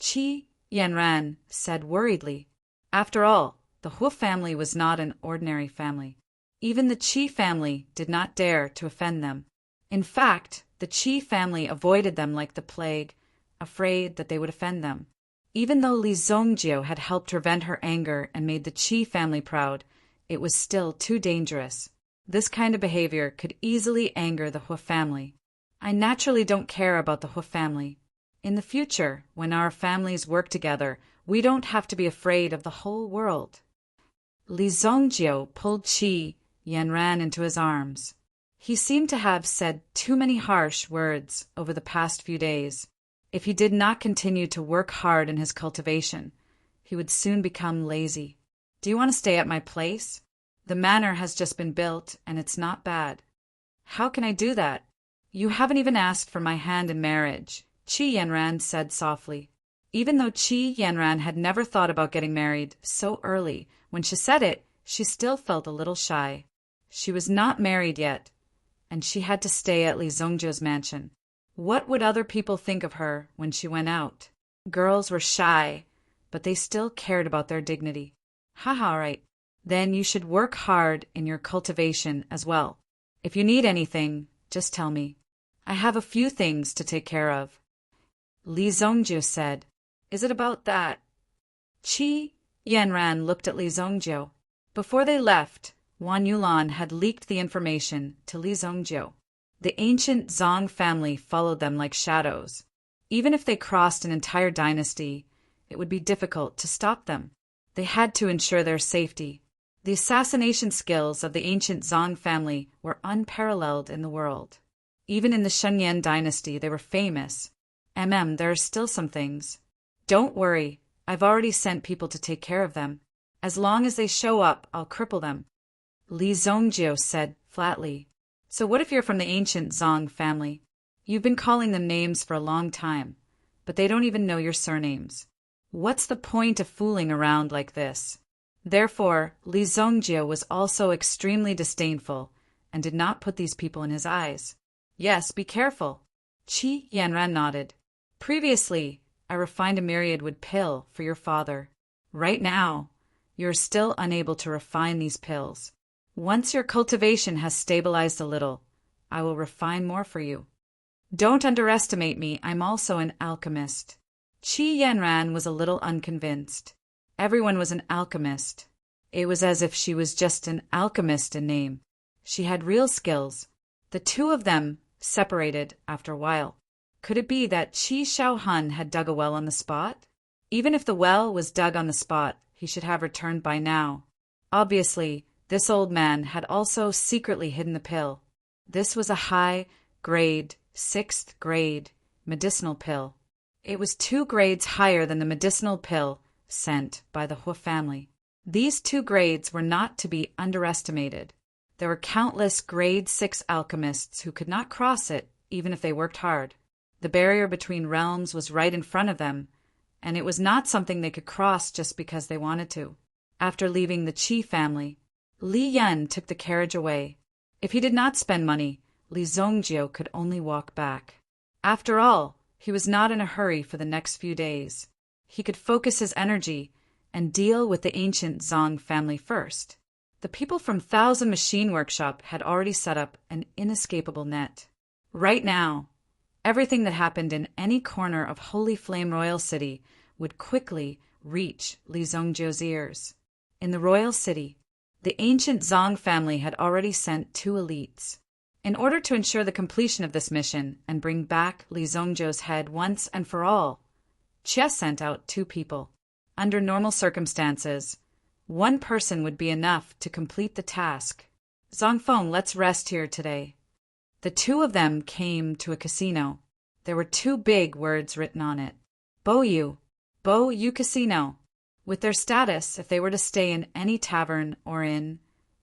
Qi Yanran said worriedly. After all, the Hua family was not an ordinary family. Even the Qi family did not dare to offend them. In fact, the Qi family avoided them like the plague, afraid that they would offend them. Even though Li Zongjio had helped her vent her anger and made the Qi family proud, it was still too dangerous. This kind of behavior could easily anger the Hua family. I naturally don't care about the Hua family. In the future, when our families work together, we don't have to be afraid of the whole world. Li Zongjio pulled Qi Yanran into his arms. He seemed to have said too many harsh words over the past few days. If he did not continue to work hard in his cultivation, he would soon become lazy. Do you want to stay at my place? The manor has just been built, and it's not bad. How can I do that? You haven't even asked for my hand in marriage, Qi Yanran said softly. Even though Qi Yanran had never thought about getting married so early, when she said it, she still felt a little shy. She was not married yet, and she had to stay at Li Zongjiu's mansion. What would other people think of her when she went out? Girls were shy, but they still cared about their dignity. Haha, right. Then you should work hard in your cultivation as well. If you need anything, just tell me. I have a few things to take care of. Li Zongjiu said. Is it about that? Qi Yanran looked at Li Zongjiu. Before they left, Wan Yulan had leaked the information to Li Zongjiu. The ancient Zong family followed them like shadows. Even if they crossed an entire dynasty, it would be difficult to stop them. They had to ensure their safety. The assassination skills of the ancient Zong family were unparalleled in the world. Even in the Shengyan dynasty, they were famous. There are still some things. Don't worry, I've already sent people to take care of them. As long as they show up, I'll cripple them. Li Zongjiu said flatly. So what if you're from the ancient Zong family? You've been calling them names for a long time, but they don't even know your surnames. What's the point of fooling around like this? Therefore, Li Zongjiu was also extremely disdainful and did not put these people in his eyes. Yes, be careful. Qi Yanran nodded. Previously, I refined a myriad wood pill for your father. Right now, you're still unable to refine these pills. Once your cultivation has stabilized a little, I will refine more for you. Don't underestimate me, I'm also an alchemist. Qi Yanran was a little unconvinced. Everyone was an alchemist. It was as if she was just an alchemist in name. She had real skills. The two of them separated after a while. Could it be that Qi Shaohan had dug a well on the spot? Even if the well was dug on the spot, he should have returned by now. Obviously, this old man had also secretly hidden the pill. This was a high-grade, 6th grade medicinal pill. It was 2 grades higher than the medicinal pill sent by the Hu family. These 2 grades were not to be underestimated. There were countless grade 6 alchemists who could not cross it even if they worked hard. The barrier between realms was right in front of them, and it was not something they could cross just because they wanted to. After leaving the Qi family, Li Yan took the carriage away. If he did not spend money, Li Zongjiu could only walk back. After all, he was not in a hurry for the next few days. He could focus his energy and deal with the ancient Zong family first. The people from Thousand Machine Workshop had already set up an inescapable net. Right now, everything that happened in any corner of Holy Flame Royal City would quickly reach Li Zongjiu's ears. In the Royal City, the ancient Zong family had already sent 2 elites. In order to ensure the completion of this mission and bring back Li Zongjiu's head once and for all, Chia sent out 2 people. Under normal circumstances, 1 person would be enough to complete the task. Zongfeng, let's rest here today. The 2 of them came to a casino. There were 2 big words written on it. Bo Yu Casino. With their status, if they were to stay in any tavern or inn,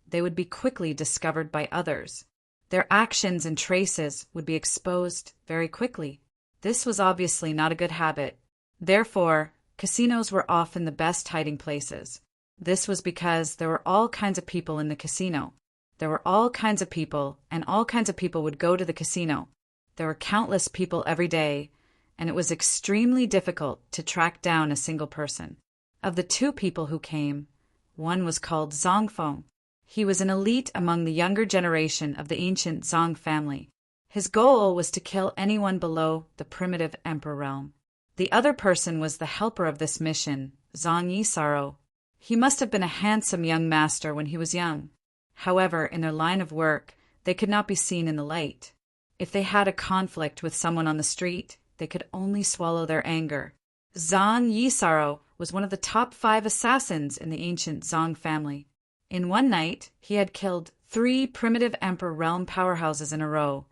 they would be quickly discovered by others. Their actions and traces would be exposed very quickly. This was obviously not a good habit. Therefore, casinos were often the best hiding places. This was because there were all kinds of people in the casino. There were all kinds of people, and all kinds of people would go to the casino. There were countless people every day, and it was extremely difficult to track down a single person. Of the 2 people who came, one was called Zongfeng. He was an elite among the younger generation of the ancient Zong family. His goal was to kill anyone below the primitive emperor realm. The other person was the helper of this mission, Zhang Yisaro. He must have been a handsome young master when he was young. However, in their line of work, they could not be seen in the light. If they had a conflict with someone on the street, they could only swallow their anger. Zhang Yisaro was one of the top 5 assassins in the ancient Zong family. In one night, he had killed 3 primitive emperor realm powerhouses in a row,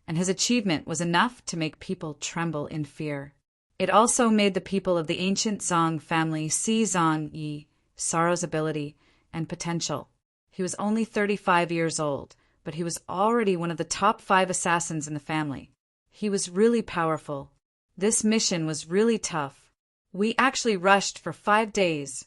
and his achievement was enough to make people tremble in fear. It also made the people of the ancient Zong family see Zong Yi, Saro's ability and potential. He was only 35 years old, but he was already one of the top 5 assassins in the family. He was really powerful. This mission was really tough. We actually rushed for 5 days,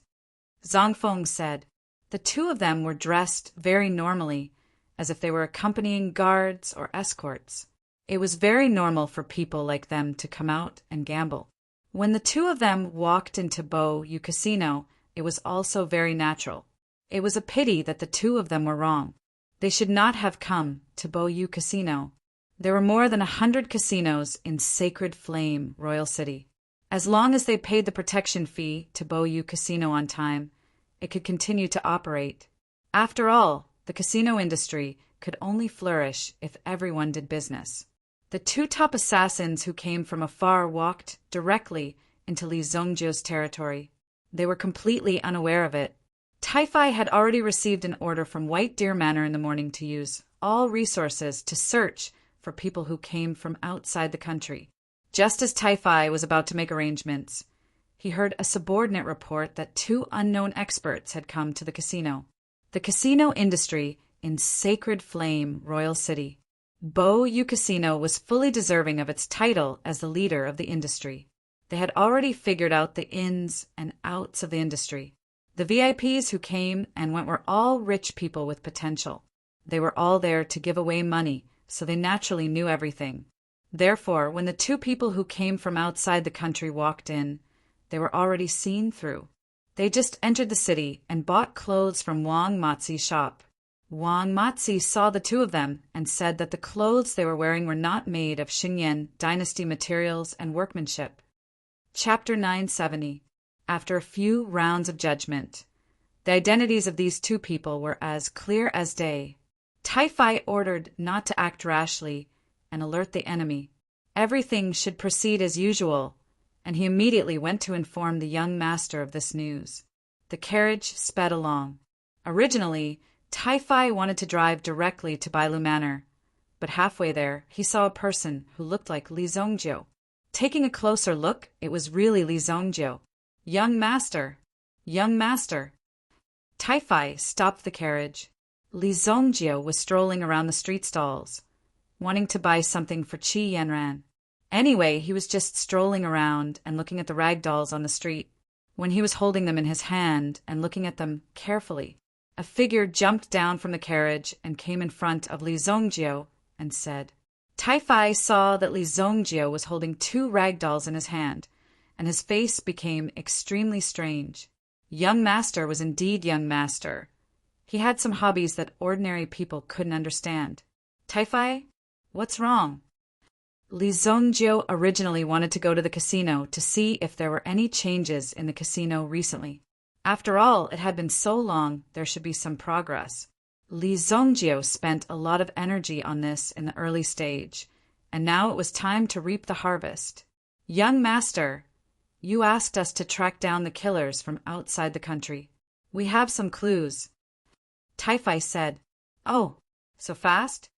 Zhang Feng said. The two of them were dressed very normally, as if they were accompanying guards or escorts. It was very normal for people like them to come out and gamble. When the two of them walked into Bo Yu Casino, it was also very natural. It was a pity that the two of them were wrong. They should not have come to Bo Yu Casino. There were more than 100 casinos in Sacred Flame, Royal City. As long as they paid the protection fee to Bo Yu Casino on time, it could continue to operate. After all, the casino industry could only flourish if everyone did business. The two top assassins who came from afar walked directly into Li Zongjiu's territory. They were completely unaware of it. Tai-Fi had already received an order from White Deer Manor in the morning to use all resources to search for people who came from outside the country. Just as Tai-Fi was about to make arrangements, he heard a subordinate report that 2 unknown experts had come to the casino. The casino industry in Sacred Flame, Royal City. Bo Yu Casino was fully deserving of its title as the leader of the industry. They had already figured out the ins and outs of the industry. The VIPs who came and went were all rich people with potential. They were all there to give away money, so they naturally knew everything. Therefore, when the 2 people who came from outside the country walked in, they were already seen through. They just entered the city and bought clothes from Wang Matzi's shop. Wang Matzi saw the 2 of them and said that the clothes they were wearing were not made of Xingyan dynasty materials and workmanship. Chapter 970. After a few rounds of judgment, the identities of these 2 people were as clear as day. Tai-Fi ordered not to act rashly and alert the enemy. Everything should proceed as usual, and he immediately went to inform the young master of this news. The carriage sped along. Originally, Tai-Fi wanted to drive directly to Bailu Manor, but halfway there he saw a person who looked like Li Zongjiu. Taking a closer look, it was really Li Zongjiu. Young master! Young master! Tai-Fi stopped the carriage. Li Zongjiu was strolling around the street stalls, wanting to buy something for Qi Yanran. Anyway, he was just strolling around and looking at the rag dolls on the street. When he was holding them in his hand and looking at them carefully, a figure jumped down from the carriage and came in front of Li Zongjiu and said. Tai-Fi saw that Li Zongjiu was holding 2 rag dolls in his hand, and his face became extremely strange. Young master was indeed young master. He had some hobbies that ordinary people couldn't understand. Tai-Fi, what's wrong? Li Zongjiu originally wanted to go to the casino to see if there were any changes in the casino recently. After all, it had been so long, there should be some progress. Li Zongjiu spent a lot of energy on this in the early stage, and now it was time to reap the harvest. Young master, you asked us to track down the killers from outside the country. We have some clues. Tai-Fi said. Oh, so fast?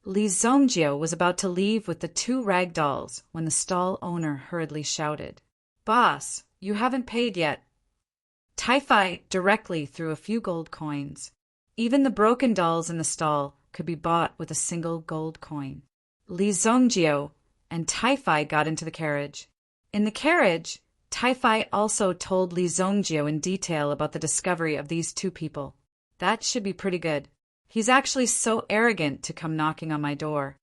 Li Zongjiu was about to leave with the 2 rag dolls when the stall owner hurriedly shouted. Boss, you haven't paid yet. Tai-Fi directly threw a few gold coins. Even the broken dolls in the stall could be bought with a single gold coin. Li Zongjiu and Tai-Fi got into the carriage. In the carriage, Tai-Fi also told Li Zongjiu in detail about the discovery of these 2 people. That should be pretty good. He's actually so arrogant to come knocking on my door.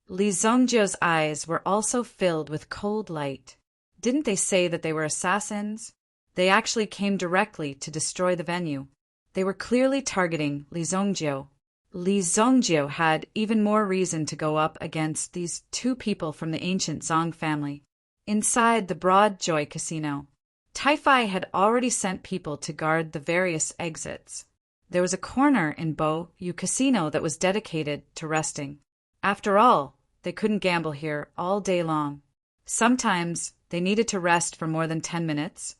Li Zongjiu's eyes were also filled with cold light. Didn't they say that they were assassins? They actually came directly to destroy the venue. They were clearly targeting Li Zongjiu. Li Zongjiu had even more reason to go up against these 2 people from the ancient Zong family. Inside the Broad Joy Casino, Tai-Fi had already sent people to guard the various exits. There was a corner in Bo Yu Casino that was dedicated to resting. After all, they couldn't gamble here all day long. Sometimes they needed to rest for more than 10 minutes,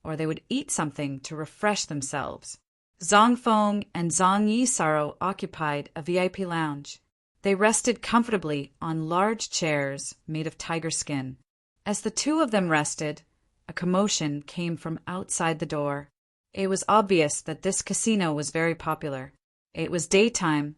or they would eat something to refresh themselves. Zong Feng and Zong Yi Saro occupied a VIP lounge. They rested comfortably on large chairs made of tiger skin. As the two of them rested, a commotion came from outside the door. It was obvious that this casino was very popular. It was daytime,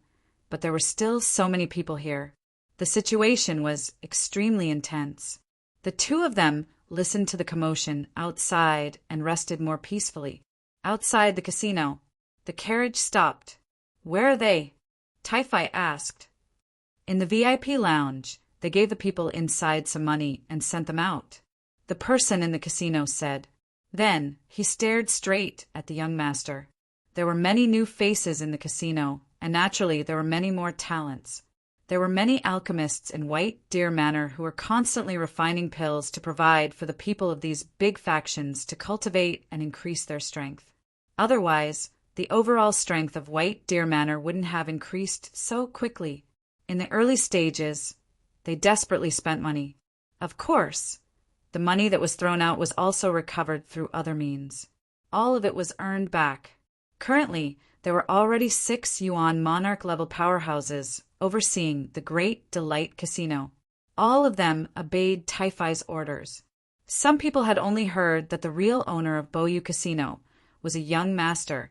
but there were still so many people here. The situation was extremely intense. The two of them listened to the commotion outside and rested more peacefully. Outside the casino, the carriage stopped. "Where are they?" Tai-Fi asked. "In the VIP lounge. They gave the people inside some money and sent them out," the person in the casino said. Then he stared straight at the young master. There were many new faces in the casino, and naturally there were many more talents. There were many alchemists in White Deer Manor who were constantly refining pills to provide for the people of these big factions to cultivate and increase their strength. Otherwise, the overall strength of White Deer Manor wouldn't have increased so quickly. In the early stages, they desperately spent money. Of course, the money that was thrown out was also recovered through other means. All of it was earned back. Currently, there were already 6 Yuan monarch-level powerhouses overseeing the Great Delight Casino. All of them obeyed Tai-Fi's orders. Some people had only heard that the real owner of Boyu Casino was a young master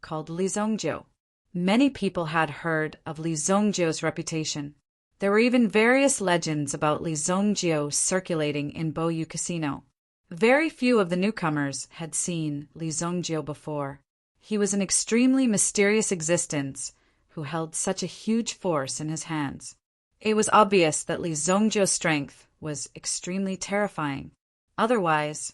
called Li Zongjiu. Many people had heard of Li Zongjiu's reputation. There were even various legends about Li Zongjiu circulating in Boyu Casino. Very few of the newcomers had seen Li Zongjiu before. He was an extremely mysterious existence who held such a huge force in his hands. It was obvious that Li Zongjiu's strength was extremely terrifying. Otherwise,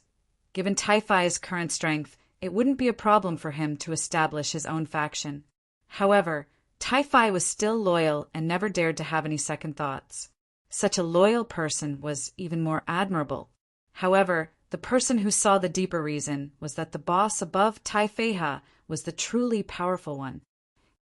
given Tai-Fi's current strength, it wouldn't be a problem for him to establish his own faction. However, Tai-Fi was still loyal and never dared to have any second thoughts. Such a loyal person was even more admirable. However, the person who saw the deeper reason was that the boss above Tai-Feiha was the truly powerful one.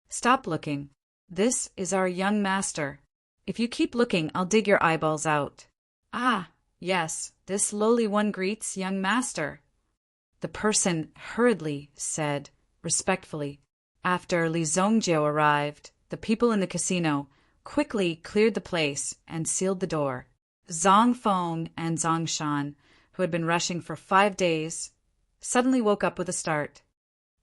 "Stop looking. This is our young master. If you keep looking, I'll dig your eyeballs out." "Ah, yes, this lowly one greets young master," the person hurriedly said, respectfully. After Li Zongjiu arrived, the people in the casino quickly cleared the place and sealed the door. Zhang Feng and Zhang Shan, who had been rushing for 5 days, suddenly woke up with a start.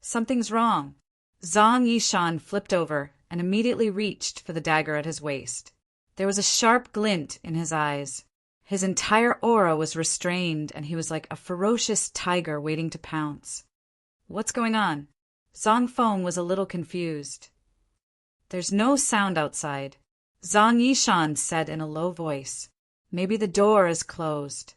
"Something's wrong." Zhang Yishan flipped over and immediately reached for the dagger at his waist. There was a sharp glint in his eyes. His entire aura was restrained, and he was like a ferocious tiger waiting to pounce. "What's going on?" Zhang Feng was a little confused. "There's no sound outside," Zhang Yishan said in a low voice. "Maybe the door is closed."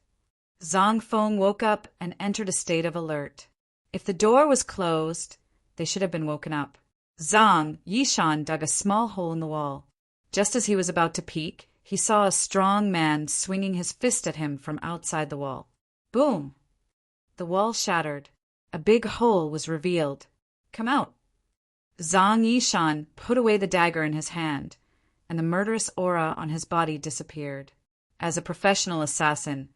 Zhang Feng woke up and entered a state of alert. If the door was closed, they should have been woken up. Zhang Yishan dug a small hole in the wall. Just as he was about to peek, he saw a strong man swinging his fist at him from outside the wall. Boom! The wall shattered. A big hole was revealed. "Come out." Zhang Yishan put away the dagger in his hand, and the murderous aura on his body disappeared. As a professional assassin,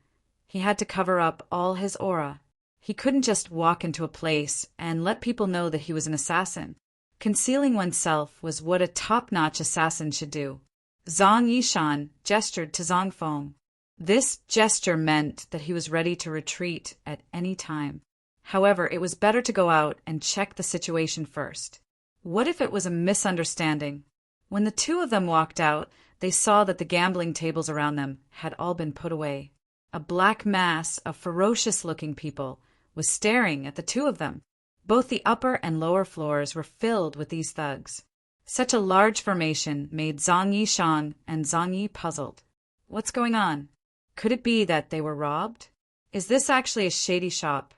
he had to cover up all his aura. He couldn't just walk into a place and let people know that he was an assassin. Concealing oneself was what a top-notch assassin should do. Zhang Yishan gestured to Zhang Feng. This gesture meant that he was ready to retreat at any time. However, it was better to go out and check the situation first. What if it was a misunderstanding? When the two of them walked out, they saw that the gambling tables around them had all been put away. A black mass of ferocious-looking people was staring at the two of them. Both the upper and lower floors were filled with these thugs. Such a large formation made Zhang Yishan and Zhang Yi puzzled. What's going on? Could it be that they were robbed? Is this actually a shady shop?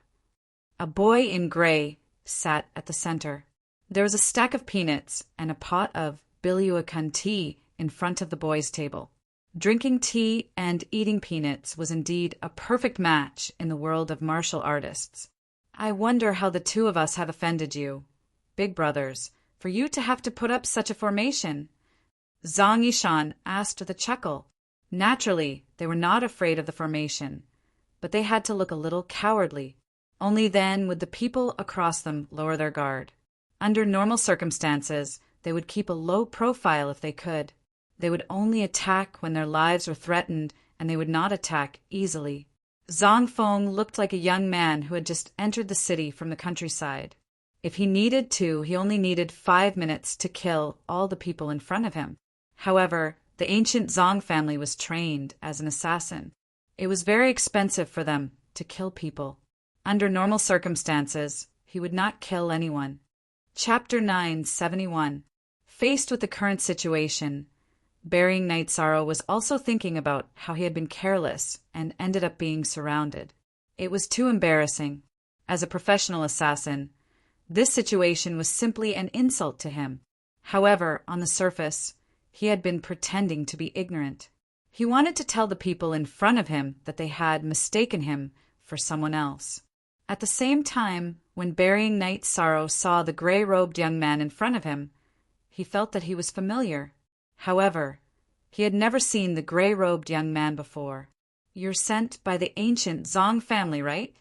A boy in gray sat at the center. There was a stack of peanuts and a pot of Bilyuakan tea in front of the boy's table. Drinking tea and eating peanuts was indeed a perfect match in the world of martial artists. "I wonder how the two of us have offended you, big brothers, for you to have to put up such a formation?" Zhang Yishan asked with a chuckle. Naturally, they were not afraid of the formation, but they had to look a little cowardly. Only then would the people across them lower their guard. Under normal circumstances, they would keep a low profile if they could. They would only attack when their lives were threatened and they would not attack easily. Zhang Feng looked like a young man who had just entered the city from the countryside. If he needed to, he only needed 5 minutes to kill all the people in front of him. However, the ancient Zhang family was trained as an assassin. It was very expensive for them to kill people. Under normal circumstances, he would not kill anyone. Chapter 971. Faced with the current situation, Burying Night Sorrow was also thinking about how he had been careless and ended up being surrounded. It was too embarrassing. As a professional assassin, this situation was simply an insult to him. However, on the surface, he had been pretending to be ignorant. He wanted to tell the people in front of him that they had mistaken him for someone else. At the same time, when Burying Night Sorrow saw the gray-robed young man in front of him, he felt that he was familiar. However, he had never seen the gray-robed young man before. "You're sent by the ancient Zhang family, right?"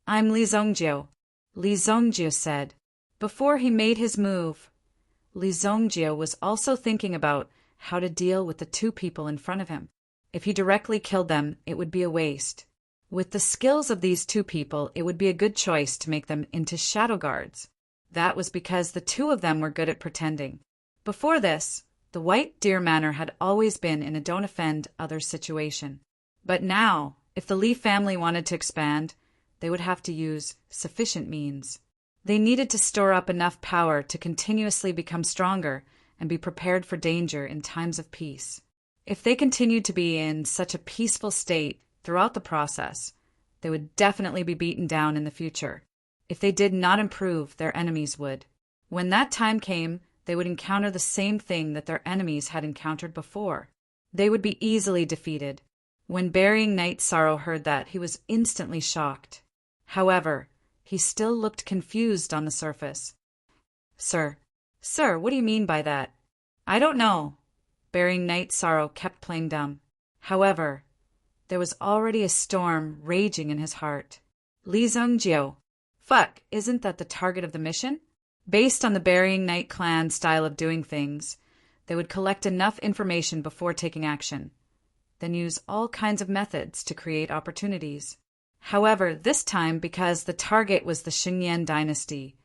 "I'm Li Zongjio," Li Zongjio said. Before he made his move, Li Zongjio was also thinking about how to deal with the two people in front of him. If he directly killed them, it would be a waste. With the skills of these two people, it would be a good choice to make them into shadow guards. That was because the two of them were good at pretending. Before this, the White Deer Manor had always been in a don't offend others situation. But now, if the Li family wanted to expand, they would have to use sufficient means. They needed to store up enough power to continuously become stronger and be prepared for danger in times of peace. If they continued to be in such a peaceful state throughout the process, they would definitely be beaten down in the future. If they did not improve, their enemies would. When that time came, they would encounter the same thing that their enemies had encountered before. They would be easily defeated. When Burying Night Sorrow heard that, he was instantly shocked. However, he still looked confused on the surface. Sir, what do you mean by that?" "I don't know." Burying Night Sorrow kept playing dumb. However, there was already a storm raging in his heart. "Li Zongjio. Fuck, isn't that the target of the mission?" Based on the Burying Night clan style of doing things, they would collect enough information before taking action, then use all kinds of methods to create opportunities. However, this time, because the target was the Xingyan dynasty,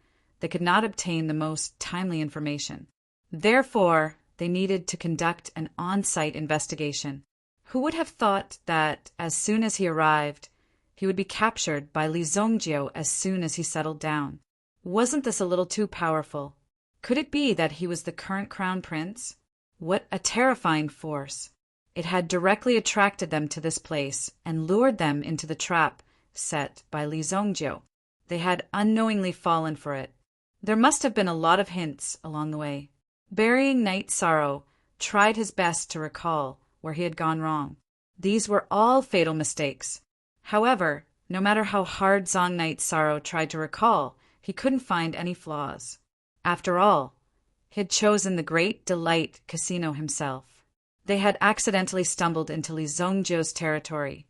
they could not obtain the most timely information. Therefore, they needed to conduct an on-site investigation. Who would have thought that, as soon as he arrived, he would be captured by Li Zongjio as soon as he settled down? Wasn't this a little too powerful? Could it be that he was the current crown prince? What a terrifying force! It had directly attracted them to this place and lured them into the trap set by Li Zongjio. They had unknowingly fallen for it. There must have been a lot of hints along the way. Burying Night Sorrow tried his best to recall where he had gone wrong. These were all fatal mistakes. However, no matter how hard Zhang Night Sorrow tried to recall, he couldn't find any flaws. After all, he had chosen the Great Delight Casino himself. They had accidentally stumbled into Li Zongjio's territory,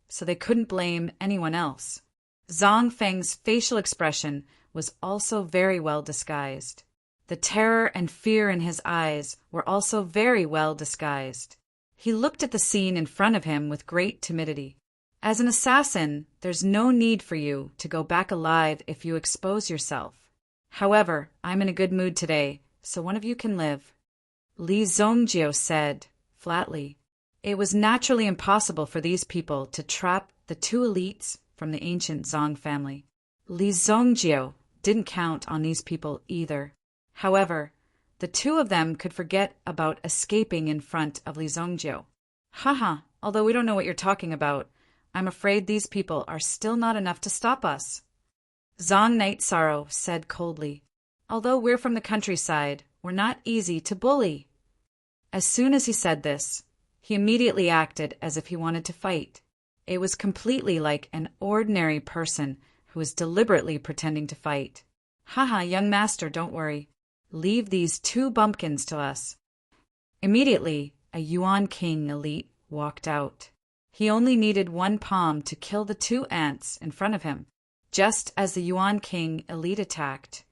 so they couldn't blame anyone else. Zhang Feng's facial expression was also very well disguised. The terror and fear in his eyes were also very well disguised. He looked at the scene in front of him with great timidity. As an assassin, there's no need for you to go back alive if you expose yourself. However, I'm in a good mood today, so one of you can live. Li Zongjio said, flatly. It was naturally impossible for these people to trap the two elites from the ancient Zhang family. Li Zongjio didn't count on these people either. However, the two of them could forget about escaping in front of Li Zongjio. Haha, although we don't know what you're talking about, I'm afraid these people are still not enough to stop us. Zhang Night Sorrow said coldly, "Although we're from the countryside, we're not easy to bully." As soon as he said this, he immediately acted as if he wanted to fight. It was completely like an ordinary person who was deliberately pretending to fight. "Haha, young master, don't worry. Leave these two bumpkins to us." Immediately, a Yuan King elite walked out. He only needed one palm to kill the two ants in front of him. Just as the Yuan King elite attacked,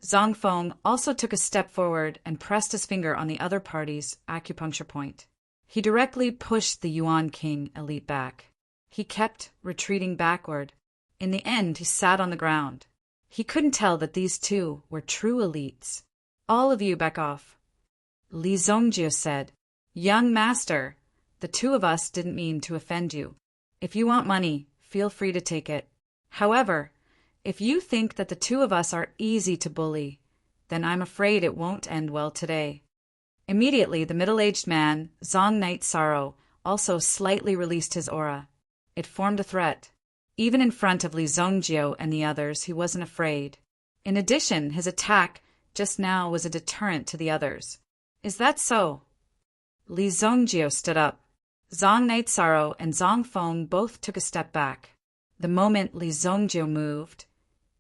Zhang Feng also took a step forward and pressed his finger on the other party's acupuncture point. He directly pushed the Yuan King elite back. He kept retreating backward. In the end, he sat on the ground. He couldn't tell that these two were true elites. "All of you back off," Li Zongjio said. "Young master, the two of us didn't mean to offend you. If you want money, feel free to take it. However, if you think that the two of us are easy to bully, then I'm afraid it won't end well today." Immediately, the middle-aged man, Zong Knight Sorrow, also slightly released his aura. It formed a threat. Even in front of Li Zongjio and the others, he wasn't afraid. In addition, his attack just now was a deterrent to the others. "Is that so?" Li Zongjio stood up. Zong Knight Sorrow and Zong Feng both took a step back. The moment Li Zongjio moved,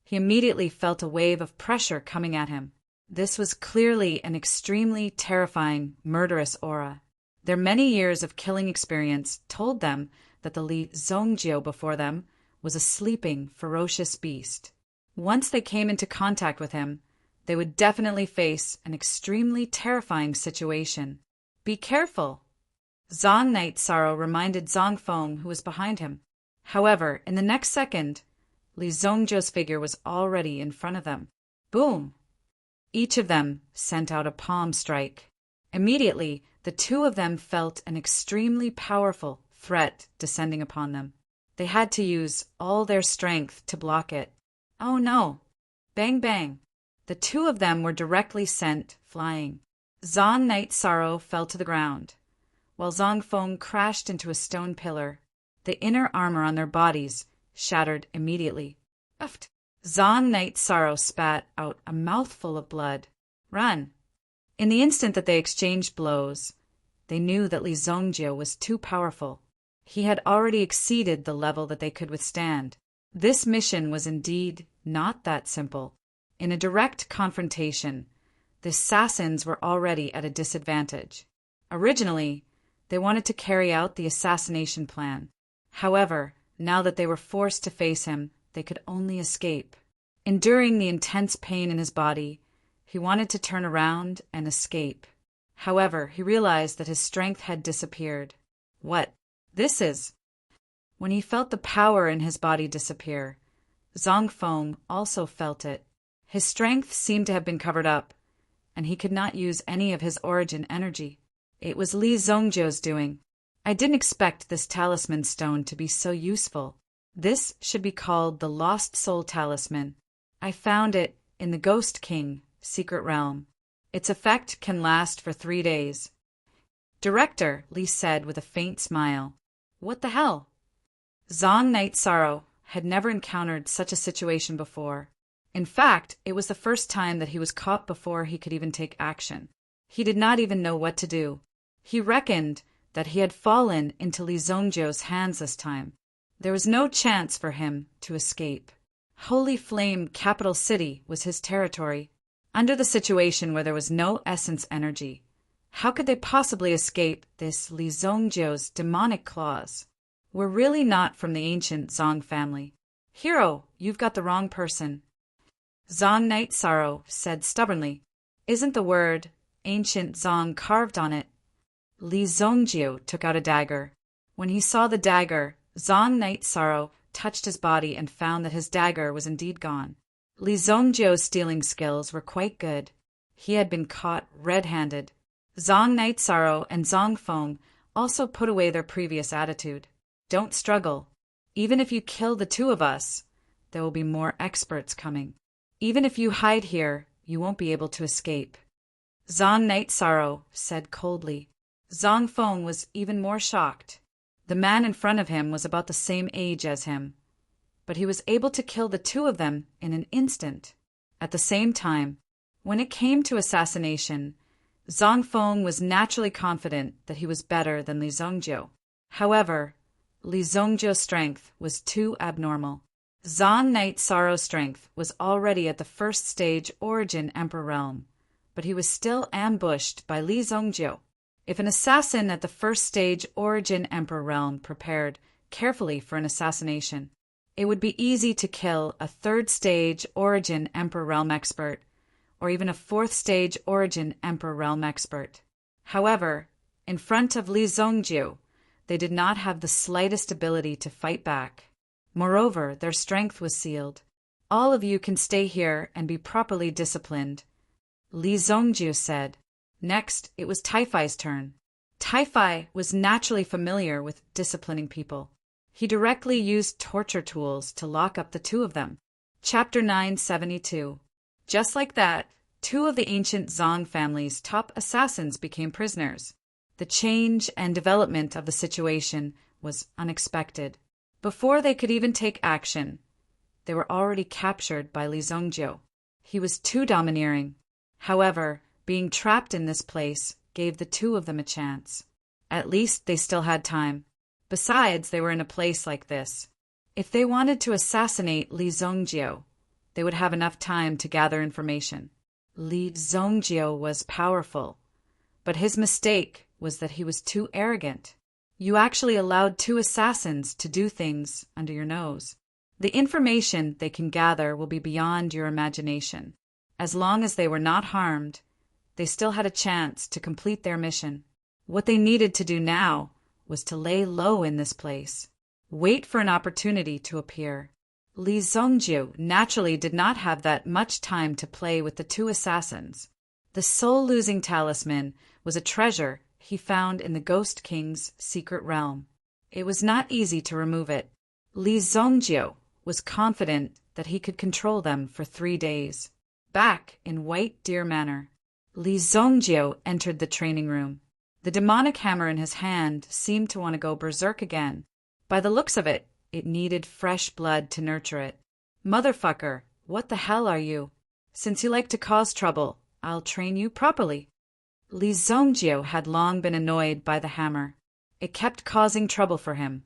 he immediately felt a wave of pressure coming at him. This was clearly an extremely terrifying, murderous aura. Their many years of killing experience told them that the Li Zongjio before them was a sleeping, ferocious beast. Once they came into contact with him, they would definitely face an extremely terrifying situation. "Be careful," Zong Knight Sorrow reminded Zong Feng, who was behind him. However, in the next second, Li Zongjio's figure was already in front of them. Boom! Each of them sent out a palm strike. Immediately, the two of them felt an extremely powerful threat descending upon them. They had to use all their strength to block it. Oh no! Bang bang! The two of them were directly sent flying. Zong Knight Sorrow fell to the ground, while Zong Feng crashed into a stone pillar. The inner armor on their bodies shattered immediately. Uft! Zong Knight Sorrow spat out a mouthful of blood. "Run!" In the instant that they exchanged blows, they knew that Li Zongjio was too powerful. He had already exceeded the level that they could withstand. This mission was indeed not that simple. In a direct confrontation, the assassins were already at a disadvantage. Originally, they wanted to carry out the assassination plan. However, now that they were forced to face him, they could only escape. Enduring the intense pain in his body, he wanted to turn around and escape. However, he realized that his strength had disappeared. What? This is... When he felt the power in his body disappear, Zong Feng also felt it. His strength seemed to have been covered up, and he could not use any of his origin energy. It was Li Zongjio's doing. "I didn't expect this talisman stone to be so useful. This should be called the Lost Soul Talisman. I found it in the Ghost King secret realm. Its effect can last for 3 days. Director, Li said with a faint smile. What the hell? Zong Knight Sorrow had never encountered such a situation before. In fact, it was the first time that he was caught before he could even take action. He did not even know what to do. He reckoned that he had fallen into Li Zongjio's hands this time. There was no chance for him to escape. Holy Flame Capital City was his territory. Under the situation where there was no essence energy, how could they possibly escape this Li Zongjio's demonic claws? We're really not from the ancient Zong family. Hero, you've got the wrong person. Zong Knight Sorrow said stubbornly. Isn't the word ancient Zong carved on it? Li Zongjio took out a dagger. When he saw the dagger, Zong Knight Sorrow touched his body and found that his dagger was indeed gone. Li Zongjio's stealing skills were quite good. He had been caught red-handed. Zong Knight Sorrow and Zong Feng also put away their previous attitude. Don't struggle. Even if you kill the two of us, there will be more experts coming. Even if you hide here, you won't be able to escape. Zong Knight Sorrow said coldly. Zong Feng was even more shocked. The man in front of him was about the same age as him, but he was able to kill the two of them in an instant. At the same time, when it came to assassination, Zong Feng was naturally confident that he was better than Li Zongjio. However, Li Zongjio's strength was too abnormal. Zong Knight Sorrow's strength was already at the first stage Origin Emperor realm, but he was still ambushed by Li Zongjio. If an assassin at the first stage Origin Emperor realm prepared carefully for an assassination, it would be easy to kill a third stage Origin Emperor realm expert, or even a fourth stage Origin Emperor realm expert. However, In front of Li Zongjiu, they did not have the slightest ability to fight back. Moreover, their strength was sealed. All of you can stay here and be properly disciplined, Li Zongjiu said. Next, it was Taifai's turn. Taifai was naturally familiar with disciplining people. He directly used torture tools to lock up the two of them. Chapter 972. Just like that, two of the ancient Zong family's top assassins became prisoners. The change and development of the situation was unexpected. Before they could even take action, they were already captured by Li Zongjiu. He was too domineering. However, being trapped in this place gave the two of them a chance. At least they still had time. Besides, they were in a place like this. If they wanted to assassinate Li Zongjiu, they would have enough time to gather information. Li Zongjiu was powerful, but his mistake was that he was too arrogant. You actually allowed two assassins to do things under your nose. The information they can gather will be beyond your imagination. As long as they were not harmed, they still had a chance to complete their mission. What they needed to do now was to lay low in this place, wait for an opportunity to appear. Li Zongjiu naturally did not have that much time to play with the two assassins. The soul-losing talisman was a treasure he found in the Ghost King's secret realm. It was not easy to remove it. Li Zongjiu was confident that he could control them for 3 days. Back in White Deer Manor, Li Zongjiu entered the training room. The demonic hammer in his hand seemed to want to go berserk again. By the looks of it, it needed fresh blood to nurture it. Motherfucker, what the hell are you? Since you like to cause trouble, I'll train you properly. Li Zongjiu had long been annoyed by the hammer. It kept causing trouble for him.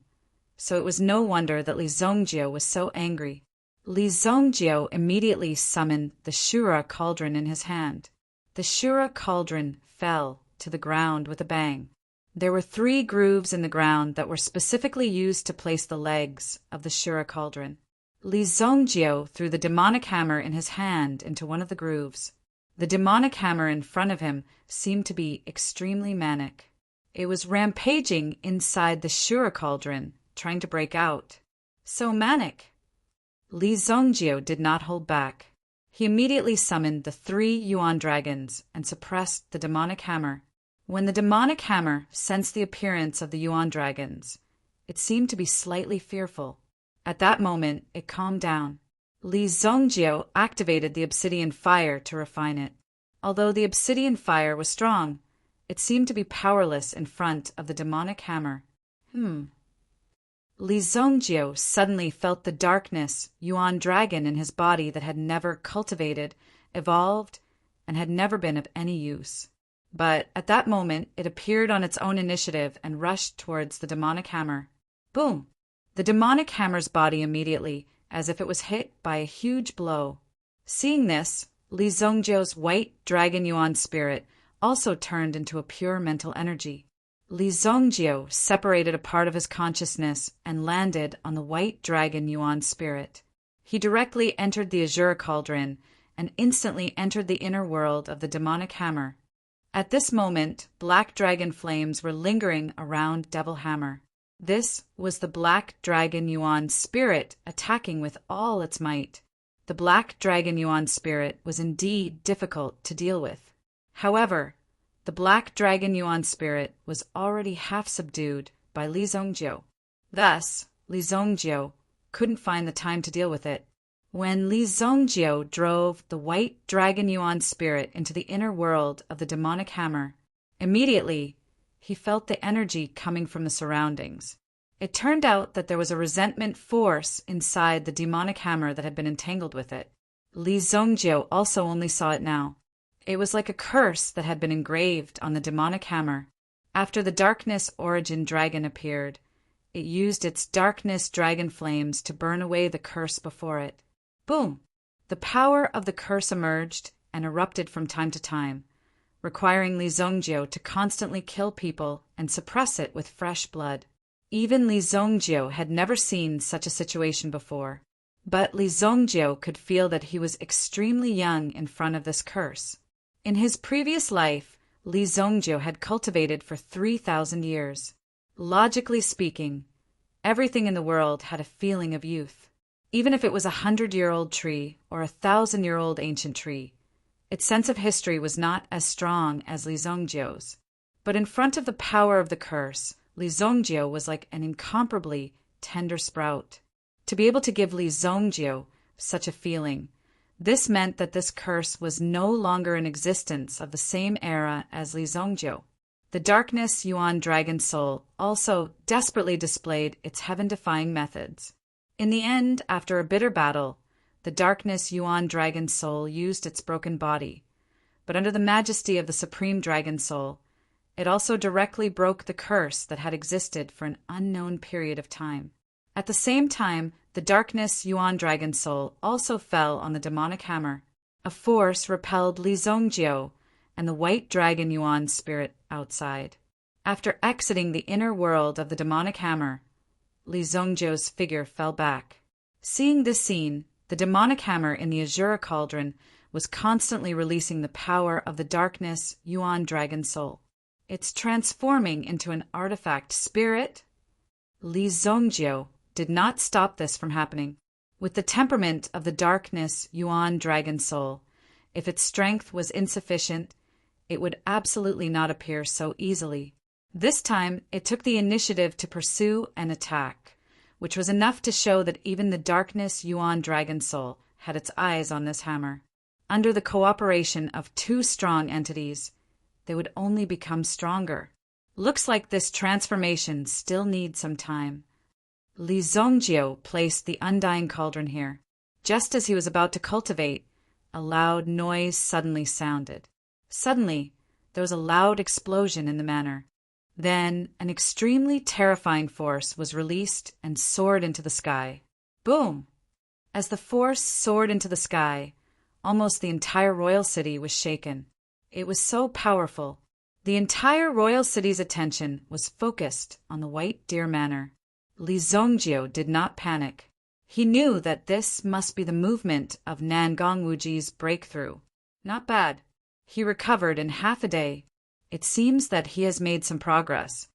So it was no wonder that Li Zongjiu was so angry. Li Zongjiu immediately summoned the Shura cauldron in his hand. The Shura cauldron fell to the ground with a bang. There were 3 grooves in the ground that were specifically used to place the legs of the Shura cauldron. Li Zongjiu threw the demonic hammer in his hand into one of the grooves. The demonic hammer in front of him seemed to be extremely manic. It was rampaging inside the Shura cauldron, trying to break out. So manic. Li Zongjiu did not hold back. He immediately summoned the 3 Yuan dragons and suppressed the demonic hammer. When the demonic hammer sensed the appearance of the Yuan dragons, it seemed to be slightly fearful. At that moment, it calmed down. Li Zongjiu activated the obsidian fire to refine it. Although the obsidian fire was strong, it seemed to be powerless in front of the demonic hammer. Li Zongjiu suddenly felt the darkness Yuan dragon in his body that had never cultivated, evolved, and had never been of any use. But at that moment, it appeared on its own initiative and rushed towards the demonic hammer. Boom! The demonic hammer's body immediately, as if it was hit by a huge blow. Seeing this, Li Zongjiu's white dragon Yuan spirit also turned into a pure mental energy. Li Zongjiu separated a part of his consciousness and landed on the white dragon Yuan spirit. He directly entered the azure cauldron and instantly entered the inner world of the demonic hammer. At this moment, black dragon flames were lingering around Devil Hammer. This was the black dragon Yuan spirit attacking with all its might. The black dragon Yuan spirit was indeed difficult to deal with. However, the black dragon Yuan spirit was already half subdued by Li Zongjiu. Thus, Li Zongjiu couldn't find the time to deal with it. When Li Zongjiu drove the white dragon Yuan spirit into the inner world of the demonic hammer, immediately he felt the energy coming from the surroundings. It turned out that there was a resentment force inside the demonic hammer that had been entangled with it. Li Zongjiu also only saw it now. It was like a curse that had been engraved on the demonic hammer. After the darkness origin dragon appeared, it used its darkness dragon flames to burn away the curse before it. Boom! The power of the curse emerged and erupted from time to time, requiring Li Zongjiu to constantly kill people and suppress it with fresh blood. Even Li Zongjiu had never seen such a situation before, but Li Zongjiu could feel that he was extremely young in front of this curse. In his previous life, Li Zongjiu had cultivated for 3,000 years. Logically speaking, everything in the world had a feeling of youth. Even if it was 100-year-old tree or 1,000-year-old ancient tree, its sense of history was not as strong as Li Zongjiu's. But in front of the power of the curse, Li Zongjiu was like an incomparably tender sprout. To be able to give Li Zongjiu such a feeling, this meant that this curse was no longer in existence of the same era as Li Zongjiu. The darkness Yuan dragon soul also desperately displayed its heaven-defying methods. In the end, after a bitter battle, the darkness Yuan dragon soul used its broken body, but under the majesty of the supreme dragon soul, it also directly broke the curse that had existed for an unknown period of time. At the same time, the darkness Yuan dragon soul also fell on the demonic hammer. A force repelled Li Zongjiu and the white dragon Yuan spirit outside. After exiting the inner world of the demonic hammer, Li Zongjiu's figure fell back. Seeing this scene, the demonic hammer in the Azura cauldron was constantly releasing the power of the darkness Yuan dragon soul. It's transforming into an artifact spirit. Li Zongjiu did not stop this from happening. With the temperament of the darkness Yuan dragon soul, if its strength was insufficient, it would absolutely not appear so easily. This time, it took the initiative to pursue and attack, which was enough to show that even the darkness Yuan dragon soul had its eyes on this hammer. Under the cooperation of two strong entities, they would only become stronger. Looks like this transformation still needs some time. Li Zongjiu placed the undying cauldron here. Just as he was about to cultivate, a loud noise suddenly sounded. Suddenly, there was a loud explosion in the manor. Then, an extremely terrifying force was released and soared into the sky. Boom! As the force soared into the sky, almost the entire royal city was shaken. It was so powerful. The entire royal city's attention was focused on the White Deer Manor. Li Zongjiu did not panic. He knew that this must be the movement of Nangong Wuji's breakthrough. Not bad. He recovered in half a day. It seems that he has made some progress.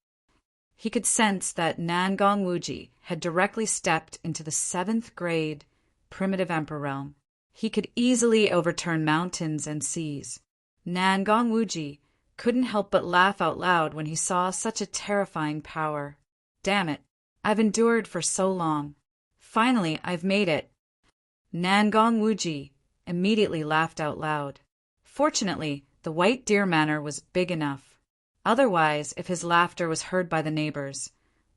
He could sense that Nangong Wuji had directly stepped into the 7th grade primitive emperor realm. He could easily overturn mountains and seas. Nangong Wuji couldn't help but laugh out loud when he saw such a terrifying power. Damn it, I've endured for so long. Finally, I've made it. Nangong Wuji immediately laughed out loud. Fortunately, the White Deer Manor was big enough. Otherwise, if his laughter was heard by the neighbors,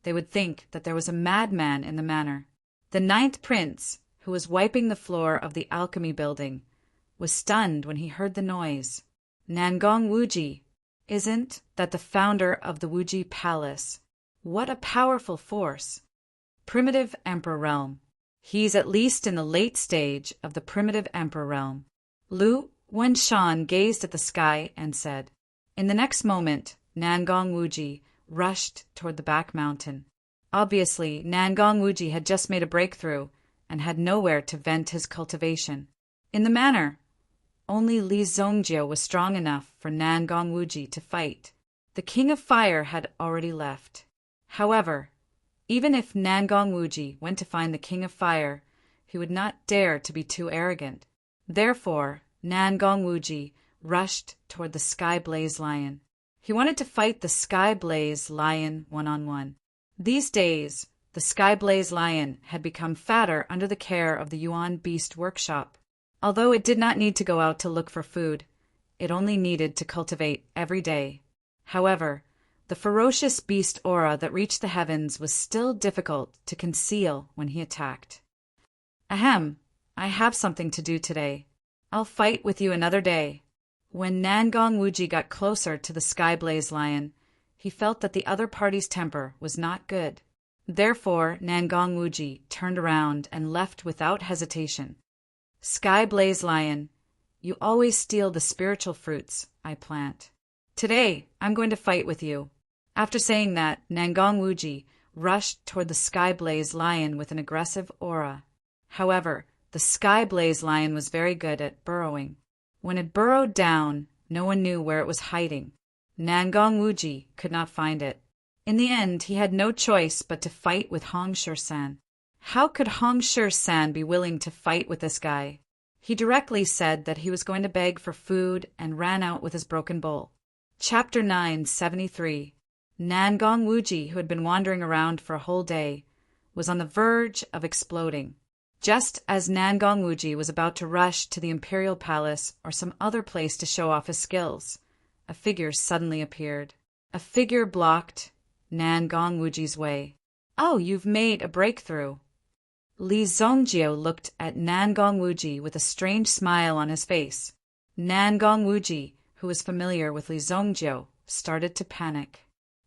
they would think that there was a madman in the manor. The 9th prince, who was wiping the floor of the alchemy building, was stunned when he heard the noise. Nangong Wuji, isn't that the founder of the Wuji Palace? What a powerful force. Primitive Emperor Realm. He's at least in the late stage of the Primitive Emperor Realm. Lu Wenshan gazed at the sky and said. In the next moment, Nangong Wuji rushed toward the back mountain. Obviously, Nangong Wuji had just made a breakthrough and had nowhere to vent his cultivation. In the manor, only Li Zongjiu was strong enough for Nangong Wuji to fight. The King of Fire had already left. However, even if Nangong Wuji went to find the King of Fire, he would not dare to be too arrogant. Therefore, Nangong Wuji rushed toward the Sky Blaze Lion. He wanted to fight the Sky Blaze Lion one-on-one. These days, the Sky Blaze Lion had become fatter under the care of the Yuan Beast Workshop. Although it did not need to go out to look for food, it only needed to cultivate every day. However, the ferocious beast aura that reached the heavens was still difficult to conceal when he attacked. Ahem, I have something to do today. I'll fight with you another day. When Nangong Wuji got closer to the Sky Blaze Lion, he felt that the other party's temper was not good. Therefore, Nangong Wuji turned around and left without hesitation. Sky Blaze Lion, you always steal the spiritual fruits I plant. Today, I'm going to fight with you. After saying that, Nangong Wuji rushed toward the Sky Blaze Lion with an aggressive aura. However, the Sky Blaze Lion was very good at burrowing. When it burrowed down, no one knew where it was hiding. Nangong Wuji could not find it. In the end, he had no choice but to fight with Hong Shur-san. How could Hong Shur-san be willing to fight with this guy? He directly said that he was going to beg for food and ran out with his broken bowl. Chapter 973. Nangong Wuji, who had been wandering around for a whole day, was on the verge of exploding. Just as Nangong Wuji was about to rush to the Imperial Palace or some other place to show off his skills, a figure suddenly appeared. A figure blocked Nangong Wuji's way. "Oh, you've made a breakthrough." Li Zongjio looked at Nangong Wuji with a strange smile on his face. Nangong Wuji, who was familiar with Li Zongjio, started to panic.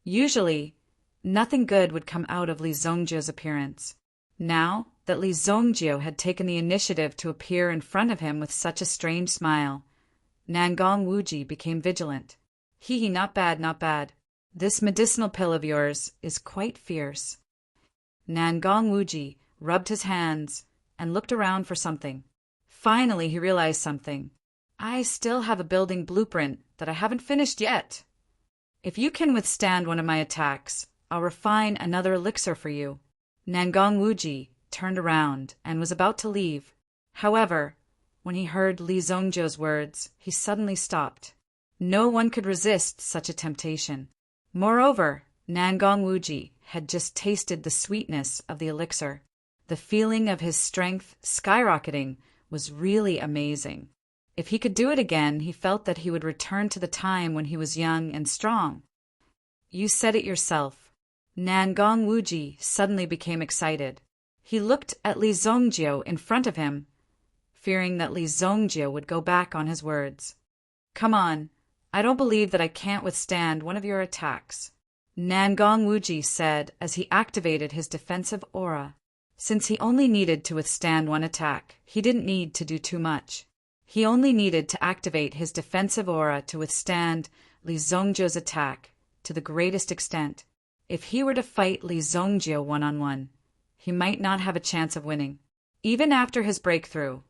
Usually, nothing good would come out of Li Zongjio's appearance. Now that Li Zongjio had taken the initiative to appear in front of him with such a strange smile, Nangong Wuji became vigilant. "Hee, not bad, not bad. This medicinal pill of yours is quite fierce." Nangong Wuji rubbed his hands and looked around for something. Finally, he realized something. "I still have a building blueprint that I haven't finished yet. If you can withstand one of my attacks, I'll refine another elixir for you." Nangong Wuji turned around and was about to leave. However, when he heard Li Zongjio's words, he suddenly stopped. No one could resist such a temptation. Moreover, Nangong Wuji had just tasted the sweetness of the elixir. The feeling of his strength skyrocketing was really amazing. If he could do it again, he felt that he would return to the time when he was young and strong. "You said it yourself." Nangong Wuji suddenly became excited. He looked at Li Zongjio in front of him, fearing that Li Zongjio would go back on his words. "Come on, I don't believe that I can't withstand one of your attacks," Nangong Wuji said as he activated his defensive aura. Since he only needed to withstand one attack, he didn't need to do too much. He only needed to activate his defensive aura to withstand Li Zongjio's attack to the greatest extent. If he were to fight Li Zongjio one-on-one, he might not have a chance of winning. Even after his breakthrough,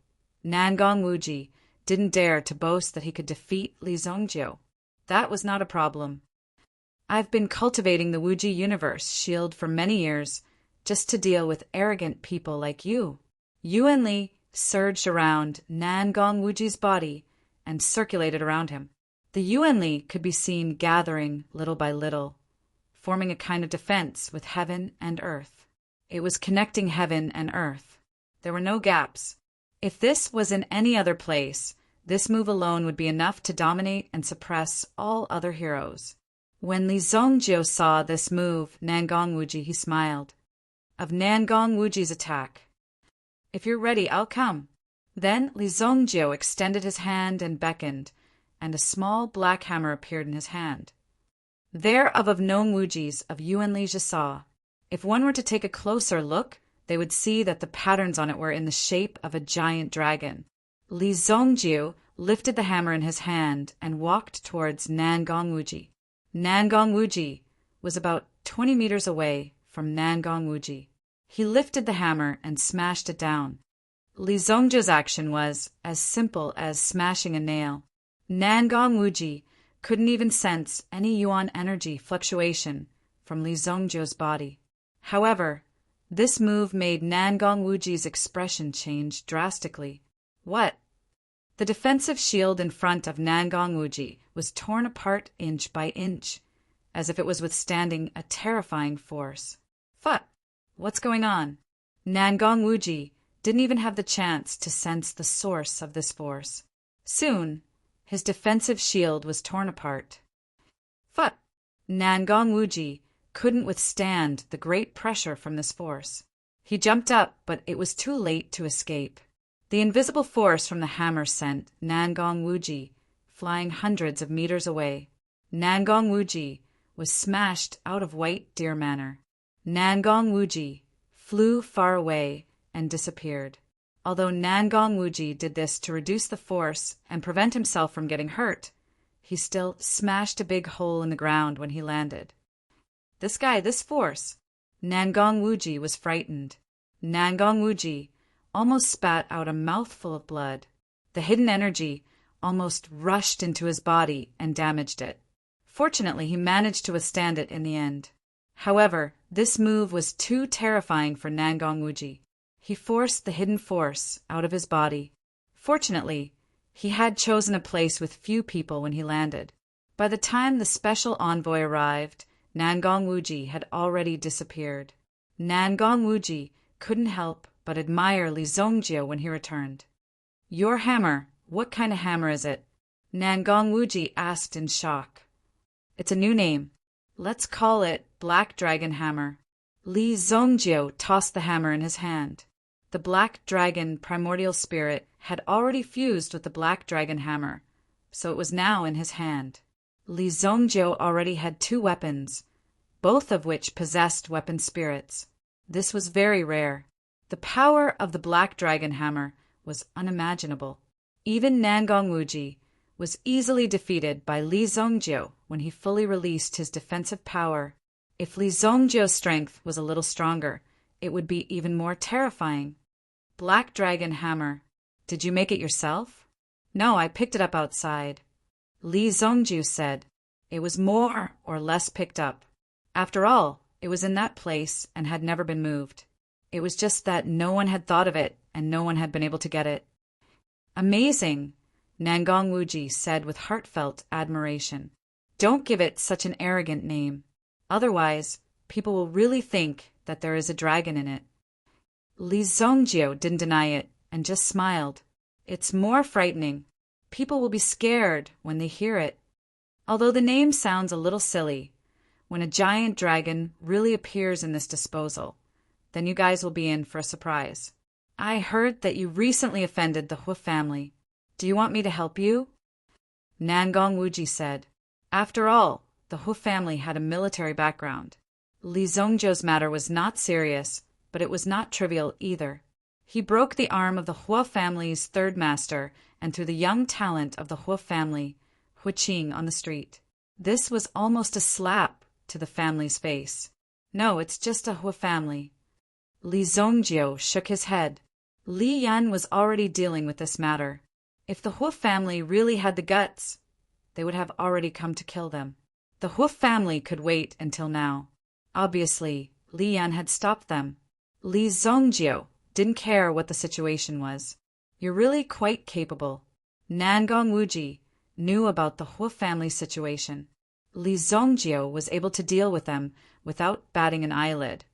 Nangong Wuji didn't dare to boast that he could defeat Li Zongjio. That was not a problem. "I've been cultivating the Wuji Universe Shield for many years, just to deal with arrogant people like you." Yuan Li surged around Nangong Wuji's body and circulated around him. The Yuan Li could be seen gathering little by little, forming a kind of defense with heaven and earth. It was connecting heaven and earth. There were no gaps. If this was in any other place, this move alone would be enough to dominate and suppress all other heroes. When Li Zongjio saw this move, Nangong Wuji, he smiled. Of Nangong Wuji's attack. "If you're ready, I'll come." Then Li Zongjio extended his hand and beckoned, and a small black hammer appeared in his hand. There of Nong Wuji's of Yuan Li saw. If one were to take a closer look, they would see that the patterns on it were in the shape of a giant dragon. Li Zongjio lifted the hammer in his hand and walked towards Nangong Wuji. Nangong Wuji was about 20 meters away from Nangong Wuji. He lifted the hammer and smashed it down. Li Zongjio's action was as simple as smashing a nail. Nangong Wuji couldn't even sense any yuan energy fluctuation from Li Zongjio's body. However, this move made Nangong Wuji's expression change drastically. "What?" The defensive shield in front of Nangong Wuji was torn apart inch by inch, as if it was withstanding a terrifying force. "Fuck! What's going on?" Nangong Wuji didn't even have the chance to sense the source of this force. Soon, his defensive shield was torn apart. "Fuck!" Nangong Wuji couldn't withstand the great pressure from this force. He jumped up, but it was too late to escape. The invisible force from the hammer sent Nangong Wuji flying hundreds of meters away. Nangong Wuji was smashed out of White Deer Manor. Nangong Wuji flew far away and disappeared. Although Nangong Wuji did this to reduce the force and prevent himself from getting hurt, he still smashed a big hole in the ground when he landed. This force. Nangong Wuji was frightened. Nangong Wuji almost spat out a mouthful of blood. The hidden energy almost rushed into his body and damaged it. Fortunately, he managed to withstand it in the end. However, this move was too terrifying for Nangong Wuji. He forced the hidden force out of his body. Fortunately, he had chosen a place with few people when he landed. By the time the special envoy arrived, Nangong Wuji had already disappeared. Nangong Wuji couldn't help but admire Li Zongjio when he returned. "Your hammer, what kind of hammer is it?" Nangong Wuji asked in shock. "It's a new name. Let's call it Black Dragon Hammer." Li Zongjio tossed the hammer in his hand. The Black Dragon primordial spirit had already fused with the Black Dragon Hammer, so it was now in his hand. Li Zongjio already had 2 weapons, both of which possessed weapon spirits. This was very rare. The power of the Black Dragon Hammer was unimaginable. Even Nangong Wuji was easily defeated by Li Zongjio when he fully released his defensive power. If Li Zongjio's strength was a little stronger, it would be even more terrifying. "Black Dragon Hammer. Did you make it yourself?" "No, I picked it up outside." Li Zongjio said. "It was more or less picked up. After all, it was in that place and had never been moved. It was just that no one had thought of it and no one had been able to get it." "Amazing," Nangong Wuji said with heartfelt admiration. "Don't give it such an arrogant name. Otherwise, people will really think that there is a dragon in it." Li Zongjio didn't deny it and just smiled. "It's more frightening. People will be scared when they hear it. Although the name sounds a little silly, when a giant dragon really appears in this disposal, then you guys will be in for a surprise. I heard that you recently offended the Hu family. Do you want me to help you?" Nangong Wuji said. After all, the Hu family had a military background. Li Zongjio's matter was not serious, but it was not trivial either. He broke the arm of the Hua family's 3rd master and threw the young talent of the Hua family, Hu Qing, on the street. This was almost a slap to the family's face. "No, it's just a Hua family." Li Zongjio shook his head. Li Yan was already dealing with this matter. If the Hua family really had the guts, they would have already come to kill them. The Hua family could wait until now. Obviously, Li Yan had stopped them. Li Zongjio didn't care what the situation was. "You're really quite capable." Nangong Wuji knew about the Hua family situation. Li Zongjio was able to deal with them without batting an eyelid,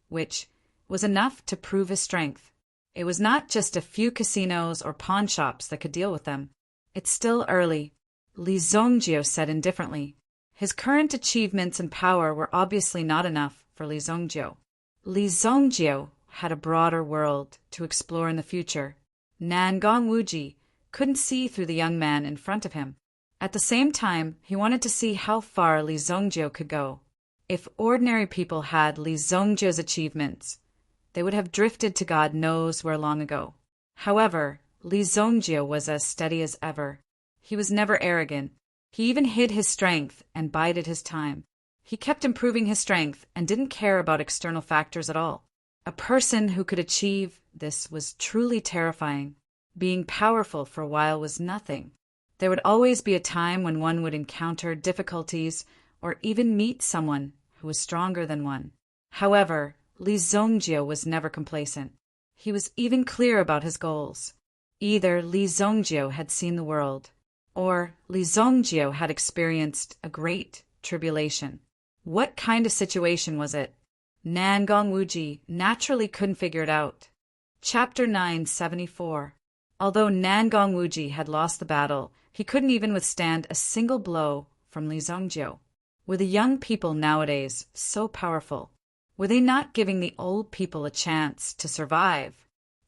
which was enough to prove his strength. It was not just a few casinos or pawn shops that could deal with them. "It's still early," Li Zongjio said indifferently. His current achievements and power were obviously not enough for Li Zongjio. Li Zongjio had a broader world to explore in the future. Nangong Wuji couldn't see through the young man in front of him. At the same time, he wanted to see how far Li Zongjio could go. If ordinary people had Li Zongjio's achievements, they would have drifted to God knows where long ago. However, Li Zongjio was as steady as ever. He was never arrogant. He even hid his strength and bided his time. He kept improving his strength and didn't care about external factors at all. A person who could achieve this was truly terrifying. Being powerful for a while was nothing. There would always be a time when one would encounter difficulties or even meet someone who was stronger than one. However, Li Zongjio was never complacent. He was even clear about his goals. Either Li Zongjio had seen the world, or Li Zongjio had experienced a great tribulation. What kind of situation was it? Nangong Wuji naturally couldn't figure it out. Chapter 974. Although Nangong Wuji had lost the battle, he couldn't even withstand a single blow from Li Zongjio. Were the young people nowadays so powerful? Were they not giving the old people a chance to survive?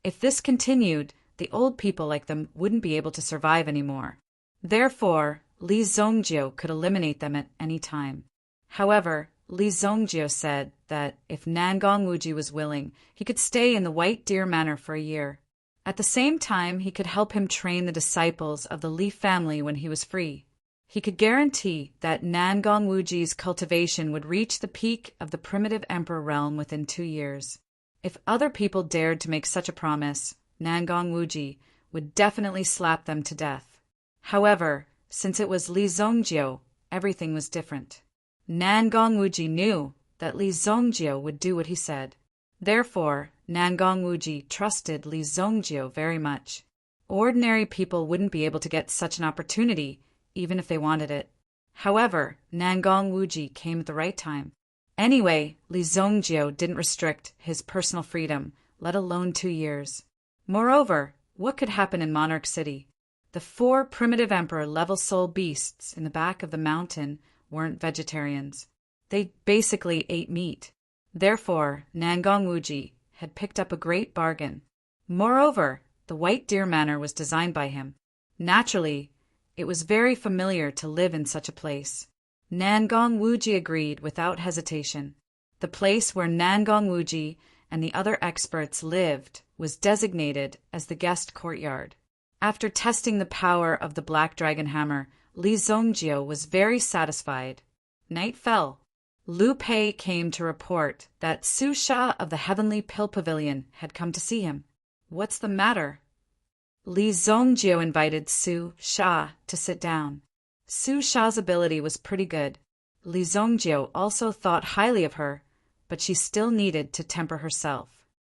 If this continued, the old people like them wouldn't be able to survive anymore. Therefore, Li Zongjio could eliminate them at any time. However, Li Zongjio said that if Nangong Wuji was willing, he could stay in the White Deer Manor for a year. At the same time, he could help him train the disciples of the Li family when he was free. He could guarantee that Nangong Wuji's cultivation would reach the peak of the primitive emperor realm within 2 years. If other people dared to make such a promise, Nangong Wuji would definitely slap them to death. However, since it was Li Zongjio everything was different. Nangong knew that Li Zongjio would do what he said. Therefore, Nangong trusted Li Zongjio very much. Ordinary people wouldn't be able to get such an opportunity, even if they wanted it. However, Nangong came at the right time. Anyway, Li Zongjio didn't restrict his personal freedom, let alone 2 years. Moreover, what could happen in Monarch City? The 4 primitive emperor level soul beasts in the back of the mountain weren't vegetarians. They basically ate meat. Therefore, Nangong had picked up a great bargain. Moreover, the White Deer Manor was designed by him. Naturally, it was very familiar to live in such a place. Nangong agreed without hesitation. The place where Nangong and the other experts lived was designated as the guest courtyard. After testing the power of the Black Dragon Hammer, Li Zongjio was very satisfied. Night fell. Lu Pei came to report that Su Sha of the Heavenly Pill Pavilion had come to see him. What's the matter? Li Zongjio invited Su Sha to sit down. Su Sha's ability was pretty good. Li Zongjio also thought highly of her, but she still needed to temper herself.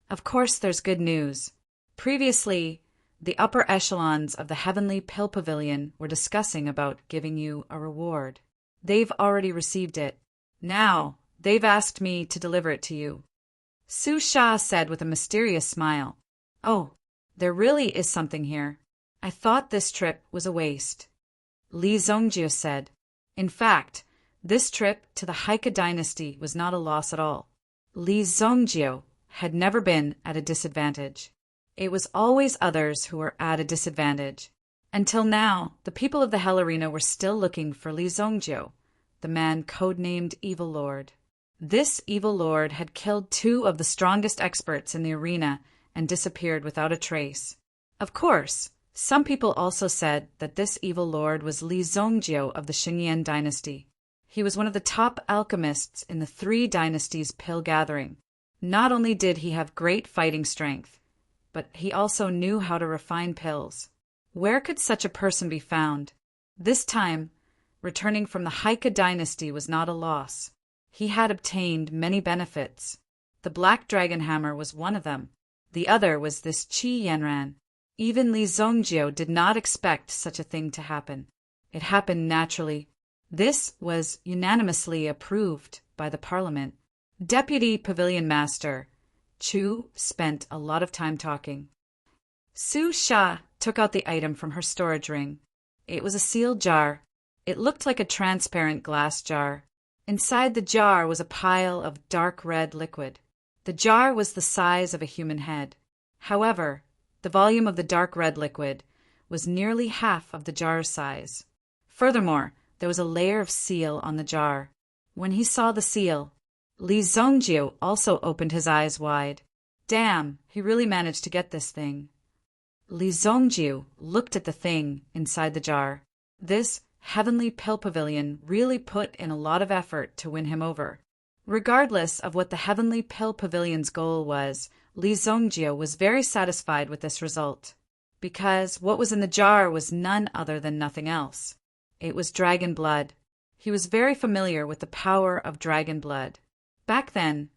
Of course, there's good news. Previously, the upper echelons of the Heavenly Pill Pavilion were discussing about giving you a reward. They've already received it. Now, they've asked me to deliver it to you. Su Sha said with a mysterious smile. Oh, there really is something here. I thought this trip was a waste. Li Zongjio said. In fact, this trip to the Haika dynasty was not a loss at all. Li Zongjio had never been at a disadvantage. It was always others who were at a disadvantage. Until now, the people of the Hell Arena were still looking for Li Zongjio, the man codenamed Evil Lord. This Evil Lord had killed 2 of the strongest experts in the arena and disappeared without a trace. Of course, some people also said that this Evil Lord was Li Zongjio of the Xingyan dynasty. He was one of the top alchemists in the 3 dynasties pill gathering. Not only did he have great fighting strength, but he also knew how to refine pills. Where could such a person be found? This time, returning from the Haika dynasty was not a loss. He had obtained many benefits. The Black Dragon Hammer was one of them. The other was this Qi Yanran. Even Li Zongjio did not expect such a thing to happen. It happened naturally. This was unanimously approved by the parliament. Deputy Pavilion Master Chu spent a lot of time talking. Su Sha took out the item from her storage ring. It was a sealed jar. It looked like a transparent glass jar. Inside the jar was a pile of dark red liquid. The jar was the size of a human head. However, the volume of the dark red liquid was nearly half of the jar's size. Furthermore, there was a layer of seal on the jar. When he saw the seal, Li Zongjio also opened his eyes wide. Damn, he really managed to get this thing. Li Zongjio looked at the thing inside the jar. This Heavenly Pill Pavilion really put in a lot of effort to win him over. Regardless of what the Heavenly Pill Pavilion's goal was, Li Zongjio was very satisfied with this result, because what was in the jar was none other than nothing else. It was dragon blood. He was very familiar with the power of dragon blood. Back then,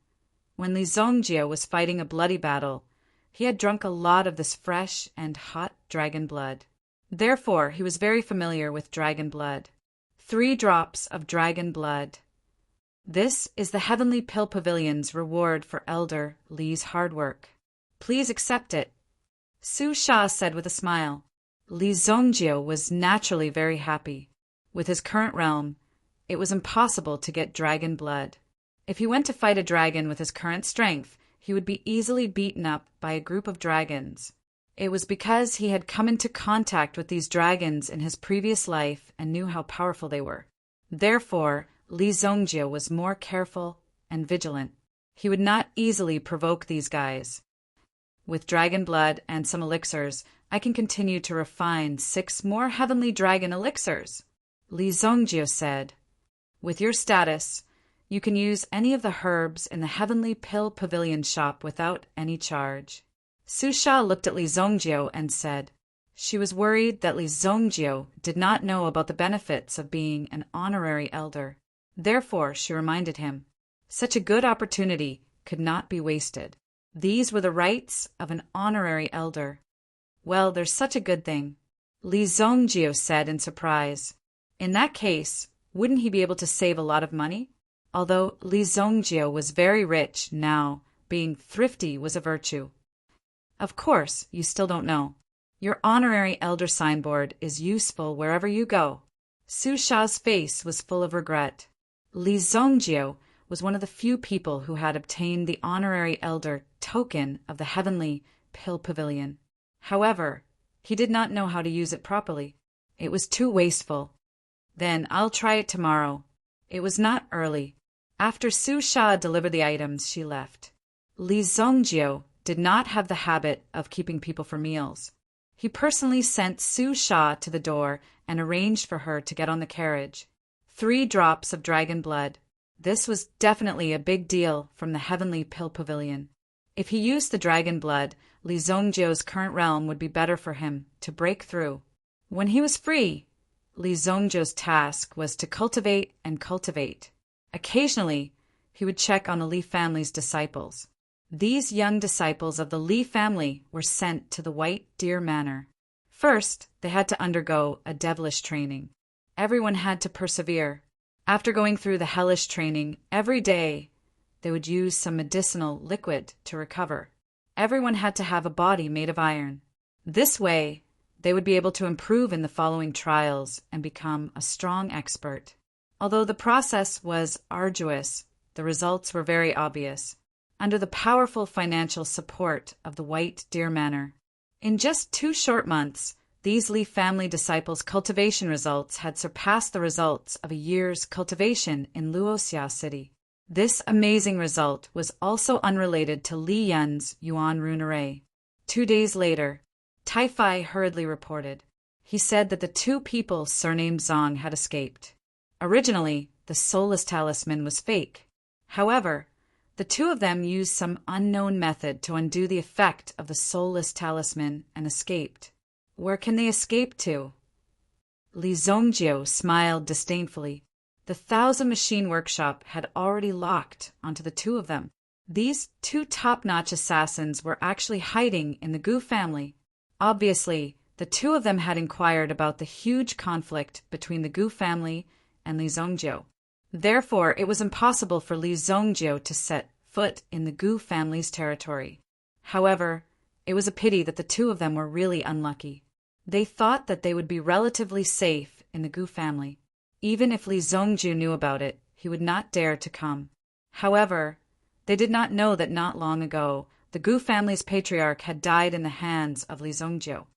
when Li Zongjio was fighting a bloody battle, he had drunk a lot of this fresh and hot dragon blood. Therefore, he was very familiar with dragon blood. 3 drops of dragon blood. This is the Heavenly Pill Pavilion's reward for Elder Li's hard work. Please accept it. Su Sha said with a smile. Li Zongjio was naturally very happy. With his current realm, it was impossible to get dragon blood. If he went to fight a dragon with his current strength, he would be easily beaten up by a group of dragons. It was because he had come into contact with these dragons in his previous life and knew how powerful they were. Therefore, Li Zongjio was more careful and vigilant. He would not easily provoke these guys. With dragon blood and some elixirs, I can continue to refine 6 more heavenly dragon elixirs. Li Zongjio said, with your status, you can use any of the herbs in the Heavenly Pill Pavilion shop without any charge. Su Sha looked at Li Zongjio and said, She was worried that Li Zongjio did not know about the benefits of being an honorary elder. Therefore, she reminded him, such a good opportunity could not be wasted. These were the rights of an honorary elder. Well, there's such a good thing, Li Zongjio said in surprise. In that case, wouldn't he be able to save a lot of money? Although Li Zongjio was very rich now, being thrifty was a virtue. Of course, you still don't know. Your honorary elder signboard is useful wherever you go. Su Sha's face was full of regret. Li Zongjio was one of the few people who had obtained the honorary elder token of the heavenly pill pavilion. However, he did not know how to use it properly. It was too wasteful. Then I'll try it tomorrow. It was not early. After Su Sha delivered the items, she left. Li Zongjio did not have the habit of keeping people for meals. He personally sent Su Sha to the door and arranged for her to get on the carriage. 3 drops of dragon blood. This was definitely a big deal from the heavenly pill pavilion. If he used the dragon blood, Li Zongjio's current realm would be better for him to break through. When he was free, Li Zongjio's task was to cultivate and cultivate. Occasionally, he would check on the Li family's disciples. These young disciples of the Li family were sent to the White Deer Manor. First, they had to undergo a devilish training. Everyone had to persevere. After going through the hellish training, every day they would use some medicinal liquid to recover. Everyone had to have a body made of iron. This way, they would be able to improve in the following trials and become a strong expert. Although the process was arduous, the results were very obvious. Under the powerful financial support of the White Deer Manor, in just 2 short months, these Li family disciples' cultivation results had surpassed the results of a year's cultivation in Luoxia City. This amazing result was also unrelated to Li Yun's Yuan rune array. 2 days later, Tai Fai hurriedly reported. He said that the 2 people surnamed Zong had escaped. Originally, the soulless talisman was fake. However, the 2 of them used some unknown method to undo the effect of the soulless talisman and escaped. Where can they escape to? Li Zongjio smiled disdainfully. The 1,000 Machine Workshop had already locked onto the 2 of them. These 2 top-notch assassins were actually hiding in the Gu family. Obviously, the 2 of them had inquired about the huge conflict between the Gu family and Li Zongjio. Therefore, it was impossible for Li Zongjio to set foot in the Gu family's territory. However, it was a pity that the 2 of them were really unlucky. They thought that they would be relatively safe in the Gu family. Even if Li Zongjio knew about it, he would not dare to come. However, they did not know that not long ago, the Gu family's patriarch had died in the hands of Li Zongjio.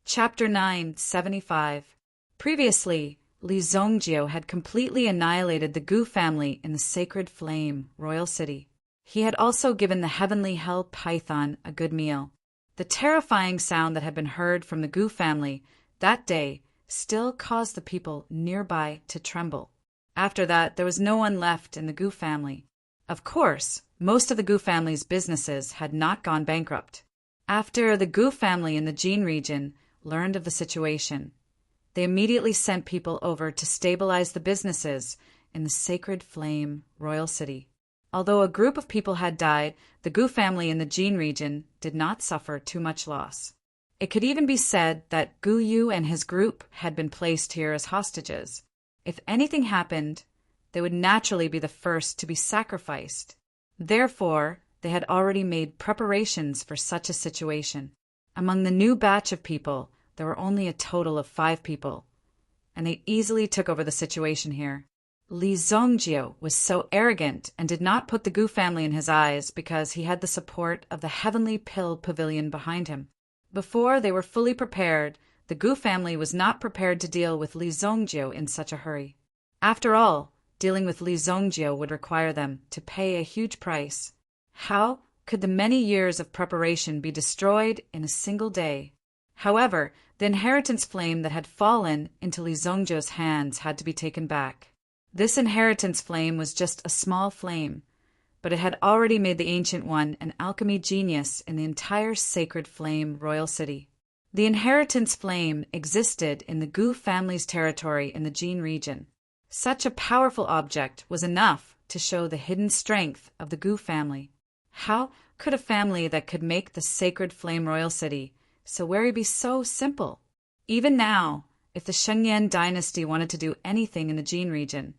Chapter 975. Previously, Li Zongjio had completely annihilated the Gu family in the Sacred Flame, Royal City. He had also given the heavenly hell python a good meal. The terrifying sound that had been heard from the Gu family that day still caused the people nearby to tremble. After that, there was no one left in the Gu family. Of course, most of the Gu family's businesses had not gone bankrupt. After the Gu family in the Jin region learned of the situation, they immediately sent people over to stabilize the businesses in the Sacred Flame, Royal City. Although a group of people had died, the Gu family in the Jin region did not suffer too much loss. It could even be said that Gu Yu and his group had been placed here as hostages. If anything happened, they would naturally be the first to be sacrificed. Therefore, they had already made preparations for such a situation. Among the new batch of people, there were only a total of 5 people, and they easily took over the situation here. Li Zongjio was so arrogant and did not put the Gu family in his eyes because he had the support of the Heavenly Pill Pavilion behind him. Before they were fully prepared, the Gu family was not prepared to deal with Li Zongjio in such a hurry. After all, dealing with Li Zongjio would require them to pay a huge price. How could the many years of preparation be destroyed in a single day? However, the inheritance flame that had fallen into Li Zongjio's hands had to be taken back. This inheritance flame was just a small flame, but it had already made the Ancient One an alchemy genius in the entire Sacred Flame Royal City. The inheritance flame existed in the Gu family's territory in the Jin region. Such a powerful object was enough to show the hidden strength of the Gu family. How could a family that could make the sacred flame royal city so wary be so simple? Even now, if the Shenyan dynasty wanted to do anything in the Jin region,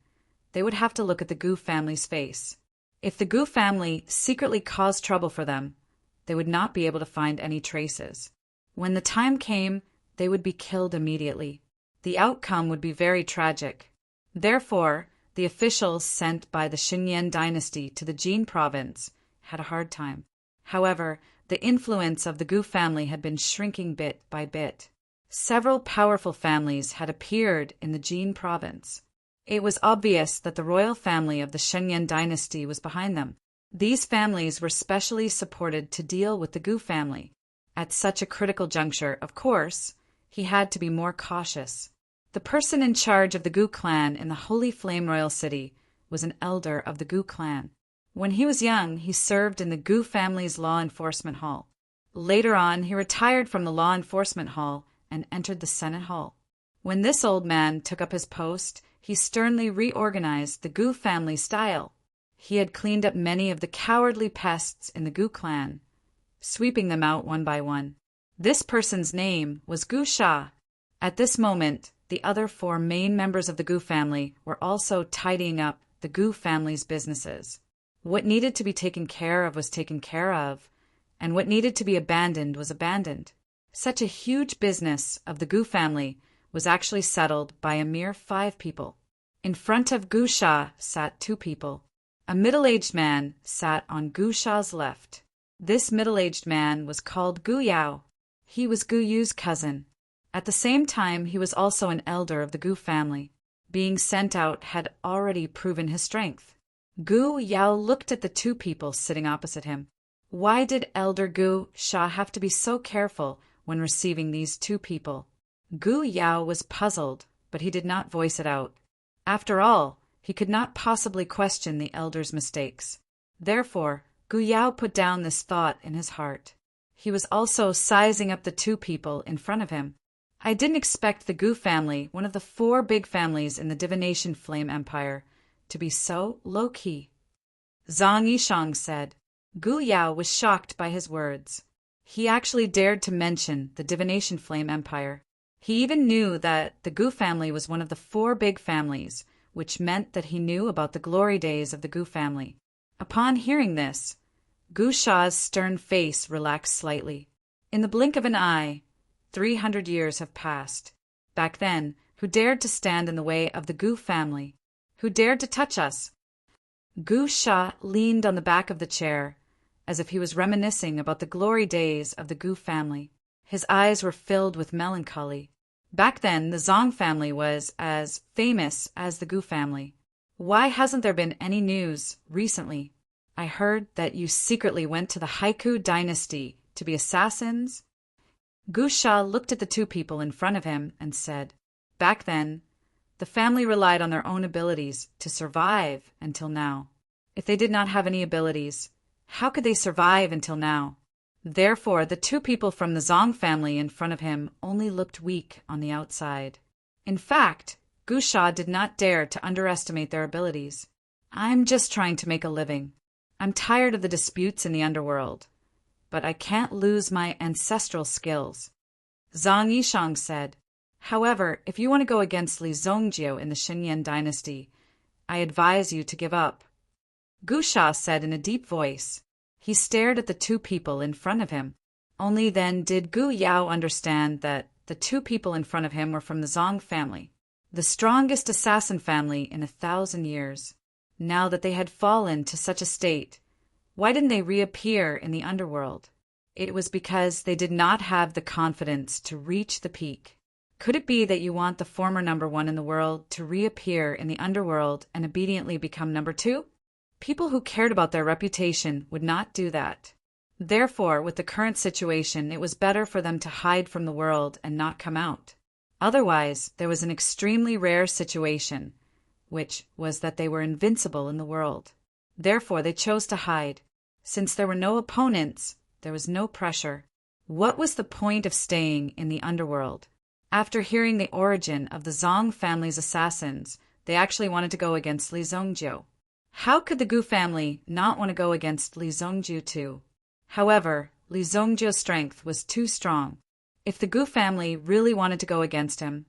they would have to look at the Gu family's face. If the Gu family secretly caused trouble for them, they would not be able to find any traces. When the time came, they would be killed immediately. The outcome would be very tragic. Therefore, the officials sent by the Shenyan dynasty to the Jin province had a hard time. However, the influence of the Gu family had been shrinking bit by bit. Several powerful families had appeared in the Jin province. It was obvious that the royal family of the Shenyan dynasty was behind them. These families were specially supported to deal with the Gu family. At such a critical juncture, of course, he had to be more cautious. The person in charge of the Gu clan in the Holy Flame Royal City was an elder of the Gu clan. When he was young, he served in the Gu family's law enforcement hall. Later on, he retired from the law enforcement hall and entered the Senate hall. When this old man took up his post, he sternly reorganized the Gu family style. He had cleaned up many of the cowardly pests in the Gu clan, sweeping them out one by one. This person's name was Gu Sha. At this moment, the other 4 main members of the Gu family were also tidying up the Gu family's businesses. What needed to be taken care of was taken care of, and what needed to be abandoned was abandoned. Such a huge business of the Gu family was actually settled by a mere 5 people. In front of Gu Sha sat 2 people. A middle-aged man sat on Gu Sha's left. This middle-aged man was called Gu Yao. He was Gu Yu's cousin. At the same time, he was also an elder of the Gu family. Being sent out had already proven his strength. Gu Yao looked at the 2 people sitting opposite him. Why did Elder Gu Sha have to be so careful when receiving these 2 people? Gu Yao was puzzled, but he did not voice it out. After all, he could not possibly question the elder's mistakes. Therefore, Gu Yao put down this thought in his heart. He was also sizing up the 2 people in front of him. I didn't expect the Gu family, one of the 4 big families in the Divination Flame Empire, to be so low-key. Zhang Yishang said. Gu Yao was shocked by his words. He actually dared to mention the Divination Flame Empire. He even knew that the Gu family was one of the 4 big families, which meant that he knew about the glory days of the Gu family. Upon hearing this, Gu Sha's stern face relaxed slightly. In the blink of an eye, 300 years have passed. Back then, who dared to stand in the way of the Gu family? Who dared to touch us? Gu Sha leaned on the back of the chair, as if he was reminiscing about the glory days of the Gu family. His eyes were filled with melancholy. Back then, the Zong family was as famous as the Gu family. Why hasn't there been any news recently? I heard that you secretly went to the Haiku dynasty to be assassins. Gu Sha looked at the 2 people in front of him and said, back then, the family relied on their own abilities to survive until now. If they did not have any abilities, how could they survive until now? Therefore, the 2 people from the Zong family in front of him only looked weak on the outside. In fact, Gu Sha did not dare to underestimate their abilities. I'm just trying to make a living. I'm tired of the disputes in the underworld, but I can't lose my ancestral skills. Zhang Yishang said. However, if you want to go against Li Zongjiu in the Shenyan dynasty, I advise you to give up. Gu Sha said in a deep voice. He stared at the 2 people in front of him. Only then did Gu Yao understand that the 2 people in front of him were from the Zong family, the strongest assassin family in 1,000 years. Now that they had fallen to such a state, why didn't they reappear in the underworld? It was because they did not have the confidence to reach the peak. Could it be that you want the former number 1 in the world to reappear in the underworld and obediently become number 2? People who cared about their reputation would not do that. Therefore, with the current situation, it was better for them to hide from the world and not come out. Otherwise, there was an extremely rare situation, which was that they were invincible in the world. Therefore, they chose to hide. Since there were no opponents, there was no pressure. What was the point of staying in the underworld? After hearing the origin of the Zong family's assassins, they actually wanted to go against Li Zongjiu. How could the Gu family not want to go against Li Zongjiu too? However, Li Zongjiu's strength was too strong. If the Gu family really wanted to go against him,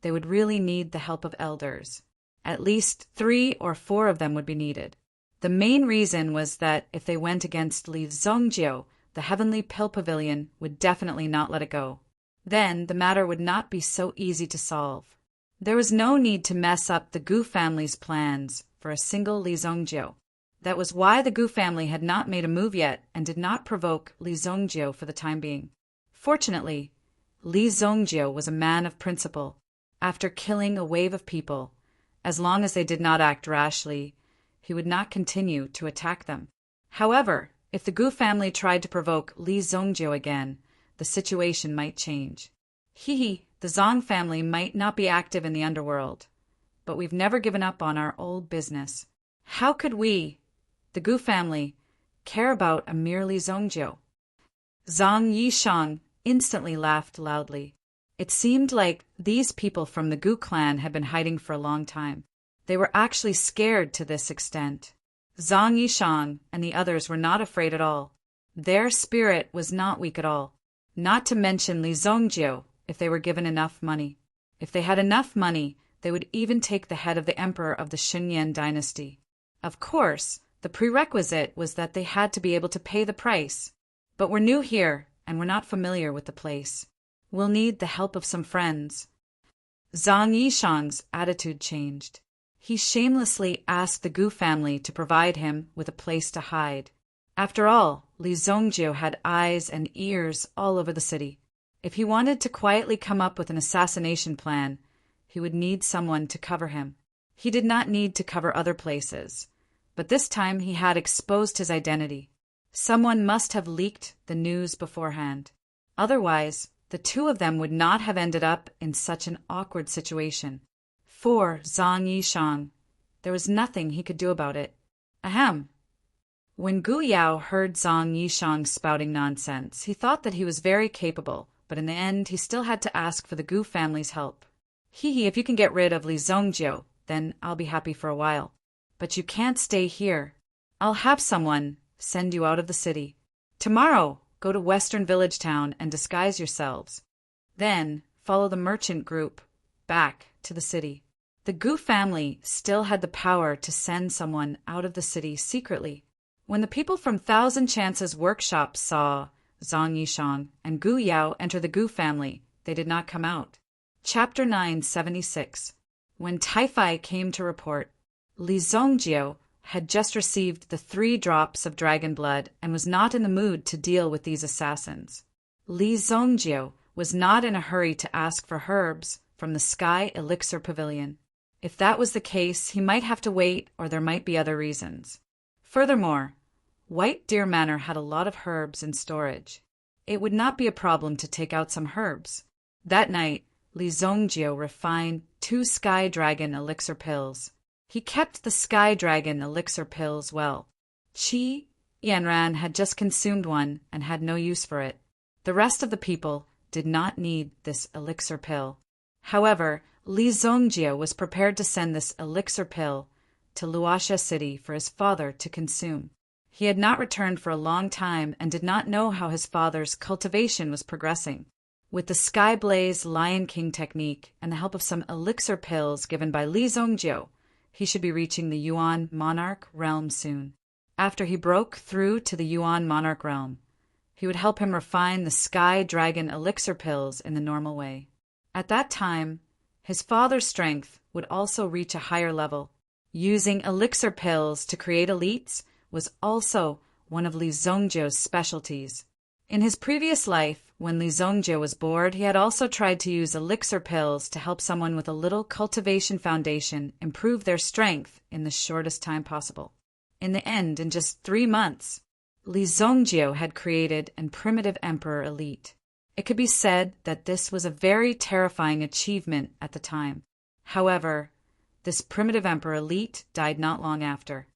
they would really need the help of elders. At least 3 or 4 of them would be needed. The main reason was that if they went against Li Zongjiu, the Heavenly Pill Pavilion would definitely not let it go. Then the matter would not be so easy to solve. There was no need to mess up the Gu family's plans for a single Li Zongjiu. That was why the Gu family had not made a move yet and did not provoke Li Zongjiu for the time being. Fortunately, Li Zongjiu was a man of principle. After killing a wave of people, as long as they did not act rashly, he would not continue to attack them. However, if the Gu family tried to provoke Li Zongjiu again, the situation might change. The Zong family might not be active in the underworld, but we've never given up on our old business. How could we, the Gu family, care about a mere Li Zongjiu? Zhang Yishang instantly laughed loudly. It seemed like these people from the Gu clan had been hiding for a long time. They were actually scared to this extent. Zhang Yishang and the others were not afraid at all. Their spirit was not weak at all. Not to mention Li Zongjiu, if they were given enough money. If they had enough money, they would even take the head of the emperor of the Xinyan dynasty. Of course, the prerequisite was that they had to be able to pay the price. But we're new here, and we're not familiar with the place. We'll need the help of some friends. Zhang Yishang's attitude changed. He shamelessly asked the Gu family to provide him with a place to hide. After all, Li Zongjiu had eyes and ears all over the city. If he wanted to quietly come up with an assassination plan, he would need someone to cover him. He did not need to cover other places, but this time he had exposed his identity. Someone must have leaked the news beforehand. Otherwise, the 2 of them would not have ended up in such an awkward situation. For Zhang Yishang, there was nothing he could do about it. Ahem. When Gu Yao heard Zhang Yishang spouting nonsense, he thought that he was very capable, but in the end he still had to ask for the Gu family's help. If you can get rid of Li Zongjiu, then I'll be happy for a while. But you can't stay here. I'll have someone send you out of the city. Tomorrow, go to Western Village Town and disguise yourselves. Then follow the merchant group back to the city. The Gu family still had the power to send someone out of the city secretly. When the people from Thousand Chances workshop saw Zhang Yishang and Gu Yao enter the Gu family, they did not come out. Chapter 976. When Taifai came to report, Li Zongjiu had just received the 3 drops of dragon blood and was not in the mood to deal with these assassins. Li Zongjiu was not in a hurry to ask for herbs from the Sky Elixir Pavilion. If that was the case, he might have to wait, or there might be other reasons. Furthermore, White Deer Manor had a lot of herbs in storage. It would not be a problem to take out some herbs. That night, Li Zongjiu refined 2 Sky Dragon Elixir pills. He kept the Sky Dragon Elixir pills well. Qi Yanran had just consumed one and had no use for it. The rest of the people did not need this elixir pill. However, Li Zongjiu was prepared to send this elixir pill to Luoxia City for his father to consume. He had not returned for a long time and did not know how his father's cultivation was progressing. With the Sky Blaze Lion King technique and the help of some elixir pills given by Li Zongjiu, he should be reaching the Yuan Monarch realm soon. After he broke through to the Yuan Monarch realm, he would help him refine the Sky Dragon elixir pills in the normal way. At that time, his father's strength would also reach a higher level. Using elixir pills to create elites was also one of Li Zongjiu's specialties. In his previous life, when Li Zongjiu was bored, he had also tried to use elixir pills to help someone with a little cultivation foundation improve their strength in the shortest time possible. In the end, in just 3 months, Li Zongjiu had created an primitive emperor elite. It could be said that this was a very terrifying achievement at the time. However, this primitive emperor elite died not long after.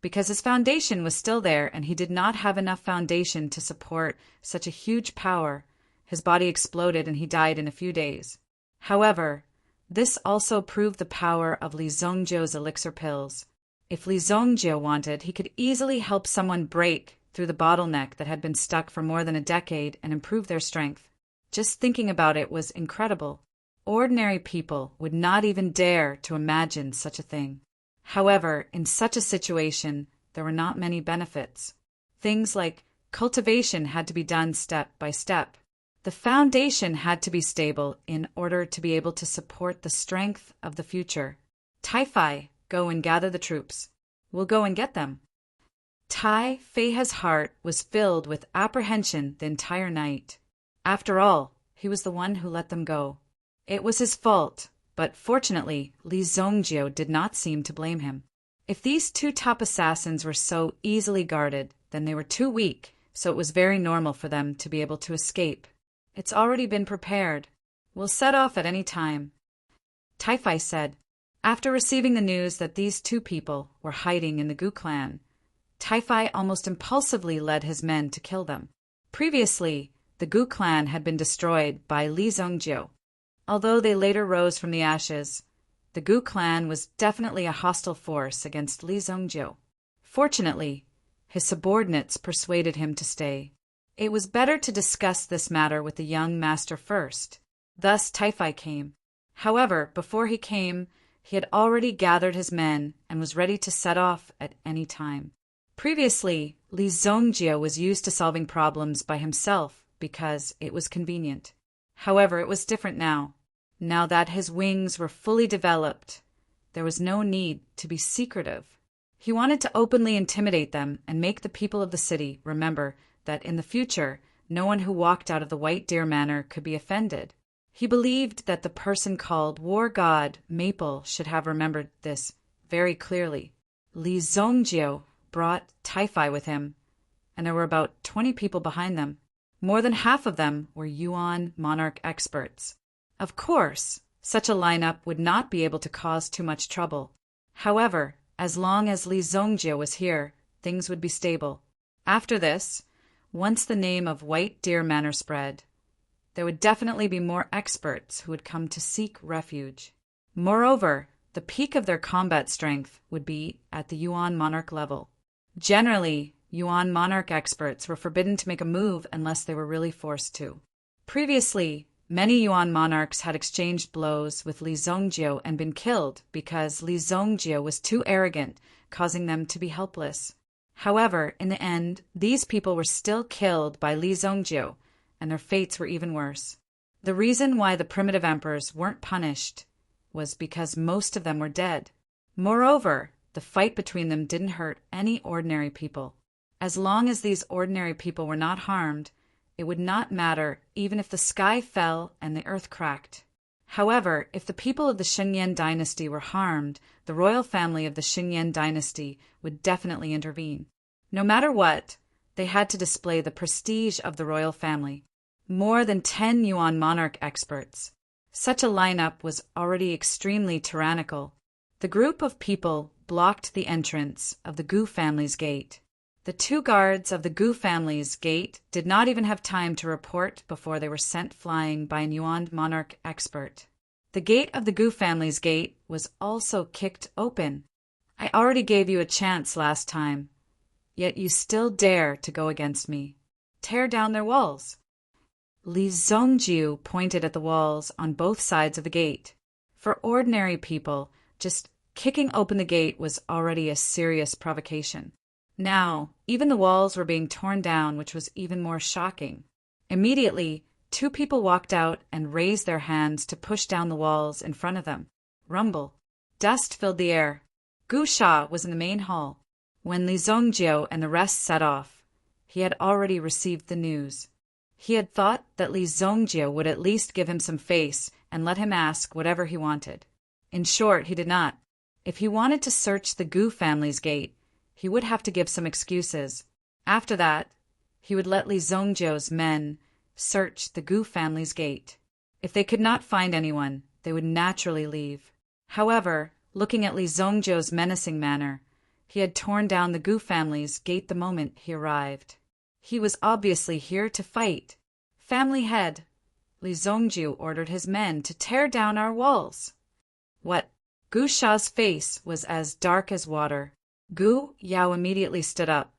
because his foundation was still there and he did not have enough foundation to support such a huge power. His body exploded and he died in a few days. However, this also proved the power of Li Zongjiu's elixir pills. If Li Zongjie wanted, he could easily help someone break through the bottleneck that had been stuck for more than a decade and improve their strength. Just thinking about it was incredible. Ordinary people would not even dare to imagine such a thing. However, in such a situation, there were not many benefits. Things like cultivation had to be done step by step. The foundation had to be stable in order to be able to support the strength of the future. Tai, go and gather the troops. We'll go and get them. Tai Feihe's heart was filled with apprehension the entire night. After all, he was the one who let them go. It was his fault, but fortunately, Li Zongjie did not seem to blame him. If these two top assassins were so easily guarded, then they were too weak, so it was very normal for them to be able to escape. It's already been prepared. We'll set off at any time. Tai said. After receiving the news that these two people were hiding in the Gu clan, Tai almost impulsively led his men to kill them. Previously, the Gu clan had been destroyed by Li Zongjie. Although they later rose from the ashes, the Gu clan was definitely a hostile force against Li Zongjie. Fortunately, his subordinates persuaded him to stay. It was better to discuss this matter with the young master first. Thus Tai came. However, before he came, he had already gathered his men and was ready to set off at any time. Previously, Li Zongjie was used to solving problems by himself because it was convenient. However, it was different now. Now that his wings were fully developed, there was no need to be secretive. He wanted to openly intimidate them and make the people of the city remember that in the future, no one who walked out of the White Deer Manor could be offended. He believed that the person called War God Maple should have remembered this very clearly. Li Zongjie brought Tai with him, and there were about 20 people behind them. More than half of them were Yuan monarch experts. Of course, such a lineup would not be able to cause too much trouble. However, as long as Li Zongjie was here, things would be stable. After this, once the name of White Deer Manor spread, there would definitely be more experts who would come to seek refuge. Moreover, the peak of their combat strength would be at the Yuan monarch level. Generally, Yuan monarch experts were forbidden to make a move unless they were really forced to. Previously, many Yuan monarchs had exchanged blows with Li Zongjie and been killed because Li Zongjie was too arrogant, causing them to be helpless. However, in the end, these people were still killed by Li Zongjie, and their fates were even worse. The reason why the primitive emperors weren't punished was because most of them were dead. Moreover, the fight between them didn't hurt any ordinary people. As long as these ordinary people were not harmed, it would not matter even if the sky fell and the earth cracked. However, if the people of the Xinyan dynasty were harmed, the royal family of the Xinyan dynasty would definitely intervene. No matter what, they had to display the prestige of the royal family. More than 10 Yuan monarch experts. Such a lineup was already extremely tyrannical. The group of people blocked the entrance of the Gu family's gate. The two guards of the Gu family's gate did not even have time to report before they were sent flying by a Yuan monarch expert. The gate of the Gu family's gate was also kicked open. I already gave you a chance last time, yet you still dare to go against me. Tear down their walls. Li Zongjie pointed at the walls on both sides of the gate. For ordinary people, just kicking open the gate was already a serious provocation. Now, even the walls were being torn down, which was even more shocking. Immediately, two people walked out and raised their hands to push down the walls in front of them. Rumble. Dust filled the air. Gu Sha was in the main hall. When Li Zongjie and the rest set off, he had already received the news. He had thought that Li Zongjie would at least give him some face and let him ask whatever he wanted. In short, he did not. If he wanted to search the Gu family's gate, he would have to give some excuses. After that, he would let Li Zongjie's men search the Gu family's gate. If they could not find anyone, they would naturally leave. However, looking at Li Zongjie's menacing manner, He had torn down the Gu family's gate the moment he arrived. He was obviously here to fight. Family head, Li Zongjiu ordered his men to tear down our walls. What? Gu Sha's face was as dark as water. Gu Yao immediately stood up.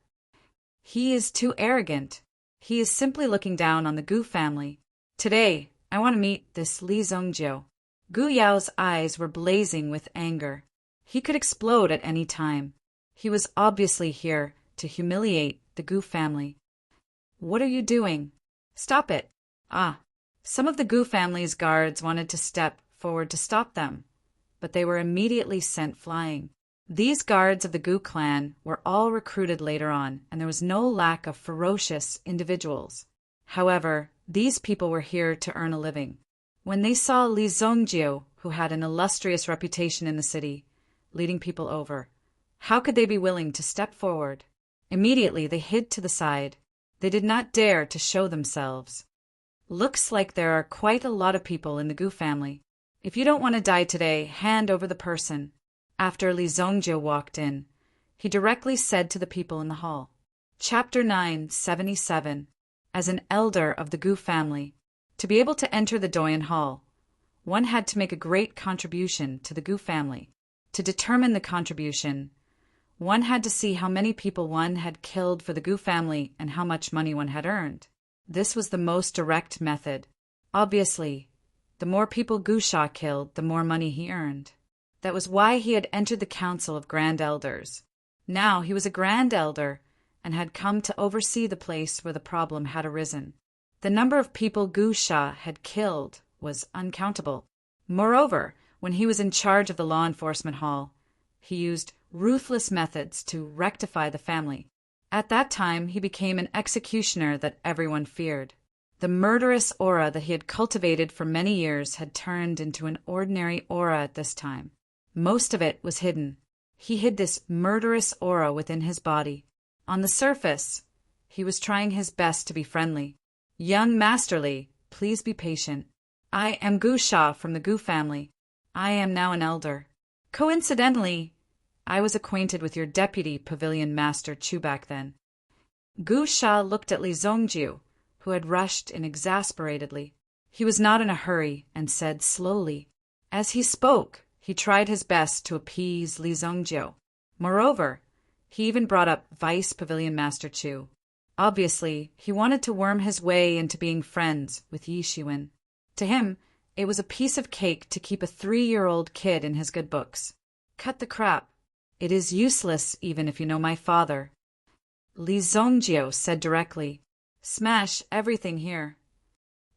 He is too arrogant. He is simply looking down on the Gu family. Today, I want to meet this Li Zongjiu. Gu Yao's eyes were blazing with anger. He could explode at any time. He was obviously here to humiliate the Gu family. What are you doing? Stop it. Some of the Gu family's guards wanted to step forward to stop them, but they were immediately sent flying. These guards of the Gu clan were all recruited later on, and there was no lack of ferocious individuals. However, these people were here to earn a living. When they saw Li Zongjiu, who had an illustrious reputation in the city, leading people over, how could they be willing to step forward? Immediately they hid to the side. They did not dare to show themselves. Looks like there are quite a lot of people in the Gu family. If you don't want to die today, hand over the person. After Li Zongjiu walked in, he directly said to the people in the hall. Chapter 977. As an elder of the Gu family, to be able to enter the Doyan Hall, one had to make a great contribution to the Gu family. To determine the contribution, one had to see how many people one had killed for the Gu family and how much money one had earned. This was the most direct method. Obviously, the more people Gu Sha killed, the more money he earned. That was why he had entered the Council of Grand Elders. Now he was a Grand Elder and had come to oversee the place where the problem had arisen. The number of people Gu Sha had killed was uncountable. Moreover, when he was in charge of the law enforcement hall, he used ruthless methods to rectify the family. At that time, he became an executioner that everyone feared. The murderous aura that he had cultivated for many years had turned into an ordinary aura at this time. Most of it was hidden. He hid this murderous aura within his body. On the surface, he was trying his best to be friendly. Young Master Li, please be patient. I am Gu Sha from the Gu family. I am now an elder. Coincidentally, I was acquainted with your deputy pavilion master Chu back then. Gu Sha looked at Li Zongjiu, who had rushed in exasperatedly. He was not in a hurry and said slowly. As he spoke, he tried his best to appease Li Zongjiu. Moreover, he even brought up Vice Pavilion Master Chu. Obviously, he wanted to worm his way into being friends with Yi Shiwen. To him, it was a piece of cake to keep a 3-year-old kid in his good books. Cut the crap. It is useless even if you know my father. Li Zongjiu said directly. Smash everything here.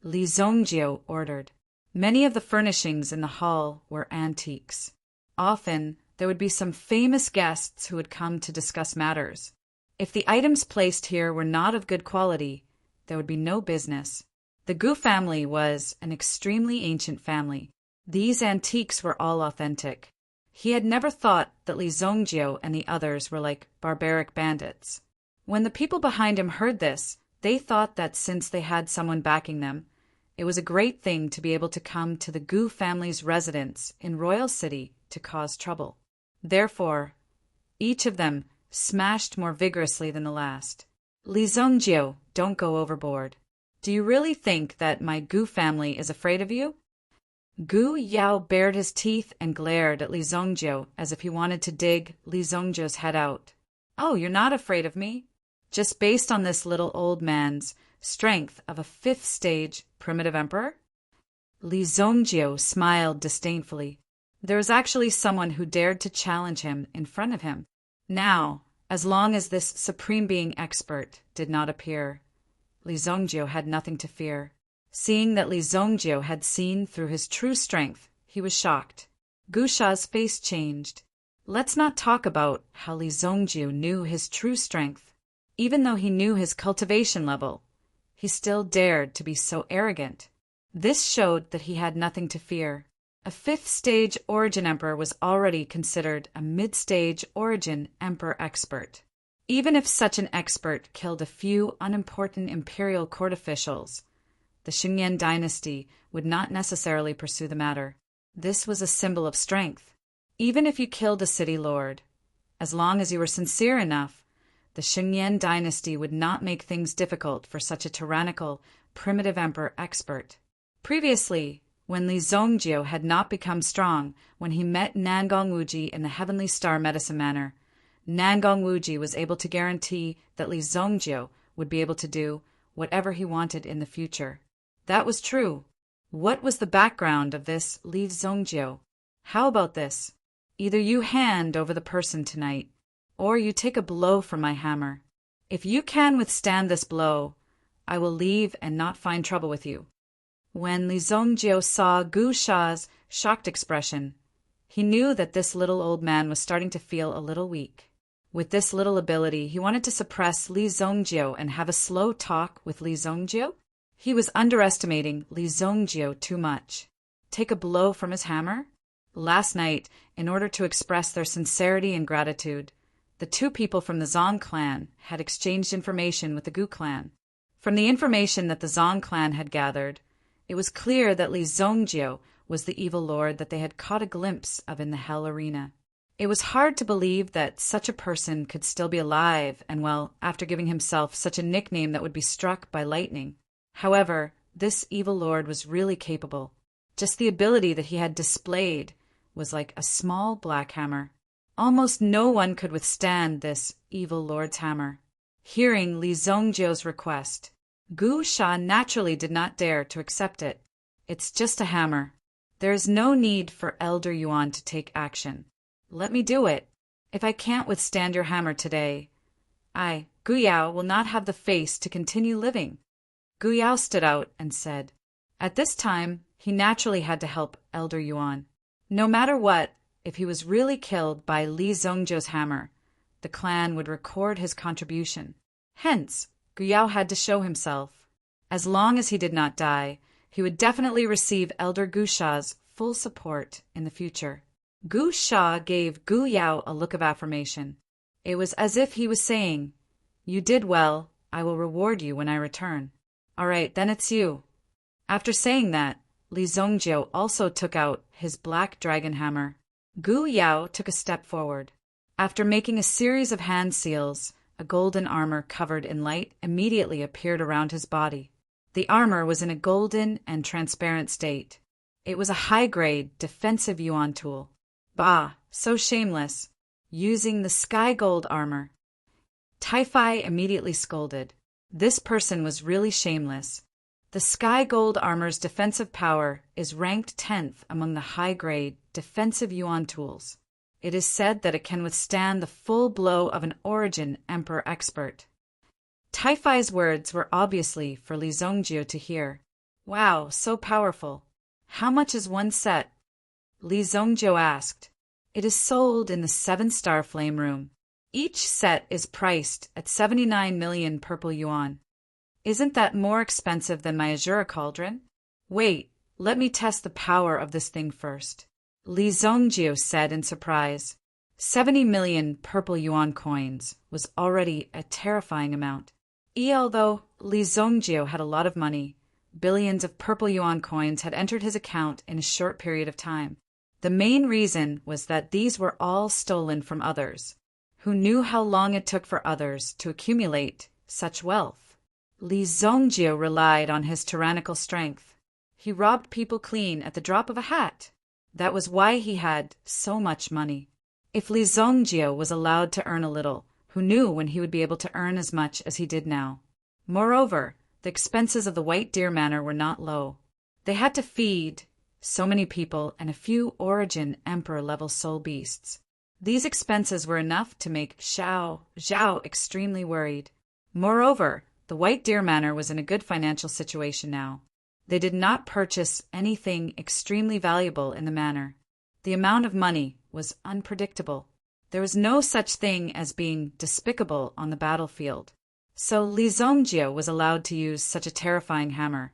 Li Zongjiu ordered. Many of the furnishings in the hall were antiques. Often, there would be some famous guests who would come to discuss matters. If the items placed here were not of good quality, there would be no business. The Gu family was an extremely ancient family. These antiques were all authentic. He had never thought that Li Zongjiu and the others were like barbaric bandits. When the people behind him heard this, they thought that since they had someone backing them, it was a great thing to be able to come to the Gu family's residence in Royal City to cause trouble. Therefore, each of them smashed more vigorously than the last. Li Zongjiu, don't go overboard. Do you really think that my Gu family is afraid of you? Gu Yao bared his teeth and glared at Li Zongjiu as if he wanted to dig Li Zongjiu's head out. Oh, you're not afraid of me? Just based on this little old man's strength of a 5th stage primitive emperor? Li Zongjiu smiled disdainfully. There was actually someone who dared to challenge him in front of him. Now, as long as this supreme being expert did not appear, Li Zongjiu had nothing to fear. Seeing that Li Zongjiu had seen through his true strength, he was shocked. Gu Sha's face changed. Let's not talk about how Li Zongjiu knew his true strength. Even though he knew his cultivation level, he still dared to be so arrogant. This showed that he had nothing to fear. A 5th stage origin emperor was already considered a mid-stage origin emperor expert. Even if such an expert killed a few unimportant imperial court officials, the Xingyan dynasty would not necessarily pursue the matter. This was a symbol of strength. Even if you killed a city lord, As long as you were sincere enough, the Shengyan dynasty would not make things difficult for such a tyrannical, primitive emperor expert. Previously, when Li Zongjio had not become strong, when he met Nangong Wuji in the Heavenly Star Medicine Manor, Nangong Wuji was able to guarantee that Li Zongjio would be able to do whatever he wanted in the future. That was true. What was the background of this Li Zongjio? How about this? Either you hand over the person tonight, or you take a blow from my hammer. If you can withstand this blow, I will leave and not find trouble with you. When Li Zongjio saw Gu Sha's shocked expression, he knew that this little old man was starting to feel a little weak. With this little ability, he wanted to suppress Li Zongjio and have a slow talk with Li Zongjio. He was underestimating Li Zongjio too much. Take a blow from his hammer? Last night, in order to express their sincerity and gratitude, the two people from the Zong clan had exchanged information with the Gu clan. From the information that the Zong clan had gathered, it was clear that Li Zongjio was the evil lord that they had caught a glimpse of in the Hell Arena. It was hard to believe that such a person could still be alive and well after giving himself such a nickname that would be struck by lightning. However, this evil lord was really capable. Just the ability that he had displayed was like a small black hammer. Almost no one could withstand this evil lord's hammer. Hearing Li Zongjio's request, Gu Sha naturally did not dare to accept it. It's just a hammer. There is no need for Elder Yuan to take action. Let me do it. If I can't withstand your hammer today, I, Gu Yao, will not have the face to continue living. Gu Yao stood out and said, at this time, he naturally had to help Elder Yuan. No matter what, if he was really killed by Li Zongjio's hammer, the clan would record his contribution. Hence, Gu Yao had to show himself. As long as he did not die, he would definitely receive Elder Gu Sha's full support in the future. Gu Sha gave Gu Yao a look of affirmation. It was as if he was saying, you did well, I will reward you when I return. All right, then it's you. After saying that, Li Zongjio also took out his black dragon hammer. Gu Yao took a step forward. After making a series of hand seals, a golden armor covered in light immediately appeared around his body. The armor was in a golden and transparent state. It was a high-grade, defensive yuan tool. Bah, so shameless, using the sky gold armor. Tai-Fi immediately scolded. This person was really shameless. The sky gold armor's defensive power is ranked 10th among the high-grade, defensive yuan tools. It is said that it can withstand the full blow of an Origin Emperor expert. Tai-Fi's words were obviously for Li Zongjio to hear. Wow, so powerful. How much is one set? Li Zongjio asked. It is sold in the 7-star flame room. Each set is priced at 79 million purple yuan. Isn't that more expensive than my Azura cauldron? Wait, let me test the power of this thing first. Li Zongjio said in surprise. 70 million purple yuan coins was already a terrifying amount. Although Li Zongjio had a lot of money, billions of purple yuan coins had entered his account in a short period of time. The main reason was that these were all stolen from others, who knew how long it took for others to accumulate such wealth. Li Zongjio relied on his tyrannical strength. He robbed people clean at the drop of a hat. That was why he had so much money. If Li Zongjio was allowed to earn a little, who knew when he would be able to earn as much as he did now? Moreover, the expenses of the White Deer Manor were not low. They had to feed so many people and a few Origin Emperor-level soul beasts. These expenses were enough to make Zhao extremely worried. Moreover, the White Deer Manor was in a good financial situation now. They did not purchase anything extremely valuable in the manor. The amount of money was unpredictable. There was no such thing as being despicable on the battlefield. So Li Zongjio was allowed to use such a terrifying hammer,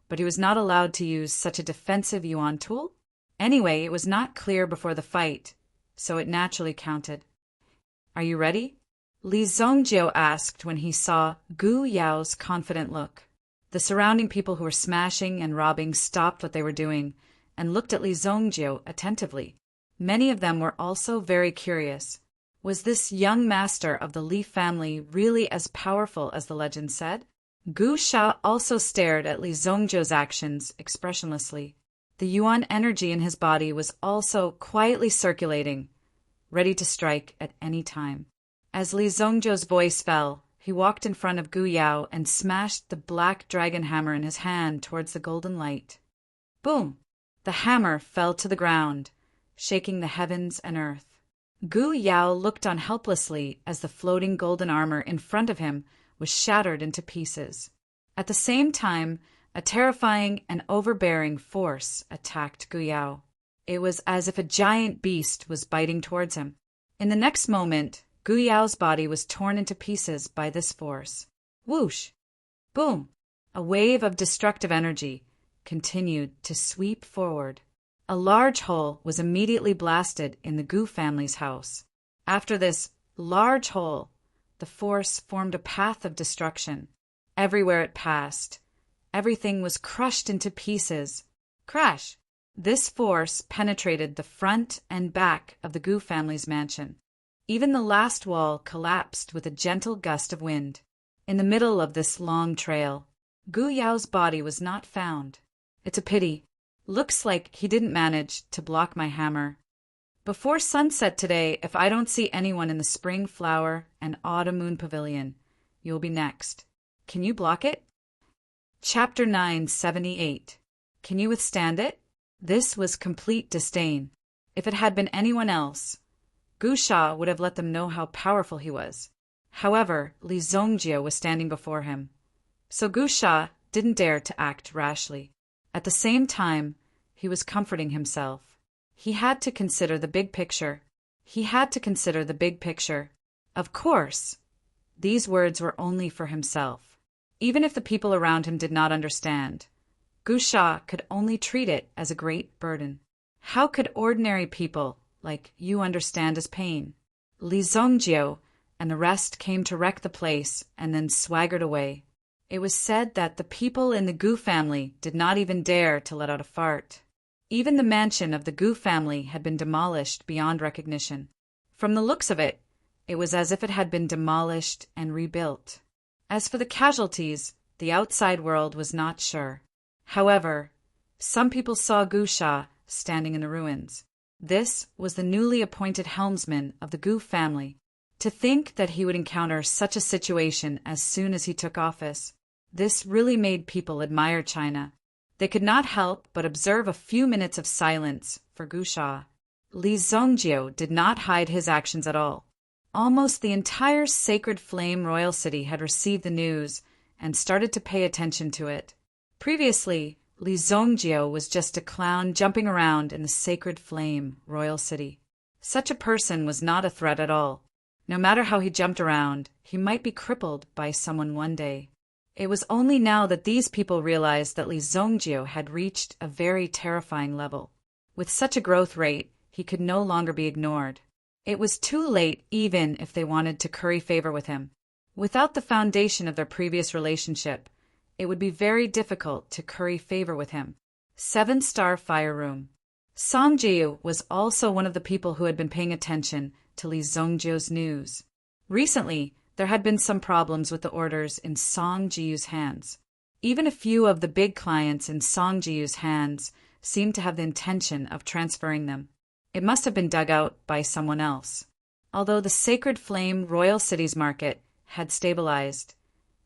but he was not allowed to use such a defensive yuan tool? Anyway, it was not clear before the fight, so it naturally counted. Are you ready? Li Zongjio asked when he saw Gu Yao's confident look. The surrounding people who were smashing and robbing stopped what they were doing and looked at Li Zongjio attentively. Many of them were also very curious. Was this young master of the Li family really as powerful as the legend said? Gu Sha also stared at Li Zongjiu's actions expressionlessly. The yuan energy in his body was also quietly circulating, ready to strike at any time. As Li Zongjiu's voice fell, he walked in front of Gu Yao and smashed the black dragon hammer in his hand towards the golden light. Boom! The hammer fell to the ground, shaking the heavens and earth. Gu Yao looked on helplessly as the floating golden armor in front of him was shattered into pieces. At the same time, a terrifying and overbearing force attacked Gu Yao. It was as if a giant beast was biting towards him. In the next moment, Gu Yao's body was torn into pieces by this force. Whoosh! Boom! A wave of destructive energy continued to sweep forward. A large hole was immediately blasted in the Gu family's house. After this large hole, the force formed a path of destruction. Everywhere it passed, everything was crushed into pieces. Crash! This force penetrated the front and back of the Gu family's mansion. Even the last wall collapsed with a gentle gust of wind. In the middle of this long trail, Gu Yao's body was not found. It's a pity. Looks like he didn't manage to block my hammer. Before sunset today, if I don't see anyone in the Spring Flower and Autumn Moon Pavilion, you'll be next. Can you block it? Chapter 978. Can you withstand it? This was complete disdain. If it had been anyone else, Gu Sha would have let them know how powerful he was. However, Li Zongjiu was standing before him, so Gu Sha didn't dare to act rashly. At the same time, he was comforting himself. He had to consider the big picture. Of course, these words were only for himself. Even if the people around him did not understand, Gu Sha could only treat it as a great burden. How could ordinary people like you understand his pain? Li Zongjiu and the rest came to wreck the place and then swaggered away. It was said that the people in the Gu family did not even dare to let out a fart. Even the mansion of the Gu family had been demolished beyond recognition. From the looks of it, it was as if it had been demolished and rebuilt. As for the casualties, the outside world was not sure. However, some people saw Gu Sha standing in the ruins. This was the newly appointed helmsman of the Gu family. To think that he would encounter such a situation as soon as he took office, this really made people admire China. They could not help but observe a few minutes of silence for Gu Sha. Li Zongjiu did not hide his actions at all. Almost the entire Sacred Flame royal city had received the news and started to pay attention to it. Previously, Li Zongjiu was just a clown jumping around in the Sacred Flame royal city. Such a person was not a threat at all. No matter how he jumped around, he might be crippled by someone one day. It was only now that these people realized that Li Zongjiu had reached a very terrifying level. With such a growth rate, he could no longer be ignored. It was too late even if they wanted to curry favor with him. Without the foundation of their previous relationship, it would be very difficult to curry favor with him. 7-star fire room. Song Jiu was also one of the people who had been paying attention to Li Zongjiu's news. Recently, there had been some problems with the orders in Song Jiu's hands. Even a few of the big clients in Song Jiu's hands seemed to have the intention of transferring them. It must have been dug out by someone else. Although the Sacred Flame Royal Cities market had stabilized,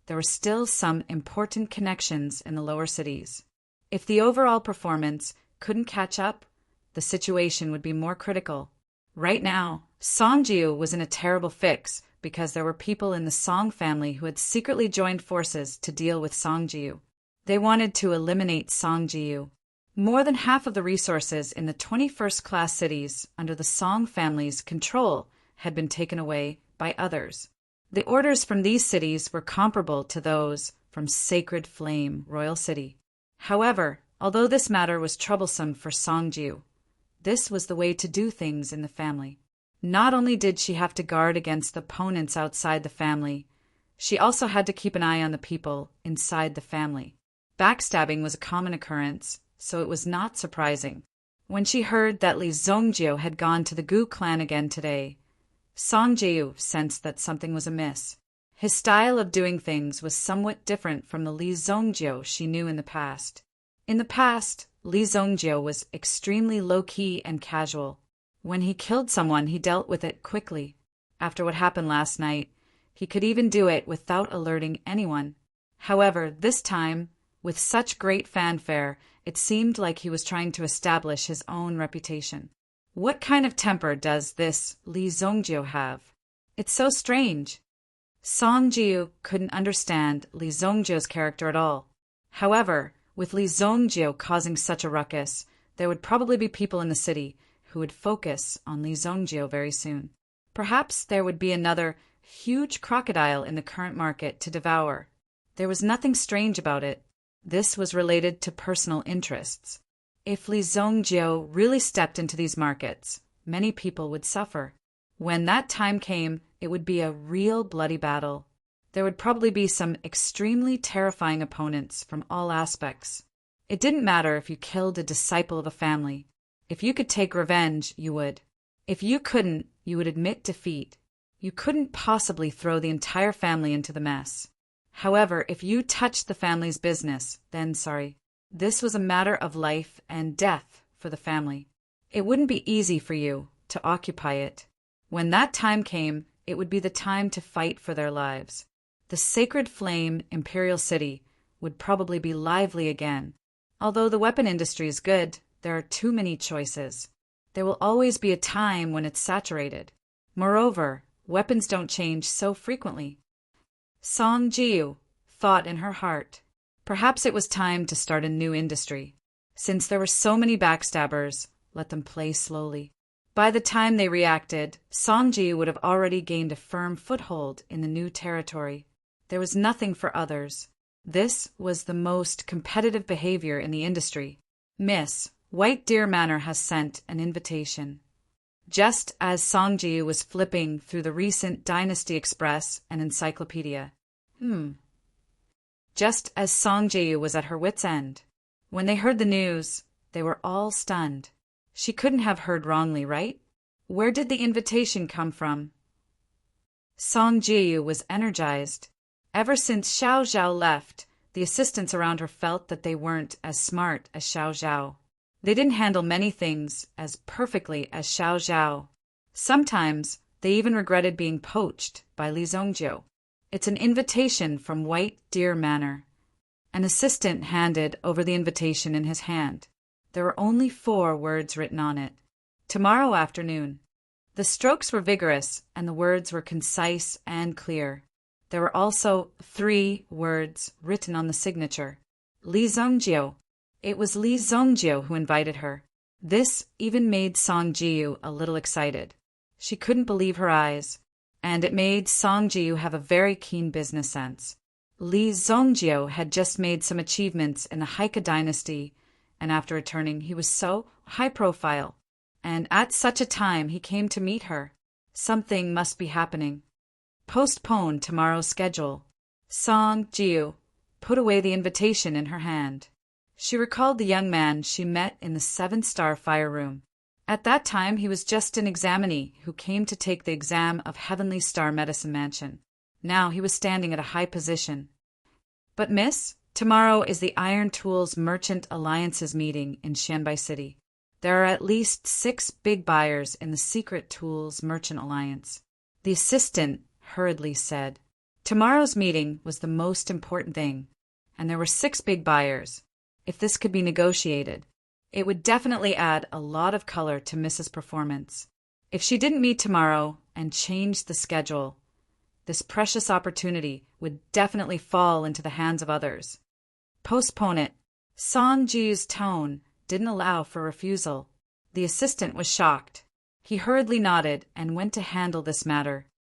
there were still some important connections in the lower cities. If the overall performance couldn't catch up, the situation would be more critical. Right now, Song Jiu was in a terrible fix because there were people in the Song family who had secretly joined forces to deal with Song Jiu. They wanted to eliminate Song Jiu. More than half of the resources in the 21st class cities under the Song family's control had been taken away by others. The orders from these cities were comparable to those from Sacred Flame Royal City. However, although this matter was troublesome for Song Jiu, this was the way to do things in the family. Not only did she have to guard against the opponents outside the family, she also had to keep an eye on the people inside the family. Backstabbing was a common occurrence, so it was not surprising. When she heard that Li Zongjiu had gone to the Gu clan again today, Song Jae-woo sensed that something was amiss. His style of doing things was somewhat different from the Lee Song-gyo she knew in the past. In the past, Lee Song-gyo was extremely low-key and casual. When he killed someone, he dealt with it quickly. After what happened last night, he could even do it without alerting anyone. However, this time, with such great fanfare, it seemed like he was trying to establish his own reputation. What kind of temper does this Lee Song-gyo have? It's so strange. Song Ji-woo couldn't understand Lee Song-gyo's character at all. However, with Lee Song-gyo causing such a ruckus, there would probably be people in the city who would focus on Lee Song-gyo very soon. Perhaps there would be another huge crocodile in the current market to devour. There was nothing strange about it. This was related to personal interests. If Lee Song-gyo really stepped into these markets, many people would suffer. When that time came, it would be a real bloody battle. There would probably be some extremely terrifying opponents from all aspects. It didn't matter if you killed a disciple of a family. If you could take revenge, you would. If you couldn't, you would admit defeat. You couldn't possibly throw the entire family into the mess. However, if you touched the family's business, then sorry. This was a matter of life and death for the family. It wouldn't be easy for you to occupy it. When that time came, it would be the time to fight for their lives. The sacred flame Imperial City would probably be lively again. Although the weapon industry is good, there are too many choices. There will always be a time when it's saturated. Moreover, weapons don't change so frequently. Song Ji-woo thought in her heart. Perhaps it was time to start a new industry. Since there were so many backstabbers, let them play slowly. By the time they reacted, Song Ji would have already gained a firm foothold in the new territory. There was nothing for others. This was the most competitive behavior in the industry. Miss, White Deer Manor has sent an invitation. Just as Song Ji was flipping through the recent Dynasty Express and encyclopedia. Just as Song Ji was at her wit's end. When they heard the news, they were all stunned. She couldn't have heard wrongly, right? Where did the invitation come from? Song Ji was energized. Ever since Xiao Zhao left, the assistants around her felt that they weren't as smart as Xiao Zhao. They didn't handle many things as perfectly as Xiao Zhao. Sometimes they even regretted being poached by Lee Song-gyo. It's an invitation from White Deer Manor. An assistant handed over the invitation in his hand. There were only 4 words written on it. Tomorrow afternoon. The strokes were vigorous and the words were concise and clear. There were also 3 words written on the signature. Lee Song-gyo. It was Lee Song-gyo who invited her. This even made Song Ji-woo a little excited. She couldn't believe her eyes. And it made Song Ji-woo have a very keen business sense. Lee Song-gyo had just made some achievements in the Haika dynasty, and after returning he was so high profile. And at such a time he came to meet her. Something must be happening. Postpone tomorrow's schedule. Song Ji-woo put away the invitation in her hand. She recalled the young man she met in the 7-star fire room. At that time, he was just an examinee who came to take the exam of Heavenly Star Medicine Mansion. Now he was standing at a high position. But miss, tomorrow is the Iron Tools Merchant Alliance's meeting in Xianbai City. There are at least 6 big buyers in the Secret Tools Merchant Alliance. The assistant hurriedly said. Tomorrow's meeting was the most important thing, and there were 6 big buyers. If this could be negotiated, it would definitely add a lot of color to Mrs. Performance. If she didn't meet tomorrow and change the schedule, this precious opportunity would definitely fall into the hands of others. Postpone it. Song Ji's tone didn't allow for refusal. The assistant was shocked. He hurriedly nodded and went to handle this matter.